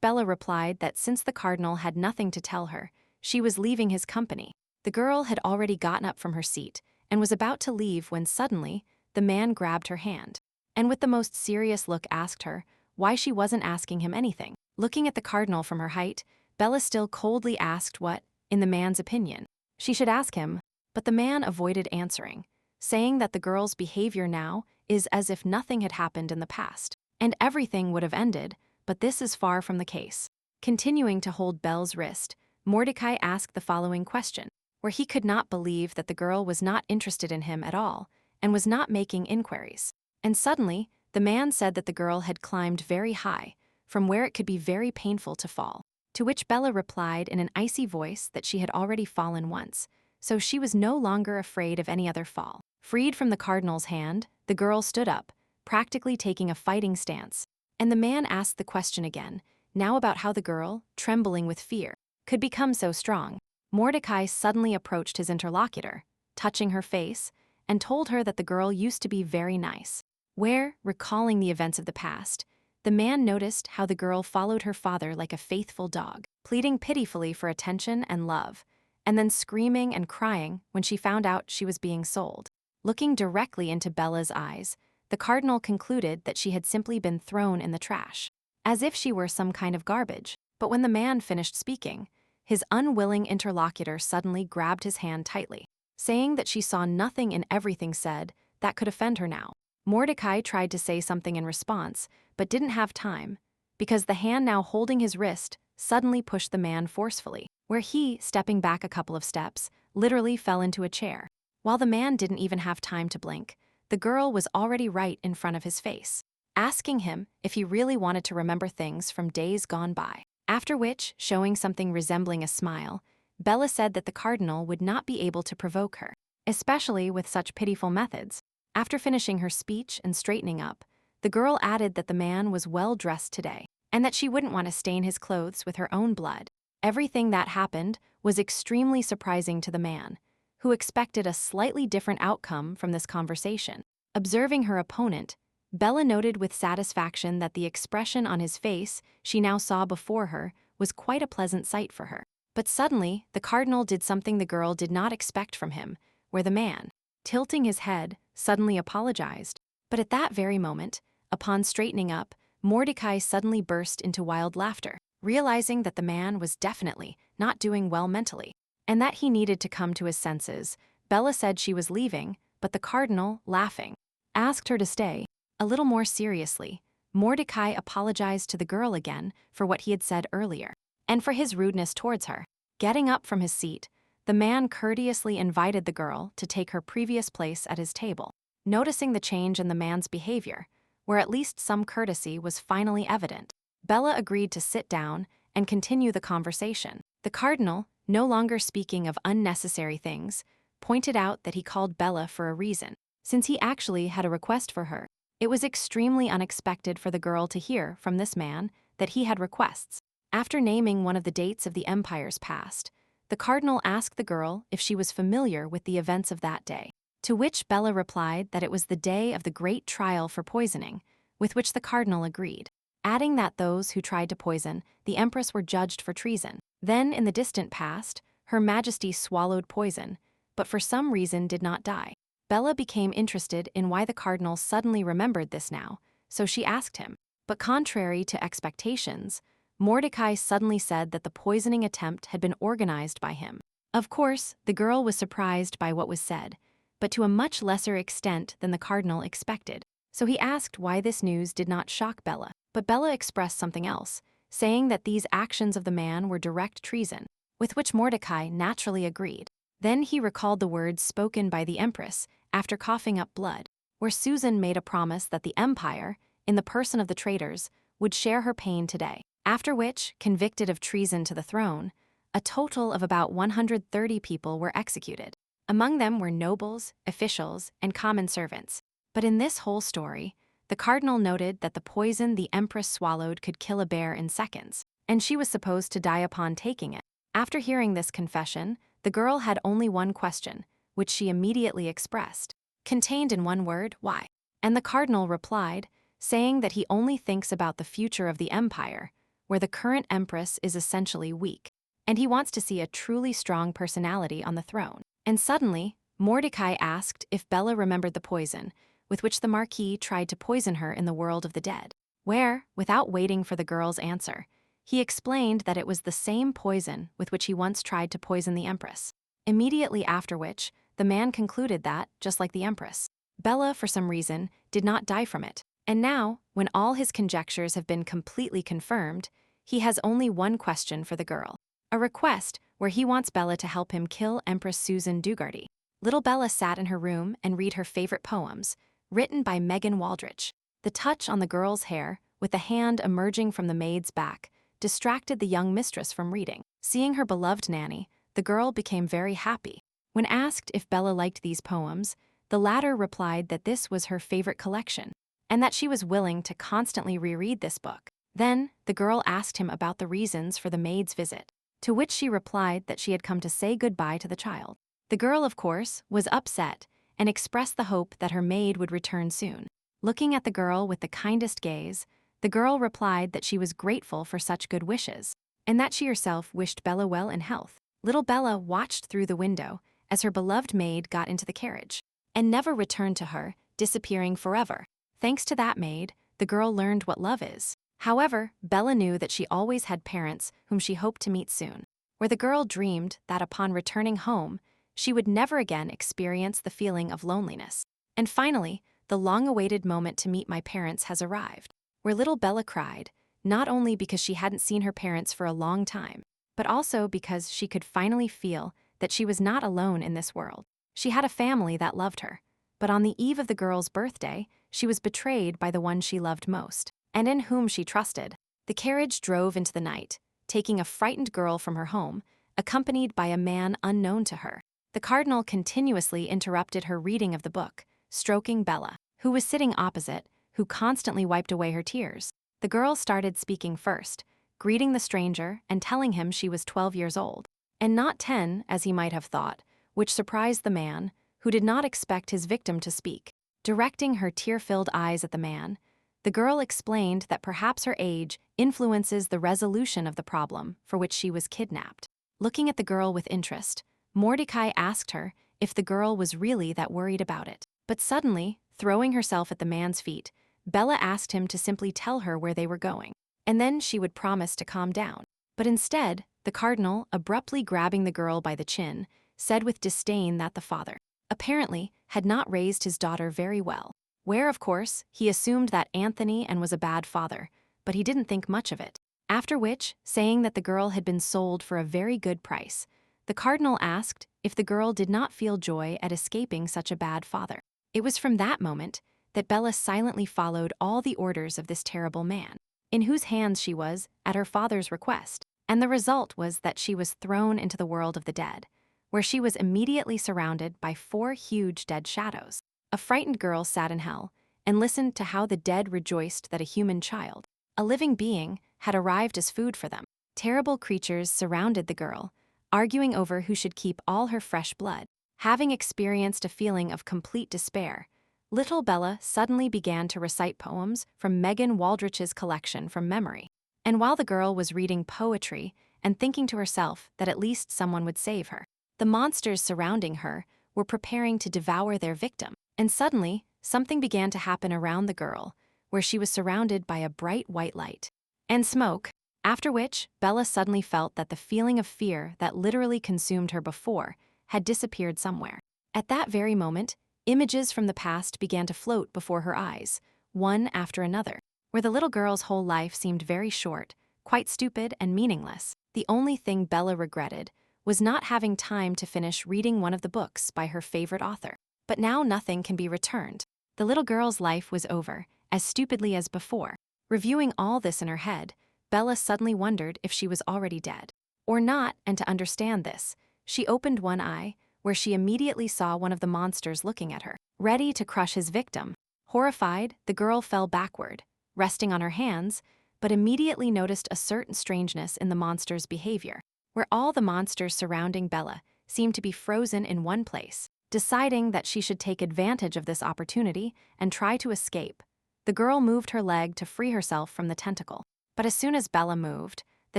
Bella replied that since the cardinal had nothing to tell her, she was leaving his company. The girl had already gotten up from her seat and was about to leave when suddenly, the man grabbed her hand, and with the most serious look asked her why she wasn't asking him anything. Looking at the cardinal from her height, Bella still coldly asked what, in the man's opinion, she should ask him, but the man avoided answering, saying that the girl's behavior now is as if nothing had happened in the past, and everything would have ended, but this is far from the case. Continuing to hold Belle's wrist, Mordecai asked the following question, where he could not believe that the girl was not interested in him at all and was not making inquiries. And suddenly, the man said that the girl had climbed very high, from where it could be very painful to fall, to which Bella replied in an icy voice that she had already fallen once, so she was no longer afraid of any other fall. Freed from the cardinal's hand, the girl stood up, practically taking a fighting stance, and the man asked the question again, now about how the girl, trembling with fear, could become so strong. Mordecai suddenly approached his interlocutor, touching her face, and told her that the girl used to be very nice, where, recalling the events of the past, the man noticed how the girl followed her father like a faithful dog, pleading pitifully for attention and love, and then screaming and crying when she found out she was being sold. Looking directly into Bella's eyes, the cardinal concluded that she had simply been thrown in the trash, as if she were some kind of garbage. But when the man finished speaking, his unwilling interlocutor suddenly grabbed his hand tightly, saying that she saw nothing in everything said that could offend her now. Mordecai tried to say something in response, but didn't have time, because the hand now holding his wrist suddenly pushed the man forcefully, where he, stepping back a couple of steps, literally fell into a chair. While the man didn't even have time to blink, the girl was already right in front of his face, asking him if he really wanted to remember things from days gone by. After which, showing something resembling a smile, Bella said that the cardinal would not be able to provoke her, especially with such pitiful methods. After finishing her speech and straightening up, the girl added that the man was well dressed today, and that she wouldn't want to stain his clothes with her own blood. Everything that happened was extremely surprising to the man, who expected a slightly different outcome from this conversation. Observing her opponent, Bella noted with satisfaction that the expression on his face she now saw before her was quite a pleasant sight for her. But suddenly, the cardinal did something the girl did not expect from him, where the man, tilting his head, suddenly apologized. But at that very moment, upon straightening up, Mordecai suddenly burst into wild laughter, realizing that the man was definitely not doing well mentally, and that he needed to come to his senses. Bella said she was leaving, but the cardinal, laughing, asked her to stay. A little more seriously, Mordecai apologized to the girl again for what he had said earlier, and for his rudeness towards her. Getting up from his seat, the man courteously invited the girl to take her previous place at his table. Noticing the change in the man's behavior, where at least some courtesy was finally evident, Bella agreed to sit down and continue the conversation. The cardinal, no longer speaking of unnecessary things, pointed out that he called Bella for a reason, since he actually had a request for her. It was extremely unexpected for the girl to hear from this man that he had requests. After naming one of the dates of the empire's past, the cardinal asked the girl if she was familiar with the events of that day, to which Bella replied that it was the day of the great trial for poisoning, with which the cardinal agreed, adding that those who tried to poison the empress were judged for treason. Then, in the distant past, Her Majesty swallowed poison, but for some reason did not die. Bella became interested in why the cardinal suddenly remembered this now, so she asked him. But contrary to expectations, Mordecai suddenly said that the poisoning attempt had been organized by him. Of course, the girl was surprised by what was said, but to a much lesser extent than the cardinal expected, so he asked why this news did not shock Bella. But Bella expressed something else, saying that these actions of the man were direct treason, with which Mordecai naturally agreed. Then he recalled the words spoken by the empress after coughing up blood, where Susan made a promise that the empire, in the person of the traitors, would share her pain today. After which, convicted of treason to the throne, a total of about 130 people were executed. Among them were nobles, officials, and common servants. But in this whole story, the cardinal noted that the poison the empress swallowed could kill a bear in seconds, and she was supposed to die upon taking it. After hearing this confession, the girl had only one question, which she immediately expressed, contained in one word, why? And the cardinal replied, saying that he only thinks about the future of the empire, where the current empress is essentially weak, and he wants to see a truly strong personality on the throne. And suddenly, Mordecai asked if Bella remembered the poison with which the Marquis tried to poison her in the world of the dead, where, without waiting for the girl's answer, he explained that it was the same poison with which he once tried to poison the empress. Immediately after which, the man concluded that, just like the empress, Bella, for some reason, did not die from it. And now, when all his conjectures have been completely confirmed, he has only one question for the girl. A request where he wants Bella to help him kill Empress Susan Dugarty. Little Bella sat in her room and read her favorite poems, written by Megan Waldrich. The touch on the girl's hair, with the hand emerging from the maid's back, distracted the young mistress from reading. Seeing her beloved nanny, the girl became very happy. When asked if Bella liked these poems, the latter replied that this was her favorite collection, and that she was willing to constantly reread this book. Then, the girl asked him about the reasons for the maid's visit, to which she replied that she had come to say goodbye to the child. The girl, of course, was upset and expressed the hope that her maid would return soon. Looking at the girl with the kindest gaze, the girl replied that she was grateful for such good wishes, and that she herself wished Bella well in health. Little Bella watched through the window as her beloved maid got into the carriage, and never returned to her, disappearing forever. Thanks to that maid, the girl learned what love is. However, Bella knew that she always had parents whom she hoped to meet soon, where the girl dreamed that upon returning home, she would never again experience the feeling of loneliness. And finally, the long-awaited moment to meet my parents has arrived, where little Bella cried, not only because she hadn't seen her parents for a long time, but also because she could finally feel that she was not alone in this world. She had a family that loved her. But on the eve of the girl's birthday, she was betrayed by the one she loved most, and in whom she trusted. The carriage drove into the night, taking a frightened girl from her home, accompanied by a man unknown to her. The cardinal continuously interrupted her reading of the book, stroking Bella, who was sitting opposite, who constantly wiped away her tears. The girl started speaking first, greeting the stranger and telling him she was 12 years old, and not 10, as he might have thought, which surprised the man, who did not expect his victim to speak. Directing her tear-filled eyes at the man, the girl explained that perhaps her age influences the resolution of the problem for which she was kidnapped. Looking at the girl with interest, Mordecai asked her if the girl was really that worried about it. But suddenly, throwing herself at the man's feet, Bella asked him to simply tell her where they were going, and then she would promise to calm down. But instead, the cardinal, abruptly grabbing the girl by the chin, said with disdain that the father, apparently, had not raised his daughter very well. Where, of course, he assumed that Anthony and was a bad father, but he didn't think much of it. After which, saying that the girl had been sold for a very good price, the cardinal asked if the girl did not feel joy at escaping such a bad father. It was from that moment that Bella silently followed all the orders of this terrible man, in whose hands she was at her father's request, and the result was that she was thrown into the world of the dead, where she was immediately surrounded by 4 huge dead shadows. A frightened girl sat in hell and listened to how the dead rejoiced that a human child, a living being, had arrived as food for them. Terrible creatures surrounded the girl, arguing over who should keep all her fresh blood. Having experienced a feeling of complete despair, little Bella suddenly began to recite poems from Megan Waldrich's collection from memory. And while the girl was reading poetry and thinking to herself that at least someone would save her, the monsters surrounding her were preparing to devour their victim. And suddenly, something began to happen around the girl, where she was surrounded by a bright white light and smoke, after which Bella suddenly felt that the feeling of fear that literally consumed her before had disappeared somewhere. At that very moment, images from the past began to float before her eyes, one after another, where the little girl's whole life seemed very short, quite stupid and meaningless. The only thing Bella regretted was not having time to finish reading one of the books by her favorite author. But now nothing can be returned. The little girl's life was over, as stupidly as before. Reviewing all this in her head, Bella suddenly wondered if she was already dead. Or not, and to understand this, she opened one eye, where she immediately saw one of the monsters looking at her, ready to crush his victim. Horrified, the girl fell backward, resting on her hands, but immediately noticed a certain strangeness in the monster's behavior, where all the monsters surrounding Bella seemed to be frozen in one place. Deciding that she should take advantage of this opportunity and try to escape, the girl moved her leg to free herself from the tentacle. But as soon as Bella moved, the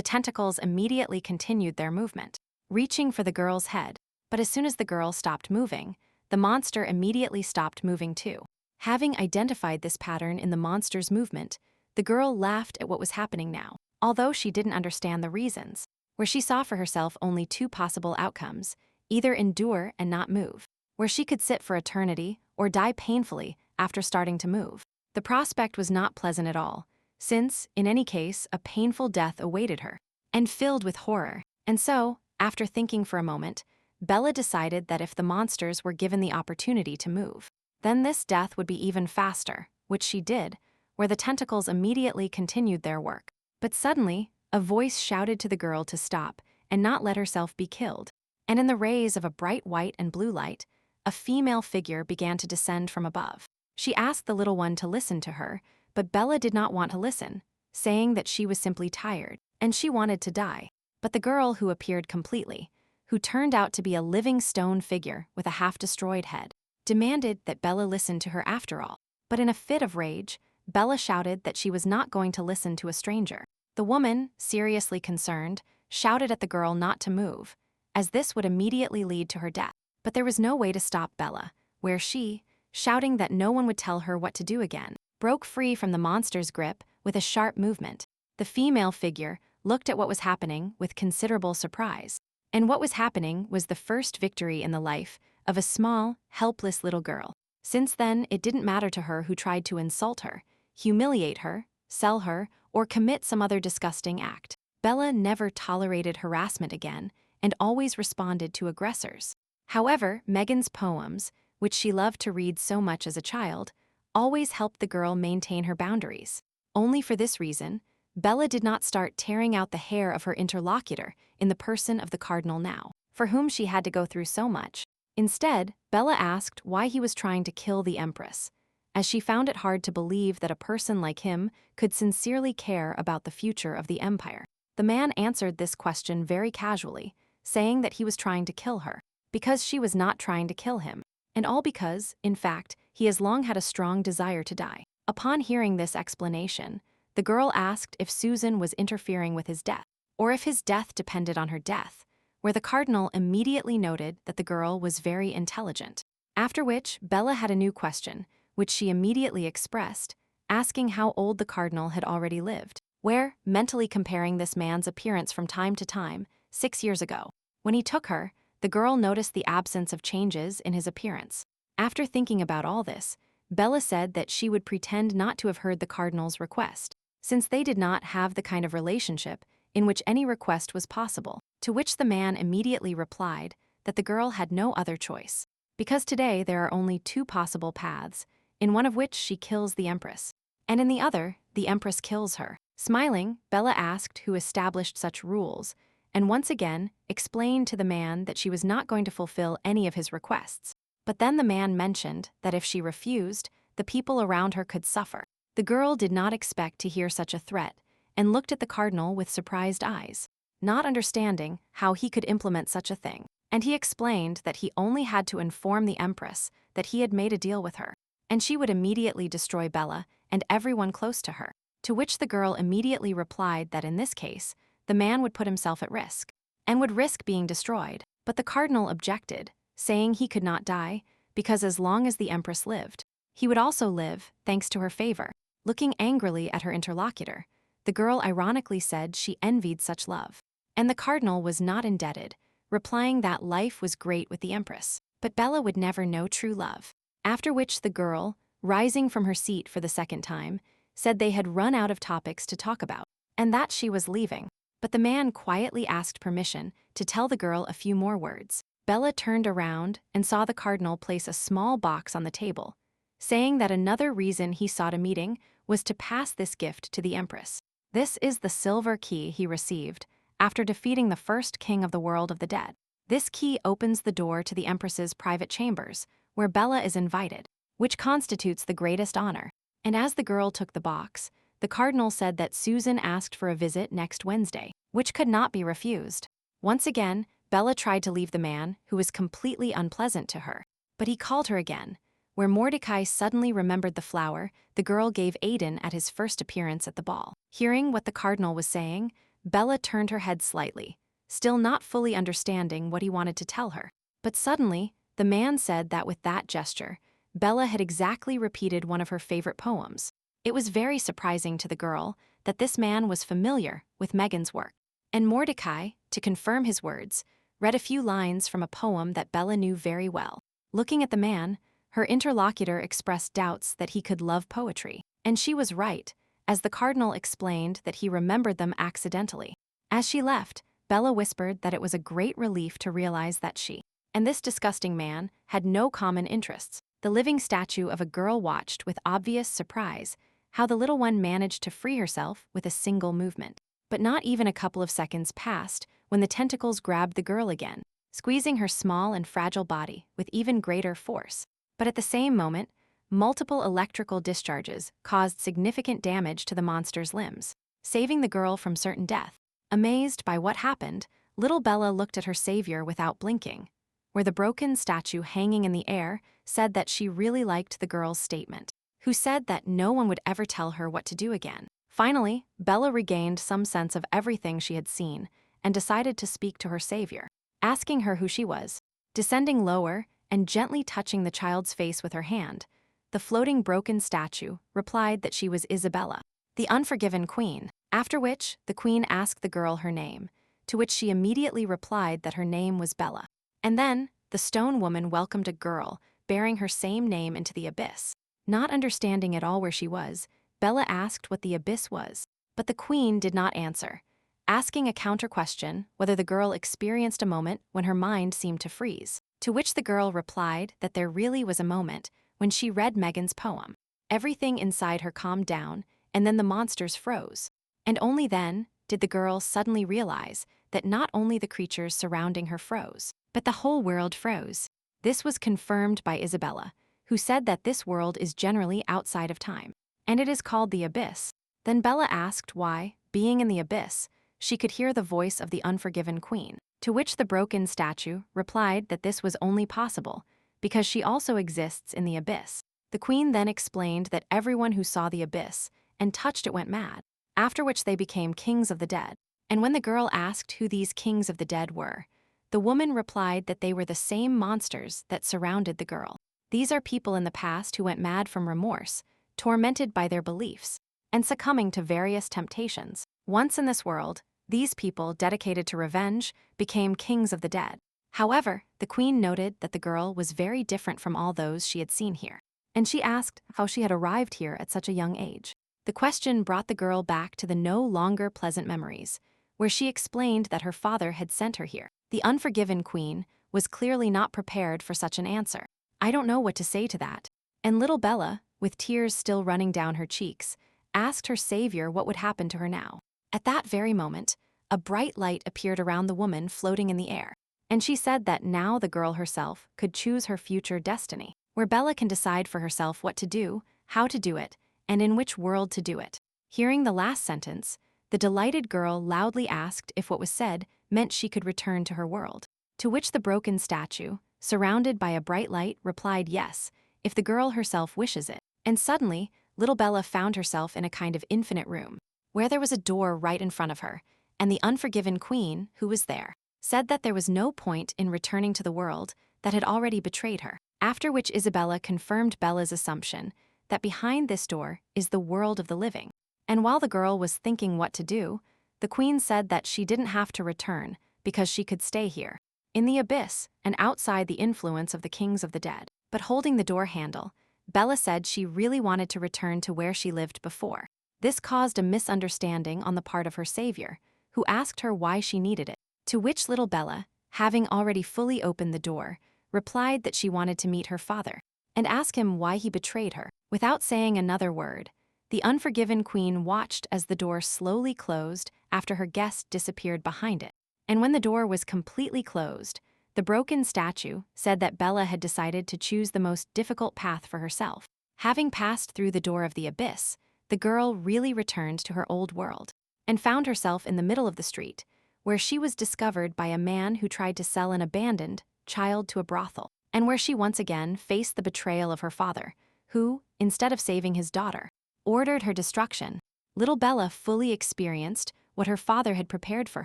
tentacles immediately continued their movement, reaching for the girl's head. But as soon as the girl stopped moving, the monster immediately stopped moving too. Having identified this pattern in the monster's movement, the girl laughed at what was happening now, although she didn't understand the reasons, where she saw for herself only 2 possible outcomes: either endure and not move, where she could sit for eternity, or die painfully after starting to move. The prospect was not pleasant at all, since, in any case, a painful death awaited her, and filled with horror. And so, after thinking for a moment, Bella decided that if the monsters were given the opportunity to move, then this death would be even faster, which she did, where the tentacles immediately continued their work. But suddenly, a voice shouted to the girl to stop and not let herself be killed. And in the rays of a bright white and blue light, a female figure began to descend from above. She asked the little one to listen to her, but Bella did not want to listen, saying that she was simply tired, and she wanted to die. But the girl, who appeared completely, who turned out to be a living stone figure with a half-destroyed head, demanded that Bella listen to her after all. But in a fit of rage, Bella shouted that she was not going to listen to a stranger. The woman, seriously concerned, shouted at the girl not to move, as this would immediately lead to her death. But there was no way to stop Bella, where she, shouting that no one would tell her what to do again, broke free from the monster's grip with a sharp movement. The female figure looked at what was happening with considerable surprise. And what was happening was the first victory in the life of a small, helpless little girl. Since then, it didn't matter to her who tried to insult her, humiliate her, sell her, or commit some other disgusting act. Bella never tolerated harassment again, and always responded to aggressors. However, Megan's poems, which she loved to read so much as a child, always helped the girl maintain her boundaries. Only for this reason, Bella did not start tearing out the hair of her interlocutor in the person of the cardinal now, for whom she had to go through so much. Instead, Bella asked why he was trying to kill the empress, as she found it hard to believe that a person like him could sincerely care about the future of the empire. The man answered this question very casually, saying that he was trying to kill her, because she was not trying to kill him, and all because, in fact, he has long had a strong desire to die. Upon hearing this explanation, the girl asked if Susan was interfering with his death, or if his death depended on her death, where the cardinal immediately noted that the girl was very intelligent. After which, Bella had a new question, which she immediately expressed, asking how old the cardinal had already lived, where, mentally comparing this man's appearance from time to time, 6 years ago. When he took her, the girl noticed the absence of changes in his appearance. After thinking about all this, Bella said that she would pretend not to have heard the cardinal's request, since they did not have the kind of relationship in which any request was possible, to which the man immediately replied that the girl had no other choice, because today there are only 2 possible paths, in one of which she kills the empress, and in the other, the empress kills her. Smiling, Bella asked who established such rules, and once again explained to the man that she was not going to fulfill any of his requests. But then the man mentioned that if she refused, the people around her could suffer. The girl did not expect to hear such a threat, and looked at the cardinal with surprised eyes, not understanding how he could implement such a thing. And he explained that he only had to inform the empress that he had made a deal with her, and she would immediately destroy Bella and everyone close to her. To which the girl immediately replied that in this case, the man would put himself at risk, and would risk being destroyed. But the cardinal objected, saying he could not die, because as long as the empress lived, he would also live, thanks to her favor. Looking angrily at her interlocutor, the girl ironically said she envied such love. And the cardinal was not indebted, replying that life was great with the empress, but Bella would never know true love. After which the girl, rising from her seat for the second time, said they had run out of topics to talk about, and that she was leaving. But the man quietly asked permission to tell the girl a few more words. Bella turned around and saw the cardinal place a small box on the table, saying that another reason he sought a meeting was to pass this gift to the empress. This is the silver key he received after defeating the first king of the world of the dead. This key opens the door to the empress's private chambers, where Bella is invited, which constitutes the greatest honor. And as the girl took the box, the cardinal said that Susan asked for a visit next Wednesday, which could not be refused. Once again, Bella tried to leave the man, who was completely unpleasant to her, but he called her again, where Mordecai suddenly remembered the flower the girl gave Aidan at his first appearance at the ball. Hearing what the cardinal was saying, Bella turned her head slightly, still not fully understanding what he wanted to tell her. But suddenly, the man said that with that gesture, Bella had exactly repeated one of her favorite poems. It was very surprising to the girl that this man was familiar with Megan's work. And Mordecai, to confirm his words, read a few lines from a poem that Bella knew very well. Looking at the man, her interlocutor expressed doubts that he could love poetry. And she was right, as the cardinal explained that he remembered them accidentally. As she left, Bella whispered that it was a great relief to realize that she and this disgusting man had no common interests. The living statue of a girl watched with obvious surprise how the little one managed to free herself with a single movement. But not even a couple of seconds passed when the tentacles grabbed the girl again, squeezing her small and fragile body with even greater force. But at the same moment, multiple electrical discharges caused significant damage to the monster's limbs, saving the girl from certain death. Amazed by what happened, little Bella looked at her savior without blinking, where the broken statue hanging in the air said that she really liked the girl's statement, who said that no one would ever tell her what to do again. Finally, Bella regained some sense of everything she had seen and decided to speak to her savior, asking her who she was. Descending lower and gently touching the child's face with her hand, the floating broken statue replied that she was Isabella, the unforgiven queen. After which, the queen asked the girl her name, to which she immediately replied that her name was Bella. And then, the stone woman welcomed a girl bearing her same name into the abyss. Not understanding at all where she was, Bella asked what the abyss was, but the queen did not answer, asking a counter question whether the girl experienced a moment when her mind seemed to freeze. To which the girl replied that there really was a moment when she read Megan's poem. Everything inside her calmed down, and then the monsters froze. And only then did the girl suddenly realize that not only the creatures surrounding her froze, but the whole world froze. This was confirmed by Isabella, who said that this world is generally outside of time, and it is called the abyss. Then Bella asked why, being in the abyss, she could hear the voice of the unforgiven queen, to which the broken statue replied that this was only possible because she also exists in the abyss. The queen then explained that everyone who saw the abyss and touched it went mad, after which they became kings of the dead. And when the girl asked who these kings of the dead were, the woman replied that they were the same monsters that surrounded the girl. These are people in the past who went mad from remorse, tormented by their beliefs, and succumbing to various temptations. Once in this world, these people dedicated to revenge became kings of the dead. However, the queen noted that the girl was very different from all those she had seen here, and she asked how she had arrived here at such a young age. The question brought the girl back to the no longer pleasant memories, where she explained that her father had sent her here. The unforgiven queen was clearly not prepared for such an answer. "I don't know what to say to that." And little Bella, with tears still running down her cheeks, asked her savior what would happen to her now. At that very moment, a bright light appeared around the woman floating in the air, and she said that now the girl herself could choose her future destiny, where Bella can decide for herself what to do, how to do it, and in which world to do it. Hearing the last sentence, the delighted girl loudly asked if what was said meant she could return to her world, to which the broken statue, surrounded by a bright light, replied yes, if the girl herself wishes it. And suddenly, little Bella found herself in a kind of infinite room, where there was a door right in front of her, and the unforgiven queen, who was there, said that there was no point in returning to the world that had already betrayed her, after which Isabella confirmed Bella's assumption that behind this door is the world of the living. And while the girl was thinking what to do, the queen said that she didn't have to return because she could stay here, in the abyss and outside the influence of the kings of the dead. But holding the door handle, Bella said she really wanted to return to where she lived before. This caused a misunderstanding on the part of her savior, who asked her why she needed it, to which little Bella, having already fully opened the door, replied that she wanted to meet her father and ask him why he betrayed her. Without saying another word, the unforgiven queen watched as the door slowly closed after her guest disappeared behind it. And when the door was completely closed, the broken statue said that Bella had decided to choose the most difficult path for herself. Having passed through the door of the abyss, the girl really returned to her old world and found herself in the middle of the street, where she was discovered by a man who tried to sell an abandoned child to a brothel, and where she once again faced the betrayal of her father, who, instead of saving his daughter, ordered her destruction. Little Bella fully experienced what her father had prepared for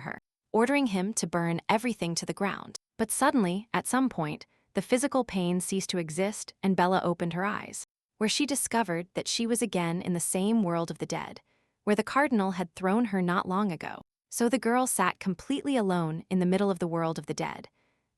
her, ordering him to burn everything to the ground. But suddenly, at some point, the physical pain ceased to exist and Bella opened her eyes, where she discovered that she was again in the same world of the dead, where the cardinal had thrown her not long ago. So the girl sat completely alone in the middle of the world of the dead,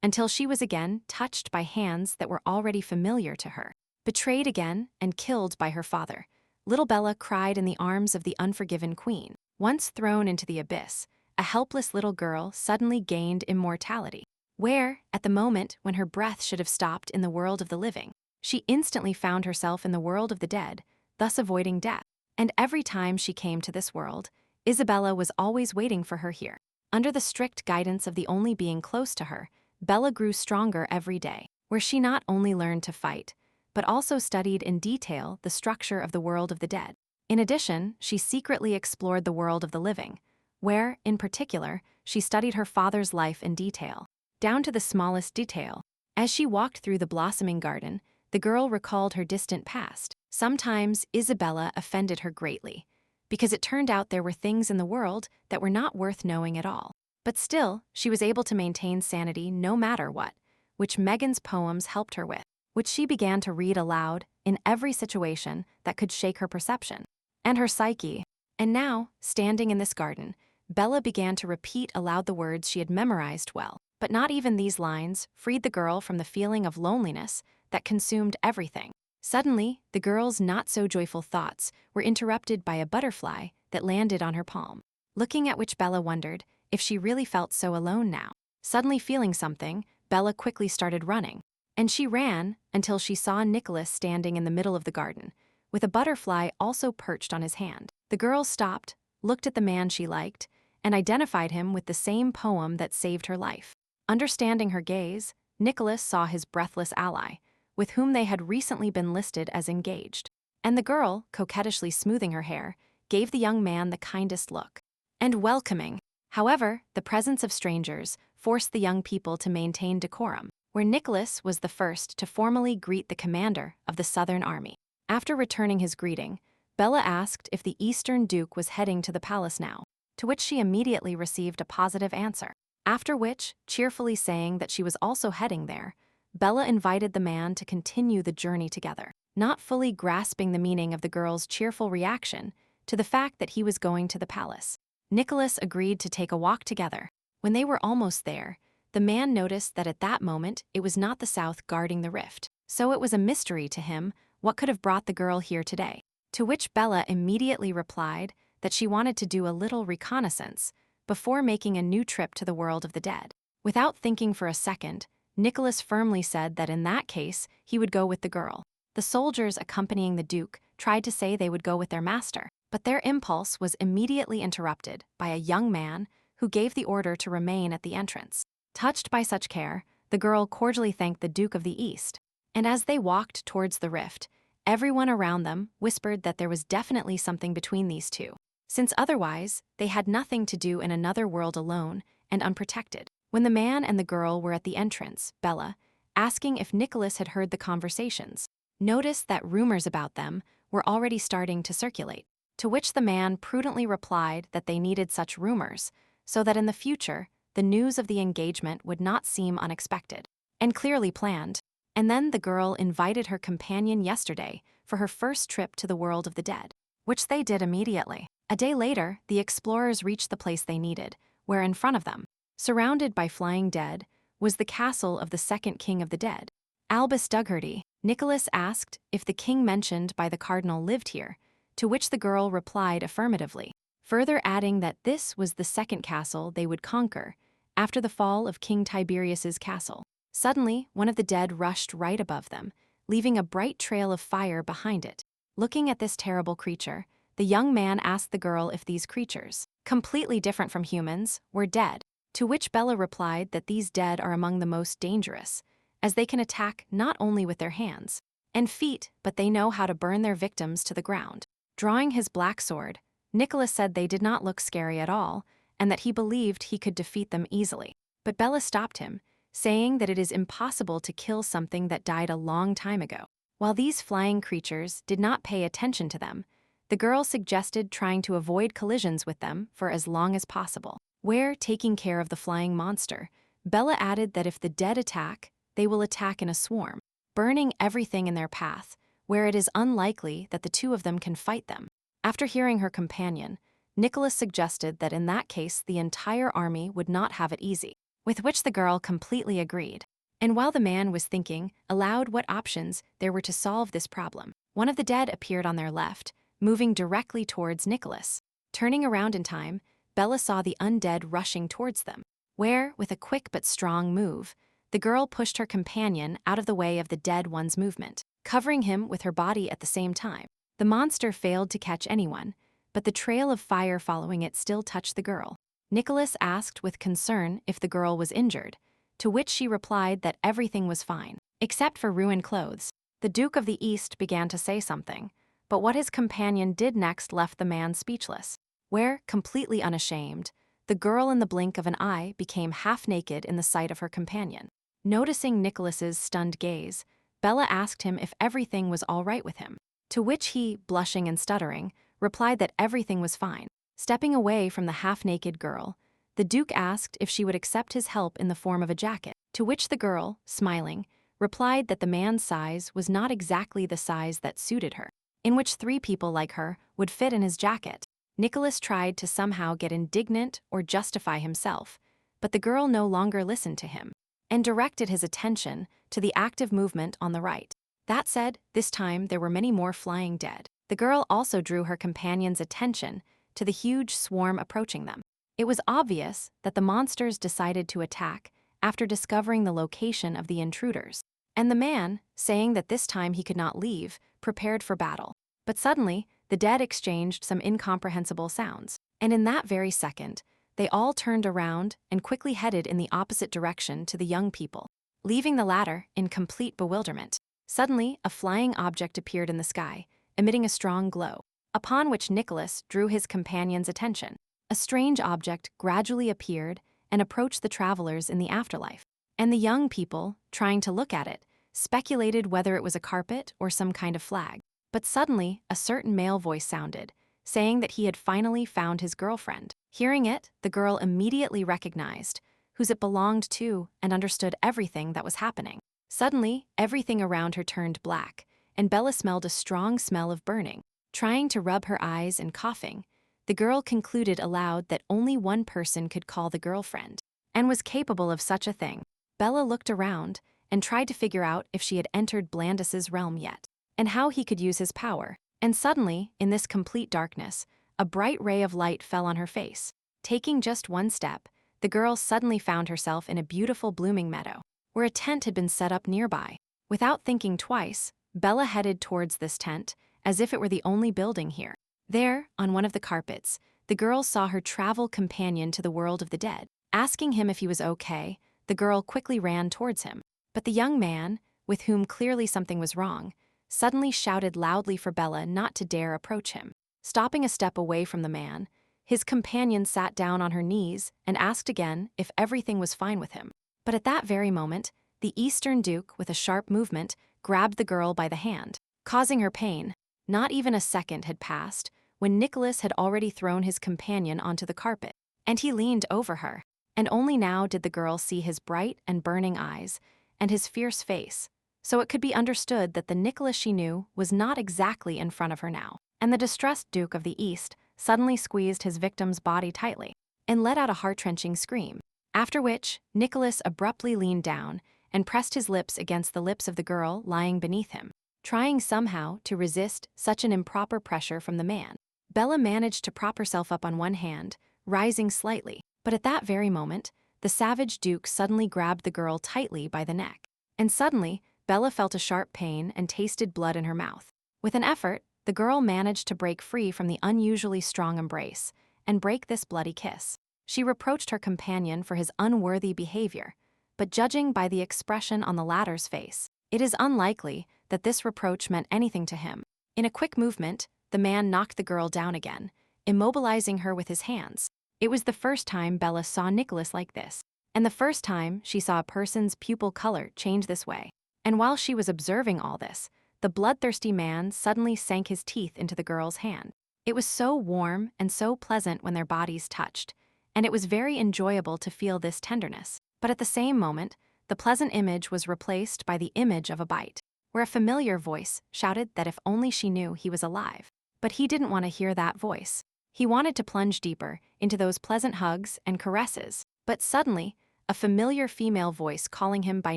until she was again touched by hands that were already familiar to her. Betrayed again and killed by her father, little Bella cried in the arms of the unforgiven queen. Once thrown into the abyss, a helpless little girl suddenly gained immortality, where, at the moment when her breath should have stopped in the world of the living, she instantly found herself in the world of the dead, thus avoiding death. And every time she came to this world, Isabella was always waiting for her here. Under the strict guidance of the only being close to her, Bella grew stronger every day, where she not only learned to fight, but also studied in detail the structure of the world of the dead. In addition, she secretly explored the world of the living, where, in particular, she studied her father's life in detail, down to the smallest detail. As she walked through the blossoming garden, the girl recalled her distant past. Sometimes Isabella offended her greatly, because it turned out there were things in the world that were not worth knowing at all. But still, she was able to maintain sanity no matter what, which Megan's poems helped her with, which she began to read aloud in every situation that could shake her perception and her psyche. And now, standing in this garden, Bella began to repeat aloud the words she had memorized well. But not even these lines freed the girl from the feeling of loneliness that consumed everything. Suddenly, the girl's not-so-joyful thoughts were interrupted by a butterfly that landed on her palm. looking at which Bella wondered if she really felt so alone now. Suddenly feeling something, Bella quickly started running. And she ran until she saw Nicholas standing in the middle of the garden, with a butterfly also perched on his hand. The girl stopped, looked at the man she liked, and identified him with the same poem that saved her life. Understanding her gaze, Nicholas saw his breathless ally, with whom they had recently been listed as engaged. And the girl, coquettishly smoothing her hair, gave the young man the kindest look. And welcoming. However, the presence of strangers forced the young people to maintain decorum, where Nicholas was the first to formally greet the commander of the Southern Army. After returning his greeting, Bella asked if the Eastern Duke was heading to the palace now, to which she immediately received a positive answer. After which, cheerfully saying that she was also heading there, Bella invited the man to continue the journey together, not fully grasping the meaning of the girl's cheerful reaction to the fact that he was going to the palace. Nicholas agreed to take a walk together. When they were almost there, the man noticed that at that moment it was not the South guarding the rift, so it was a mystery to him what could have brought the girl here today. To which Bella immediately replied that she wanted to do a little reconnaissance before making a new trip to the world of the dead. Without thinking for a second, Nicholas firmly said that in that case he would go with the girl. The soldiers accompanying the Duke tried to say they would go with their master, but their impulse was immediately interrupted by a young man who gave the order to remain at the entrance. Touched by such care, the girl cordially thanked the Duke of the East, and as they walked towards the rift, everyone around them whispered that there was definitely something between these two, since otherwise they had nothing to do in another world alone and unprotected. When the man and the girl were at the entrance, Bella, asking if Nicholas had heard the conversations, noticed that rumors about them were already starting to circulate, to which the man prudently replied that they needed such rumors so that in the future the news of the engagement would not seem unexpected and clearly planned. And then the girl invited her companion yesterday for her first trip to the world of the dead, which they did immediately. A day later, the explorers reached the place they needed, where in front of them, surrounded by flying dead, was the castle of the second king of the dead, Albus Dugherty. Nicholas asked if the king mentioned by the cardinal lived here, to which the girl replied affirmatively, further adding that this was the second castle they would conquer after the fall of King Tiberius's castle. Suddenly, one of the dead rushed right above them, leaving a bright trail of fire behind it. Looking at this terrible creature, the young man asked the girl if these creatures, completely different from humans, were dead, to which Bella replied that these dead are among the most dangerous, as they can attack not only with their hands and feet, but they know how to burn their victims to the ground. Drawing his black sword, Nicholas said they did not look scary at all, and that he believed he could defeat them easily. But Bella stopped him, saying that it is impossible to kill something that died a long time ago. While these flying creatures did not pay attention to them, the girl suggested trying to avoid collisions with them for as long as possible. Where, taking care of the flying monster, Bella added that if the dead attack, they will attack in a swarm, burning everything in their path, where it is unlikely that the two of them can fight them. After hearing her companion, Nicholas suggested that in that case the entire army would not have it easy, with which the girl completely agreed. And while the man was thinking aloud what options there were to solve this problem, one of the dead appeared on their left, moving directly towards Nicholas. Turning around in time, Bella saw the undead rushing towards them, where, with a quick but strong move, the girl pushed her companion out of the way of the dead one's movement, covering him with her body at the same time. The monster failed to catch anyone, but the trail of fire following it still touched the girl. Nicholas asked with concern if the girl was injured, to which she replied that everything was fine, except for ruined clothes. The Duke of the East began to say something, but what his companion did next left the man speechless, where, completely unashamed, the girl in the blink of an eye became half naked in the sight of her companion. Noticing Nicholas's stunned gaze, Bella asked him if everything was all right with him, to which he, blushing and stuttering, replied that everything was fine. Stepping away from the half-naked girl, the Duke asked if she would accept his help in the form of a jacket, to which the girl, smiling, replied that the man's size was not exactly the size that suited her, in which 3 people like her would fit in his jacket. Nicholas tried to somehow get indignant or justify himself, but the girl no longer listened to him, and directed his attention to the active movement on the right. That said, this time there were many more flying dead. The girl also drew her companion's attention to the huge swarm approaching them. It was obvious that the monsters decided to attack after discovering the location of the intruders, and the man, saying that this time he could not leave, prepared for battle. But suddenly, the dead exchanged some incomprehensible sounds, and in that very second, they all turned around and quickly headed in the opposite direction to the young people, leaving the latter in complete bewilderment. Suddenly, a flying object appeared in the sky, emitting a strong glow, upon which Nicholas drew his companion's attention. A strange object gradually appeared and approached the travelers in the afterlife, and the young people, trying to look at it, speculated whether it was a carpet or some kind of flag. But suddenly, a certain male voice sounded, saying that he had finally found his girlfriend. Hearing it, the girl immediately recognized whose it belonged to and understood everything that was happening. Suddenly, everything around her turned black, and Bella smelled a strong smell of burning. Trying to rub her eyes and coughing, the girl concluded aloud that only one person could call the girlfriend, and was capable of such a thing. Bella looked around and tried to figure out if she had entered Blandus's realm yet, and how he could use his power. And suddenly, in this complete darkness, a bright ray of light fell on her face. Taking just one step, the girl suddenly found herself in a beautiful blooming meadow, where a tent had been set up nearby. Without thinking twice, Bella headed towards this tent, as if it were the only building here. There, on one of the carpets, the girl saw her travel companion to the world of the dead. Asking him if he was okay, the girl quickly ran towards him. But the young man, with whom clearly something was wrong, suddenly shouted loudly for Bella not to dare approach him. Stopping a step away from the man, his companion sat down on her knees and asked again if everything was fine with him. But at that very moment, the Eastern Duke, with a sharp movement, grabbed the girl by the hand, causing her pain. Not even a second had passed when Nicholas had already thrown his companion onto the carpet, and he leaned over her. And only now did the girl see his bright and burning eyes and his fierce face, so it could be understood that the Nicholas she knew was not exactly in front of her now. And the distressed Duke of the East suddenly squeezed his victim's body tightly and let out a heart-wrenching scream, after which Nicholas abruptly leaned down and pressed his lips against the lips of the girl lying beneath him, trying somehow to resist such an improper pressure from the man. Bella managed to prop herself up on one hand, rising slightly, but at that very moment, the savage Duke suddenly grabbed the girl tightly by the neck. And suddenly, Bella felt a sharp pain and tasted blood in her mouth. With an effort, the girl managed to break free from the unusually strong embrace and break this bloody kiss. She reproached her companion for his unworthy behavior, but judging by the expression on the latter's face, it is unlikely that this reproach meant anything to him. In a quick movement, the man knocked the girl down again, immobilizing her with his hands. It was the first time Bella saw Nicholas like this, and the first time she saw a person's pupil color change this way. And while she was observing all this, the bloodthirsty man suddenly sank his teeth into the girl's hand. It was so warm and so pleasant when their bodies touched, and it was very enjoyable to feel this tenderness. But at the same moment, the pleasant image was replaced by the image of a bite, where a familiar voice shouted that if only she knew he was alive. But he didn't want to hear that voice. He wanted to plunge deeper into those pleasant hugs and caresses. But suddenly, a familiar female voice calling him by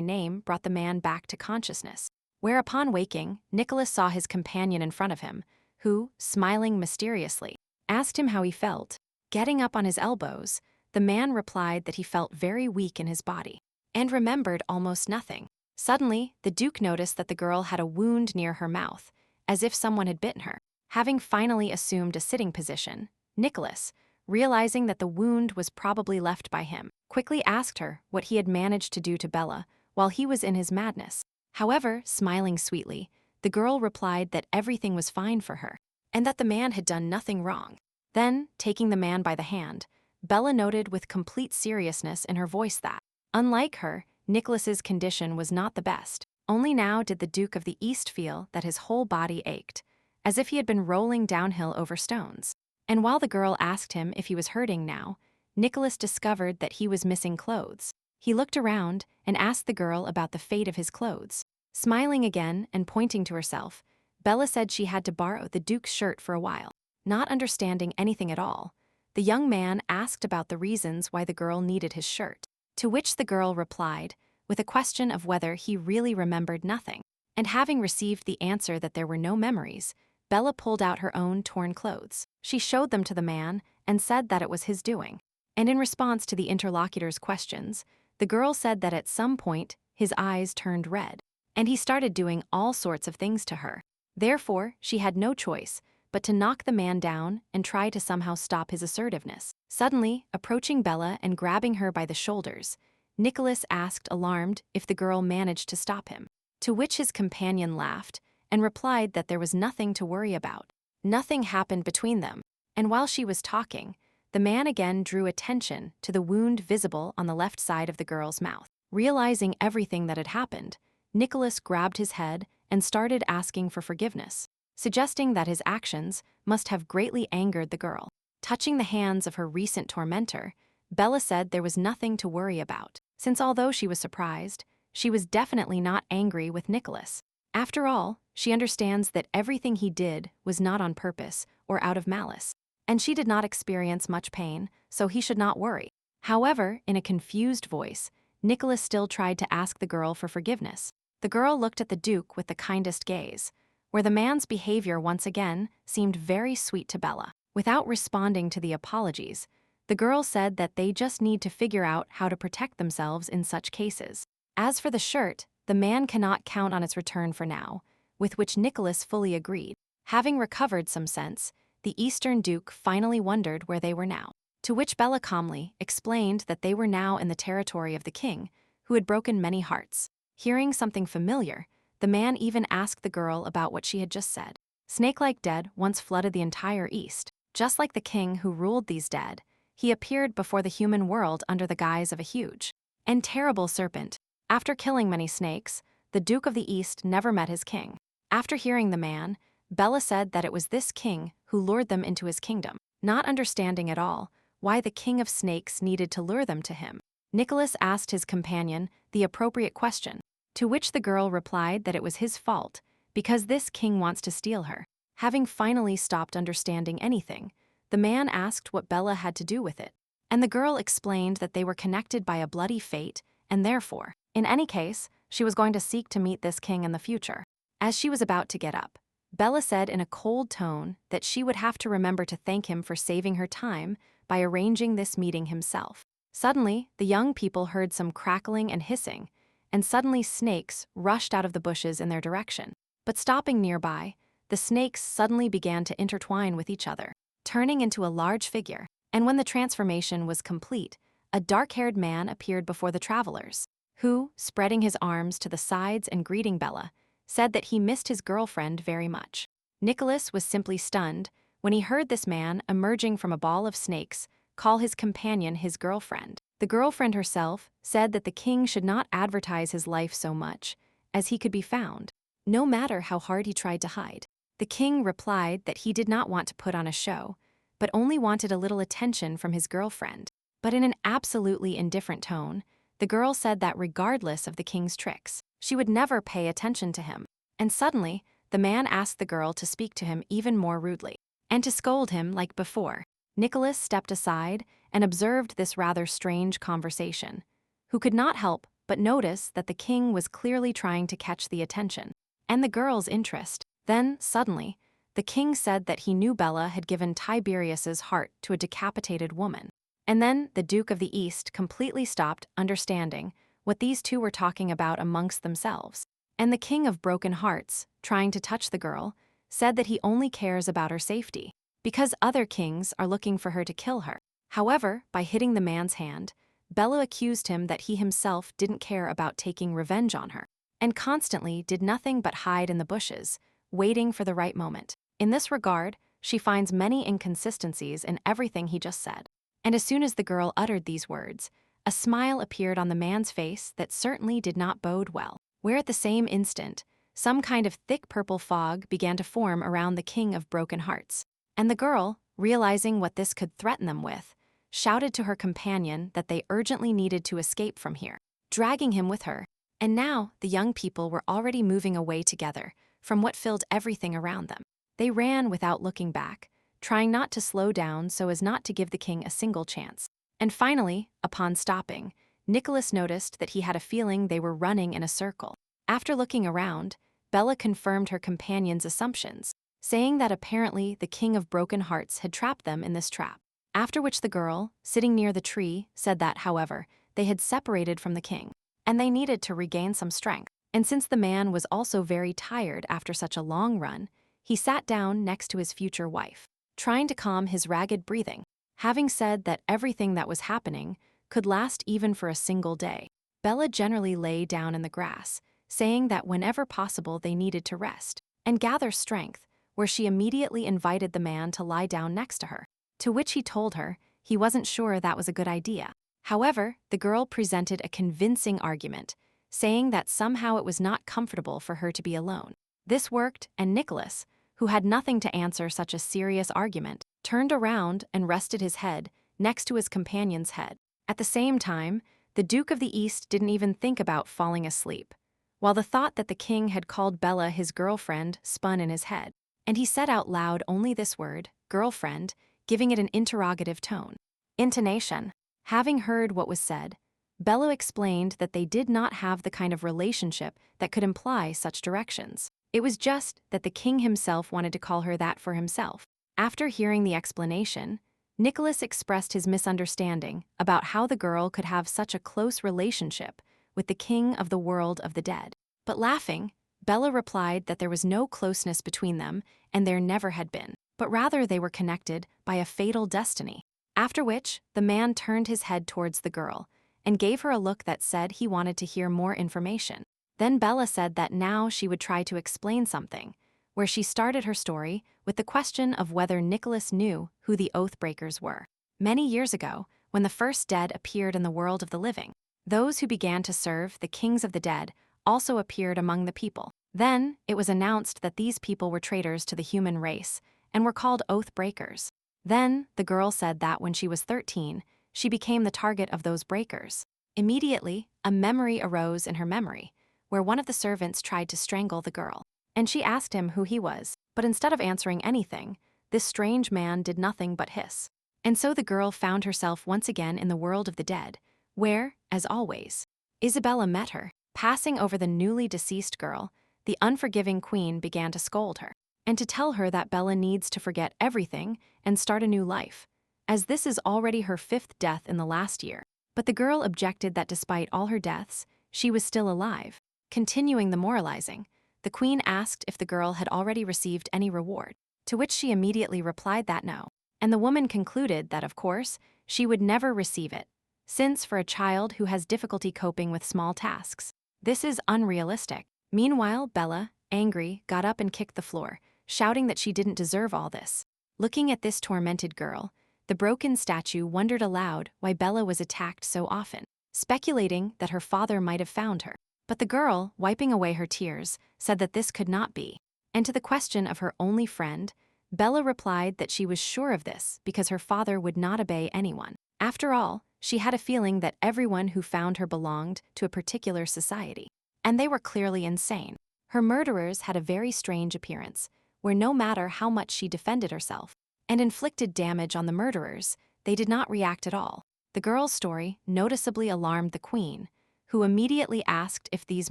name brought the man back to consciousness. Where upon waking, Nicholas saw his companion in front of him, who, smiling mysteriously, asked him how he felt. Getting up on his elbows, the man replied that he felt very weak in his body and remembered almost nothing. Suddenly, the Duke noticed that the girl had a wound near her mouth, as if someone had bitten her. Having finally assumed a sitting position, Nicholas, realizing that the wound was probably left by him, quickly asked her what he had managed to do to Bella while he was in his madness. However, smiling sweetly, the girl replied that everything was fine for her, and that the man had done nothing wrong. Then, taking the man by the hand, Bella noted with complete seriousness in her voice that, unlike her, Nicholas's condition was not the best. Only now did the Duke of the East feel that his whole body ached, as if he had been rolling downhill over stones. And while the girl asked him if he was hurting now, Nicholas discovered that he was missing clothes. He looked around and asked the girl about the fate of his clothes. Smiling again and pointing to herself, Bella said she had to borrow the Duke's shirt for a while. Not understanding anything at all, the young man asked about the reasons why the girl needed his shirt, to which the girl replied with a question of whether he really remembered nothing. And having received the answer that there were no memories, Bella pulled out her own torn clothes. She showed them to the man and said that it was his doing. And in response to the interlocutor's questions, the girl said that at some point, his eyes turned red, and he started doing all sorts of things to her. Therefore, she had no choice but to knock the man down and try to somehow stop his assertiveness. Suddenly, approaching Bella and grabbing her by the shoulders, Nicholas asked, alarmed, if the girl managed to stop him. To which his companion laughed and replied that there was nothing to worry about. Nothing happened between them, and while she was talking, the man again drew attention to the wound visible on the left side of the girl's mouth. Realizing everything that had happened, Nicholas grabbed his head and started asking for forgiveness, suggesting that his actions must have greatly angered the girl. Touching the hands of her recent tormentor, Bella said there was nothing to worry about, since although she was surprised, she was definitely not angry with Nicholas. After all, she understands that everything he did was not on purpose or out of malice, and she did not experience much pain, so he should not worry. However, in a confused voice, Nicholas still tried to ask the girl for forgiveness. The girl looked at the Duke with the kindest gaze, where the man's behavior once again seemed very sweet to Bella. Without responding to the apologies, the girl said that they just need to figure out how to protect themselves in such cases. As for the shirt, the man cannot count on its return for now, with which Nicholas fully agreed. Having recovered some sense, the Eastern Duke finally wondered where they were now. To which Bella calmly explained that they were now in the territory of the king, who had broken many hearts. Hearing something familiar, the man even asked the girl about what she had just said. Snake-like dead once flooded the entire East. Just like the king who ruled these dead, he appeared before the human world under the guise of a huge and terrible serpent. After killing many snakes, the Duke of the East never met his king. After hearing the man, Bella said that it was this king who lured them into his kingdom, not understanding at all why the king of snakes needed to lure them to him. Nicholas asked his companion the appropriate question, to which the girl replied that it was his fault because this king wants to steal her. Having finally stopped understanding anything, the man asked what Bella had to do with it, and the girl explained that they were connected by a bloody fate, and therefore, in any case, she was going to seek to meet this king in the future. As she was about to get up, Bella said in a cold tone that she would have to remember to thank him for saving her time by arranging this meeting himself. Suddenly, the young people heard some crackling and hissing, and suddenly snakes rushed out of the bushes in their direction. But stopping nearby, the snakes suddenly began to intertwine with each other, turning into a large figure. And when the transformation was complete, a dark-haired man appeared before the travelers, who, spreading his arms to the sides and greeting Bella, said that he missed his girlfriend very much. Nicholas was simply stunned when he heard this man, emerging from a ball of snakes, call his companion his girlfriend. The girlfriend herself said that the king should not advertise his life so much, as he could be found, no matter how hard he tried to hide. The king replied that he did not want to put on a show, but only wanted a little attention from his girlfriend. But in an absolutely indifferent tone, the girl said that regardless of the king's tricks, she would never pay attention to him. And suddenly, the man asked the girl to speak to him even more rudely, and to scold him like before. Nicholas stepped aside and observed this rather strange conversation, who could not help but notice that the king was clearly trying to catch the attention and the girl's interest. Then, suddenly, the king said that he knew Bella had given Tiberius's heart to a decapitated woman. And then the Duke of the East completely stopped understanding what these two were talking about amongst themselves. And the king of broken hearts, trying to touch the girl, said that he only cares about her safety, because other kings are looking for her to kill her. However, by hitting the man's hand, Bella accused him that he himself didn't care about taking revenge on her, and constantly did nothing but hide in the bushes, waiting for the right moment. In this regard, she finds many inconsistencies in everything he just said. And as soon as the girl uttered these words, a smile appeared on the man's face that certainly did not bode well, where at the same instant, some kind of thick purple fog began to form around the king of broken hearts. And the girl, realizing what this could threaten them with, shouted to her companion that they urgently needed to escape from here, dragging him with her. And now the young people were already moving away together from what filled everything around them. They ran without looking back, trying not to slow down so as not to give the king a single chance. And finally, upon stopping, Nicholas noticed that he had a feeling they were running in a circle. After looking around, Bella confirmed her companion's assumptions, saying that apparently the king of broken hearts had trapped them in this trap. After which the girl, sitting near the tree, said that, however, they had separated from the king, and they needed to regain some strength. And since the man was also very tired after such a long run, he sat down next to his future wife, trying to calm his ragged breathing. Having said that everything that was happening could last even for a single day, Bella generally lay down in the grass, saying that whenever possible they needed to rest and gather strength, where she immediately invited the man to lie down next to her, to which he told her he wasn't sure that was a good idea. However, the girl presented a convincing argument, saying that somehow it was not comfortable for her to be alone. This worked, and Nicholas, who had nothing to answer such a serious argument, turned around and rested his head next to his companion's head. At the same time, the Duke of the East didn't even think about falling asleep, while the thought that the king had called Bella his girlfriend spun in his head, and he said out loud only this word, girlfriend, giving it an interrogative tone. Intonation. Having heard what was said, Bella explained that they did not have the kind of relationship that could imply such directions. It was just that the king himself wanted to call her that for himself. After hearing the explanation, Nicholas expressed his misunderstanding about how the girl could have such a close relationship with the king of the world of the dead. But laughing, Bella replied that there was no closeness between them and there never had been, but rather they were connected by a fatal destiny. After which, the man turned his head towards the girl and gave her a look that said he wanted to hear more information. Then Bella said that now she would try to explain something, where she started her story with the question of whether Nicholas knew who the Oathbreakers were. Many years ago, when the first dead appeared in the world of the living, those who began to serve the kings of the dead also appeared among the people. Then, it was announced that these people were traitors to the human race and were called Oathbreakers. Then, the girl said that when she was 13, she became the target of those breakers. Immediately, a memory arose in her memory, where one of the servants tried to strangle the girl, and she asked him who he was, but instead of answering anything, this strange man did nothing but hiss. And so the girl found herself once again in the world of the dead, where, as always, Isabella met her. Passing over the newly deceased girl, the unforgiving queen began to scold her, and to tell her that Bella needs to forget everything and start a new life, as this is already her 5th death in the last year. But the girl objected that despite all her deaths, she was still alive. Continuing the moralizing, the queen asked if the girl had already received any reward, to which she immediately replied that no, and the woman concluded that, of course, she would never receive it, since for a child who has difficulty coping with small tasks, this is unrealistic. Meanwhile, Bella, angry, got up and kicked the floor, shouting that she didn't deserve all this. Looking at this tormented girl, the broken statue wondered aloud why Bella was attacked so often, speculating that her father might have found her. But the girl, wiping away her tears, said that this could not be. And to the question of her only friend, Bella replied that she was sure of this because her father would not obey anyone. After all, she had a feeling that everyone who found her belonged to a particular society, and they were clearly insane. Her murderers had a very strange appearance, where no matter how much she defended herself and inflicted damage on the murderers, they did not react at all. The girl's story noticeably alarmed the queen, who immediately asked if these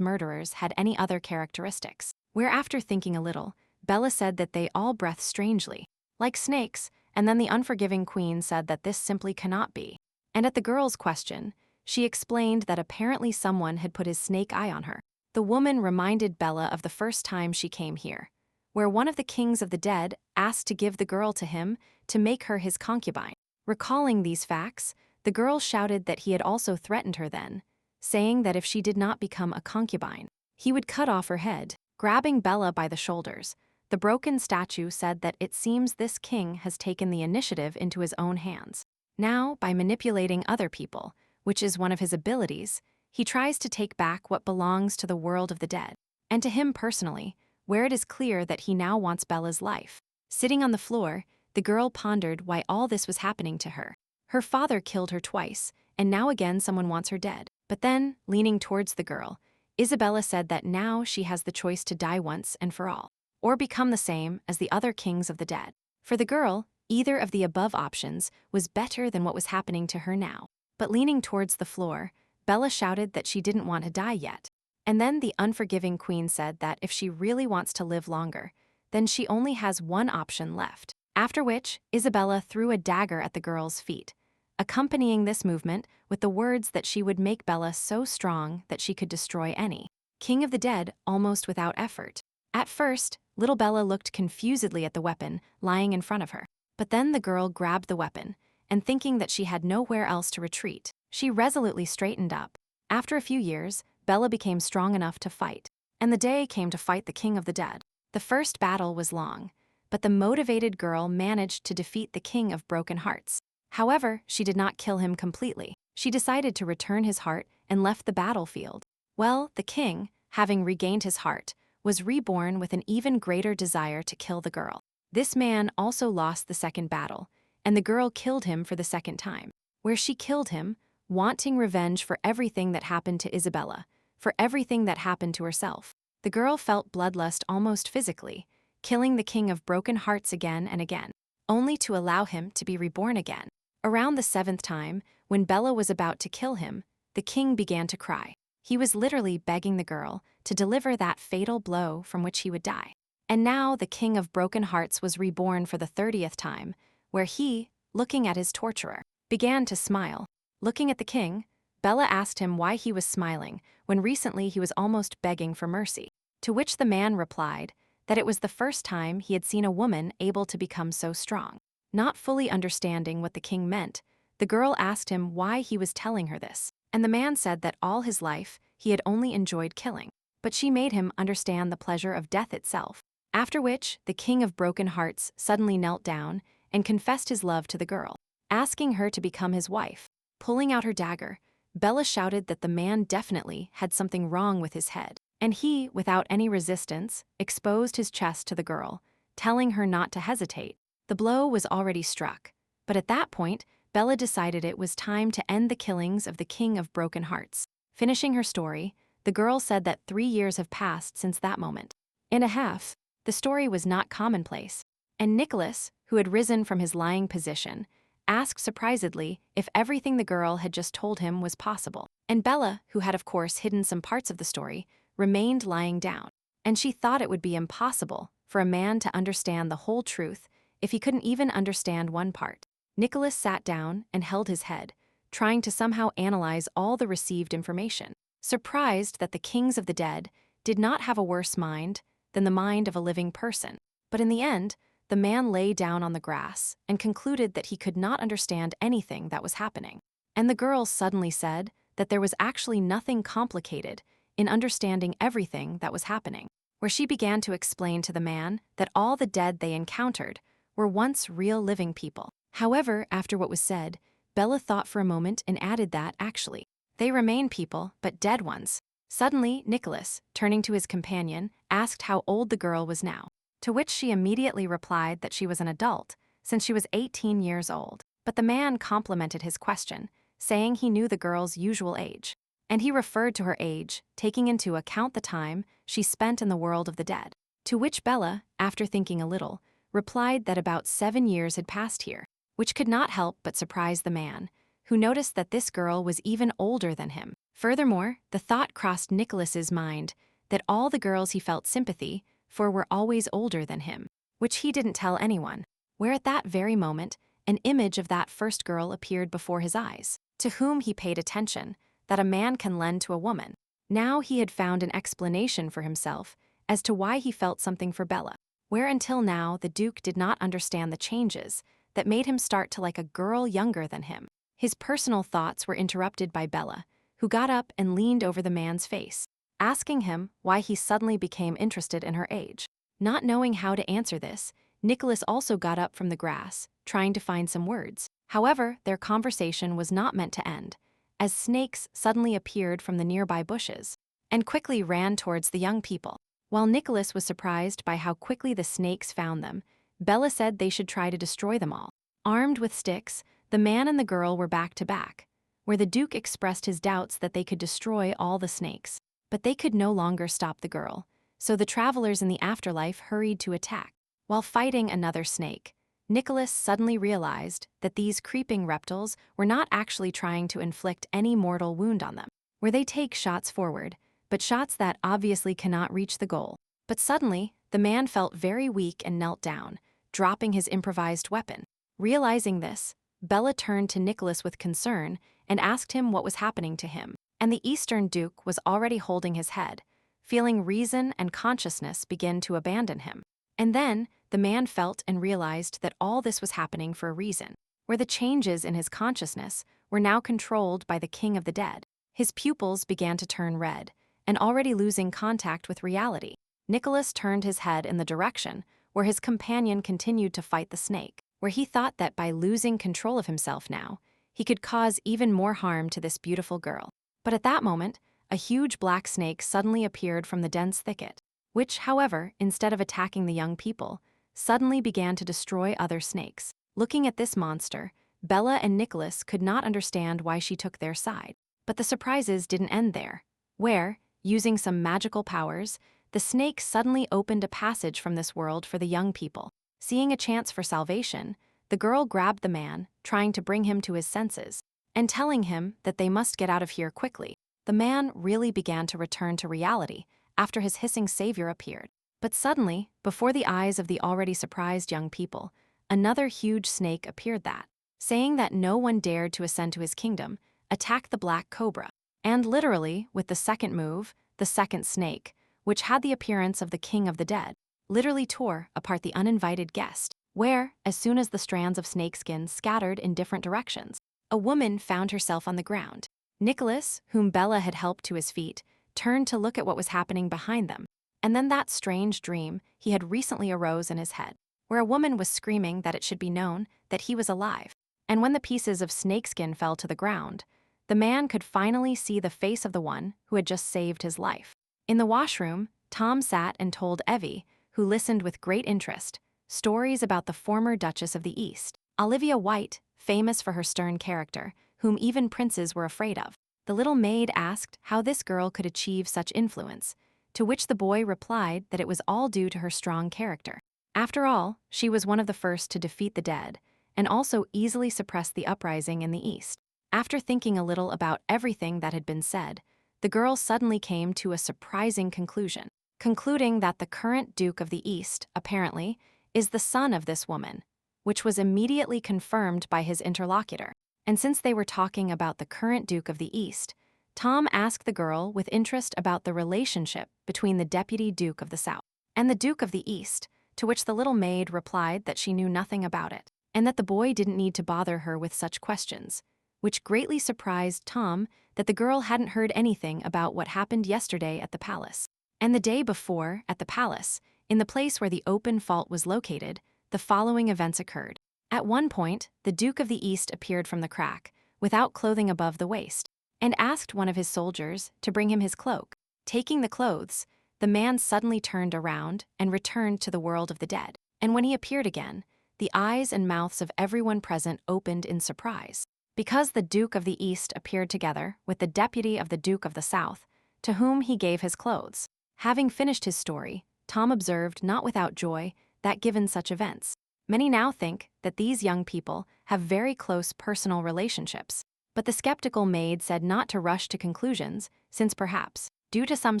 murderers had any other characteristics, where after thinking a little, Bella said that they all breathed strangely, like snakes, and then the unforgiving queen said that this simply cannot be. And at the girl's question, she explained that apparently someone had put his snake eye on her. The woman reminded Bella of the first time she came here, where one of the kings of the dead asked to give the girl to him to make her his concubine. Recalling these facts, the girl shouted that he had also threatened her then, saying that if she did not become a concubine, he would cut off her head. Grabbing Bella by the shoulders, the broken statue said that it seems this king has taken the initiative into his own hands. Now, by manipulating other people, which is one of his abilities, he tries to take back what belongs to the world of the dead, and to him personally, where it is clear that he now wants Bella's life. Sitting on the floor, the girl pondered why all this was happening to her. Her father killed her twice, and now again someone wants her dead. But then, leaning towards the girl, Isabella said that now she has the choice to die once and for all, or become the same as the other kings of the dead. For the girl, either of the above options was better than what was happening to her now. But leaning towards the floor, Bella shouted that she didn't want to die yet. And then the unforgiving queen said that if she really wants to live longer, then she only has one option left. After which, Isabella threw a dagger at the girl's feet, accompanying this movement with the words that she would make Bella so strong that she could destroy any king of the dead almost without effort. At first, little Bella looked confusedly at the weapon lying in front of her. But then the girl grabbed the weapon, and thinking that she had nowhere else to retreat, she resolutely straightened up. After a few years, Bella became strong enough to fight, and the day came to fight the king of the dead. The first battle was long, but the motivated girl managed to defeat the king of broken hearts. However, she did not kill him completely. She decided to return his heart and left the battlefield. Well, the king, having regained his heart, was reborn with an even greater desire to kill the girl. This man also lost the second battle, and the girl killed him for the second time, where she killed him, wanting revenge for everything that happened to Isabella, for everything that happened to herself. The girl felt bloodlust almost physically, killing the king of broken hearts again and again, only to allow him to be reborn again. Around the seventh time, when Bella was about to kill him, the king began to cry. He was literally begging the girl to deliver that fatal blow from which he would die. And now the king of broken hearts was reborn for the 30th time, where he, looking at his torturer, began to smile. Looking at the king, Bella asked him why he was smiling when recently he was almost begging for mercy, to which the man replied that it was the first time he had seen a woman able to become so strong. Not fully understanding what the king meant, the girl asked him why he was telling her this, and the man said that all his life he had only enjoyed killing, but she made him understand the pleasure of death itself. After which, the king of broken hearts suddenly knelt down and confessed his love to the girl, asking her to become his wife. Pulling out her dagger, Bella shouted that the man definitely had something wrong with his head, and he, without any resistance, exposed his chest to the girl, telling her not to hesitate. The blow was already struck, but at that point, Bella decided it was time to end the killings of the king of broken hearts. Finishing her story, the girl said that 3 years have passed since that moment. In a half, the story was not commonplace, and Nicholas, who had risen from his lying position, asked surprisedly if everything the girl had just told him was possible. And Bella, who had of course hidden some parts of the story, remained lying down, and she thought it would be impossible for a man to understand the whole truth if he couldn't even understand one part. Nicholas sat down and held his head, trying to somehow analyze all the received information, surprised that the kings of the dead did not have a worse mind than the mind of a living person. But in the end, the man lay down on the grass and concluded that he could not understand anything that was happening. And the girl suddenly said that there was actually nothing complicated in understanding everything that was happening, where she began to explain to the man that all the dead they encountered were once real living people. However, after what was said, Bella thought for a moment and added that, actually, they remain people, but dead ones. Suddenly, Nicholas, turning to his companion, asked how old the girl was now, to which she immediately replied that she was an adult, since she was 18 years old. But the man complimented his question, saying he knew the girl's usual age, and he referred to her age, taking into account the time she spent in the world of the dead. To which Bella, after thinking a little, replied that about 7 years had passed here, which could not help but surprise the man, who noticed that this girl was even older than him. Furthermore, the thought crossed Nicholas's mind that all the girls he felt sympathy for were always older than him, which he didn't tell anyone, where at that very moment, an image of that first girl appeared before his eyes, to whom he paid attention, that a man can lend to a woman. Now he had found an explanation for himself as to why he felt something for Bella, where until now the Duke did not understand the changes that made him start to like a girl younger than him. His personal thoughts were interrupted by Bella, who got up and leaned over the man's face, asking him why he suddenly became interested in her age. Not knowing how to answer this, Nicholas also got up from the grass, trying to find some words. However, their conversation was not meant to end, as snakes suddenly appeared from the nearby bushes and quickly ran towards the young people. While Nicholas was surprised by how quickly the snakes found them, Bella said they should try to destroy them all. Armed with sticks, the man and the girl were back to back, where the Duke expressed his doubts that they could destroy all the snakes. But they could no longer stop the girl, so the travelers in the afterlife hurried to attack. While fighting another snake, Nicholas suddenly realized that these creeping reptiles were not actually trying to inflict any mortal wound on them, where they take shots forward, but shots that obviously cannot reach the goal. But suddenly, the man felt very weak and knelt down, dropping his improvised weapon. Realizing this, Bella turned to Nicholas with concern and asked him what was happening to him. And the Eastern Duke was already holding his head, feeling reason and consciousness begin to abandon him. And then, the man felt and realized that all this was happening for a reason, where the changes in his consciousness were now controlled by the King of the Dead. His pupils began to turn red, and already losing contact with reality. Nicholas turned his head in the direction where his companion continued to fight the snake, where he thought that by losing control of himself now, he could cause even more harm to this beautiful girl. But at that moment, a huge black snake suddenly appeared from the dense thicket, which, however, instead of attacking the young people, suddenly began to destroy other snakes. Looking at this monster, Bella and Nicholas could not understand why she took their side. But the surprises didn't end there, where, using some magical powers, the snake suddenly opened a passage from this world for the young people. Seeing a chance for salvation, the girl grabbed the man, trying to bring him to his senses, and telling him that they must get out of here quickly. The man really began to return to reality after his hissing savior appeared. But suddenly, before the eyes of the already surprised young people, another huge snake appeared that, saying that no one dared to ascend to his kingdom, attacked the black cobra. And literally, with the second move, the second snake, which had the appearance of the King of the Dead, literally tore apart the uninvited guest, where, as soon as the strands of snakeskin scattered in different directions, a woman found herself on the ground. Nicholas, whom Bella had helped to his feet, turned to look at what was happening behind them, and then that strange dream he had recently arose in his head, where a woman was screaming that it should be known that he was alive. And when the pieces of snakeskin fell to the ground, the man could finally see the face of the one who had just saved his life. In the washroom, Tom sat and told Evie, who listened with great interest, stories about the former Duchess of the East, Olivia White, famous for her stern character, whom even princes were afraid of. The little maid asked how this girl could achieve such influence, to which the boy replied that it was all due to her strong character. After all, she was one of the first to defeat the dead, and also easily suppress the uprising in the East. After thinking a little about everything that had been said, the girl suddenly came to a surprising conclusion, concluding that the current Duke of the East, apparently, is the son of this woman, which was immediately confirmed by his interlocutor. And since they were talking about the current Duke of the East, Tom asked the girl with interest about the relationship between the Deputy Duke of the South and the Duke of the East, to which the little maid replied that she knew nothing about it, and that the boy didn't need to bother her with such questions, which greatly surprised Tom that the girl hadn't heard anything about what happened yesterday at the palace. And the day before, at the palace, in the place where the open vault was located, the following events occurred. At one point, the Duke of the East appeared from the crack, without clothing above the waist, and asked one of his soldiers to bring him his cloak. Taking the clothes, the man suddenly turned around and returned to the world of the dead. And when he appeared again, the eyes and mouths of everyone present opened in surprise, because the Duke of the East appeared together with the deputy of the Duke of the South, to whom he gave his clothes. Having finished his story, Tom observed, not without joy, that given such events, many now think that these young people have very close personal relationships. But the skeptical maid said not to rush to conclusions, since perhaps, due to some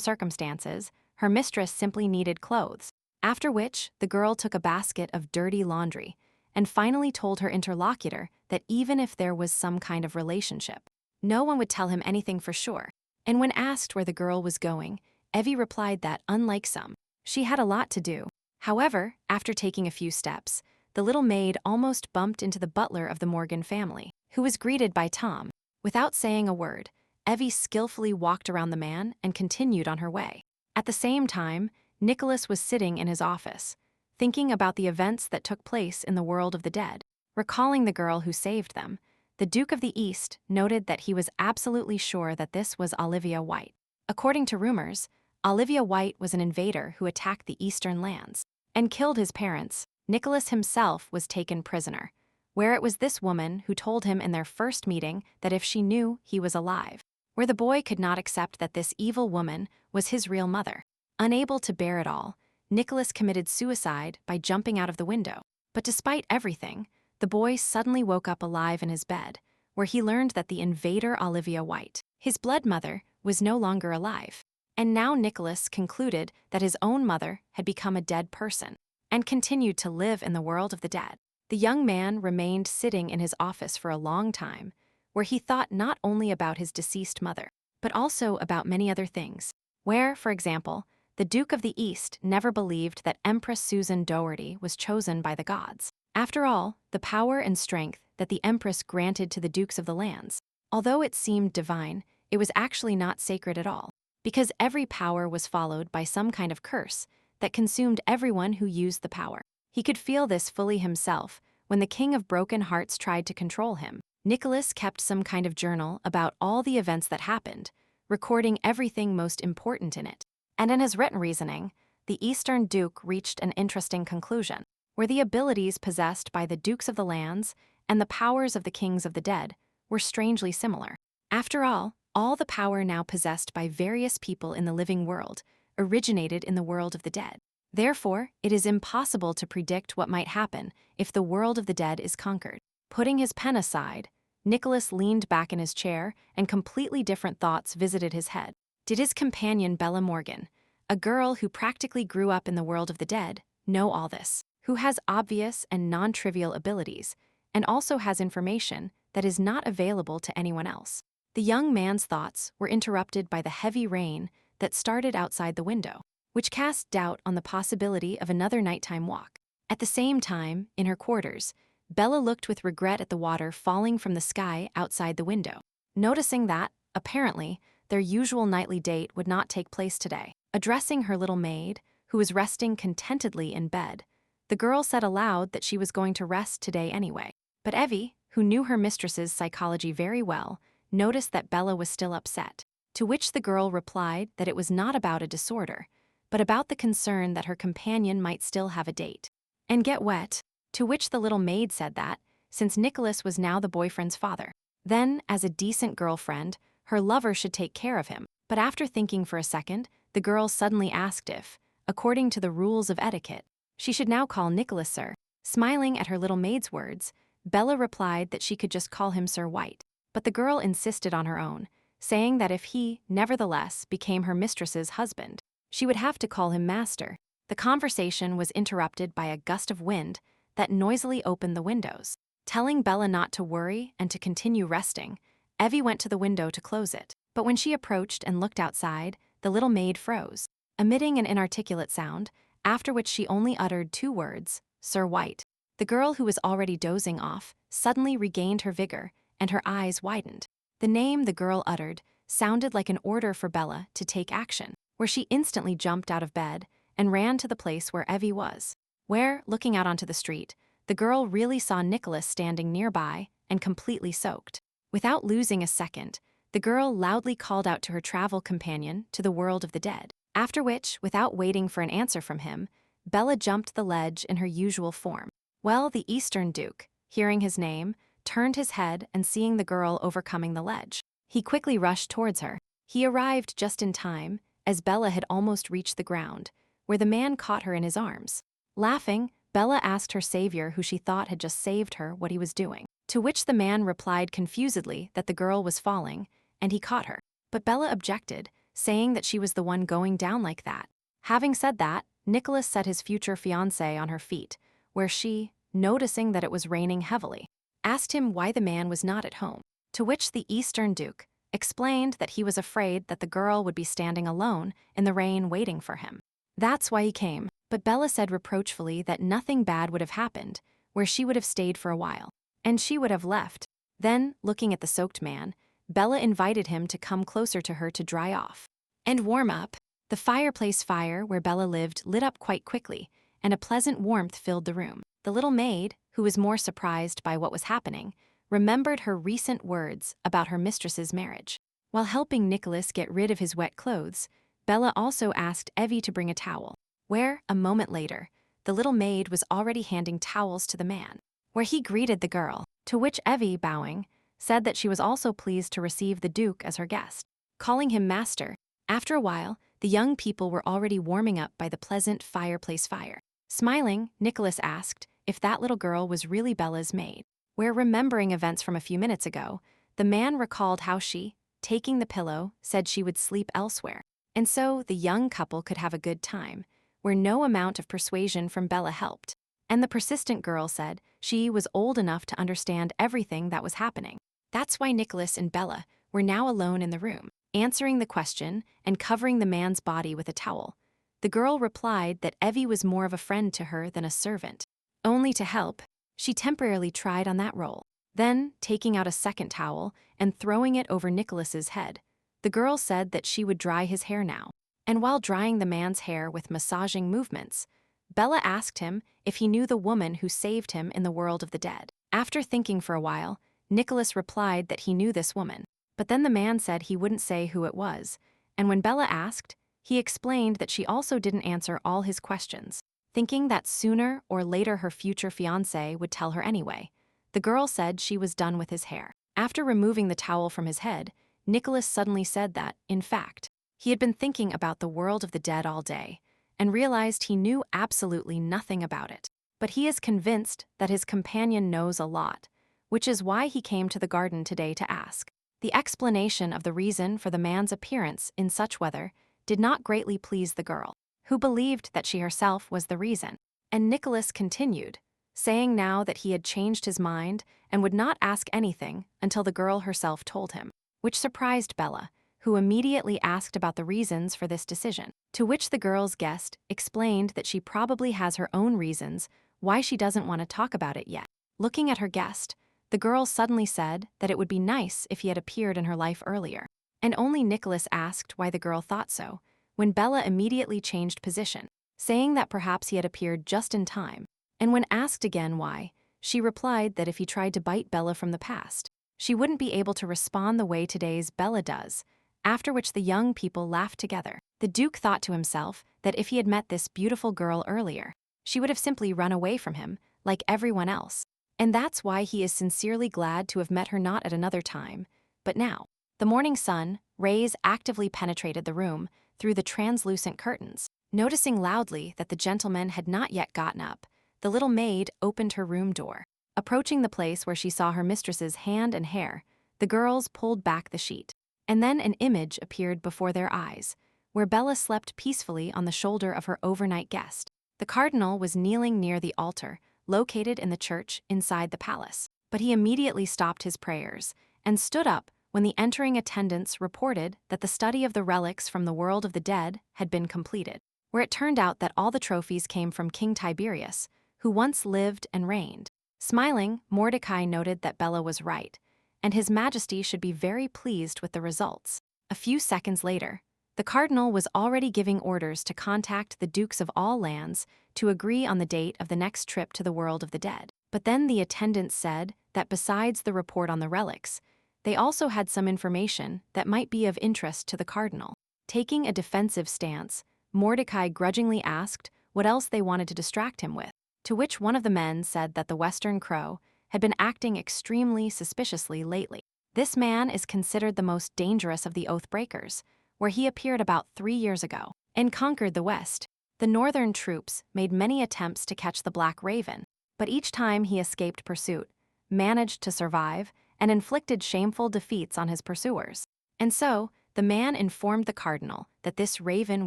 circumstances, her mistress simply needed clothes. After which, the girl took a basket of dirty laundry, and finally told her interlocutor that even if there was some kind of relationship, no one would tell him anything for sure. And when asked where the girl was going, Evie replied that, unlike some, she had a lot to do. However, after taking a few steps, the little maid almost bumped into the butler of the Morgan family, who was greeted by Tom. Without saying a word, Evie skillfully walked around the man and continued on her way. At the same time, Nicholas was sitting in his office, thinking about the events that took place in the world of the dead. Recalling the girl who saved them, the Duke of the East noted that he was absolutely sure that this was Olivia White. According to rumors, Olivia White was an invader who attacked the eastern lands and killed his parents. Nicholas himself was taken prisoner, where it was this woman who told him in their first meeting that if she knew he was alive, where the boy could not accept that this evil woman was his real mother. Unable to bear it all, Nicholas committed suicide by jumping out of the window. But despite everything, the boy suddenly woke up alive in his bed, where he learned that the invader Olivia White, his blood mother, was no longer alive. And now Nicholas concluded that his own mother had become a dead person and continued to live in the world of the dead. The young man remained sitting in his office for a long time, where he thought not only about his deceased mother, but also about many other things, where, for example, the Duke of the East never believed that Empress Susan Doherty was chosen by the gods. After all, the power and strength that the Empress granted to the dukes of the lands, although it seemed divine, it was actually not sacred at all, because every power was followed by some kind of curse that consumed everyone who used the power. He could feel this fully himself when the King of Broken Hearts tried to control him. Nicholas kept some kind of journal about all the events that happened, recording everything most important in it. And in his written reasoning, the Eastern Duke reached an interesting conclusion, where the abilities possessed by the dukes of the lands and the powers of the kings of the dead were strangely similar. After all the power now possessed by various people in the living world originated in the world of the dead. Therefore, it is impossible to predict what might happen if the world of the dead is conquered. Putting his pen aside, Nicholas leaned back in his chair and completely different thoughts visited his head. Did his companion Bella Morgan, a girl who practically grew up in the world of the dead, know all this? Who has obvious and non-trivial abilities, and also has information that is not available to anyone else? The young man's thoughts were interrupted by the heavy rain that started outside the window, which cast doubt on the possibility of another nighttime walk. At the same time, in her quarters, Bella looked with regret at the water falling from the sky outside the window, noticing that, apparently, their usual nightly date would not take place today. Addressing her little maid, who was resting contentedly in bed, the girl said aloud that she was going to rest today anyway. But Evie, who knew her mistress's psychology very well, noticed that Bella was still upset, to which the girl replied that it was not about a disorder, but about the concern that her companion might still have a date and get wet, to which the little maid said that, since Nicholas was now the boyfriend's father, then, as a decent girlfriend, her lover should take care of him. But after thinking for a second, the girl suddenly asked if, according to the rules of etiquette, she should now call Nicholas Sir. Smiling at her little maid's words, Bella replied that she could just call him Sir White. But the girl insisted on her own, saying that if he, nevertheless, became her mistress's husband, she would have to call him Master. The conversation was interrupted by a gust of wind that noisily opened the windows. Telling Bella not to worry and to continue resting, Evie went to the window to close it. But when she approached and looked outside, the little maid froze, emitting an inarticulate sound, after which she only uttered 2 words, Sir White. The girl, who was already dozing off, suddenly regained her vigor, and her eyes widened. The name the girl uttered sounded like an order for Bella to take action, where she instantly jumped out of bed and ran to the place where Evie was, where, looking out onto the street, the girl really saw Nicholas standing nearby and completely soaked. Without losing a second, the girl loudly called out to her travel companion to the world of the dead, after which, without waiting for an answer from him, Bella jumped the ledge in her usual form. Well, the Eastern Duke, hearing his name, turned his head and seeing the girl overcoming the ledge, he quickly rushed towards her. He arrived just in time, as Bella had almost reached the ground, where the man caught her in his arms. Laughing, Bella asked her savior, who she thought had just saved her, what he was doing, to which the man replied confusedly that the girl was falling, and he caught her. But Bella objected, saying that she was the one going down like that. Having said that, Nicholas set his future fiancée on her feet, where she, noticing that it was raining heavily, asked him why the man was not at home, to which the Eastern Duke explained that he was afraid that the girl would be standing alone in the rain waiting for him. That's why he came, but Bella said reproachfully that nothing bad would have happened, where she would have stayed for a while, and she would have left. Then, looking at the soaked man, Bella invited him to come closer to her to dry off and warm up. The fireplace fire where Bella lived lit up quite quickly, and a pleasant warmth filled the room. The little maid, who was more surprised by what was happening, remembered her recent words about her mistress's marriage. While helping Nicholas get rid of his wet clothes, Bella also asked Evie to bring a towel, where, a moment later, the little maid was already handing towels to the man, where he greeted the girl, to which Evie, bowing, said that she was also pleased to receive the Duke as her guest, calling him Master. After a while, the young people were already warming up by the pleasant fireplace fire. Smiling, Nicholas asked if that little girl was really Bella's maid, where, remembering events from a few minutes ago, the man recalled how she, taking the pillow, said she would sleep elsewhere. And so the young couple could have a good time, where no amount of persuasion from Bella helped. And the persistent girl said she was old enough to understand everything that was happening. That's why Nicholas and Bella were now alone in the room, answering the question and covering the man's body with a towel. The girl replied that Evie was more of a friend to her than a servant. Only to help, she temporarily tried on that role. Then, taking out a second towel and throwing it over Nicholas's head, the girl said that she would dry his hair now. And while drying the man's hair with massaging movements, Bella asked him if he knew the woman who saved him in the world of the dead. After thinking for a while, Nicholas replied that he knew this woman. But then the man said he wouldn't say who it was, and when Bella asked, he explained that she also didn't answer all his questions. Thinking that sooner or later her future fiancé would tell her anyway, the girl said she was done with his hair. After removing the towel from his head, Nicholas suddenly said that, in fact, he had been thinking about the world of the dead all day, and realized he knew absolutely nothing about it. But he is convinced that his companion knows a lot, which is why he came to the garden today to ask. The explanation of the reason for the man's appearance in such weather did not greatly please the girl, who believed that she herself was the reason. And Nicholas continued, saying now that he had changed his mind and would not ask anything until the girl herself told him, which surprised Bella, who immediately asked about the reasons for this decision, to which the girl's guest explained that she probably has her own reasons why she doesn't want to talk about it yet. Looking at her guest, the girl suddenly said that it would be nice if he had appeared in her life earlier, and only Nicholas asked why the girl thought so, when Bella immediately changed position, saying that perhaps he had appeared just in time, and when asked again why, she replied that if he tried to bite Bella from the past, she wouldn't be able to respond the way today's Bella does, after which the young people laughed together. The Duke thought to himself that if he had met this beautiful girl earlier, she would have simply run away from him, like everyone else. And that's why he is sincerely glad to have met her not at another time, but now. The morning sun rays actively penetrated the room through the translucent curtains. Noticing loudly that the gentleman had not yet gotten up, the little maid opened her room door. Approaching the place where she saw her mistress's hand and hair, the girls pulled back the sheet. And then an image appeared before their eyes, where Bella slept peacefully on the shoulder of her overnight guest. The cardinal was kneeling near the altar, located in the church inside the palace. But he immediately stopped his prayers and stood up when the entering attendants reported that the study of the relics from the world of the dead had been completed, where it turned out that all the trophies came from King Tiberius, who once lived and reigned. Smiling, Mordecai noted that Bella was right, and His Majesty should be very pleased with the results. A few seconds later, the cardinal was already giving orders to contact the dukes of all lands to agree on the date of the next trip to the world of the dead. But then the attendants said that besides the report on the relics, they also had some information that might be of interest to the cardinal. Taking a defensive stance, Mordecai grudgingly asked what else they wanted to distract him with, to which one of the men said that the Western Crow had been acting extremely suspiciously lately. This man is considered the most dangerous of the Oathbreakers, where he appeared about 3 years ago and conquered the West. The northern troops made many attempts to catch the Black Raven, but each time he escaped pursuit, managed to survive, and inflicted shameful defeats on his pursuers. And so, the man informed the cardinal that this raven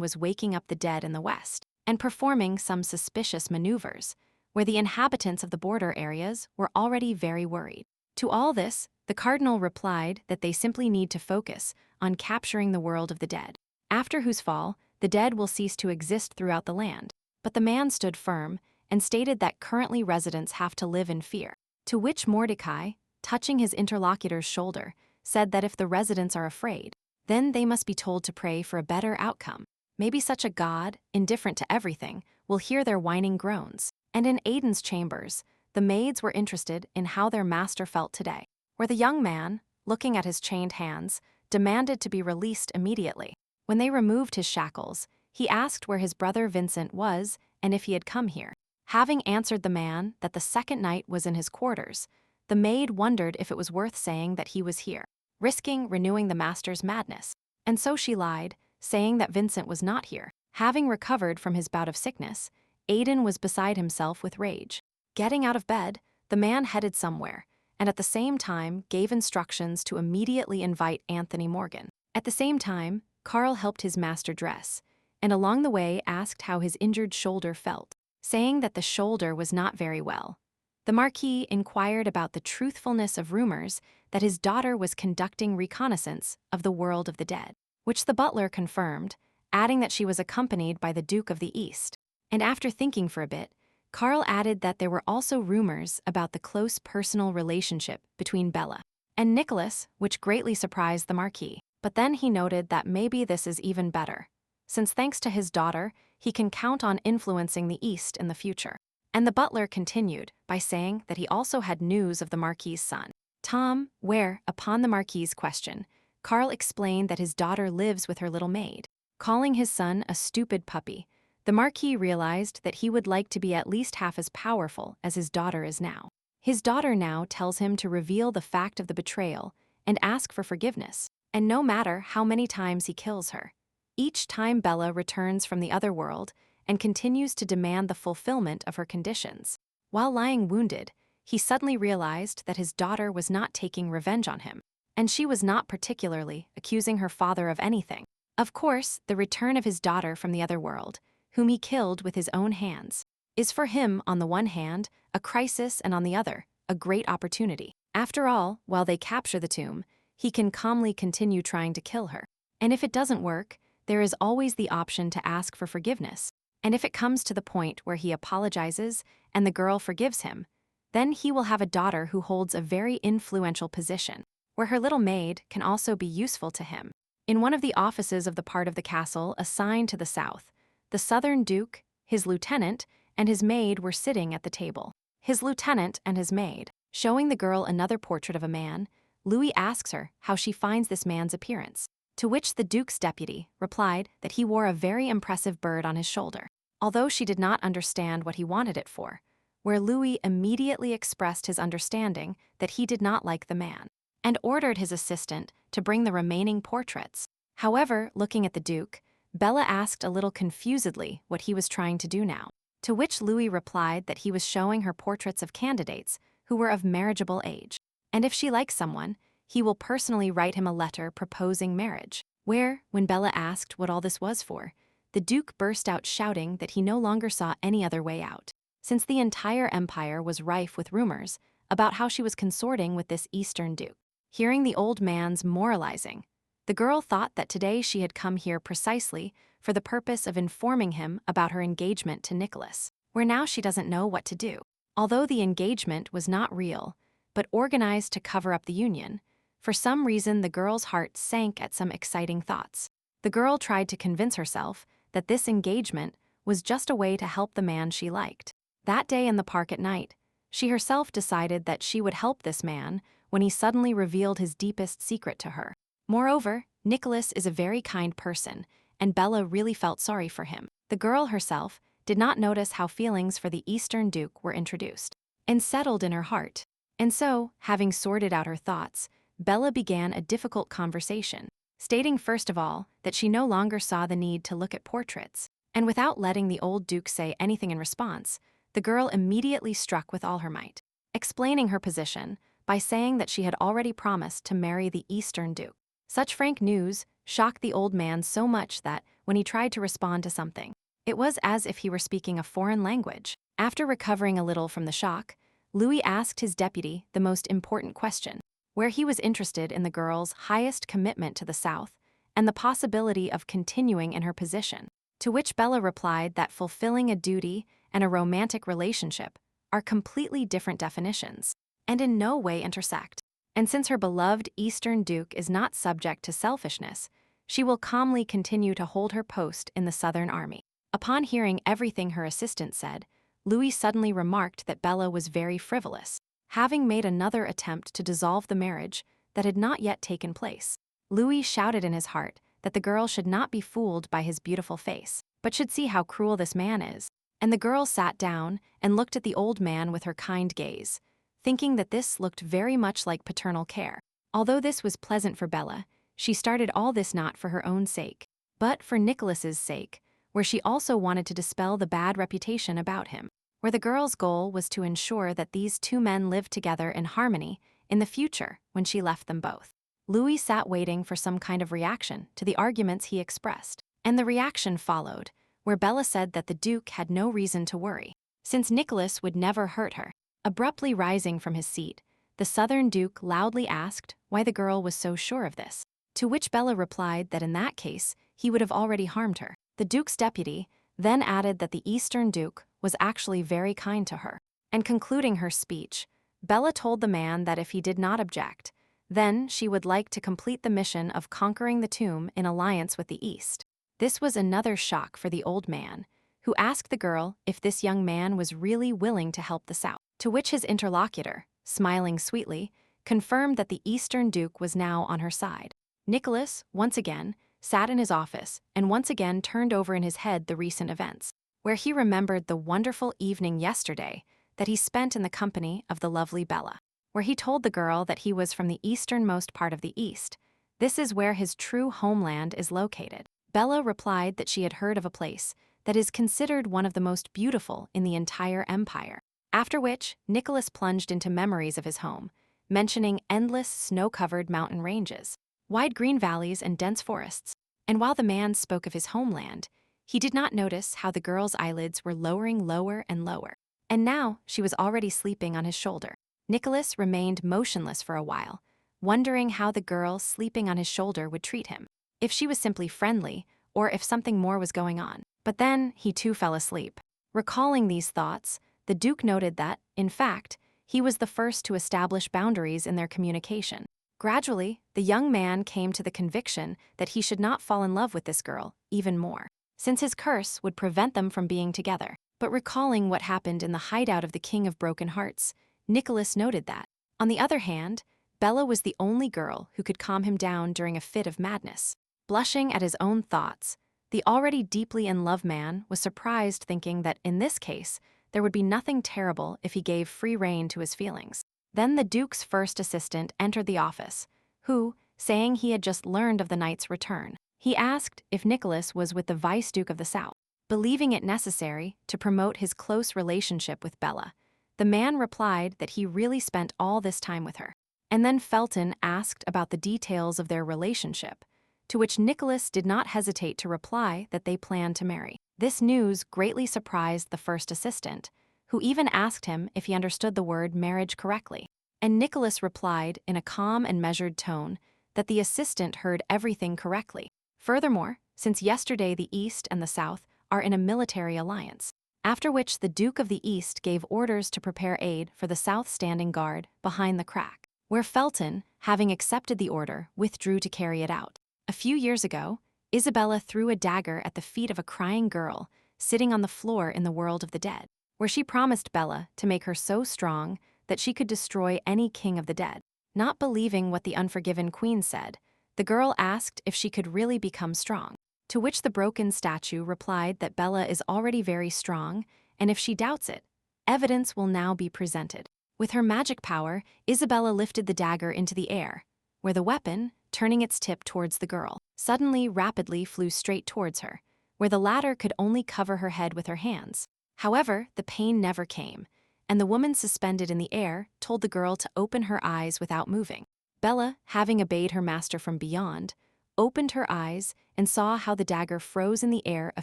was waking up the dead in the West and performing some suspicious maneuvers, where the inhabitants of the border areas were already very worried. To all this, the cardinal replied that they simply need to focus on capturing the world of the dead, after whose fall the dead will cease to exist throughout the land. But the man stood firm and stated that currently residents have to live in fear, to which Mordecai, touching his interlocutor's shoulder, said that if the residents are afraid, then they must be told to pray for a better outcome. Maybe such a God, indifferent to everything, will hear their whining groans. And in Aiden's chambers, the maids were interested in how their master felt today, where the young man, looking at his chained hands, demanded to be released immediately. When they removed his shackles, he asked where his brother Vincent was and if he had come here. Having answered the man that the second night was in his quarters, the maid wondered if it was worth saying that he was here, risking renewing the master's madness. And so she lied, saying that Vincent was not here. Having recovered from his bout of sickness, Aiden was beside himself with rage. Getting out of bed, the man headed somewhere, and at the same time gave instructions to immediately invite Anthony Morgan. At the same time, Carl helped his master dress, and along the way asked how his injured shoulder felt, saying that the shoulder was not very well. The Marquis inquired about the truthfulness of rumors that his daughter was conducting reconnaissance of the world of the dead, which the butler confirmed, adding that she was accompanied by the Duke of the East. And after thinking for a bit, Carl added that there were also rumors about the close personal relationship between Bella and Nicholas, which greatly surprised the Marquis. But then he noted that maybe this is even better, since thanks to his daughter, he can count on influencing the East in the future. And the butler continued by saying that he also had news of the Marquis's son, Tom, where, upon the Marquis's question, Carl explained that his daughter lives with her little maid. Calling his son a stupid puppy, the Marquis realized that he would like to be at least half as powerful as his daughter is now. His daughter now tells him to reveal the fact of the betrayal and ask for forgiveness, and no matter how many times he kills her, each time Bella returns from the other world and continues to demand the fulfillment of her conditions. While lying wounded, he suddenly realized that his daughter was not taking revenge on him, and she was not particularly accusing her father of anything. Of course, the return of his daughter from the other world, whom he killed with his own hands, is for him, on the one hand, a crisis and on the other, a great opportunity. After all, while they capture the tomb, he can calmly continue trying to kill her. And if it doesn't work, there is always the option to ask for forgiveness. And if it comes to the point where he apologizes and the girl forgives him, then he will have a daughter who holds a very influential position, where her little maid can also be useful to him. In one of the offices of the part of the castle assigned to the south, the southern duke, his lieutenant, and his maid were sitting at the table. His lieutenant and his maid, showing the girl another portrait of a man, Louis asks her how she finds this man's appearance, to which the duke's deputy replied that he wore a very impressive bird on his shoulder, although she did not understand what he wanted it for, where Louis immediately expressed his understanding that he did not like the man, and ordered his assistant to bring the remaining portraits. However, looking at the duke, Bella asked a little confusedly what he was trying to do now, to which Louis replied that he was showing her portraits of candidates who were of marriageable age, and if she likes someone, he will personally write him a letter proposing marriage. Where, when Bella asked what all this was for, the duke burst out shouting that he no longer saw any other way out, since the entire empire was rife with rumors about how she was consorting with this Eastern duke. Hearing the old man's moralizing, the girl thought that today she had come here precisely for the purpose of informing him about her engagement to Nicholas, where now she doesn't know what to do. Although the engagement was not real, but organized to cover up the union, for some reason the girl's heart sank at some exciting thoughts. The girl tried to convince herself that this engagement was just a way to help the man she liked. That day in the park at night, she herself decided that she would help this man when he suddenly revealed his deepest secret to her. Moreover, Nicholas is a very kind person, and Bella really felt sorry for him. The girl herself did not notice how feelings for the Eastern Duke were introduced and settled in her heart. And so, having sorted out her thoughts, Bella began a difficult conversation, stating first of all that she no longer saw the need to look at portraits. And without letting the old Duke say anything in response, the girl immediately struck with all her might, explaining her position by saying that she had already promised to marry the Eastern Duke. Such frank news shocked the old man so much that, when he tried to respond to something, it was as if he were speaking a foreign language. After recovering a little from the shock, Louis asked his deputy the most important question, where he was interested in the girl's highest commitment to the South and the possibility of continuing in her position, to which Bella replied that fulfilling a duty and a romantic relationship are completely different definitions and in no way intersect. And since her beloved Eastern Duke is not subject to selfishness, she will calmly continue to hold her post in the Southern Army. Upon hearing everything her assistant said, Louis suddenly remarked that Bella was very frivolous, having made another attempt to dissolve the marriage that had not yet taken place. Louis shouted in his heart that the girl should not be fooled by his beautiful face, but should see how cruel this man is. And the girl sat down and looked at the old man with her kind gaze, thinking that this looked very much like paternal care. Although this was pleasant for Bella, she started all this not for her own sake, but for Nicholas's sake, where she also wanted to dispel the bad reputation about him, where the girl's goal was to ensure that these two men lived together in harmony in the future when she left them both. Louis sat waiting for some kind of reaction to the arguments he expressed. And the reaction followed, where Bella said that the Duke had no reason to worry, since Nicholas would never hurt her. Abruptly rising from his seat, the Southern Duke loudly asked why the girl was so sure of this, to which Bella replied that in that case, he would have already harmed her. The Duke's deputy then added that the Eastern Duke was actually very kind to her. And concluding her speech, Bella told the man that if he did not object, then she would like to complete the mission of conquering the tomb in alliance with the East. This was another shock for the old man, who asked the girl if this young man was really willing to help the South, to which his interlocutor, smiling sweetly, confirmed that the Eastern Duke was now on her side. Nicholas, once again, sat in his office and once again turned over in his head the recent events, where he remembered the wonderful evening yesterday that he spent in the company of the lovely Bella, where he told the girl that he was from the easternmost part of the East. This is where his true homeland is located. Bella replied that she had heard of a place that is considered one of the most beautiful in the entire empire. After which, Nicholas plunged into memories of his home, mentioning endless snow-covered mountain ranges, wide green valleys and dense forests. And while the man spoke of his homeland, he did not notice how the girl's eyelids were lowering lower and lower. And now she was already sleeping on his shoulder. Nicholas remained motionless for a while, wondering how the girl sleeping on his shoulder would treat him, if she was simply friendly, or if something more was going on. But then he too fell asleep. Recalling these thoughts, the Duke noted that, in fact, he was the first to establish boundaries in their communication. Gradually, the young man came to the conviction that he should not fall in love with this girl even more, since his curse would prevent them from being together. But recalling what happened in the hideout of the King of Broken Hearts, Nicholas noted that, on the other hand, Bella was the only girl who could calm him down during a fit of madness. Blushing at his own thoughts, the already deeply in love man was surprised, thinking that in this case, there would be nothing terrible if he gave free rein to his feelings. Then the Duke's first assistant entered the office, who, saying he had just learned of the knight's return, he asked if Nicholas was with the Vice-Duke of the South. Believing it necessary to promote his close relationship with Bella, the man replied that he really spent all this time with her. And then Felton asked about the details of their relationship, to which Nicholas did not hesitate to reply that they planned to marry. This news greatly surprised the first assistant, who even asked him if he understood the word marriage correctly. And Nicholas replied in a calm and measured tone that the assistant heard everything correctly. Furthermore, since yesterday the East and the South are in a military alliance, after which the Duke of the East gave orders to prepare aid for the South standing guard behind the crack, where Felton, having accepted the order, withdrew to carry it out. A few years ago, Isabella threw a dagger at the feet of a crying girl sitting on the floor in the world of the dead, where she promised Bella to make her so strong that she could destroy any king of the dead. Not believing what the unforgiven queen said, the girl asked if she could really become strong, to which the broken statue replied that Bella is already very strong, and if she doubts it, evidence will now be presented. With her magic power, Isabella lifted the dagger into the air, where the weapon, turning its tip towards the girl, suddenly rapidly flew straight towards her, where the latter could only cover her head with her hands. However, the pain never came, and the woman suspended in the air told the girl to open her eyes without moving. Bella, having obeyed her master from beyond, opened her eyes and saw how the dagger froze in the air a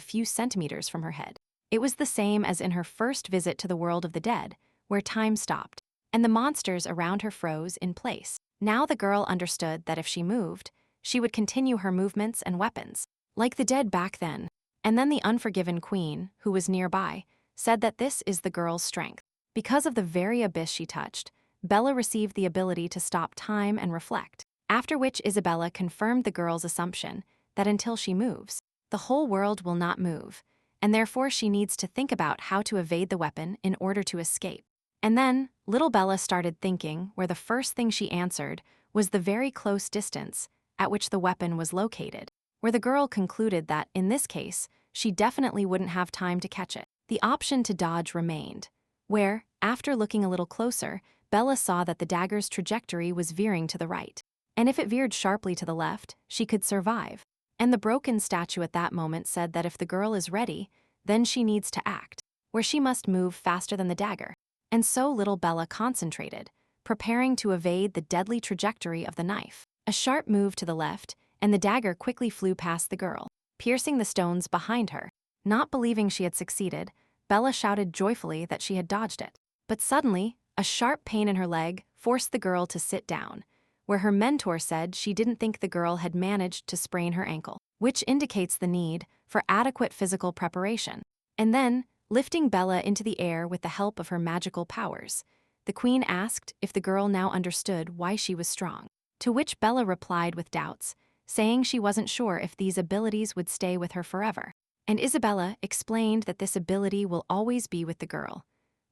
few centimeters from her head. It was the same as in her first visit to the world of the dead, where time stopped, and the monsters around her froze in place. Now the girl understood that if she moved, she would continue her movements and weapons, like the dead back then. And then the unforgiven queen, who was nearby, said that this is the girl's strength. Because of the very abyss she touched, Bella received the ability to stop time and reflect, after which Isabella confirmed the girl's assumption that until she moves, the whole world will not move, and therefore she needs to think about how to evade the weapon in order to escape. And then, little Bella started thinking where the first thing she answered was the very close distance at which the weapon was located, where the girl concluded that, in this case, she definitely wouldn't have time to catch it. The option to dodge remained, where, after looking a little closer, Bella saw that the dagger's trajectory was veering to the right, and if it veered sharply to the left, she could survive. And the broken statue at that moment said that if the girl is ready, then she needs to act, where she must move faster than the dagger. And so little Bella concentrated, preparing to evade the deadly trajectory of the knife. A sharp move to the left, and the dagger quickly flew past the girl, piercing the stones behind her. Not believing she had succeeded, Bella shouted joyfully that she had dodged it. But suddenly, a sharp pain in her leg forced the girl to sit down, where her mentor said she didn't think the girl had managed to sprain her ankle, which indicates the need for adequate physical preparation. And then, lifting Bella into the air with the help of her magical powers, the queen asked if the girl now understood why she was strong. To which Bella replied with doubts, saying she wasn't sure if these abilities would stay with her forever. And Isabella explained that this ability will always be with the girl,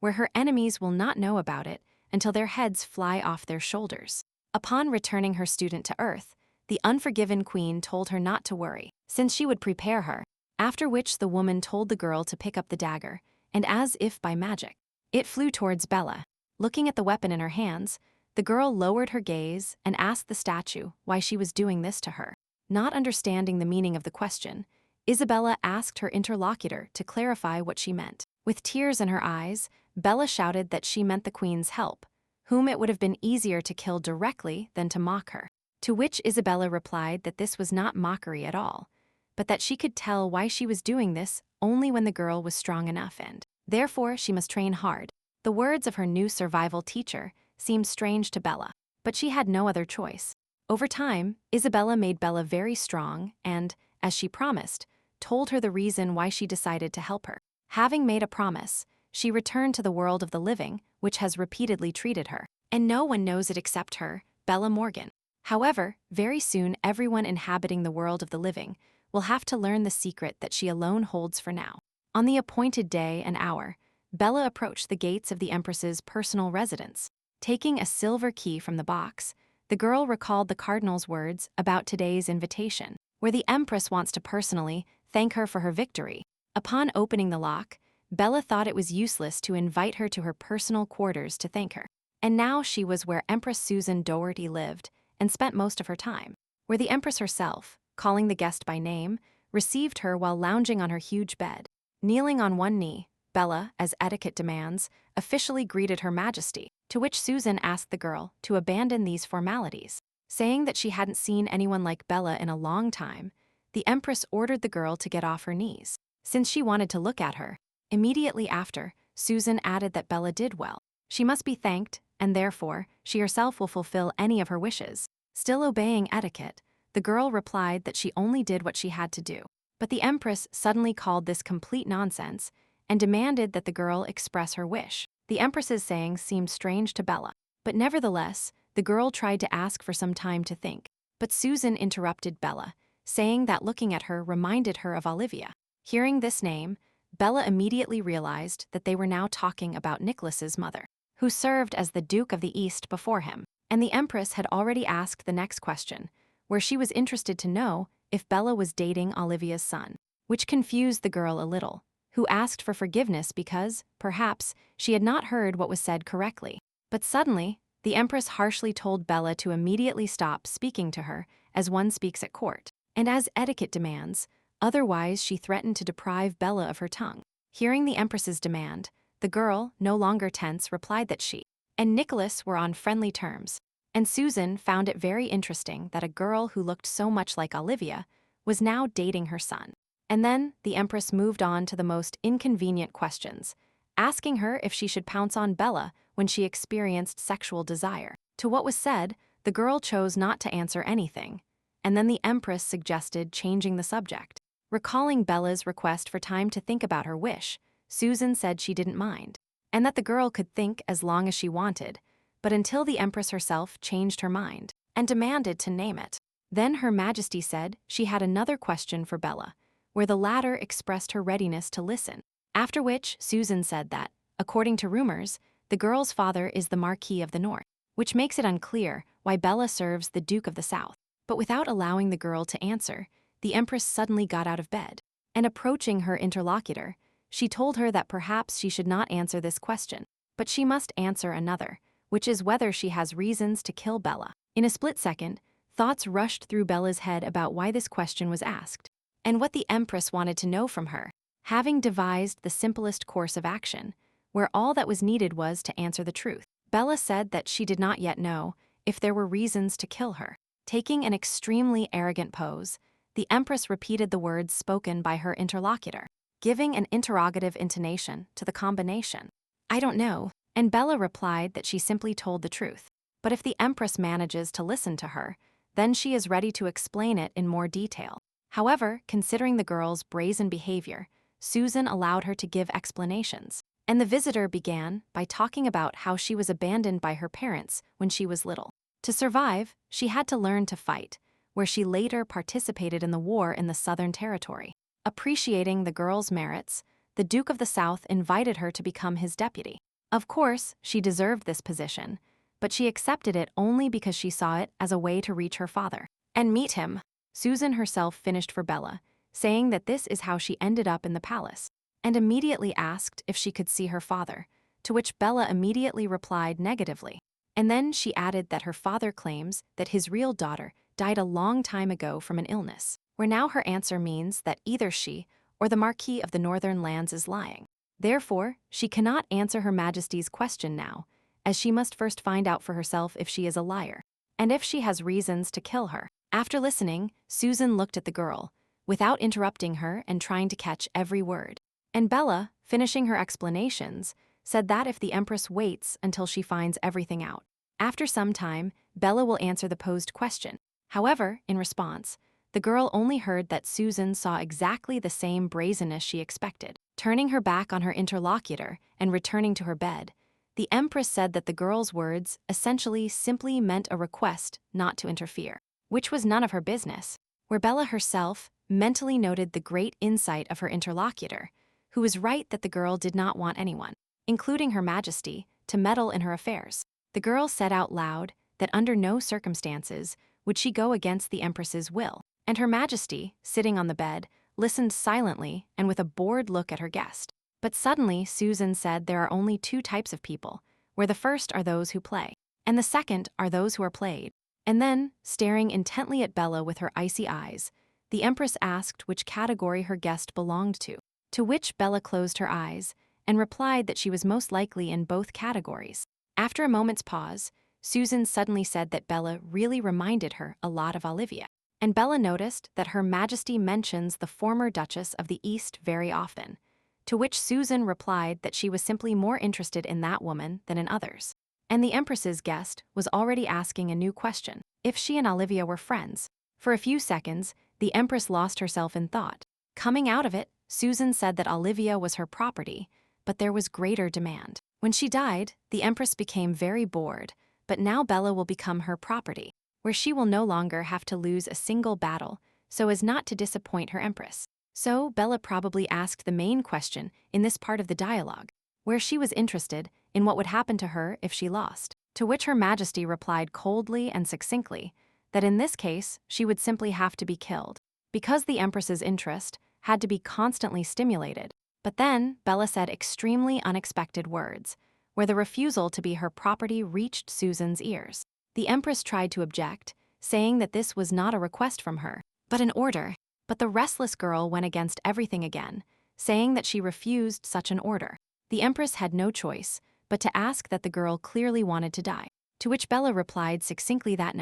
where her enemies will not know about it until their heads fly off their shoulders. Upon returning her student to Earth, the unforgiven queen told her not to worry, since she would prepare her, after which the woman told the girl to pick up the dagger, and as if by magic, it flew towards Bella. Looking at the weapon in her hands, the girl lowered her gaze and asked the statue why she was doing this to her. Not understanding the meaning of the question, Isabella asked her interlocutor to clarify what she meant. With tears in her eyes, Bella shouted that she meant the queen's help, whom it would have been easier to kill directly than to mock her. To which Isabella replied that this was not mockery at all, but that she could tell why she was doing this only when the girl was strong enough and, therefore, she must train hard. The words of her new survival teacher seemed strange to Bella, but she had no other choice. Over time, Isabella made Bella very strong and, as she promised, told her the reason why she decided to help her. Having made a promise, she returned to the world of the living, which has repeatedly treated her. And no one knows it except her, Bella Morgan. However, very soon everyone inhabiting the world of the living will have to learn the secret that she alone holds for now. On the appointed day and hour, Bella approached the gates of the Empress's personal residence. Taking a silver key from the box, the girl recalled the cardinal's words about today's invitation, where the Empress wants to personally thank her for her victory. Upon opening the lock, Bella thought it was useless to invite her to her personal quarters to thank her. And now she was where Empress Susan Doherty lived and spent most of her time, where the Empress herself, calling the guest by name, received her while lounging on her huge bed. Kneeling on one knee, Bella, as etiquette demands, officially greeted Her Majesty, to which Susan asked the girl to abandon these formalities. Saying that she hadn't seen anyone like Bella in a long time, the Empress ordered the girl to get off her knees, since she wanted to look at her. Immediately after, Susan added that Bella did well. She must be thanked, and therefore, she herself will fulfill any of her wishes. Still obeying etiquette, the girl replied that she only did what she had to do. But the Empress suddenly called this complete nonsense and demanded that the girl express her wish. The Empress's sayings seemed strange to Bella, but nevertheless, the girl tried to ask for some time to think. But Susan interrupted Bella, saying that looking at her reminded her of Olivia. Hearing this name, Bella immediately realized that they were now talking about Nicholas's mother, who served as the Duke of the East before him, and the Empress had already asked the next question, where she was interested to know if Bella was dating Olivia's son, which confused the girl a little, who asked for forgiveness because, perhaps, she had not heard what was said correctly. But suddenly, the Empress harshly told Bella to immediately stop speaking to her as one speaks at court, and as etiquette demands, otherwise she threatened to deprive Bella of her tongue. Hearing the Empress's demand, the girl, no longer tense, replied that she and Nicholas were on friendly terms, and Susan found it very interesting that a girl who looked so much like Olivia was now dating her son. And then the Empress moved on to the most inconvenient questions, asking her if she should pounce on Bella when she experienced sexual desire. To what was said, the girl chose not to answer anything, and then the Empress suggested changing the subject. Recalling Bella's request for time to think about her wish, Susan said she didn't mind, and that the girl could think as long as she wanted, but until the Empress herself changed her mind and demanded to name it. Then Her Majesty said she had another question for Bella, where the latter expressed her readiness to listen, after which Susan said that, according to rumors, the girl's father is the Marquis of the North, which makes it unclear why Bella serves the Duke of the South. But without allowing the girl to answer, the Empress suddenly got out of bed, and approaching her interlocutor, she told her that perhaps she should not answer this question, but she must answer another, which is whether she has reasons to kill Bella. In a split second, thoughts rushed through Bella's head about why this question was asked, and what the Empress wanted to know from her. Having devised the simplest course of action, where all that was needed was to answer the truth, Bella said that she did not yet know if there were reasons to kill her. Taking an extremely arrogant pose, the Empress repeated the words spoken by her interlocutor, giving an interrogative intonation to the combination. "I don't know," and Bella replied that she simply told the truth. But if the Empress manages to listen to her, then she is ready to explain it in more detail. However, considering the girl's brazen behavior, Susan allowed her to give explanations. And the visitor began by talking about how she was abandoned by her parents when she was little. To survive, she had to learn to fight, where she later participated in the war in the Southern Territory. Appreciating the girl's merits, the Duke of the South invited her to become his deputy. Of course, she deserved this position, but she accepted it only because she saw it as a way to reach her father and meet him. Susan herself finished for Bella, saying that this is how she ended up in the palace, and immediately asked if she could see her father, to which Bella immediately replied negatively. And then she added that her father claims that his real daughter died a long time ago from an illness, where now her answer means that either she or the Marquis of the Northern Lands is lying. Therefore, she cannot answer Her Majesty's question now, as she must first find out for herself if she is a liar, and if she has reasons to kill her. After listening, Susan looked at the girl, without interrupting her and trying to catch every word. And Bella, finishing her explanations, said that if the Empress waits until she finds everything out. After some time, Bella will answer the posed question. However, in response, the girl only heard that Susan saw exactly the same brazenness she expected. Turning her back on her interlocutor and returning to her bed, the Empress said that the girl's words essentially simply meant a request not to interfere, which was none of her business, where Bella herself mentally noted the great insight of her interlocutor, who was right that the girl did not want anyone, including Her Majesty, to meddle in her affairs. The girl said out loud that under no circumstances would she go against the Empress's will, and Her Majesty, sitting on the bed, listened silently and with a bored look at her guest. But suddenly Susan said there are only two types of people, where the first are those who play, and the second are those who are played. And then, staring intently at Bella with her icy eyes, the Empress asked which category her guest belonged to which Bella closed her eyes and replied that she was most likely in both categories. After a moment's pause, Susan suddenly said that Bella really reminded her a lot of Olivia, and Bella noticed that Her Majesty mentions the former Duchess of the East very often, to which Susan replied that she was simply more interested in that woman than in others. And the Empress's guest was already asking a new question, if she and Olivia were friends. For a few seconds, the Empress lost herself in thought. Coming out of it, Susan said that Olivia was her property, but there was greater demand. When she died, the Empress became very bored, but now Bella will become her property, where she will no longer have to lose a single battle so as not to disappoint her Empress. So Bella probably asked the main question in this part of the dialogue, where she was interested in what would happen to her if she lost, to which Her Majesty replied coldly and succinctly that in this case she would simply have to be killed, because the Empress's interest had to be constantly stimulated. But then Bella said extremely unexpected words, where the refusal to be her property reached Susan's ears. The Empress tried to object, saying that this was not a request from her, but an order. But the restless girl went against everything again, saying that she refused such an order. The Empress had no choice but to ask that the girl clearly wanted to die, to which Bella replied succinctly that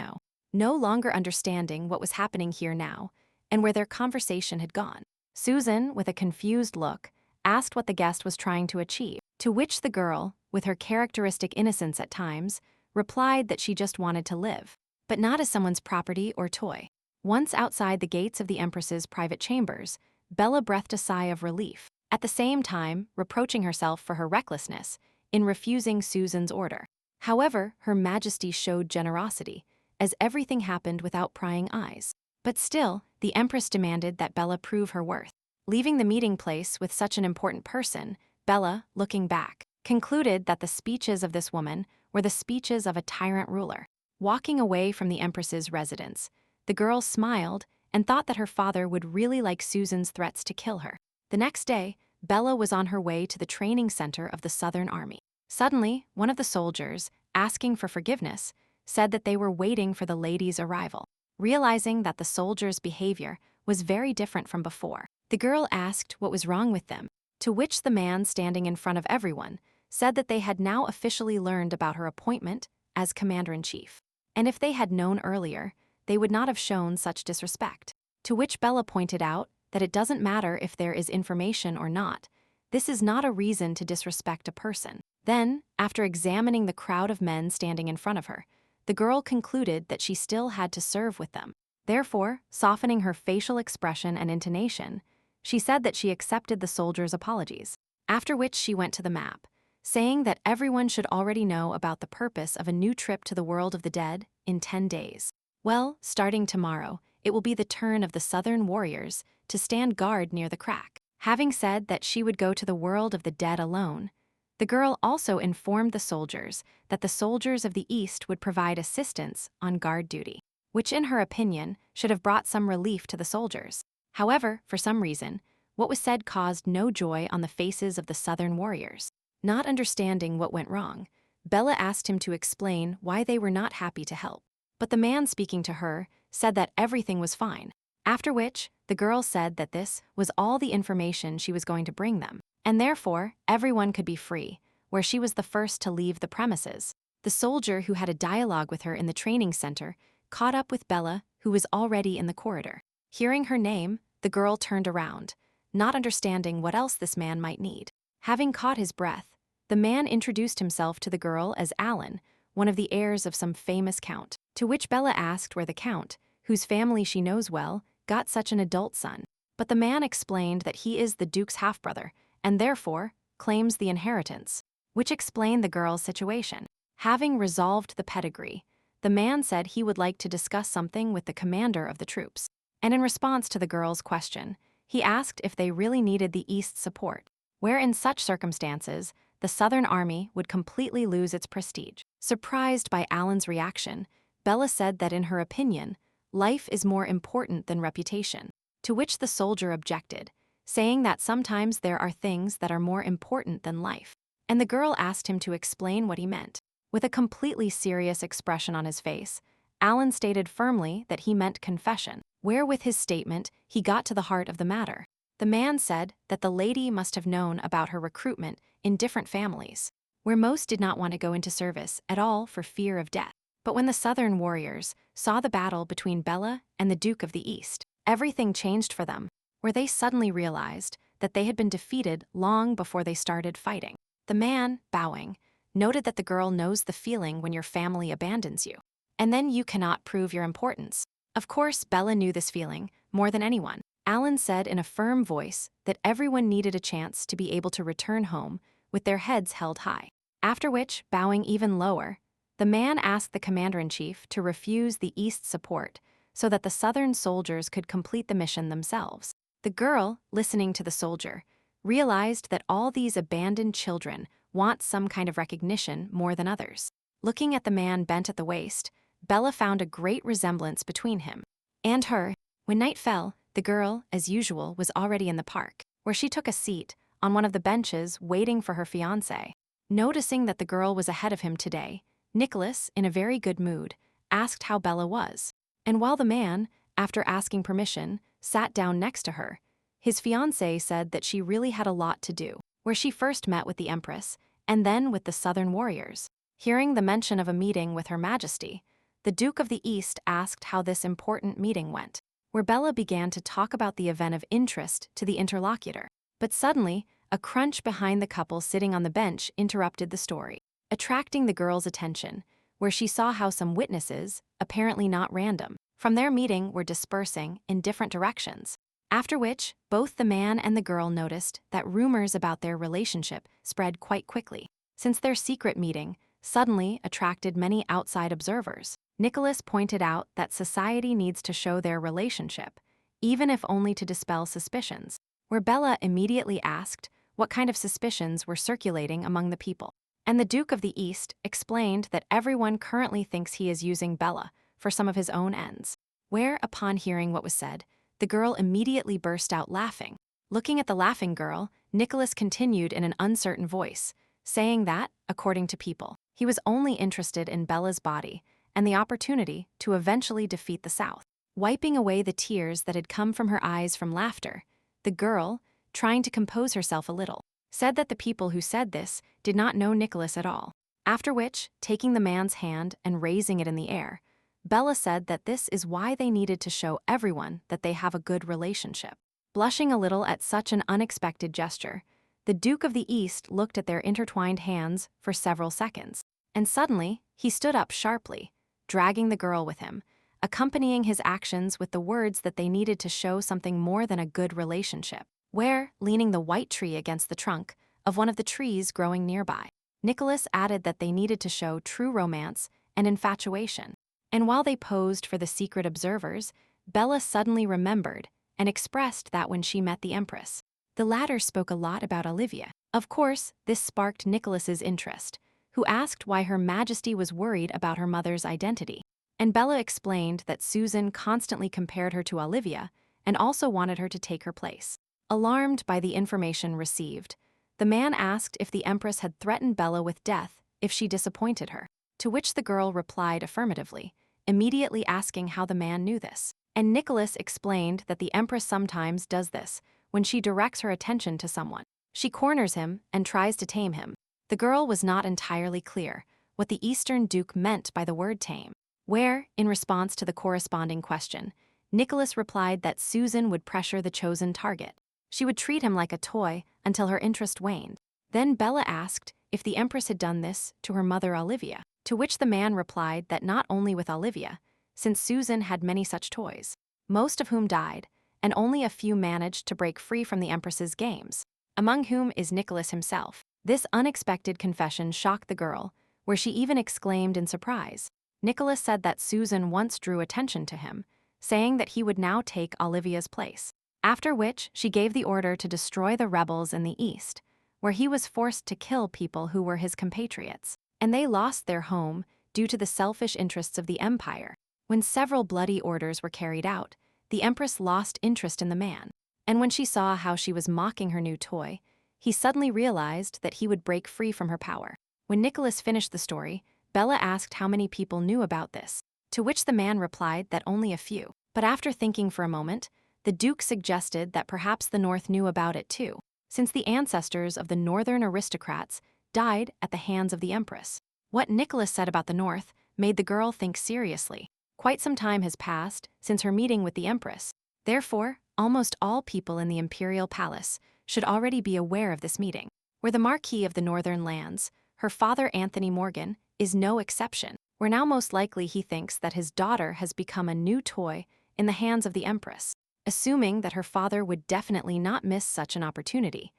no longer understanding what was happening here now, and where their conversation had gone. Susan, with a confused look, asked what the guest was trying to achieve, to which the girl, with her characteristic innocence at times, replied that she just wanted to live, but not as someone's property or toy. Once outside the gates of the Empress's private chambers, Bella breathed a sigh of relief, at the same time reproaching herself for her recklessness in refusing Susan's order. However, Her Majesty showed generosity, as everything happened without prying eyes. But still, the Empress demanded that Bella prove her worth. Leaving the meeting place with such an important person, Bella, looking back, concluded that the speeches of this woman were the speeches of a tyrant ruler. Walking away from the Empress's residence, the girl smiled and thought that her father would really like Susan's threats to kill her. The next day, Bella was on her way to the training center of the Southern Army. Suddenly, one of the soldiers, asking for forgiveness, said that they were waiting for the lady's arrival. Realizing that the soldier's behavior was very different from before, the girl asked what was wrong with them, to which the man standing in front of everyone said that they had now officially learned about her appointment as commander-in-chief. And if they had known earlier, they would not have shown such disrespect. To which Bella pointed out that it doesn't matter if there is information or not. This is not a reason to disrespect a person. Then, after examining the crowd of men standing in front of her, the girl concluded that she still had to serve with them. Therefore, softening her facial expression and intonation, she said that she accepted the soldiers' apologies. After which she went to the map, saying that everyone should already know about the purpose of a new trip to the world of the dead in 10 days. Well, starting tomorrow, it will be the turn of the Southern warriors to stand guard near the crack. Having said that she would go to the world of the dead alone, the girl also informed the soldiers that the soldiers of the East would provide assistance on guard duty, which in her opinion should have brought some relief to the soldiers. However, for some reason, what was said caused no joy on the faces of the Southern warriors. Not understanding what went wrong, Bella asked him to explain why they were not happy to help. But the man speaking to her said that everything was fine, after which the girl said that this was all the information she was going to bring them, and therefore everyone could be free, where she was the first to leave the premises. The soldier who had a dialogue with her in the training center caught up with Bella, who was already in the corridor. Hearing her name, the girl turned around, not understanding what else this man might need. Having caught his breath, the man introduced himself to the girl as Alan, one of the heirs of some famous count, to which Bella asked where the count, whose family she knows well, got such an adult son. But the man explained that he is the duke's half-brother, and therefore claims the inheritance, which explained the girl's situation. Having resolved the pedigree, the man said he would like to discuss something with the commander of the troops, and in response to the girl's question, he asked if they really needed the East's support, where in such circumstances, the Southern Army would completely lose its prestige. Surprised by Alan's reaction, Bella said that in her opinion, life is more important than reputation, to which the soldier objected, saying that sometimes there are things that are more important than life, and the girl asked him to explain what he meant. With a completely serious expression on his face, Alan stated firmly that he meant confession, where with his statement he got to the heart of the matter. The man said that the lady must have known about her recruitment in different families, where most did not want to go into service at all for fear of death. But when the Southern warriors saw the battle between Bella and the Duke of the East, everything changed for them, where they suddenly realized that they had been defeated long before they started fighting. The man, bowing, noted that the girl knows the feeling when your family abandons you, and then you cannot prove your importance. Of course, Bella knew this feeling more than anyone. Alan said in a firm voice that everyone needed a chance to be able to return home with their heads held high. After which, bowing even lower, the man asked the commander-in-chief to refuse the East's support so that the Southern soldiers could complete the mission themselves. The girl, listening to the soldier, realized that all these abandoned children want some kind of recognition more than others. Looking at the man bent at the waist, Bella found a great resemblance between him and her. When night fell, the girl, as usual, was already in the park, where she took a seat on one of the benches waiting for her fiancé. Noticing that the girl was ahead of him today, Nicholas, in a very good mood, asked how Bella was. And while the man, after asking permission, sat down next to her, his fiancé said that she really had a lot to do, where she first met with the Empress and then with the Southern warriors. Hearing the mention of a meeting with Her Majesty, the Duke of the East asked how this important meeting went, where Bella began to talk about the event of interest to the interlocutor. But suddenly, a crunch behind the couple sitting on the bench interrupted the story, attracting the girl's attention, where she saw how some witnesses, apparently not random, from their meeting were dispersing in different directions. After which, both the man and the girl noticed that rumors about their relationship spread quite quickly, since their secret meeting suddenly attracted many outside observers. Nicholas pointed out that society needs to show their relationship, even if only to dispel suspicions, where Bella immediately asked what kind of suspicions were circulating among the people. And the Duke of the East explained that everyone currently thinks he is using Bella for some of his own ends, where, upon hearing what was said, the girl immediately burst out laughing. Looking at the laughing girl, Nicholas continued in an uncertain voice, saying that, according to people, he was only interested in Bella's body and the opportunity to eventually defeat the South. Wiping away the tears that had come from her eyes from laughter, the girl, trying to compose herself a little, said that the people who said this did not know Nicholas at all. After which, taking the man's hand and raising it in the air, Bella said that this is why they needed to show everyone that they have a good relationship. Blushing a little at such an unexpected gesture, the Duke of the East looked at their intertwined hands for several seconds, and suddenly he stood up sharply, dragging the girl with him, accompanying his actions with the words that they needed to show something more than a good relationship. Where, leaning the white tree against the trunk of one of the trees growing nearby, Nicholas added that they needed to show true romance and infatuation. And while they posed for the secret observers, Bella suddenly remembered and expressed that when she met the Empress, the latter spoke a lot about Olivia. Of course, this sparked Nicholas's interest, who asked why Her Majesty was worried about her mother's identity. And Bella explained that Susan constantly compared her to Olivia and also wanted her to take her place. Alarmed by the information received, the man asked if the Empress had threatened Bella with death if she disappointed her, to which the girl replied affirmatively, immediately asking how the man knew this. And Nicholas explained that the Empress sometimes does this when she directs her attention to someone. She corners him and tries to tame him. The girl was not entirely clear what the Eastern Duke meant by the word tame, where, in response to the corresponding question, Nicholas replied that Susan would pressure the chosen target. She would treat him like a toy until her interest waned. Then Bella asked if the Empress had done this to her mother Olivia, to which the man replied that not only with Olivia, since Susan had many such toys, most of whom died, and only a few managed to break free from the Empress's games, among whom is Nicholas himself. This unexpected confession shocked the girl, where she even exclaimed in surprise. Nicholas said that Susan once drew attention to him, saying that he would now take Olivia's place, after which she gave the order to destroy the rebels in the East, where he was forced to kill people who were his compatriots, and they lost their home due to the selfish interests of the empire. When several bloody orders were carried out, the Empress lost interest in the man, and when she saw how she was mocking her new toy, he suddenly realized that he would break free from her power. When Nicholas finished the story, Bella asked how many people knew about this, to which the man replied that only a few. But after thinking for a moment, the Duke suggested that perhaps the North knew about it too, since the ancestors of the northern aristocrats died at the hands of the Empress. What Nicholas said about the North made the girl think seriously. Quite some time has passed since her meeting with the Empress. Therefore, almost all people in the imperial palace should already be aware of this meeting, where the Marquis of the Northern Lands, her father Anthony Morgan, is no exception, where now most likely he thinks that his daughter has become a new toy in the hands of the Empress. Assuming that her father would definitely not miss such an opportunity,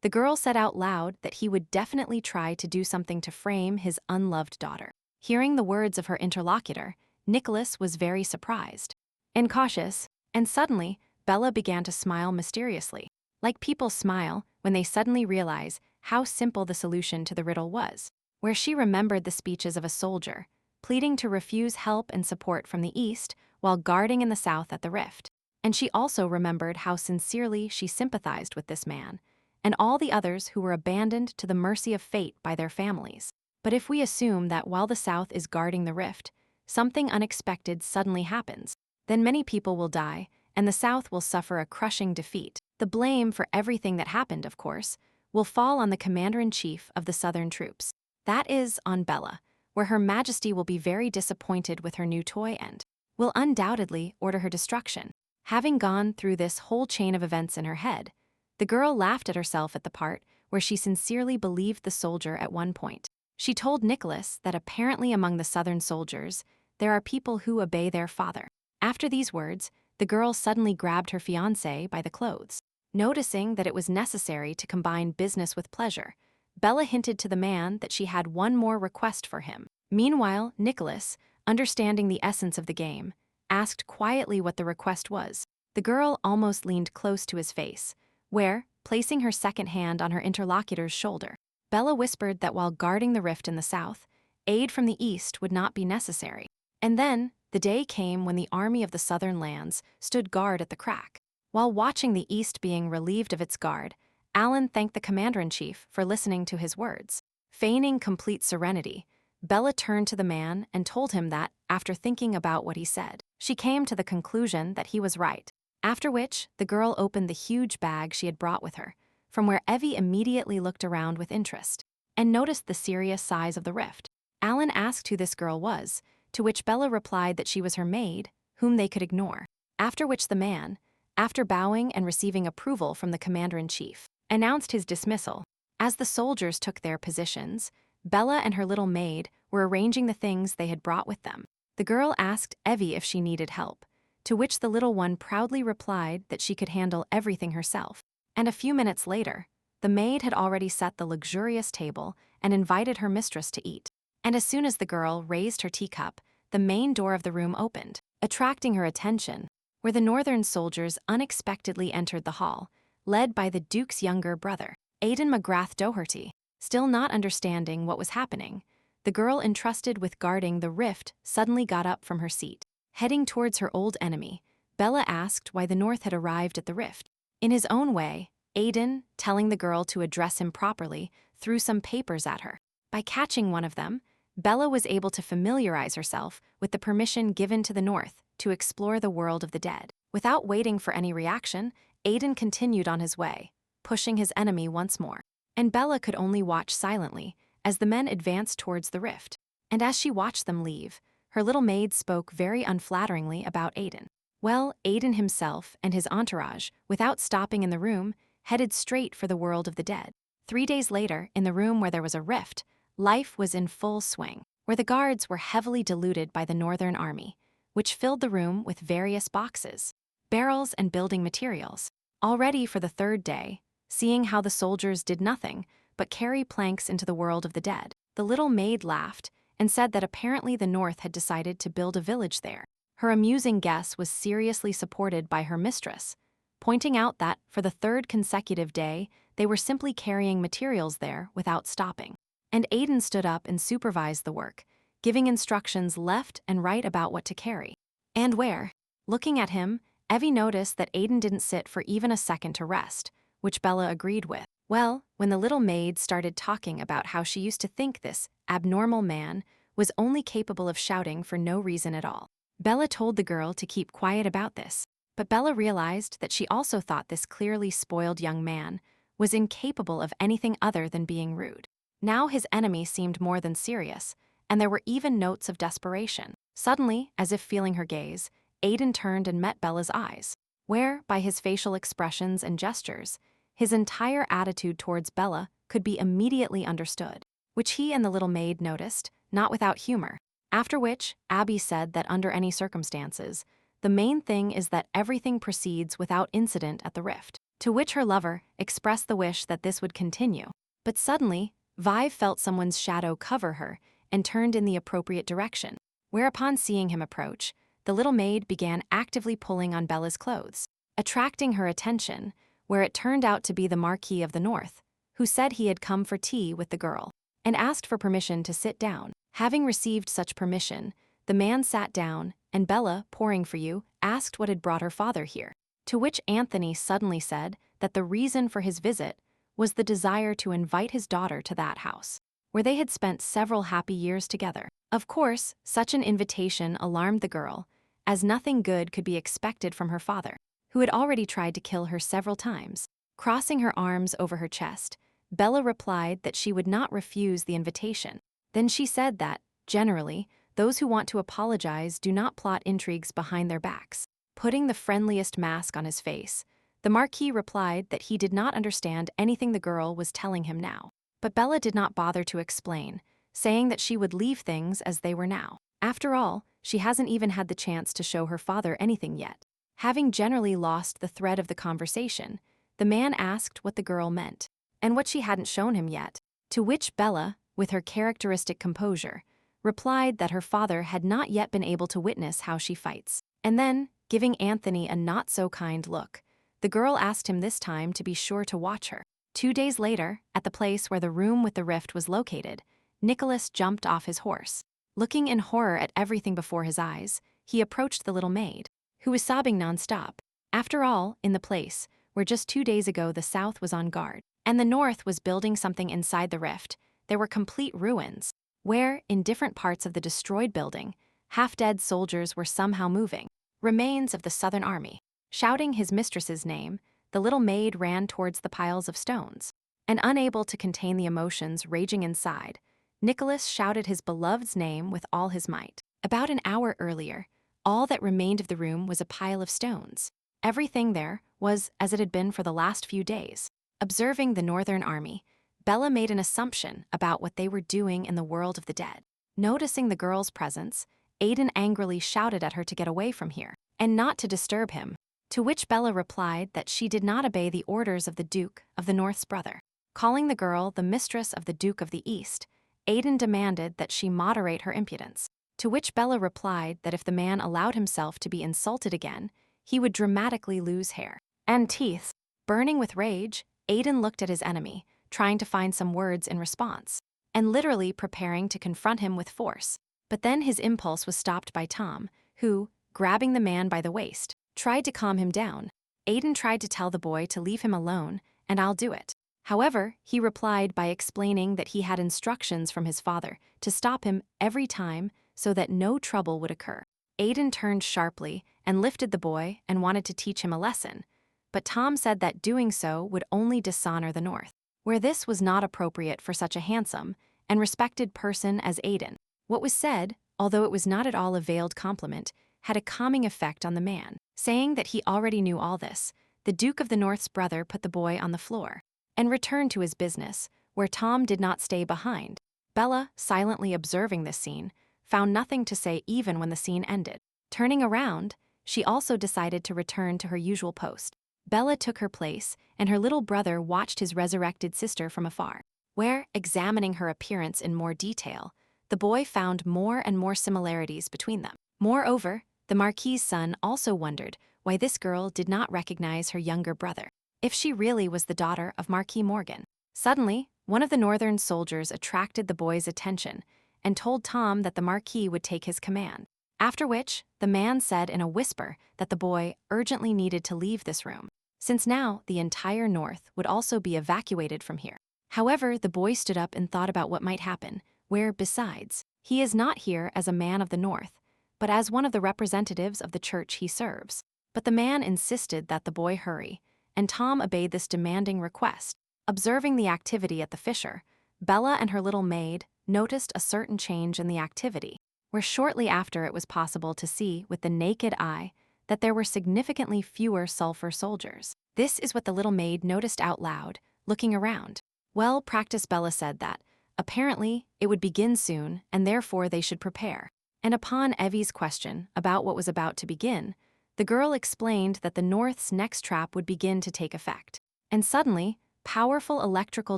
the girl said out loud that he would definitely try to do something to frame his unloved daughter. Hearing the words of her interlocutor, Nicholas was very surprised and cautious, and suddenly, Bella began to smile mysteriously, like people smile when they suddenly realize how simple the solution to the riddle was, where she remembered the speeches of a soldier, pleading to refuse help and support from the East while guarding in the South at the rift. And she also remembered how sincerely she sympathized with this man, and all the others who were abandoned to the mercy of fate by their families. But if we assume that while the South is guarding the rift, something unexpected suddenly happens, then many people will die, and the South will suffer a crushing defeat. The blame for everything that happened, of course, will fall on the commander-in-chief of the Southern troops. That is, on Bella, where Her Majesty will be very disappointed with her new toy and will undoubtedly order her destruction. Having gone through this whole chain of events in her head, the girl laughed at herself at the part where she sincerely believed the soldier at one point. She told Nicholas that apparently among the Southern soldiers, there are people who obey their father. After these words, the girl suddenly grabbed her fiancé by the clothes. Noticing that it was necessary to combine business with pleasure, Bella hinted to the man that she had one more request for him. Meanwhile, Nicholas, understanding the essence of the game, asked quietly what the request was. The girl almost leaned close to his face, where, placing her second hand on her interlocutor's shoulder, Bella whispered that while guarding the rift in the South, aid from the East would not be necessary. And then, the day came when the army of the Southern lands stood guard at the crack. While watching the East being relieved of its guard, Alan thanked the commander-in-chief for listening to his words. Feigning complete serenity, Bella turned to the man and told him that, after thinking about what he said, she came to the conclusion that he was right. After which, the girl opened the huge bag she had brought with her, from where Evie immediately looked around with interest and noticed the serious size of the rift. Alan asked who this girl was, to which Bella replied that she was her maid, whom they could ignore. After which the man, after bowing and receiving approval from the commander-in-chief, announced his dismissal. As the soldiers took their positions, Bella and her little maid were arranging the things they had brought with them. The girl asked Evie if she needed help, to which the little one proudly replied that she could handle everything herself. And a few minutes later, the maid had already set the luxurious table and invited her mistress to eat. And as soon as the girl raised her teacup, the main door of the room opened, attracting her attention, where the northern soldiers unexpectedly entered the hall, led by the Duke's younger brother, Aidan McGrath Doherty. Still not understanding what was happening, the girl entrusted with guarding the rift suddenly got up from her seat. Heading towards her old enemy, Bella asked why the North had arrived at the rift. In his own way, Aidan, telling the girl to address him properly, threw some papers at her. By catching one of them, Bella was able to familiarize herself with the permission given to the North to explore the world of the dead. Without waiting for any reaction, Aidan continued on his way, pushing his enemy once more. And Bella could only watch silently as the men advanced towards the rift. And as she watched them leave, her little maid spoke very unflatteringly about Aidan. Well, Aidan himself and his entourage, without stopping in the room, headed straight for the world of the dead. 3 days later, in the room where there was a rift, life was in full swing, where the guards were heavily diluted by the Northern Army, which filled the room with various boxes, barrels, and building materials. Already for the 3rd day, seeing how the soldiers did nothing but carry planks into the world of the dead, the little maid laughed and said that apparently the North had decided to build a village there. Her amusing guess was seriously supported by her mistress, pointing out that for the 3rd consecutive day, they were simply carrying materials there without stopping. And Aidan stood up and supervised the work, giving instructions left and right about what to carry and where. Looking at him, Evie noticed that Aidan didn't sit for even a second to rest, which Bella agreed with. Well, when the little maid started talking about how she used to think this abnormal man was only capable of shouting for no reason at all, Bella told the girl to keep quiet about this. But Bella realized that she also thought this clearly spoiled young man was incapable of anything other than being rude. Now his enemy seemed more than serious, and there were even notes of desperation. Suddenly, as if feeling her gaze, Aidan turned and met Bella's eyes, where, by his facial expressions and gestures, his entire attitude towards Bella could be immediately understood, which he and the little maid noticed, not without humor. After which, Abby said that under any circumstances, the main thing is that everything proceeds without incident at the rift, to which her lover expressed the wish that this would continue. But suddenly, Vive felt someone's shadow cover her and turned in the appropriate direction, whereupon seeing him approach, the little maid began actively pulling on Bella's clothes, attracting her attention, where it turned out to be the Marquis of the North, who said he had come for tea with the girl, and asked for permission to sit down. Having received such permission, the man sat down, and Bella, pouring for you, asked what had brought her father here, to which Anthony suddenly said that the reason for his visit was the desire to invite his daughter to that house, where they had spent several happy years together. Of course, such an invitation alarmed the girl, as nothing good could be expected from her father, who had already tried to kill her several times. Crossing her arms over her chest, Bella replied that she would not refuse the invitation. Then she said that, generally, those who want to apologize do not plot intrigues behind their backs. Putting the friendliest mask on his face, the Marquis replied that he did not understand anything the girl was telling him now. But Bella did not bother to explain, saying that she would leave things as they were now. After all, she hasn't even had the chance to show her father anything yet. Having generally lost the thread of the conversation, the man asked what the girl meant, and what she hadn't shown him yet, to which Bella, with her characteristic composure, replied that her father had not yet been able to witness how she fights. And then, giving Anthony a not-so-kind look, the girl asked him this time to be sure to watch her. 2 days later, at the place where the room with the rift was located, Nicholas jumped off his horse. Looking in horror at everything before his eyes, he approached the little maid, who was sobbing non-stop. After all, in the place where just 2 days ago the South was on guard, and the North was building something inside the rift, there were complete ruins, where, in different parts of the destroyed building, half-dead soldiers were somehow moving, remains of the Southern Army. Shouting his mistress's name, the little maid ran towards the piles of stones, and unable to contain the emotions raging inside, Nicholas shouted his beloved's name with all his might. About an hour earlier, all that remained of the room was a pile of stones. Everything there was as it had been for the last few days. Observing the Northern Army, Bella made an assumption about what they were doing in the world of the dead. Noticing the girl's presence, Aiden angrily shouted at her to get away from here, and not to disturb him, to which Bella replied that she did not obey the orders of the Duke of the North's brother. Calling the girl the mistress of the Duke of the East, Aiden demanded that she moderate her impudence, to which Bella replied that if the man allowed himself to be insulted again, he would dramatically lose hair and teeth. Burning with rage, Aiden looked at his enemy, trying to find some words in response, and literally preparing to confront him with force. But then his impulse was stopped by Tom, who, grabbing the man by the waist, tried to calm him down. Aiden tried to tell the boy to leave him alone, and I'll do it. However, he replied by explaining that he had instructions from his father to stop him every time so that no trouble would occur. Aiden turned sharply and lifted the boy and wanted to teach him a lesson, but Tom said that doing so would only dishonor the North, where this was not appropriate for such a handsome and respected person as Aiden. What was said, although it was not at all a veiled compliment, had a calming effect on the man. Saying that he already knew all this, the Duke of the North's brother put the boy on the floor and returned to his business, where Tom did not stay behind. Bella, silently observing this scene, found nothing to say even when the scene ended. Turning around, she also decided to return to her usual post. Bella took her place, and her little brother watched his resurrected sister from afar, where, examining her appearance in more detail, the boy found more and more similarities between them. Moreover, the Marquis's son also wondered why this girl did not recognize her younger brother, if she really was the daughter of Marquis Morgan. Suddenly, one of the Northern soldiers attracted the boy's attention and told Tom that the Marquis would take his command, after which the man said in a whisper that the boy urgently needed to leave this room, since now the entire North would also be evacuated from here. However, the boy stood up and thought about what might happen, where, besides, he is not here as a man of the North, but as one of the representatives of the church he serves. But the man insisted that the boy hurry, and Tom obeyed this demanding request. Observing the activity at the fissure, Bella and her little maid noticed a certain change in the activity, where shortly after it was possible to see with the naked eye that there were significantly fewer sulfur soldiers. This is what the little maid noticed out loud, looking around. Well-practiced Bella said that, apparently, it would begin soon, and therefore they should prepare. And upon Evie's question about what was about to begin, the girl explained that the North's next trap would begin to take effect. And suddenly, powerful electrical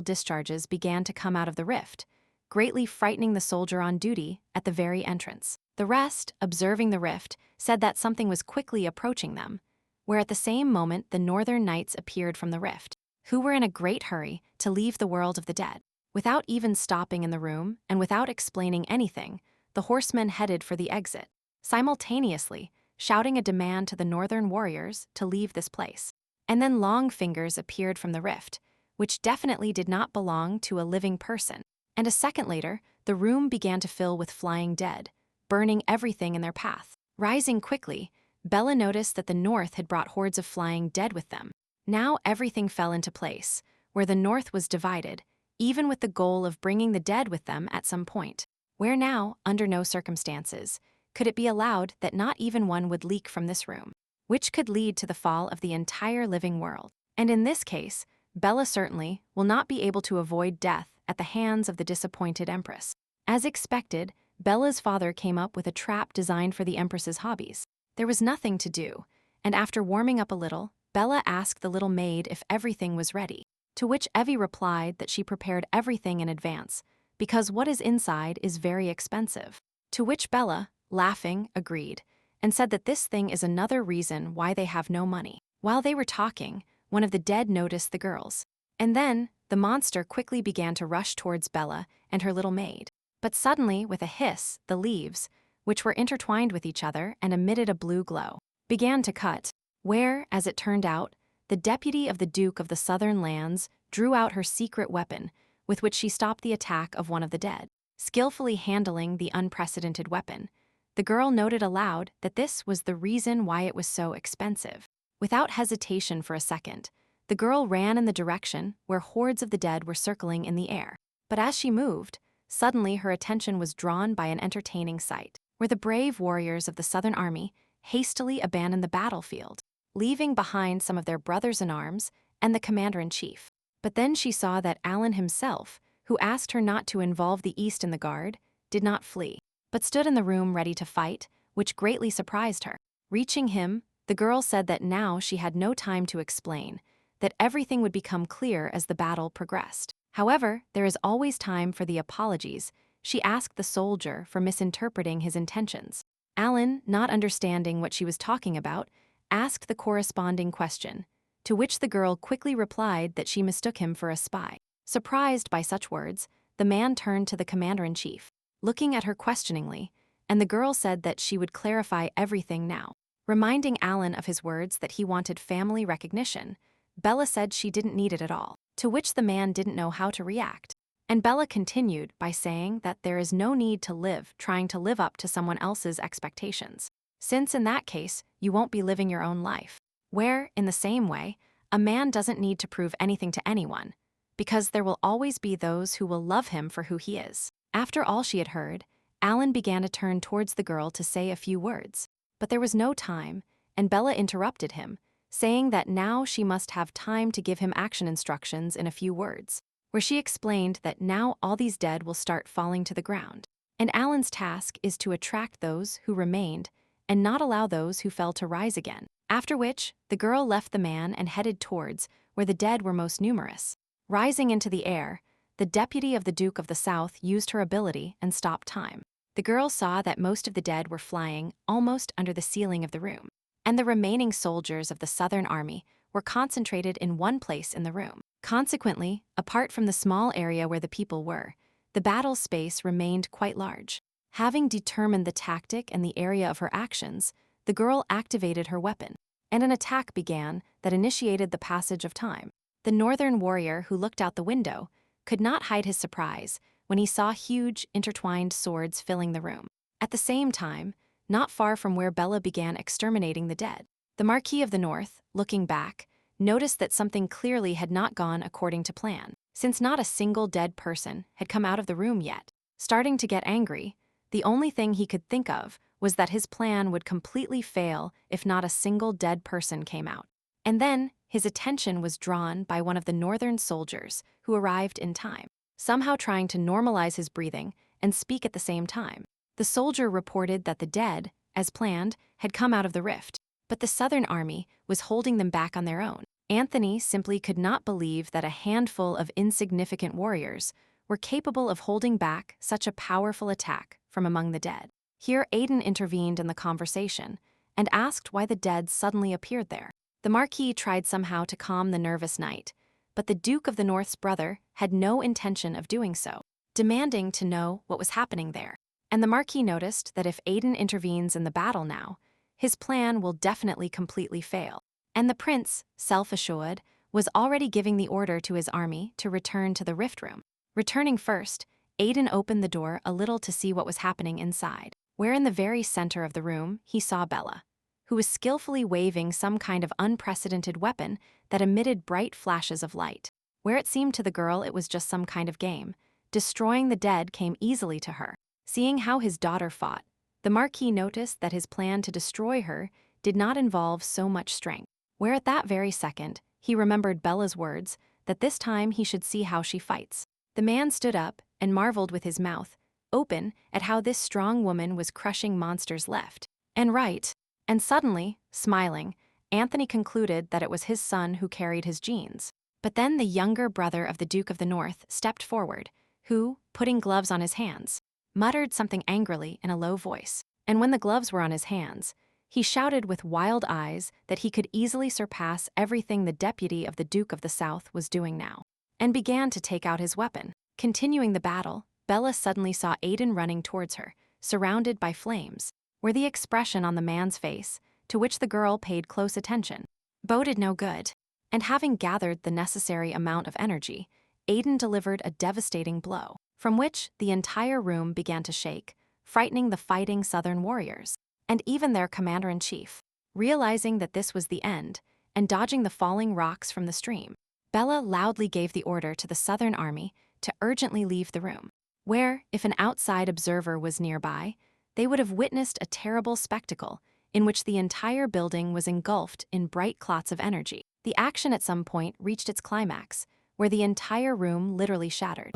discharges began to come out of the rift, greatly frightening the soldier on duty at the very entrance. The rest, observing the rift, said that something was quickly approaching them, where at the same moment the Northern Knights appeared from the rift, who were in a great hurry to leave the world of the dead. Without even stopping in the room and without explaining anything, the horsemen headed for the exit, simultaneously shouting a demand to the Northern warriors to leave this place. And then long fingers appeared from the rift, which definitely did not belong to a living person. And a second later, the room began to fill with flying dead, burning everything in their path. Rising quickly, Bella noticed that the North had brought hordes of flying dead with them. Now everything fell into place, where the North was divided, even with the goal of bringing the dead with them at some point, where now, under no circumstances, could it be allowed that not even one would leak from this room, which could lead to the fall of the entire living world. And in this case, Bella certainly will not be able to avoid death at the hands of the disappointed Empress. As expected, Bella's father came up with a trap designed for the Empress's hobbies. There was nothing to do, and after warming up a little, Bella asked the little maid if everything was ready, to which Evie replied that she prepared everything in advance, because what is inside is very expensive. To which Bella, laughing, agreed, and said that this thing is another reason why they have no money. While they were talking, one of the dead noticed the girls, and then the monster quickly began to rush towards Bella and her little maid. But suddenly, with a hiss, the leaves, which were intertwined with each other and emitted a blue glow, began to cut, where, as it turned out, the deputy of the Duke of the Southern Lands drew out her secret weapon, with which she stopped the attack of one of the dead. Skillfully handling the unprecedented weapon, the girl noted aloud that this was the reason why it was so expensive. Without hesitation for a second, the girl ran in the direction where hordes of the dead were circling in the air. But as she moved, suddenly her attention was drawn by an entertaining sight, where the brave warriors of the Southern Army hastily abandoned the battlefield, leaving behind some of their brothers-in-arms and the commander-in-chief. But then she saw that Alan himself, who asked her not to involve the East in the Guard, did not flee, but stood in the room ready to fight, which greatly surprised her. Reaching him, the girl said that now she had no time to explain, that everything would become clear as the battle progressed. However, there is always time for the apologies. She asked the soldier for misinterpreting his intentions. Alan, not understanding what she was talking about, asked the corresponding question, to which the girl quickly replied that she mistook him for a spy. Surprised by such words, the man turned to the commander-in-chief, looking at her questioningly, and the girl said that she would clarify everything now. Reminding Alan of his words that he wanted family recognition, Bella said she didn't need it at all, to which the man didn't know how to react. And Bella continued by saying that there is no need to live trying to live up to someone else's expectations, since in that case, you won't be living your own life. Where, in the same way, a man doesn't need to prove anything to anyone, because there will always be those who will love him for who he is. After all she had heard, Alan began to turn towards the girl to say a few words, but there was no time, and Bella interrupted him, saying that now she must have time to give him action instructions in a few words, where she explained that now all these dead will start falling to the ground, and Alan's task is to attract those who remained and not allow those who fell to rise again. After which, the girl left the man and headed towards where the dead were most numerous. Rising into the air, the deputy of the Duke of the South used her ability and stopped time. The girl saw that most of the dead were flying almost under the ceiling of the room, and the remaining soldiers of the Southern Army were concentrated in one place in the room. Consequently, apart from the small area where the people were, the battle space remained quite large. Having determined the tactic and the area of her actions, the girl activated her weapon, and an attack began that initiated the passage of time. The northern warrior who looked out the window could not hide his surprise when he saw huge, intertwined swords filling the room. At the same time, not far from where Bella began exterminating the dead, the Marquis of the North, looking back, noticed that something clearly had not gone according to plan, since not a single dead person had come out of the room yet. Starting to get angry, the only thing he could think of was that his plan would completely fail if not a single dead person came out. And then, his attention was drawn by one of the northern soldiers who arrived in time, somehow trying to normalize his breathing and speak at the same time. The soldier reported that the dead, as planned, had come out of the rift, but the Southern Army was holding them back on their own. Anthony simply could not believe that a handful of insignificant warriors were capable of holding back such a powerful attack from among the dead. Here Aidan intervened in the conversation and asked why the dead suddenly appeared there. The Marquis tried somehow to calm the nervous knight, but the Duke of the North's brother had no intention of doing so, demanding to know what was happening there. And the Marquis noticed that if Aidan intervenes in the battle now, his plan will definitely completely fail. And the prince, self-assured, was already giving the order to his army to return to the rift room. Returning first, Aidan opened the door a little to see what was happening inside, where in the very center of the room he saw Bella, who was skillfully waving some kind of unprecedented weapon that emitted bright flashes of light. Where it seemed to the girl it was just some kind of game, destroying the dead came easily to her. Seeing how his daughter fought, the Marquis noticed that his plan to destroy her did not involve so much strength, where at that very second, he remembered Bella's words that this time he should see how she fights. The man stood up and marveled with his mouth open at how this strong woman was crushing monsters left and right. And suddenly, smiling, Anthony concluded that it was his son who carried his genes. But then the younger brother of the Duke of the North stepped forward, who, putting gloves on his hands, muttered something angrily in a low voice. And when the gloves were on his hands, he shouted with wild eyes that he could easily surpass everything the deputy of the Duke of the South was doing now, and began to take out his weapon. Continuing the battle, Bella suddenly saw Aidan running towards her, surrounded by flames, where the expression on the man's face, to which the girl paid close attention, boded no good. And having gathered the necessary amount of energy, Aidan delivered a devastating blow, from which the entire room began to shake, frightening the fighting Southern warriors, and even their commander-in-chief. Realizing that this was the end, and dodging the falling rocks from the stream, Bella loudly gave the order to the Southern Army to urgently leave the room, where, if an outside observer was nearby, they would have witnessed a terrible spectacle in which the entire building was engulfed in bright clots of energy. The action at some point reached its climax, where the entire room literally shattered.